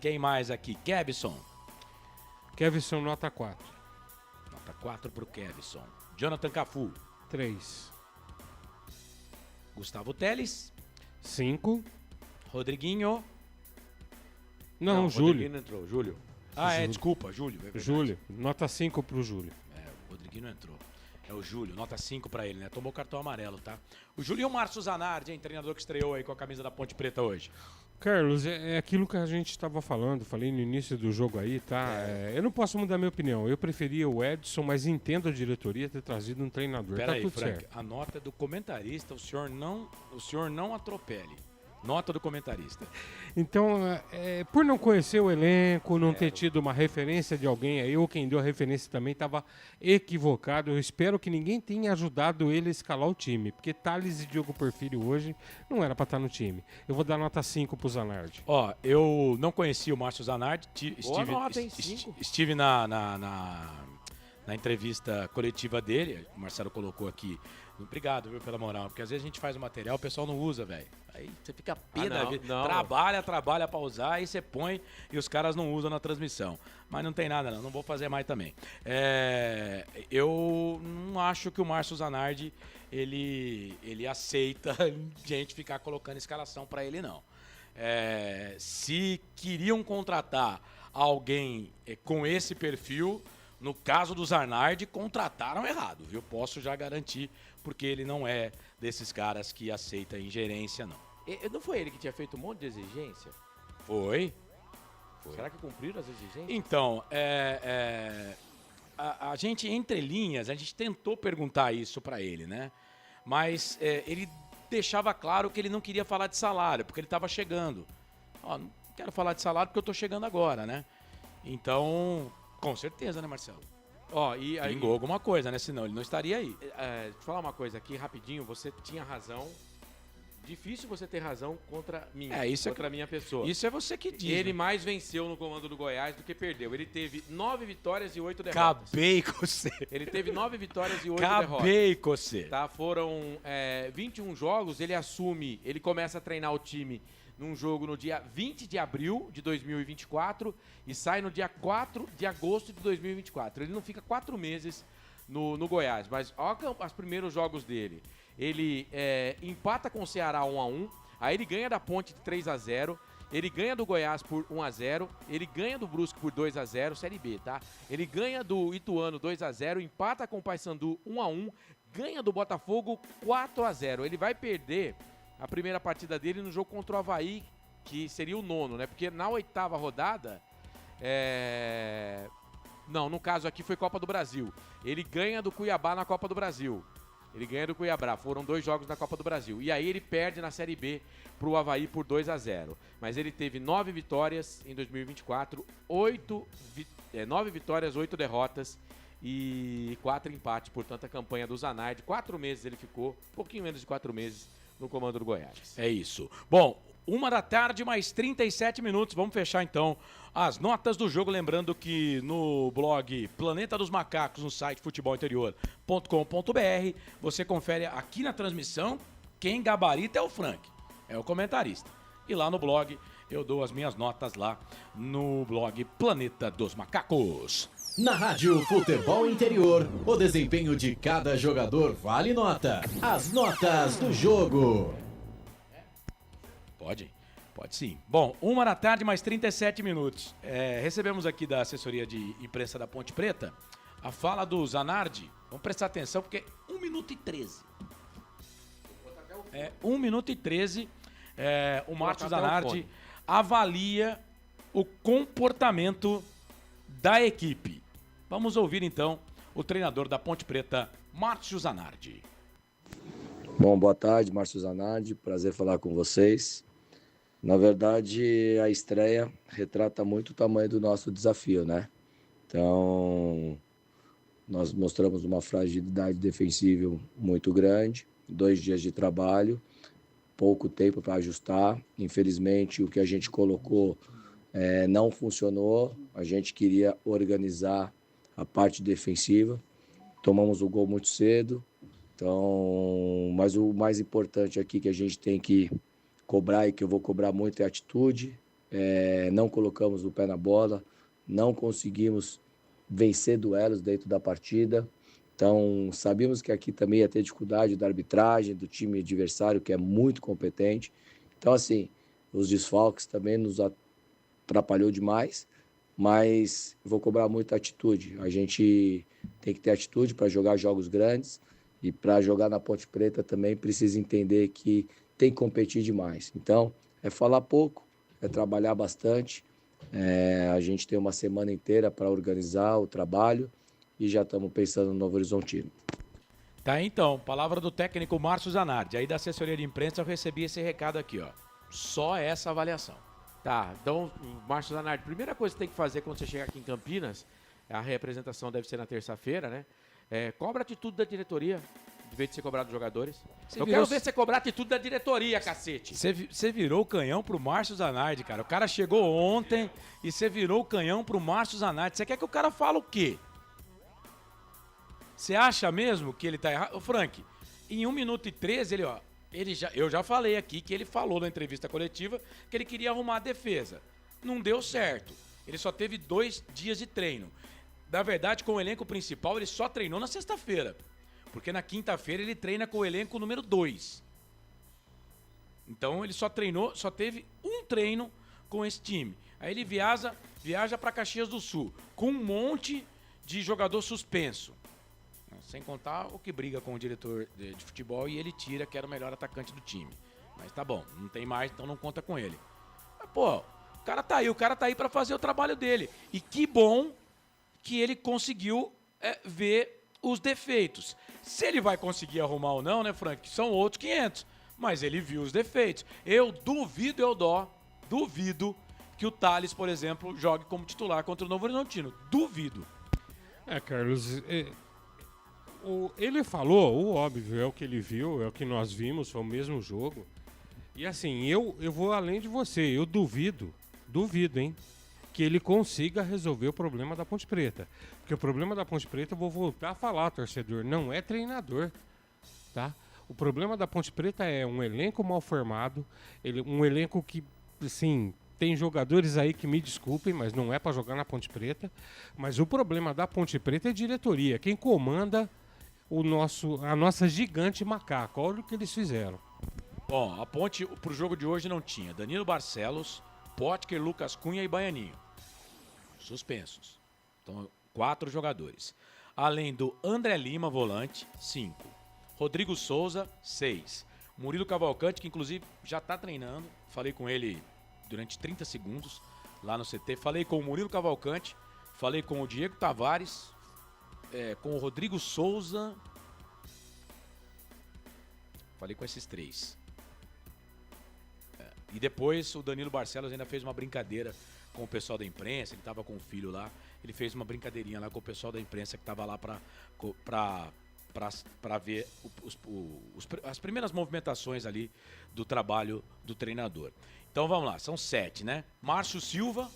Quem mais aqui? Kevson. Kevson, nota 4. Nota 4 pro Kevson. Jonathan Cafu. 3. Gustavo Teles. 5. Rodriguinho. Não, Júlio. Rodriguinho entrou. Júlio. Desculpa, Júlio. Júlio, nota 5 pro Júlio. O Rodriguinho entrou. É o Júlio, nota 5 pra ele, né? Tomou cartão amarelo, tá? O Júlio e o Márcio Zanardi, hein? Treinador que estreou aí com a camisa da Ponte Preta hoje. Carlos, é aquilo que a gente estava falando, falei no início do jogo aí, tá? Eu não posso mudar minha opinião. Eu preferia o Edson, mas entendo a diretoria ter trazido um treinador. Pera tá aí, tudo Frank, certo. a nota é do comentarista, o senhor não atropele. Nota do comentarista. Então, por não conhecer o elenco, não ter tido uma referência de alguém, eu quem deu a referência também estava equivocado. Eu espero que ninguém tenha ajudado ele a escalar o time, porque Thales e Diogo Porfírio hoje não era para estar no time. Eu vou dar nota 5 pro Zanardi. Ó, eu não conhecia o Márcio Zanardi. Estive na entrevista coletiva dele, o Marcelo colocou aqui. Obrigado, viu, pela moral, porque às vezes a gente faz o material, o pessoal não usa, velho. Aí você fica pé da vida. Trabalha pra usar, aí você põe e os caras não usam na transmissão. Mas não tem nada, não vou fazer mais também. Eu não acho que o Márcio Zanardi, ele aceita gente ficar colocando escalação pra ele, não. Se queriam contratar alguém com esse perfil, no caso do Zanardi, contrataram errado, viu? Posso já garantir, porque ele não é desses caras que aceita ingerência, não. Não foi ele que tinha feito um monte de exigência? Foi. Será que cumpriram as exigências? Então, a gente, entre linhas, a gente tentou perguntar isso pra ele, né? Mas ele deixava claro que ele não queria falar de salário, porque ele estava chegando. Não quero falar de salário porque eu tô chegando agora, né? Então, com certeza, né, Marcelo? E aí... Pingou alguma coisa, né? Senão ele não estaria aí. Deixa eu falar uma coisa aqui, rapidinho. Você tinha razão. Difícil você ter razão contra mim, contra a minha pessoa. Isso é você que diz. Ele mais venceu no comando do Goiás do que perdeu. Ele teve 9 vitórias e 8 derrotas. Acabei com você. Ele teve 9 vitórias e 8 derrotas. Acabei com você. Tá? Foram 21 jogos. Ele começa a treinar o time num jogo no dia 20 de abril de 2024 e sai no dia 4 de agosto de 2024. Ele não fica 4 meses no Goiás, mas olha os primeiros jogos dele. Ele empata com o Ceará 1-1, aí ele ganha da Ponte de 3-0, ele ganha do Goiás por 1-0, ele ganha do Brusque por 2-0, Série B, tá? Ele ganha do Ituano 2-0, empata com o Paysandu 1-1, ganha do Botafogo 4-0. Ele vai perder a primeira partida dele no jogo contra o Avaí, que seria o 9º, né? Porque na 8ª rodada, não, no caso aqui foi Copa do Brasil. Ele ganha do Cuiabá na Copa do Brasil. Ele ganha do Cuiabá, foram 2 jogos na Copa do Brasil. E aí ele perde na Série B pro Avaí por 2-0. Mas ele teve 9 vitórias em 2024, 9 vitórias, 8 derrotas e 4 empates. Portanto, a campanha do Zanardi, 4 meses ele ficou, um pouquinho menos de 4 meses, no comando do Goiás. É isso. Bom, 1h, mais 37 minutos. Vamos fechar então as notas do jogo. Lembrando que no blog Planeta dos Macacos, no site futebolinterior.com.br, você confere aqui na transmissão. Quem gabarita é o Frank, é o comentarista. E lá no blog eu dou as minhas notas lá no blog Planeta dos Macacos. Na Rádio Futebol Interior, o desempenho de cada jogador vale nota. As notas do jogo. Pode. Pode sim. Bom, 13h, mais 37 minutos. Recebemos aqui da assessoria de imprensa da Ponte Preta a fala do Zanardi. Vamos prestar atenção porque 1 minuto e 13. 1 minuto e 13. O Márcio Zanardi avalia o comportamento da equipe. Vamos ouvir então o treinador da Ponte Preta, Márcio Zanardi. Bom, boa tarde, Márcio Zanardi. Prazer falar com vocês. Na verdade, a estreia retrata muito o tamanho do nosso desafio, né? Então, nós mostramos uma fragilidade defensiva muito grande, 2 dias de trabalho, pouco tempo para ajustar. Infelizmente, o que a gente colocou não funcionou. A gente queria organizar a parte defensiva. Tomamos o gol muito cedo. Então, mas o mais importante aqui que a gente tem que cobrar e que eu vou cobrar muito é atitude. Não colocamos o pé na bola, não conseguimos vencer duelos dentro da partida. Então, sabíamos que aqui também ia ter dificuldade da arbitragem, do time adversário, que é muito competente. Então, assim, os desfalques também nos atrapalhou demais, mas vou cobrar muita atitude. A gente tem que ter atitude para jogar jogos grandes e para jogar na Ponte Preta também precisa entender que tem que competir demais. Então, é falar pouco, é trabalhar bastante. A gente tem uma semana inteira para organizar o trabalho e já estamos pensando no Novo Horizontino. Tá, então, palavra do técnico Márcio Zanardi. Aí da assessoria de imprensa eu recebi esse recado aqui, ó. Só essa avaliação. Tá, então, Márcio Zanardi, primeira coisa que tem que fazer quando você chegar aqui em Campinas, a representação deve ser na terça-feira, né? Cobra atitude da diretoria, de vez de ser cobrado dos jogadores. Eu quero ver você cobrar atitude da diretoria, cacete. Você virou o canhão pro Márcio Zanardi, cara. O cara chegou ontem e você virou o canhão pro Márcio Zanardi. Você quer que o cara fale o quê? Você acha mesmo que ele tá errado? Ô, Frank, em 1 minuto e 13, eu já falei aqui que ele falou na entrevista coletiva que ele queria arrumar a defesa. Não deu certo. Ele só teve 2 dias de treino. Na verdade, com o elenco principal, ele só treinou na sexta-feira. Porque na quinta-feira ele treina com o elenco número 2. Então ele só teve um treino com esse time. Aí ele viaja para Caxias do Sul, com um monte de jogador suspenso. Sem contar o que briga com o diretor de futebol e ele tira que era o melhor atacante do time. Mas tá bom, não tem mais, então não conta com ele. Mas, pô, o cara tá aí para fazer o trabalho dele. E que bom que ele conseguiu ver os defeitos. Se ele vai conseguir arrumar ou não, né, Frank? São outros 500. Mas ele viu os defeitos. Eu duvido que o Thales, por exemplo, jogue como titular contra o Novo Horizontino. Duvido. Carlos, ele falou, o óbvio, é o que ele viu, é o que nós vimos, foi o mesmo jogo. E assim, eu vou além de você, eu duvido, hein, que ele consiga resolver o problema da Ponte Preta. Porque o problema da Ponte Preta, eu vou voltar a falar, torcedor, não é treinador, tá? O problema da Ponte Preta é um elenco mal formado, um elenco que, assim, tem jogadores aí que me desculpem, mas não é para jogar na Ponte Preta. Mas o problema da Ponte Preta é diretoria, quem comanda a nossa gigante macaca. Olha o que eles fizeram. Bom, a Ponte pro jogo de hoje não tinha Danilo Barcelos, Potker, Lucas Cunha e Baianinho. Suspensos. Então, 4 jogadores. Além do André Lima, volante, 5. Rodrigo Souza, 6. Murilo Cavalcante, que inclusive já tá treinando. Falei com ele durante 30 segundos lá no CT. Falei com o Murilo Cavalcante, falei com o Diego Tavares, com o Rodrigo Souza. Falei com esses 3. E depois o Danilo Barcelos ainda fez uma brincadeira com o pessoal da imprensa. Ele estava com o filho lá. Ele fez uma brincadeirinha lá com o pessoal da imprensa que estava lá para ver as primeiras movimentações ali do trabalho do treinador. Então vamos lá, são 7, né? Márcio Silva,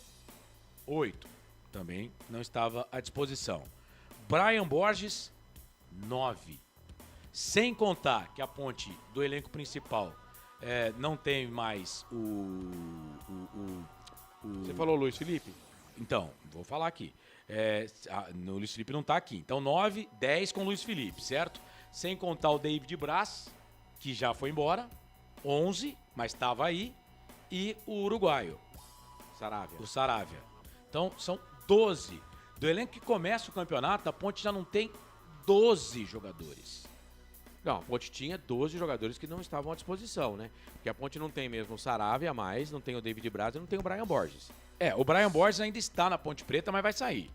8. Também não estava à disposição. Brian Borges, 9. Sem contar que a Ponte do elenco principal não tem mais Você falou Luiz Felipe? Então, vou falar aqui. O Luiz Felipe não está aqui. Então 9, 10 com o Luiz Felipe, certo? Sem contar o David Braz, que já foi embora. 11, mas estava aí. e o uruguaio, Saravia. o Saravia. Então, são 12. Do elenco que começa o campeonato, a Ponte já não tem 12 jogadores. Não, a Ponte tinha 12 jogadores que não estavam à disposição, né? Porque a Ponte não tem mesmo o Saravia mais, não tem o David Braz e não tem o Brian Borges. O Brian Borges ainda está na Ponte Preta, mas vai sair.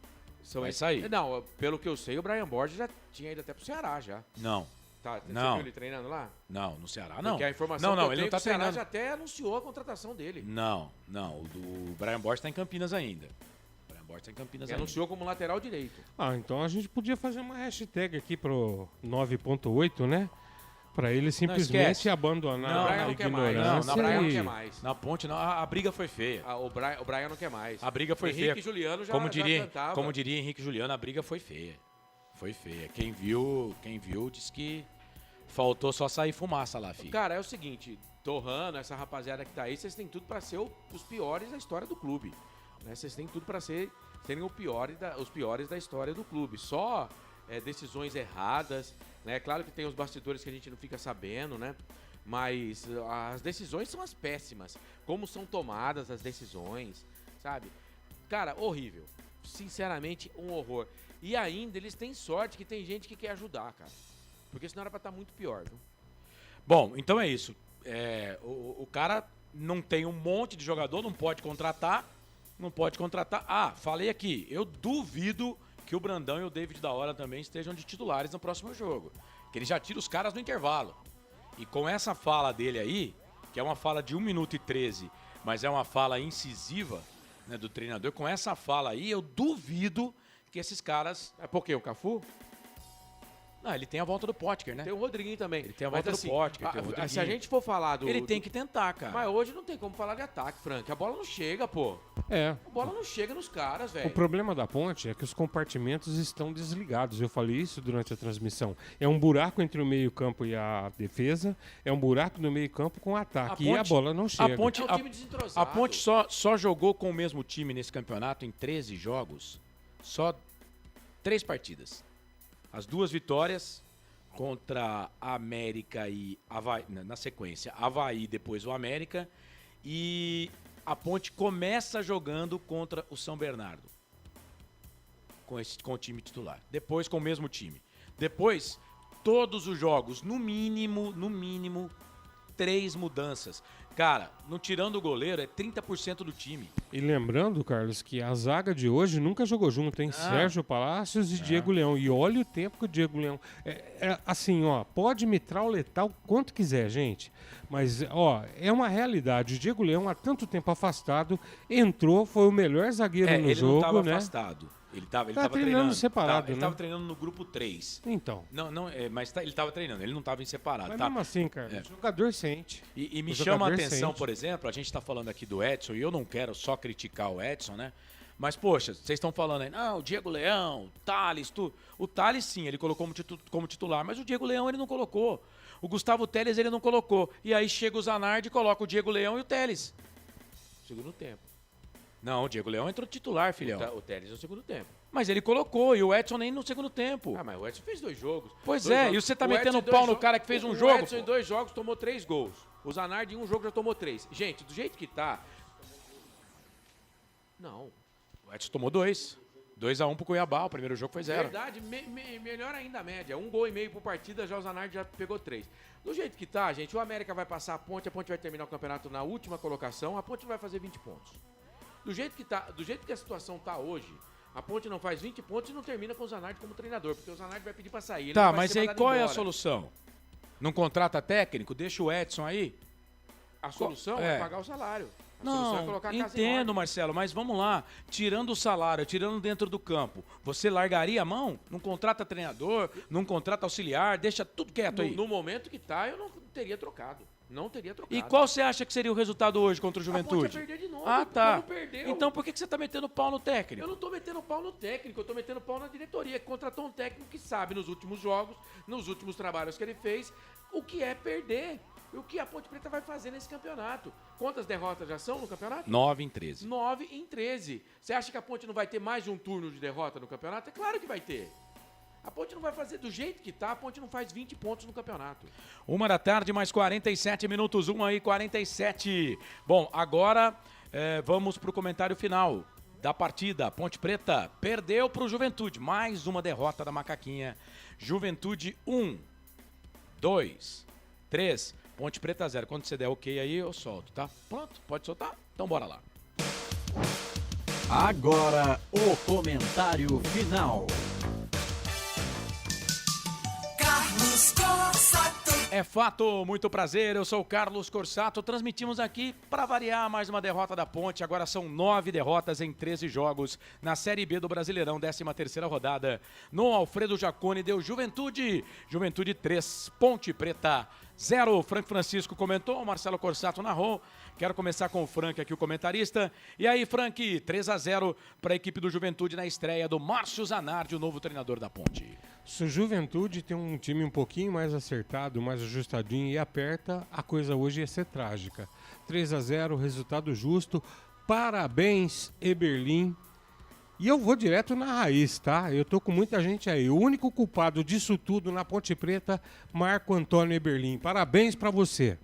Vai sair. Não, pelo que eu sei, o Brian Borges já tinha ido até pro Ceará já. Não. Tá, você Não. viu ele treinando lá? Não, no Ceará não. Porque a informação não, que eu ele tenho não tá é que o Ceará treinando. já até anunciou a contratação dele. Não. O Brian Borges está em Campinas ainda. O Brian Borges está em Campinas Ele ainda. anunciou como lateral direito. Então a gente podia fazer uma hashtag aqui pro 9.8, né? Pra ele simplesmente abandonar a ignorância. O Brian não quer mais. Na Ponte não, a briga foi feia. O Brian não quer mais. A briga foi feia. Henrique e Juliano já como cantava. diria Henrique e Juliano, a briga foi feia. Foi feia. Quem viu disse que faltou só sair fumaça lá, filho. Cara, é o seguinte, Torrano, essa rapaziada que tá aí, vocês têm tudo pra ser os piores da história do clube. Né? Vocês têm tudo pra serem os piores da história do clube. Só decisões erradas, né? Claro que tem os bastidores que a gente não fica sabendo, né? Mas as decisões são as péssimas. Como são tomadas as decisões, sabe? Cara, horrível. Sinceramente, um horror. E ainda eles têm sorte que tem gente que quer ajudar, cara. Porque senão era pra estar muito pior, viu? Bom, então é isso. O cara não tem um monte de jogador, não pode contratar. Falei aqui, eu duvido que o Brandão e o David da Hora também estejam de titulares no próximo jogo. Que ele já tira os caras no intervalo. E com essa fala dele aí, que é uma fala de 1 minuto e 13, mas é uma fala incisiva, né, do treinador, com essa fala aí, eu duvido que esses caras... É porque o Cafu? Não, ele tem a volta do Potker, né? Tem o Rodriguinho também. Ele tem a volta do Potker, tem o Rodriguinho. Se a gente for falar do... Ele tem que tentar, cara. Mas hoje não tem como falar de ataque, Frank. A bola não chega, pô. A bola não chega nos caras, velho. O problema da Ponte é que os compartimentos estão desligados. Eu falei isso durante a transmissão. É um buraco entre o meio-campo e a defesa, é um buraco no meio-campo com o ataque. E a bola não chega. A Ponte, é um time desentrosado. A Ponte só jogou com o mesmo time nesse campeonato em 13 jogos. Só 3 partidas. As 2 vitórias contra a América e Avaí, na sequência, Avaí, depois o América, e a Ponte começa jogando contra o São Bernardo, com o time titular, depois com o mesmo time. Depois, todos os jogos, no mínimo, 3 mudanças. Cara, não tirando o goleiro, é 30% do time. E lembrando, Carlos, que a zaga de hoje nunca jogou junto, hein? Sérgio Palácios e Diego Leão. E olha o tempo que o Diego Leão... assim, ó, pode me trauletar o quanto quiser, gente. Mas, ó, é uma realidade. O Diego Leão, há tanto tempo afastado, entrou, foi o melhor zagueiro no jogo, né? Ele não estava afastado. Ele tava treinando separado, ele né? tava treinando no grupo 3. Então. Mas ele tava treinando, ele não tava em separado. Mas mesmo assim, cara, o jogador sente. E me chama a atenção, por exemplo, a gente tá falando aqui do Edson, e eu não quero só criticar o Edson, né? Mas, poxa, vocês estão falando aí, não, o Diego Leão, o Thales, o Thales sim, ele colocou como titular, mas o Diego Leão ele não colocou. O Gustavo Teles ele não colocou. E aí chega o Zanardi e coloca o Diego Leão e o Teles. Segundo tempo. Não, o Diego Leão entrou titular, filhão. O Teles no segundo tempo. Mas ele colocou, e o Edson nem no segundo tempo. Mas o Edson fez 2 jogos. Pois é, e você tá metendo pau no cara que fez um jogo? O Edson em 2 jogos tomou 3 gols. O Zanardi em 1 jogo já tomou 3. Gente, do jeito que tá... Não. O Edson tomou 2. 2-1 pro Cuiabá, o primeiro jogo foi 0. Verdade, melhor ainda a média. 1 gol e meio por partida, já o Zanardi já pegou 3. Do jeito que tá, gente, o América vai passar a Ponte vai terminar o campeonato na última colocação, a Ponte vai fazer 20 pontos. Do jeito que a situação tá hoje, a Ponte não faz 20 pontos e não termina com o Zanardi como treinador, porque o Zanardi vai pedir pra sair. Tá, mas aí qual é a solução? Não contrata técnico? Deixa o Edson aí? A solução é pagar o salário. A solução é colocar a casa entendo, em ordem. Marcelo, mas vamos lá. Tirando o salário, tirando dentro do campo, você largaria a mão? Não contrata treinador, não contrata auxiliar, deixa tudo quieto aí. No momento que tá, eu não teria trocado. Não teria trocado. E qual você acha que seria o resultado hoje contra o Juventude? A Ponte ia perder de novo. Ah, tá. Não perdeu. Então por que você tá metendo pau no técnico? Eu não tô metendo pau no técnico, eu tô metendo pau na diretoria, que contratou um técnico que sabe nos últimos jogos, nos últimos trabalhos que ele fez, o que é perder. E o que a Ponte Preta vai fazer nesse campeonato? Quantas derrotas já são no campeonato? 9 em 13. 9 em 13. Você acha que a Ponte não vai ter mais de um turno de derrota no campeonato? É claro que vai ter. A Ponte não vai fazer do jeito que tá, a Ponte não faz 20 pontos no campeonato. 1h, mais 47 minutos, 1h47. Bom, agora vamos pro comentário final da partida. Ponte Preta perdeu pro Juventude, mais uma derrota da Macaquinha. Juventude 1, 2, 3, Ponte Preta 0. Quando você der ok aí, eu solto, tá? Pronto, pode soltar? Então bora lá. Agora, o comentário final. Carlos Corsato. É fato, muito prazer, eu sou o Carlos Corsato, transmitimos aqui, para variar, mais uma derrota da Ponte, agora são 9 derrotas em 13 jogos, na Série B do Brasileirão, 13ª rodada, no Alfredo Jaconi deu Juventude 3, Ponte Preta 0, Frank Francisco comentou, o Marcelo Corsato narrou, quero começar com o Frank aqui, o comentarista, e aí Frank, 3-0 para a equipe do Juventude na estreia do Márcio Zanardi, o novo treinador da Ponte. Se o Juventude tem um time um pouquinho mais acertado, mais ajustadinho e aperta, a coisa hoje ia ser trágica. 3-0, resultado justo. Parabéns, Eberlin. E eu vou direto na raiz, tá? Eu tô com muita gente aí. O único culpado disso tudo na Ponte Preta, Marco Antônio Eberlin. Parabéns pra você.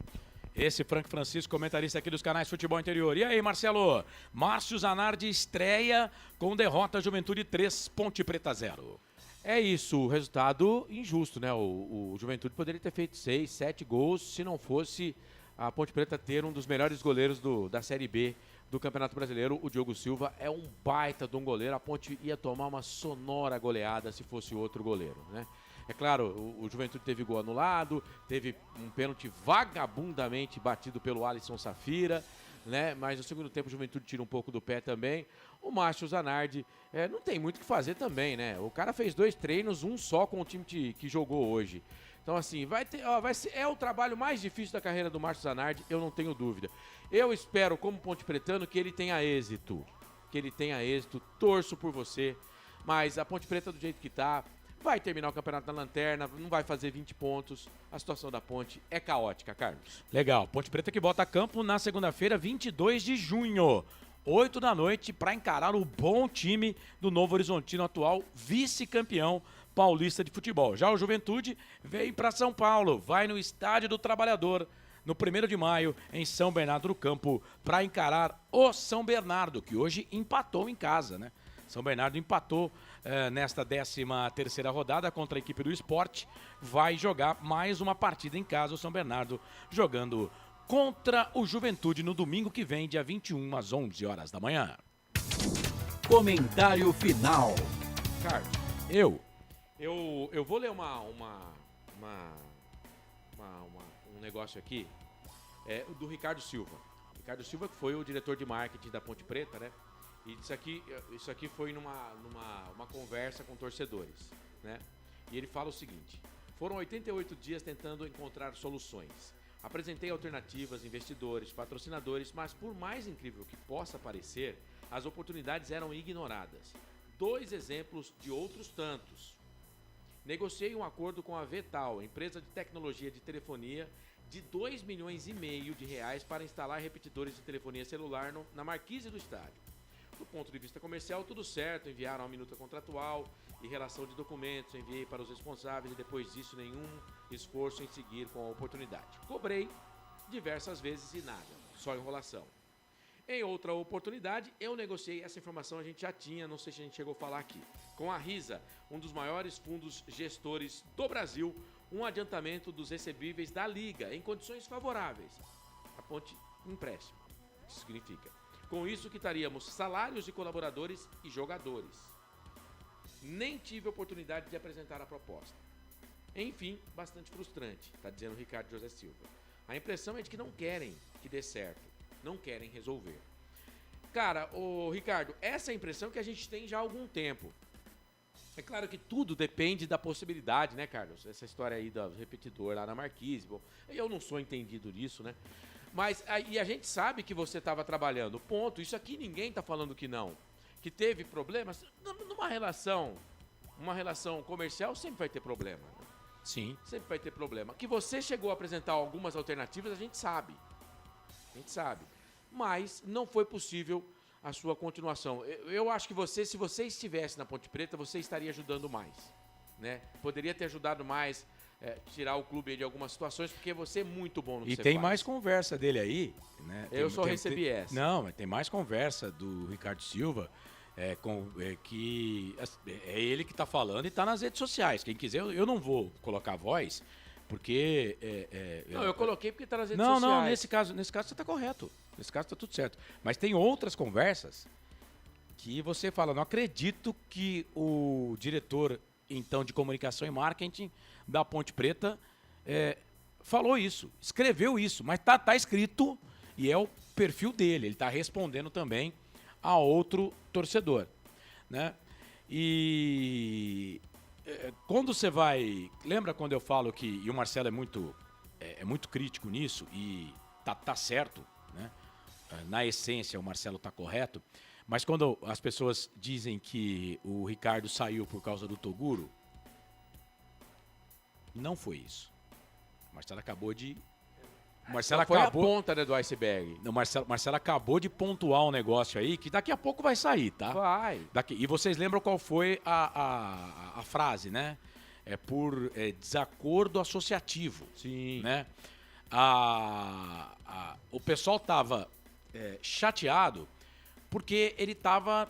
Esse Frank Francisco, comentarista aqui dos canais Futebol Interior. E aí, Marcelo? Márcio Zanardi estreia com derrota Juventude 3, Ponte Preta 0. É isso, o resultado injusto, né? O Juventude poderia ter feito 6, 7 gols se não fosse a Ponte Preta ter um dos melhores goleiros da Série B do Campeonato Brasileiro. O Diogo Silva é um baita de um goleiro. A Ponte ia tomar uma sonora goleada se fosse outro goleiro, né? É claro, o Juventude teve gol anulado, teve um pênalti vagabundamente batido pelo Alisson Safira, né? Mas no segundo tempo o Juventude tira um pouco do pé também. O Márcio Zanardi não tem muito o que fazer também, né? O cara fez 2 treinos, um só com o time que jogou hoje. Então assim, é o trabalho mais difícil da carreira do Márcio Zanardi, eu não tenho dúvida. Eu espero, como Ponte Pretano, que ele tenha êxito. Torço por você. Mas a Ponte Preta, do jeito que tá, vai terminar o campeonato na lanterna, não vai fazer 20 pontos. A situação da Ponte é caótica, Carlos. Legal. Ponte Preta que bota a campo na segunda-feira, 22 de junho. 8 da noite, para encarar o bom time do Novo Horizontino, atual vice-campeão paulista de futebol. Já o Juventude veio para São Paulo, vai no Estádio do Trabalhador, no 1º de maio, em São Bernardo do Campo, para encarar o São Bernardo, que hoje empatou em casa, né? São Bernardo empatou nesta 13ª rodada contra a equipe do Sport. Vai jogar mais uma partida em casa, o São Bernardo jogando contra o Juventude no domingo que vem, dia 21, às 11 horas da manhã. Comentário final. Carlos, eu vou ler um negócio aqui do Ricardo Silva. Ricardo Silva, que foi o diretor de marketing da Ponte Preta, né? E isso aqui foi numa conversa com torcedores, né? E ele fala o seguinte: foram 88 dias tentando encontrar soluções. Apresentei alternativas, investidores, patrocinadores, mas por mais incrível que possa parecer, as oportunidades eram ignoradas. 2 exemplos de outros tantos. Negociei um acordo com a Vetal, empresa de tecnologia de telefonia, de 2,5 milhões de reais para instalar repetidores de telefonia celular na marquise do estádio. Do ponto de vista comercial, tudo certo, enviaram a minuta contratual e relação de documentos, enviei para os responsáveis e depois disso nenhum esforço em seguir com a oportunidade. Cobrei diversas vezes e nada, só enrolação. Em outra oportunidade, eu negociei, essa informação a gente já tinha, não sei se a gente chegou a falar aqui, com a Risa, um dos maiores fundos gestores do Brasil, um adiantamento dos recebíveis da Liga em condições favoráveis. A Ponte empréstimo, isso significa. Com isso, quitaríamos salários de colaboradores e jogadores. Nem tive a oportunidade de apresentar a proposta. Enfim, bastante frustrante, está dizendo o Ricardo José Silva. A impressão é de que não querem que dê certo, não querem resolver. Cara, Ricardo, essa é a impressão que a gente tem já há algum tempo. É claro que tudo depende da possibilidade, né, Carlos? Essa história aí do repetidor lá na Marquise, bom, eu não sou entendido nisso, né? Mas e a gente sabe que você estava trabalhando, ponto. Isso aqui ninguém está falando que não. Que teve problemas. Numa relação comercial sempre vai ter problema. Né? Sim. Sempre vai ter problema. Que você chegou a apresentar algumas alternativas, a gente sabe. Mas não foi possível a sua continuação. Eu acho que se você estivesse na Ponte Preta, você estaria ajudando mais. né? Poderia ter ajudado mais, tirar o clube de algumas situações, porque você é muito bom no que E você tem faz. mais conversa dele aí, né? Eu só recebi essa. Não, mas tem mais conversa do Ricardo Silva, que é ele que tá falando e tá nas redes sociais. Quem quiser, eu não vou colocar voz, porque... Não, eu coloquei porque tá nas redes Não, sociais. nesse caso você tá correto. Nesse caso tá tudo certo. Mas tem outras conversas que você fala, não acredito que o diretor, então, de comunicação e marketing da Ponte Preta falou isso, escreveu isso, mas tá escrito e é o perfil dele, ele tá respondendo também a outro torcedor, né? E quando você vai... Lembra quando eu falo que... E o Marcelo é muito crítico nisso e tá certo, né? Na essência, o Marcelo tá correto. Mas quando as pessoas dizem que o Ricardo saiu por causa do Toguro, não foi isso. O Marcelo acabou de... Foi a ponta, né, do iceberg. O Marcelo acabou de pontuar um negócio aí que daqui a pouco vai sair, tá? Vai. E vocês lembram qual foi a frase, né? Por desacordo associativo. Sim. Né? O pessoal tava chateado porque ele tava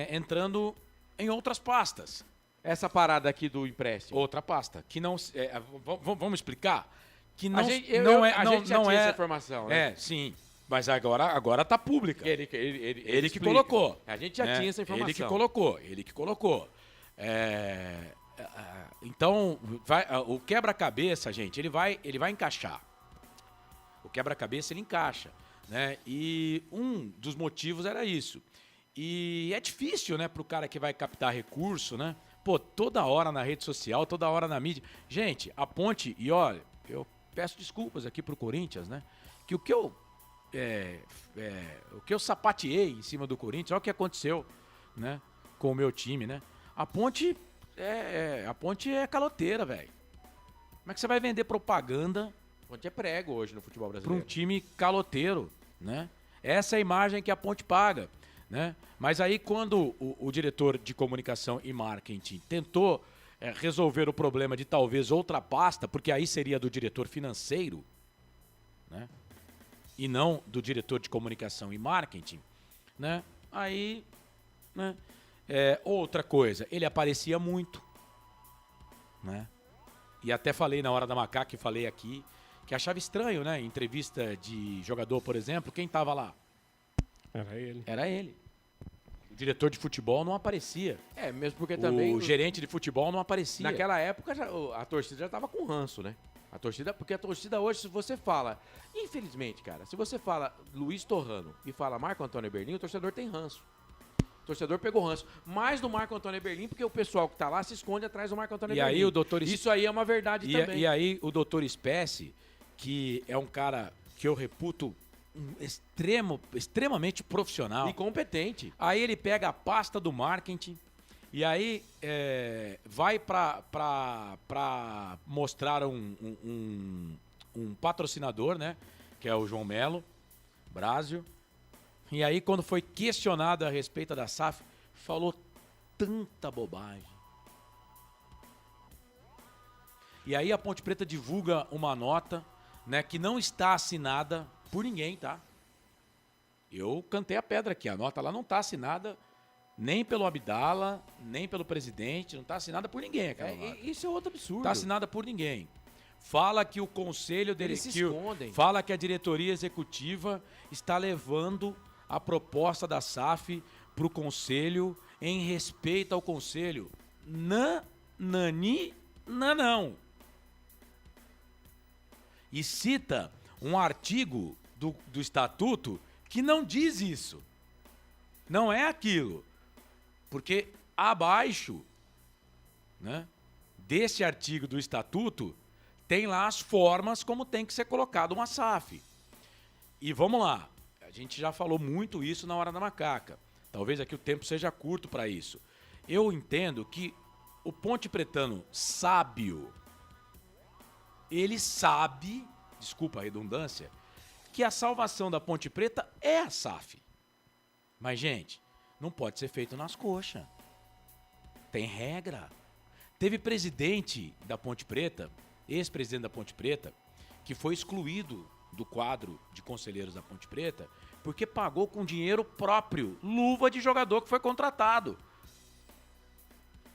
entrando em outras pastas. Essa parada aqui do empréstimo. Outra pasta. Que não... vamos explicar? Que não, a gente já tinha essa informação, né? Sim. Mas agora tá pública. Ele que colocou. A gente já tinha essa informação. Ele que colocou. Então, o quebra-cabeça, gente, ele vai encaixar. O quebra-cabeça, ele encaixa, né? E um dos motivos era isso. E é difícil, né, pro cara que vai captar recurso, né? Pô, toda hora na rede social, toda hora na mídia. Gente, a Ponte... E olha, eu peço desculpas aqui pro Corinthians, né? Que o que eu sapateei em cima do Corinthians, olha o que aconteceu, né? Com o meu time, né? A Ponte é caloteira, velho. Como é que você vai vender propaganda? A Ponte é prego hoje no futebol Para brasileiro. um time caloteiro, né? Essa é a imagem que a Ponte paga, né? Mas aí quando o diretor de comunicação e marketing tentou resolver o problema de talvez outra pasta, porque aí seria do diretor financeiro, né? E não do diretor de comunicação e marketing, né? Aí, né? Outra coisa, ele aparecia muito, né? E até falei na hora da macaca, que falei aqui, que achava estranho, né? Em entrevista de jogador, por exemplo, quem tava lá? Era ele. O diretor de futebol não aparecia. Mesmo porque também... O gerente de futebol não aparecia. Naquela época, a torcida já tava com ranço, né? Porque a torcida hoje, se você fala... Infelizmente, cara, se você fala Luiz Torrano e fala Marco Antônio Eberlin, o torcedor tem ranço. O torcedor pegou ranço. Mais do Marco Antônio Eberlin, porque o pessoal que tá lá se esconde atrás do Marco Antônio Eberlin. Aí o doutor... Isso aí é uma verdade também. E aí o doutor Espécie, que é um cara que eu reputo extremamente profissional. E competente. Aí ele pega a pasta do marketing e aí vai para mostrar um patrocinador, né? Que é o João Melo, Brásio. E aí quando foi questionado a respeito da SAF, falou tanta bobagem. E aí a Ponte Preta divulga uma nota, né, que não está assinada por ninguém, tá? Eu cantei a pedra aqui, a nota lá não está assinada nem pelo Abdala, nem pelo presidente, não está assinada por ninguém aquela nota. Isso é outro absurdo. Está assinada por ninguém. Fala que o conselho dele... Eles se escondem. Fala que a diretoria executiva está levando a proposta da SAF para o conselho em respeito ao conselho. Não. E cita um artigo do estatuto que não diz isso. Não é aquilo. Porque abaixo, né, desse artigo do estatuto tem lá as formas como tem que ser colocado uma SAF. E vamos lá. A gente já falou muito isso na hora da macaca. Talvez aqui o tempo seja curto para isso. Eu entendo que o Ponte Pretano sábio, ele sabe, desculpa a redundância, que a salvação da Ponte Preta é a SAF. Mas, gente, não pode ser feito nas coxas. Tem regra. Teve presidente da Ponte Preta, ex-presidente da Ponte Preta, que foi excluído do quadro de conselheiros da Ponte Preta porque pagou com dinheiro próprio, luva de jogador que foi contratado.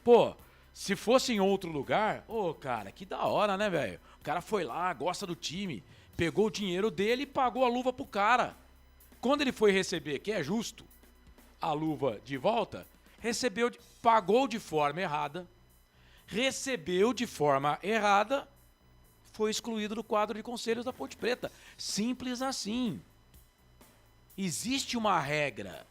Pô, se fosse em outro lugar, cara, que da hora, né, velho? O cara foi lá, gosta do time, pegou o dinheiro dele e pagou a luva pro cara. Quando ele foi receber, que é justo, a luva de volta, pagou de forma errada, recebeu de forma errada, foi excluído do quadro de conselhos da Ponte Preta. Simples assim. Existe uma regra,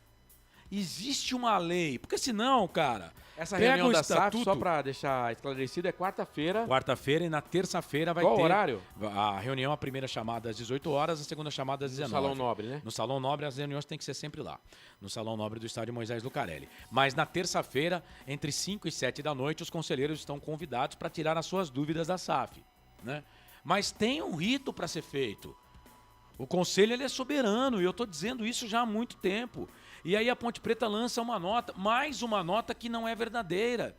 existe uma lei, porque senão, cara... Essa reunião da SAF, só para deixar esclarecido, é quarta-feira. Quarta-feira e na terça-feira vai ter... Qual horário? A reunião, a primeira chamada às 18 horas, a segunda chamada às 19. No Salão Nobre, né? No Salão Nobre, as reuniões têm que ser sempre lá. No Salão Nobre do Estádio Moisés Lucarelli. Mas na terça-feira, entre 5 e 7 da noite, os conselheiros estão convidados para tirar as suas dúvidas da SAF, né? Mas tem um rito para ser feito. O conselho ele é soberano e eu estou dizendo isso já há muito tempo. E aí a Ponte Preta lança uma nota, mais uma nota que não é verdadeira,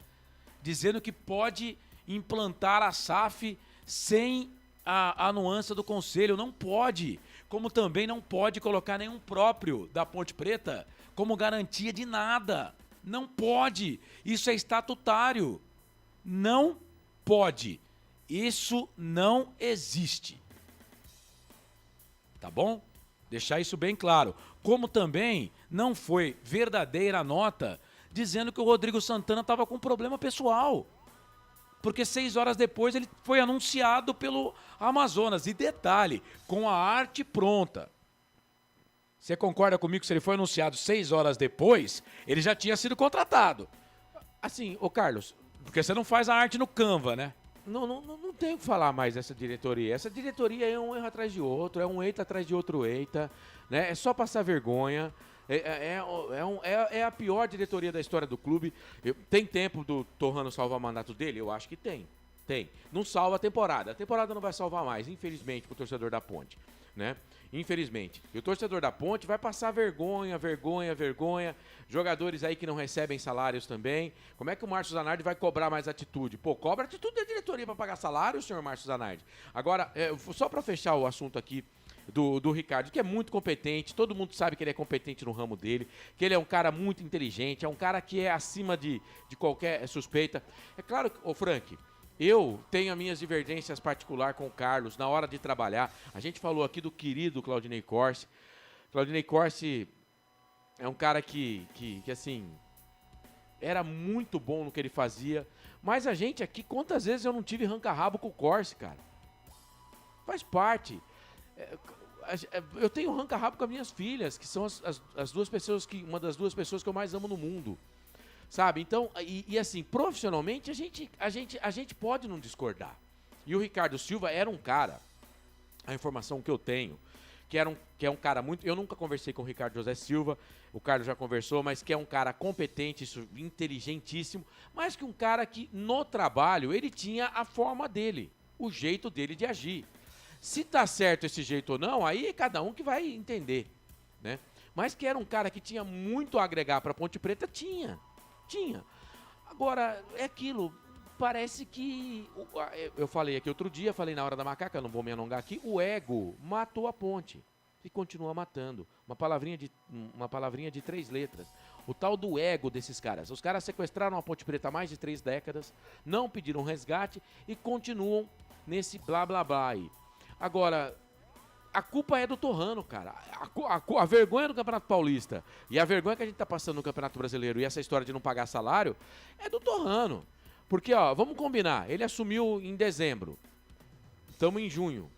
dizendo que pode implantar a SAF sem a nuance do conselho. Não pode. Como também não pode colocar nenhum próprio da Ponte Preta como garantia de nada. Não pode. Isso é estatutário. Não pode. Isso não existe. Tá bom? Deixar isso bem claro. Como também não foi verdadeira a nota dizendo que o Rodrigo Santana estava com problema pessoal. Porque 6 horas depois ele foi anunciado pelo Amazonas. E detalhe, com a arte pronta. Você concorda comigo que se ele foi anunciado 6 horas depois, ele já tinha sido contratado? Assim, ô Carlos... Porque você não faz a arte no Canva, né? Não tenho o que falar mais dessa diretoria. Essa diretoria é um erro atrás de outro, é um eita atrás de outro eita, né? É só passar vergonha. É a pior diretoria da história do clube. Tem tempo do Torrano salvar o mandato dele? Eu acho que tem. Não salva a temporada. A temporada não vai salvar mais, infelizmente, pro torcedor da Ponte, né? Infelizmente. E o torcedor da Ponte vai passar vergonha. Jogadores aí que não recebem salários também. Como é que o Márcio Zanardi vai cobrar mais atitude? Pô, cobra atitude da diretoria para pagar salário, senhor Márcio Zanardi. Agora, só para fechar o assunto aqui do Ricardo, que é muito competente, todo mundo sabe que ele é competente no ramo dele, que ele é um cara muito inteligente, é um cara que é acima de qualquer suspeita. É claro que, ô Frank, eu tenho as minhas divergências particulares com o Carlos na hora de trabalhar. A gente falou aqui do querido Claudinei Corsi. Claudinei Corsi é um cara que assim, era muito bom no que ele fazia. Mas a gente aqui, quantas vezes eu não tive ranca-rabo com o Corsi, cara? Faz parte. Eu tenho ranca-rabo com as minhas filhas, que são as duas pessoas uma das duas pessoas que eu mais amo no mundo. Sabe? Então, e assim, profissionalmente, a gente pode não discordar. E o Ricardo Silva era um cara, a informação que eu tenho, que é um cara muito... Eu nunca conversei com o Ricardo José Silva, o Carlos já conversou, mas que é um cara competente, inteligentíssimo, mas que um cara que, no trabalho, ele tinha a forma dele, o jeito dele de agir. Se tá certo esse jeito ou não, aí é cada um que vai entender, né? Mas que era um cara que tinha muito a agregar para Ponte Preta, tinha. Agora, é aquilo, parece que... Eu falei aqui outro dia, falei na hora da macaca, não vou me alongar aqui, o ego matou a Ponte e continua matando. Uma palavrinha de 3 letras. O tal do ego desses caras. Os caras sequestraram a Ponte Preta há mais de 3 décadas, não pediram resgate e continuam nesse blá blá blá aí. Agora... A culpa é do Torrano, cara. A vergonha do Campeonato Paulista e a vergonha que a gente tá passando no Campeonato Brasileiro e essa história de não pagar salário é do Torrano. Porque, ó, vamos combinar. Ele assumiu em dezembro. Estamos em junho.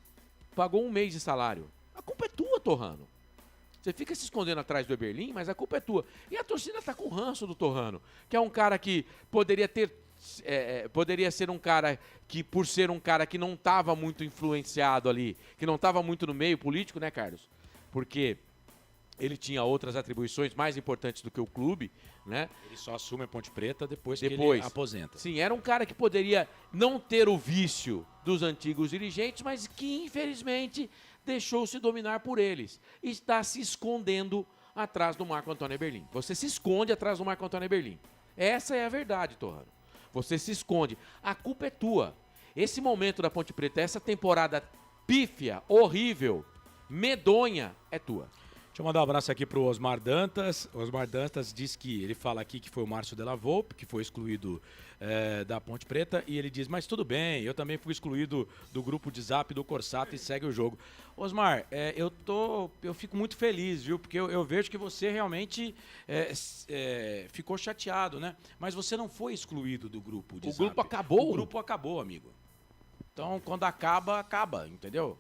Pagou 1 mês de salário. A culpa é tua, Torrano. Você fica se escondendo atrás do Eberlin, mas a culpa é tua. E a torcida tá com o ranço do Torrano, que é um cara que poderia ser um cara que, por ser um cara que não estava muito influenciado ali, que não estava muito no meio político, né, Carlos? Porque ele tinha outras atribuições mais importantes do que o clube, né? Ele só assume a Ponte Preta depois que ele aposenta. Sim, era um cara que poderia não ter o vício dos antigos dirigentes, mas que, infelizmente, deixou-se dominar por eles. Está se escondendo atrás do Marco Antônio Eberlin. Você se esconde atrás do Marco Antônio Eberlin. Essa é a verdade, Torrano. você se esconde. A culpa é tua. Esse momento da Ponte Preta, essa temporada pífia, horrível, medonha, é tua. Deixa eu mandar um abraço aqui pro Osmar Dantas. Osmar Dantas diz que, ele fala aqui que foi o Márcio Della Volpe, que foi excluído da Ponte Preta, e ele diz, mas tudo bem, eu também fui excluído do grupo de zap do Corsato e segue o jogo. Osmar, eu fico muito feliz, viu, porque eu vejo que você realmente ficou chateado, né? Mas você não foi excluído do grupo de zap. O grupo acabou? O grupo acabou, amigo. Então, quando acaba, acaba, entendeu?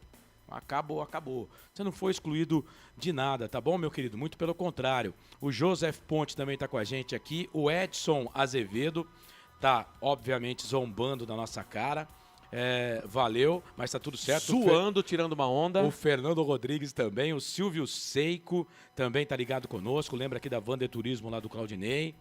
Acabou. Você não foi excluído de nada, tá bom, meu querido? Muito pelo contrário. O Joseph Ponte também tá com a gente aqui. O Edson Azevedo tá, obviamente, zombando da nossa cara. Valeu, mas tá tudo certo. Suando, tirando uma onda. O Fernando Rodrigues também. O Silvio Seico também tá ligado conosco. Lembra aqui da Vander Turismo lá do Claudinei.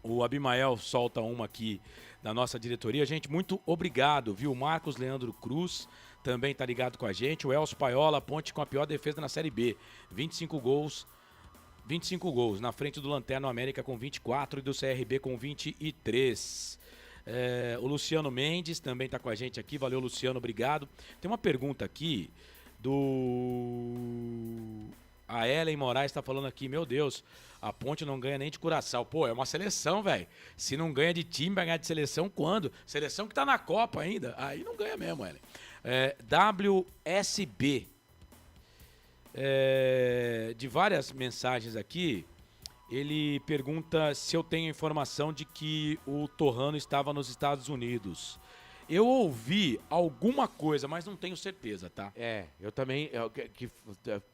O Abimael solta uma aqui da nossa diretoria. Gente, muito obrigado, viu? O Marcos Leandro Cruz também tá ligado com a gente. O Elcio Paiola, Ponte com a pior defesa na Série B. 25 gols na frente do Lanterna América com 24 e do CRB com 23. O Luciano Mendes também tá com a gente aqui. Valeu, Luciano, obrigado. Tem uma pergunta aqui A Ellen Moraes tá falando aqui, meu Deus, a Ponte não ganha nem de Curaçao. Pô, é uma seleção, velho. Se não ganha de time, vai ganhar de seleção quando? Seleção que tá na Copa ainda. Aí não ganha mesmo, Ellen. WSB. De várias mensagens aqui, ele pergunta se eu tenho informação de que o Torrano estava nos Estados Unidos. Eu ouvi alguma coisa, mas não tenho certeza, tá? Eu também,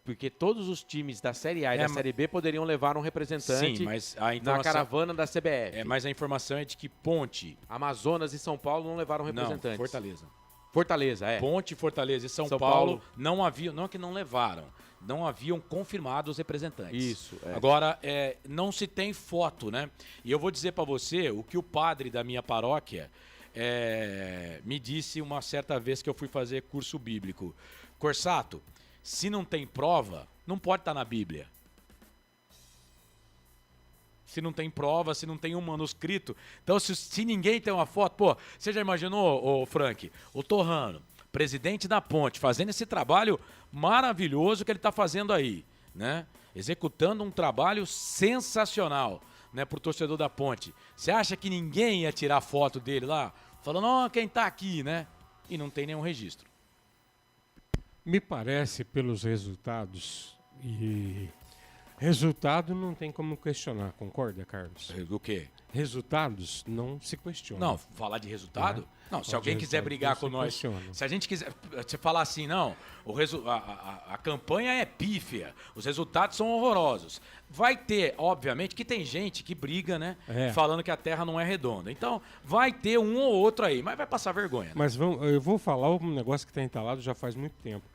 porque todos os times da Série A e da Série B poderiam levar um representante. Sim, mas a informação, na caravana da CBF. Mas a informação é de que Ponte, Amazonas e São Paulo não levaram representantes. Não, Fortaleza. Fortaleza, Ponte, Fortaleza e São Paulo não haviam, não é que não levaram, não haviam confirmado os representantes. Isso. Agora, não se tem foto, né? E eu vou dizer pra você o que o padre da minha paróquia me disse uma certa vez que eu fui fazer curso bíblico. Corsato, se não tem prova, não pode estar na Bíblia. Se não tem prova, se não tem um manuscrito. Então, se ninguém tem uma foto... Pô, você já imaginou, Frank, o Torrano, presidente da Ponte, fazendo esse trabalho maravilhoso que ele está fazendo aí, né? Executando um trabalho sensacional, né, pro torcedor da Ponte. Você acha que ninguém ia tirar foto dele lá? Falando, ó, quem tá aqui, né? E não tem nenhum registro. Me parece, pelos resultados, e resultado não tem como questionar, concorda, Carlos? O quê? Resultados não se questionam. Não, falar de resultado? Não, se alguém quiser brigar com nós, se a gente quiser falar assim, não, a campanha é pífia, os resultados são horrorosos. Vai ter, obviamente, que tem gente que briga, né, falando que a Terra não é redonda. Então, vai ter um ou outro aí, mas vai passar vergonha. Né? Mas eu vou falar um negócio que está entalado já faz muito tempo.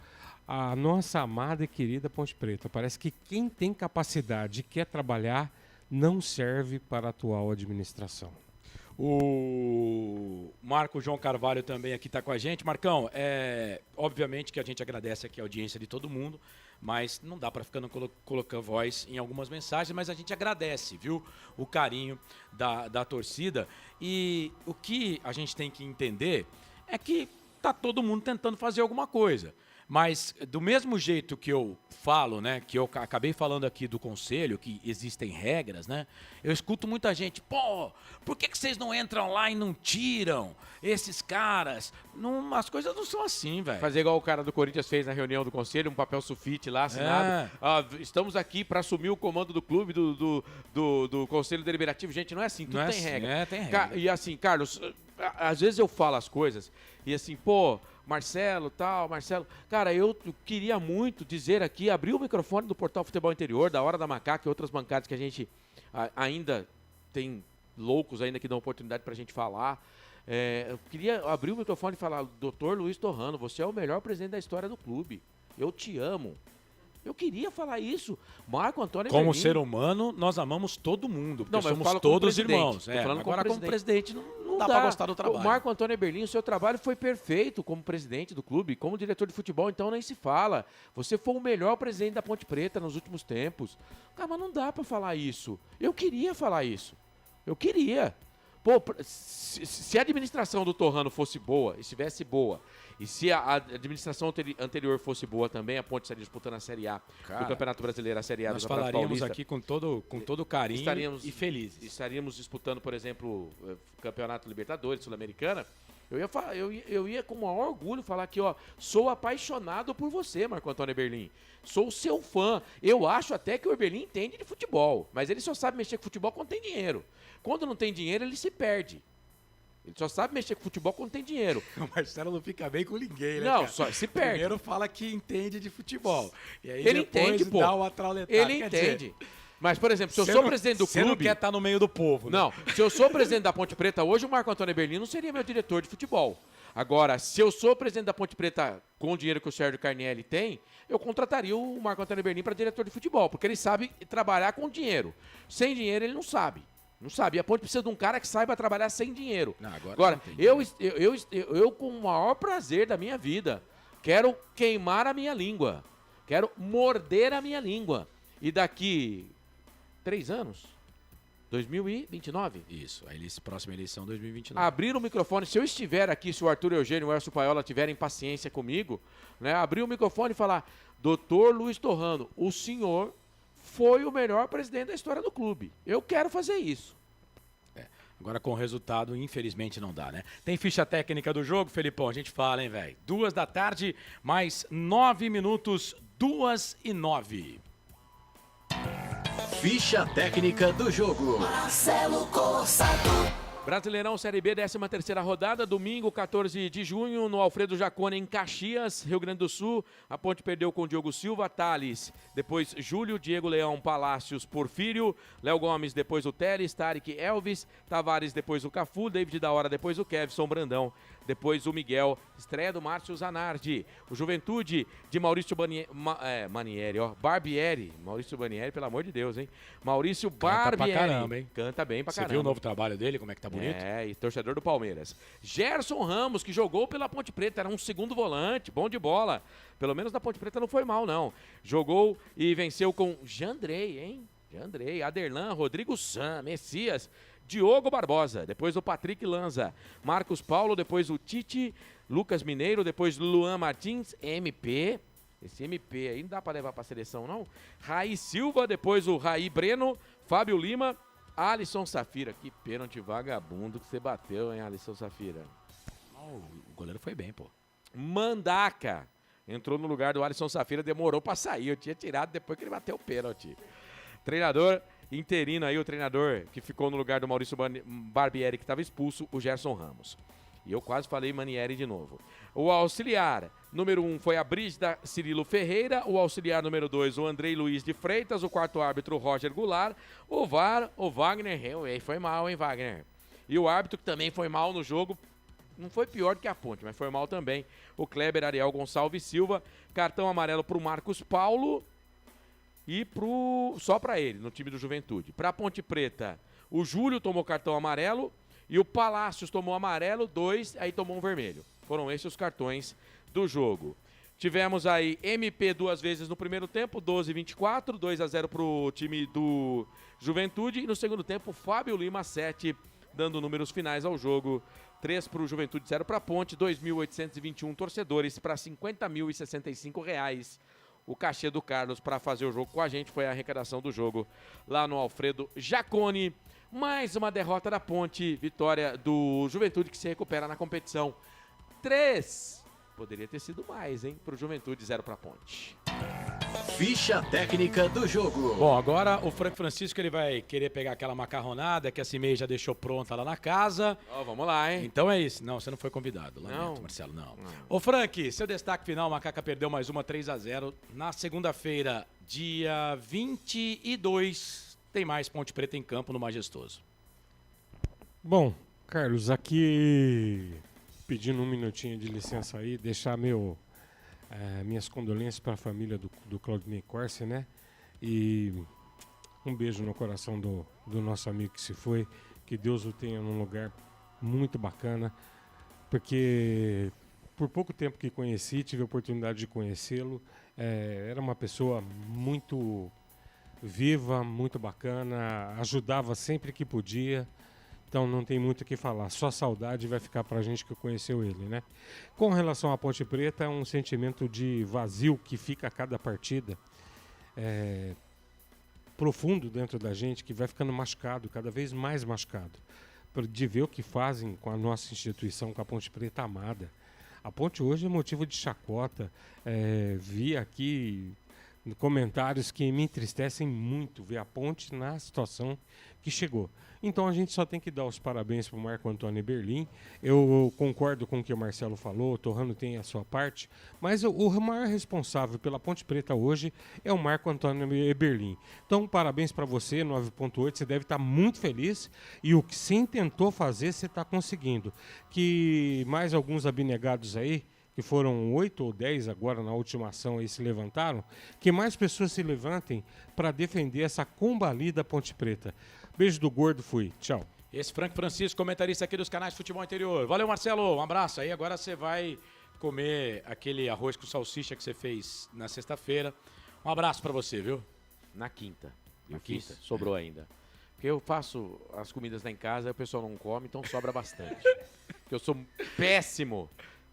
A nossa amada e querida Ponte Preta, parece que quem tem capacidade e quer trabalhar não serve para a atual administração. O Marco João Carvalho também aqui está com a gente. Marcão, obviamente que a gente agradece aqui a audiência de todo mundo, mas não dá para ficar colocando voz em algumas mensagens, mas a gente agradece, viu, o carinho da torcida. E o que a gente tem que entender é que tá todo mundo tentando fazer alguma coisa. Mas do mesmo jeito que eu falo, né, que eu acabei falando aqui do conselho, que existem regras, né, eu escuto muita gente, pô, por que vocês não entram lá e não tiram esses caras? Não, as coisas não são assim, velho. Fazer igual o cara do Corinthians fez na reunião do conselho, um papel sulfite lá assinado. Estamos aqui para assumir o comando do clube, do conselho deliberativo. Gente, não é assim, tudo não tem assim, regra. Tem regra. E assim, Carlos, às vezes eu falo as coisas e assim, pô, Marcelo, cara, eu queria muito dizer aqui, abrir o microfone do Portal Futebol Interior, da Hora da Macaca e outras bancadas que a gente ainda tem loucos ainda que dão oportunidade pra gente falar. Eu queria abrir o microfone e falar, Dr. Luiz Torrano, você é o melhor presidente da história do clube. Eu te amo. Eu queria falar isso. Marco Antônio Como Berlin. ser humano, nós amamos todo mundo, porque não, mas somos todos irmãos. Agora, como presidente, não dá para gostar do trabalho. O Marco Antônio Berlin, o seu trabalho foi perfeito como presidente do clube, como diretor de futebol, então nem se fala. Você foi o melhor presidente da Ponte Preta nos últimos tempos. Cara, mas não dá para falar isso. Eu queria falar isso. Eu queria. Pô, se a administração do Torrano fosse boa, estivesse boa, e se a administração anterior fosse boa também, a Ponte estaria disputando a Série A do Campeonato Brasileiro, a Série A do Campeonato falaríamos Paulista. aqui com todo carinho e felizes. Estaríamos disputando, por exemplo, Campeonato Libertadores, Sul-Americana. Eu ia com o maior orgulho falar que, ó, sou apaixonado por você, Marco Antônio Eberlin. Sou seu fã. Eu acho até que o Eberlin entende de futebol, mas ele só sabe mexer com futebol quando tem dinheiro. Quando não tem dinheiro, ele se perde. Ele só sabe mexer com futebol quando tem dinheiro. O Marcelo não fica bem com ninguém, né? Não, cara? só se perde. Primeiro fala que entende de futebol. E aí Ele depois entende, pô. dá uma trauletada. Ele entende. Mas, por exemplo, se eu sou presidente do clube... Você não quer estar no meio do povo, né? Não, se eu sou presidente da Ponte Preta hoje, o Marco Antônio Eberlin não seria meu diretor de futebol. Agora, se eu sou presidente da Ponte Preta com o dinheiro que o Sérgio Carnielli tem, eu contrataria o Marco Antônio Eberlin para diretor de futebol, porque ele sabe trabalhar com dinheiro. Sem dinheiro, ele não sabe. Não sabe. E a Ponte precisa de um cara que saiba trabalhar sem dinheiro. Não, Agora eu, com o maior prazer da minha vida, quero queimar a minha língua. Quero morder a minha língua. E daqui 3 anos, 2029? Isso, a próxima eleição 2029. Abrir o microfone, se eu estiver aqui, se o Arthur Eugênio e o Elcio Paiola tiverem paciência comigo, né, abrir o microfone e falar: Dr. Luiz Torrano, o senhor foi o melhor presidente da história do clube. Eu quero fazer isso. Agora com o resultado, infelizmente, não dá, né? Tem ficha técnica do jogo, Felipão? A gente fala, hein, velho? 2 da tarde, mais 9 minutos, 2:09. Ficha técnica do jogo. Marcelo Cossato. Brasileirão Série B, 13ª rodada, domingo, 14 de junho, no Alfredo Jacone, em Caxias, Rio Grande do Sul. A Ponte perdeu com Diogo Silva, Thales, depois Júlio, Diego Leão, Palácios, Porfírio, Léo Gomes, depois o Teles, Tarek, Elvis, Tavares, depois o Cafu, David da Hora, depois o Kevson Brandão, depois o Miguel, estreia do Márcio Zanardi. O Juventude de Maurício Barbieri, Maurício Barbieri, pelo amor de Deus, hein? Maurício Barbieri. Canta pra caramba, hein? Canta bem pra caramba. Você viu o novo trabalho dele, como é que tá bonito? E torcedor do Palmeiras. Gerson Ramos, que jogou pela Ponte Preta, era um segundo volante, bom de bola. Pelo menos na Ponte Preta não foi mal, não. Jogou e venceu com Jandrei, hein? Jandrei, Aderlan, Rodrigo San, Messias, Diogo Barbosa, depois o Patrick Lanza, Marcos Paulo, depois o Tite, Lucas Mineiro, depois Luan Martins, MP. Esse MP aí não dá pra levar pra seleção, não. Raí Silva, depois o Raí Breno, Fábio Lima, Alisson Safira. Que pênalti vagabundo que você bateu, hein, Alisson Safira? O goleiro foi bem, pô. Mandaca entrou no lugar do Alisson Safira, demorou pra sair. Eu tinha tirado depois que ele bateu o pênalti. Treinador interino aí, o treinador que ficou no lugar do Maurício Barbieri, que estava expulso, o Gerson Ramos. E eu quase falei Manieri de novo. O auxiliar número 1 foi a Brígida Cirilo Ferreira. O auxiliar número 2, o Andrei Luiz de Freitas. O quarto árbitro, o Roger Goulart. O VAR, o Wagner. Foi mal, hein, Wagner? E o árbitro que também foi mal no jogo. Não foi pior do que a Ponte, mas foi mal também. O Kleber Ariel Gonçalves Silva. Cartão amarelo para o Marcos Paulo. E só para ele, no time do Juventude. Para a Ponte Preta, o Júlio tomou cartão amarelo. E o Palácios tomou amarelo, 2, aí tomou um vermelho. Foram esses os cartões do jogo. Tivemos aí MP 2 vezes no primeiro tempo, 12-24, 2-0 pro time do Juventude. E no segundo tempo, Fábio Lima, 7, dando números finais ao jogo. 3 pro Juventude, 0 pra Ponte, 2.821 torcedores para R$50.065. O cachê do Carlos para fazer o jogo com a gente foi a arrecadação do jogo lá no Alfredo Jacone. Mais uma derrota da Ponte, vitória do Juventude que se recupera na competição. 3. Poderia ter sido mais, hein? Pro Juventude, 0 pra Ponte. Ficha técnica do jogo. Bom, agora o Frank Francisco ele vai querer pegar aquela macarronada que a Cimei já deixou pronta lá na casa. Vamos lá, hein? Então é isso. Não, você não foi convidado. Lamento, Marcelo, não. Ô, Frank, seu destaque final, Macaca perdeu mais uma 3-0. Na segunda-feira, dia 22... tem mais Ponte Preta em campo no Majestoso. Bom, Carlos, aqui pedindo um minutinho de licença aí, deixar minhas condolências para a família do Claudinei Corsi, né? E um beijo no coração do nosso amigo que se foi, que Deus o tenha num lugar muito bacana, porque por pouco tempo que conheci, tive a oportunidade de conhecê-lo, era uma pessoa muito viva, muito bacana, ajudava sempre que podia, Então não tem muito o que falar, só saudade vai ficar pra gente que conheceu ele, né? Com relação à Ponte Preta, é um sentimento de vazio que fica a cada partida, profundo dentro da gente, que vai ficando machucado, cada vez mais machucado, de ver o que fazem com a nossa instituição, com a Ponte Preta amada. A Ponte hoje é motivo de chacota, vi aqui comentários que me entristecem muito ver a Ponte na situação que chegou. Então a gente só tem que dar os parabéns para o Marco Antônio Eberlin. Eu concordo com o que o Marcelo falou, o Torrano tem a sua parte, mas o maior responsável pela Ponte Preta hoje é o Marco Antônio Eberlin. Então parabéns para você, 9.8, você deve estar muito feliz e o que você tentou fazer, você está conseguindo. Que mais alguns abnegados aí, que foram 8 ou 10 agora na última ação aí se levantaram, que mais pessoas se levantem para defender essa combalida Ponte Preta. Beijo do gordo, fui. Tchau. Esse Frank Francisco, comentarista aqui dos canais de Futebol Interior. Valeu, Marcelo. Um abraço aí. Agora você vai comer aquele arroz com salsicha que você fez na sexta-feira. Um abraço pra você, viu? Na quinta. Na quinta. Sobrou ainda. Porque eu faço as comidas lá em casa e o pessoal não come, então sobra bastante. Porque eu sou péssimo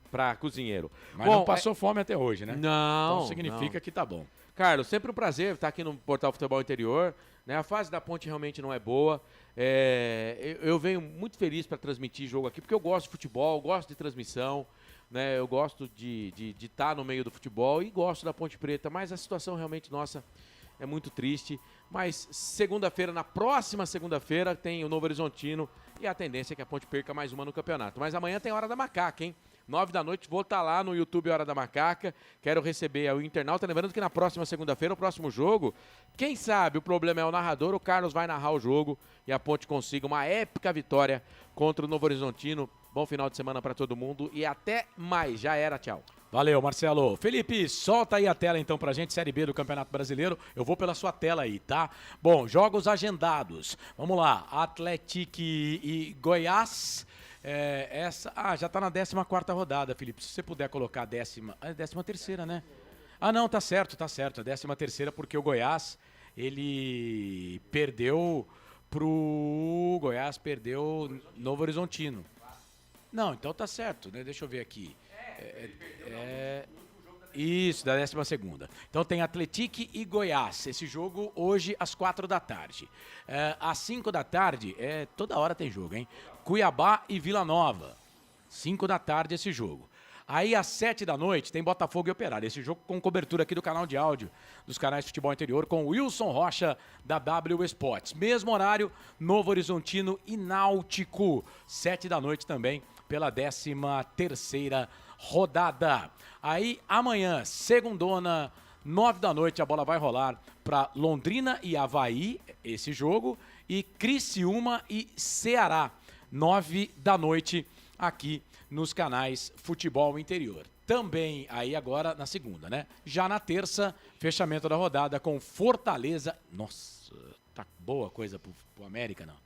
pra cozinheiro. Mas não passou fome até hoje, né? Não. Então significa que tá bom. Carlos, sempre um prazer estar aqui no Portal Futebol Interior. Né? A fase da Ponte realmente não é boa. Eu venho muito feliz para transmitir jogo aqui, porque eu gosto de futebol, gosto de transmissão, né? Eu gosto de estar no meio do futebol e gosto da Ponte Preta, mas a situação realmente nossa é muito triste. Mas segunda-feira, na próxima segunda-feira, tem o Novo Horizontino e a tendência é que a Ponte perca mais uma no campeonato. Mas amanhã tem Hora da Macaca, hein? 9 da noite, vou estar lá no YouTube Hora da Macaca, quero receber o internauta, lembrando que na próxima segunda-feira, o próximo jogo, quem sabe o problema é o narrador, o Carlos vai narrar o jogo e a Ponte consiga uma épica vitória contra o Novo Horizontino. Bom final de semana para todo mundo e até mais, já era, tchau. Valeu, Marcelo. Felipe, solta aí a tela então pra gente, Série B do Campeonato Brasileiro. Eu vou pela sua tela aí, tá? Bom, jogos agendados. Vamos lá, Atlético e Goiás. Já tá na 14ª rodada, Felipe. Se você puder colocar a 13ª, né? Ah, não, tá certo. A 13ª, porque o Goiás, ele perdeu pro Novo Horizontino. Não, então tá certo, né? Deixa eu ver aqui. Isso, da 12ª. Então tem Atlético e Goiás. Esse jogo hoje às 4 da tarde. Às 5 da tarde, toda hora tem jogo, hein? Cuiabá e Vila Nova. 5 da tarde esse jogo. Aí às 7 da noite tem Botafogo e Operário. Esse jogo com cobertura aqui do canal de áudio dos canais de Futebol Interior com Wilson Rocha da W Sports. Mesmo horário, Novo Horizontino e Náutico. 7 da noite também pela 13ª rodada. Aí amanhã, segundona, 9 da noite, a bola vai rolar para Londrina e Avaí, esse jogo, e Criciúma e Ceará, 9 da noite, aqui nos canais Futebol Interior. Também aí agora na segunda, né? Já na terça, fechamento da rodada com Fortaleza. Nossa, tá boa coisa pro América, não.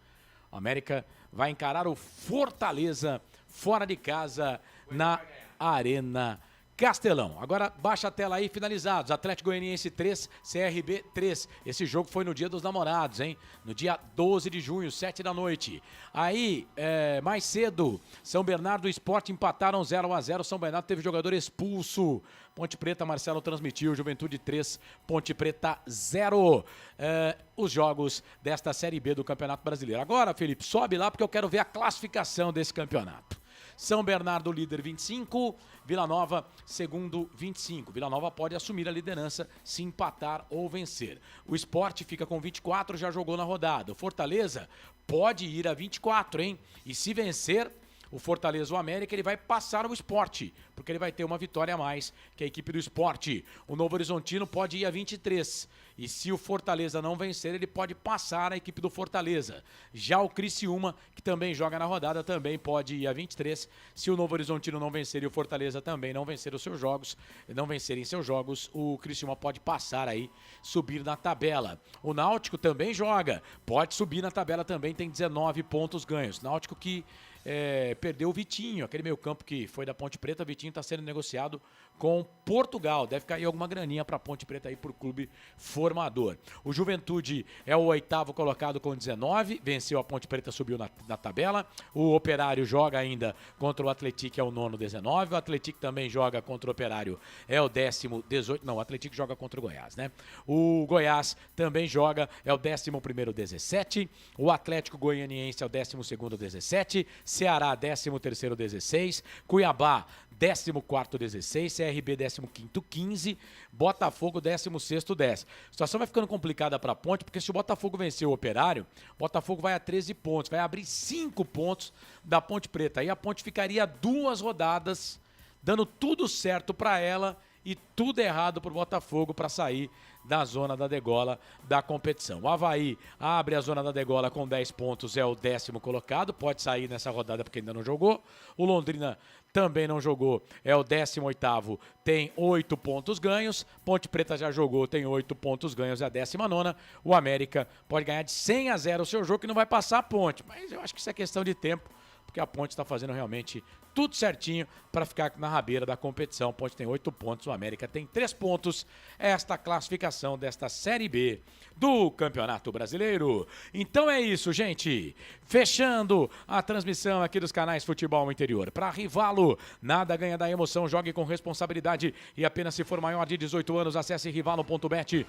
O América vai encarar o Fortaleza fora de casa na Arena Castelão. Agora baixa a tela aí, finalizados. Atlético Goianiense 3, CRB 3. Esse jogo foi no Dia dos Namorados, hein? No dia 12 de junho, 7 da noite. Aí, mais cedo, São Bernardo e Sport empataram 0-0. São Bernardo teve jogador expulso. Ponte Preta, Marcelo transmitiu. Juventude 3, Ponte Preta 0. Os jogos desta Série B do Campeonato Brasileiro. Agora, Felipe, sobe lá porque eu quero ver a classificação desse campeonato. São Bernardo, líder 25, Vila Nova, segundo 25. Vila Nova pode assumir a liderança se empatar ou vencer. O Sport fica com 24, já jogou na rodada. O Fortaleza pode ir a 24, hein? E se vencer o Fortaleza ou o América, ele vai passar o Sport, porque ele vai ter uma vitória a mais que a equipe do Sport. O Novo Horizontino pode ir a 23. E se o Fortaleza não vencer, ele pode passar a equipe do Fortaleza. Já o Criciúma, que também joga na rodada, também pode ir a 23. Se o Novo Horizontino não vencer e o Fortaleza também não vencerem seus jogos, o Criciúma pode passar aí, subir na tabela. O Náutico também joga, pode subir na tabela também, tem 19 pontos ganhos. Náutico que perdeu o Vitinho, aquele meio campo que foi da Ponte Preta. O Vitinho está sendo negociado com Portugal. Deve cair alguma graninha para a Ponte Preta aí por clube formador. O Juventude é o 8º colocado com 19, venceu a Ponte Preta, subiu na tabela. O Operário joga ainda contra o Atlético, é o 9º, 19. O Atlético também joga contra o Operário, é o 10º, 18. Não, o Atlético joga contra o Goiás, né? O Goiás também joga, é o 11º, 17. O Atlético Goianiense é o 12º, 17. Ceará, 13º, 16. Cuiabá, 14º, 16, CRB 15º, 15, Botafogo 16º, 10. A situação vai ficando complicada para a Ponte, porque se o Botafogo vencer o Operário, o Botafogo vai a 13 pontos, vai abrir 5 pontos da Ponte Preta. Aí a Ponte ficaria 2 rodadas, dando tudo certo para ela e tudo errado para o Botafogo para sair da zona da degola da competição. O Avaí abre a zona da degola com 10 pontos, é o 10º colocado, pode sair nessa rodada porque ainda não jogou. O Londrina também não jogou, é o 18º, tem 8 pontos ganhos. Ponte Preta já jogou, tem 8 pontos ganhos, é a 19ª. O América pode ganhar de 100-0 o seu jogo, que não vai passar a Ponte, mas eu acho que isso é questão de tempo, porque a Ponte está fazendo realmente tudo certinho para ficar na rabeira da competição. A Ponte tem 8 pontos, o América tem 3 pontos. Esta classificação desta Série B do Campeonato Brasileiro. Então é isso, gente. Fechando a transmissão aqui dos canais Futebol Interior. Para Rivalo, nada ganha da emoção, jogue com responsabilidade e apenas se for maior de 18 anos, acesse rivalo.bet.br.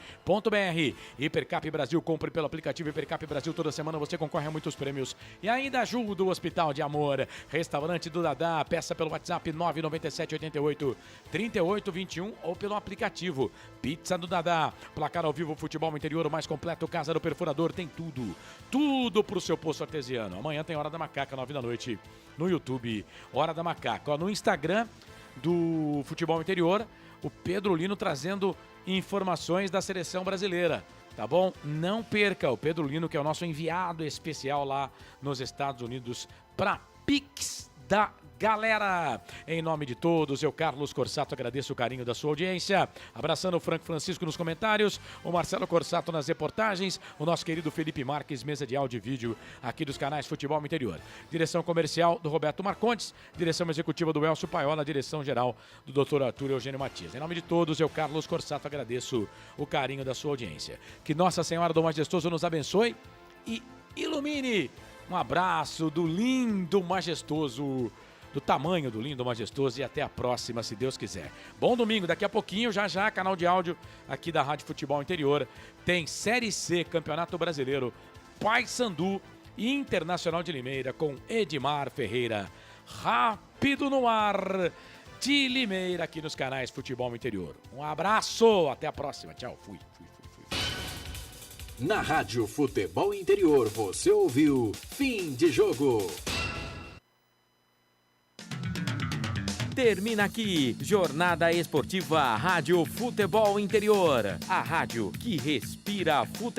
Hipercap Brasil, compre pelo aplicativo Hipercap Brasil. Toda semana você concorre a muitos prêmios e ainda ajuda o Hospital de Amor. Restaurante do Dadá, peça pelo WhatsApp 997883821 ou pelo aplicativo Pizza do Dadá. Placar ao vivo Futebol Interior, o mais completo. Casa do Perfurador, tem tudo pro seu poço artesiano. Amanhã tem Hora da Macaca, 9 da noite, no YouTube, Hora da Macaca. No Instagram do Futebol Interior, o Pedro Lino trazendo informações da seleção brasileira. Tá bom? Não perca o Pedro Lino, que é o nosso enviado especial lá nos Estados Unidos para Pix da galera. Em nome de todos, eu, Carlos Corsato, agradeço o carinho da sua audiência. Abraçando o Franco Francisco nos comentários, o Marcelo Corsato nas reportagens, o nosso querido Felipe Marques, mesa de áudio e vídeo aqui dos canais Futebol Interior. Direção comercial do Roberto Marcondes, direção executiva do Elcio Paiola, direção geral do Dr. Arthur Eugênio Matias. Em nome de todos, eu, Carlos Corsato, agradeço o carinho da sua audiência. Que Nossa Senhora do Majestoso nos abençoe e ilumine. Um abraço do lindo, majestoso, do tamanho do lindo, majestoso, e até a próxima, se Deus quiser. Bom domingo, daqui a pouquinho, já, canal de áudio aqui da Rádio Futebol Interior. Tem Série C, Campeonato Brasileiro, Paysandu e Internacional de Limeira com Edmar Ferreira. Rápido no ar de Limeira aqui nos canais Futebol Interior. Um abraço, até a próxima. Tchau, fui. Na Rádio Futebol Interior, você ouviu Fim de Jogo. Termina aqui, Jornada Esportiva Rádio Futebol Interior. A rádio que respira futebol.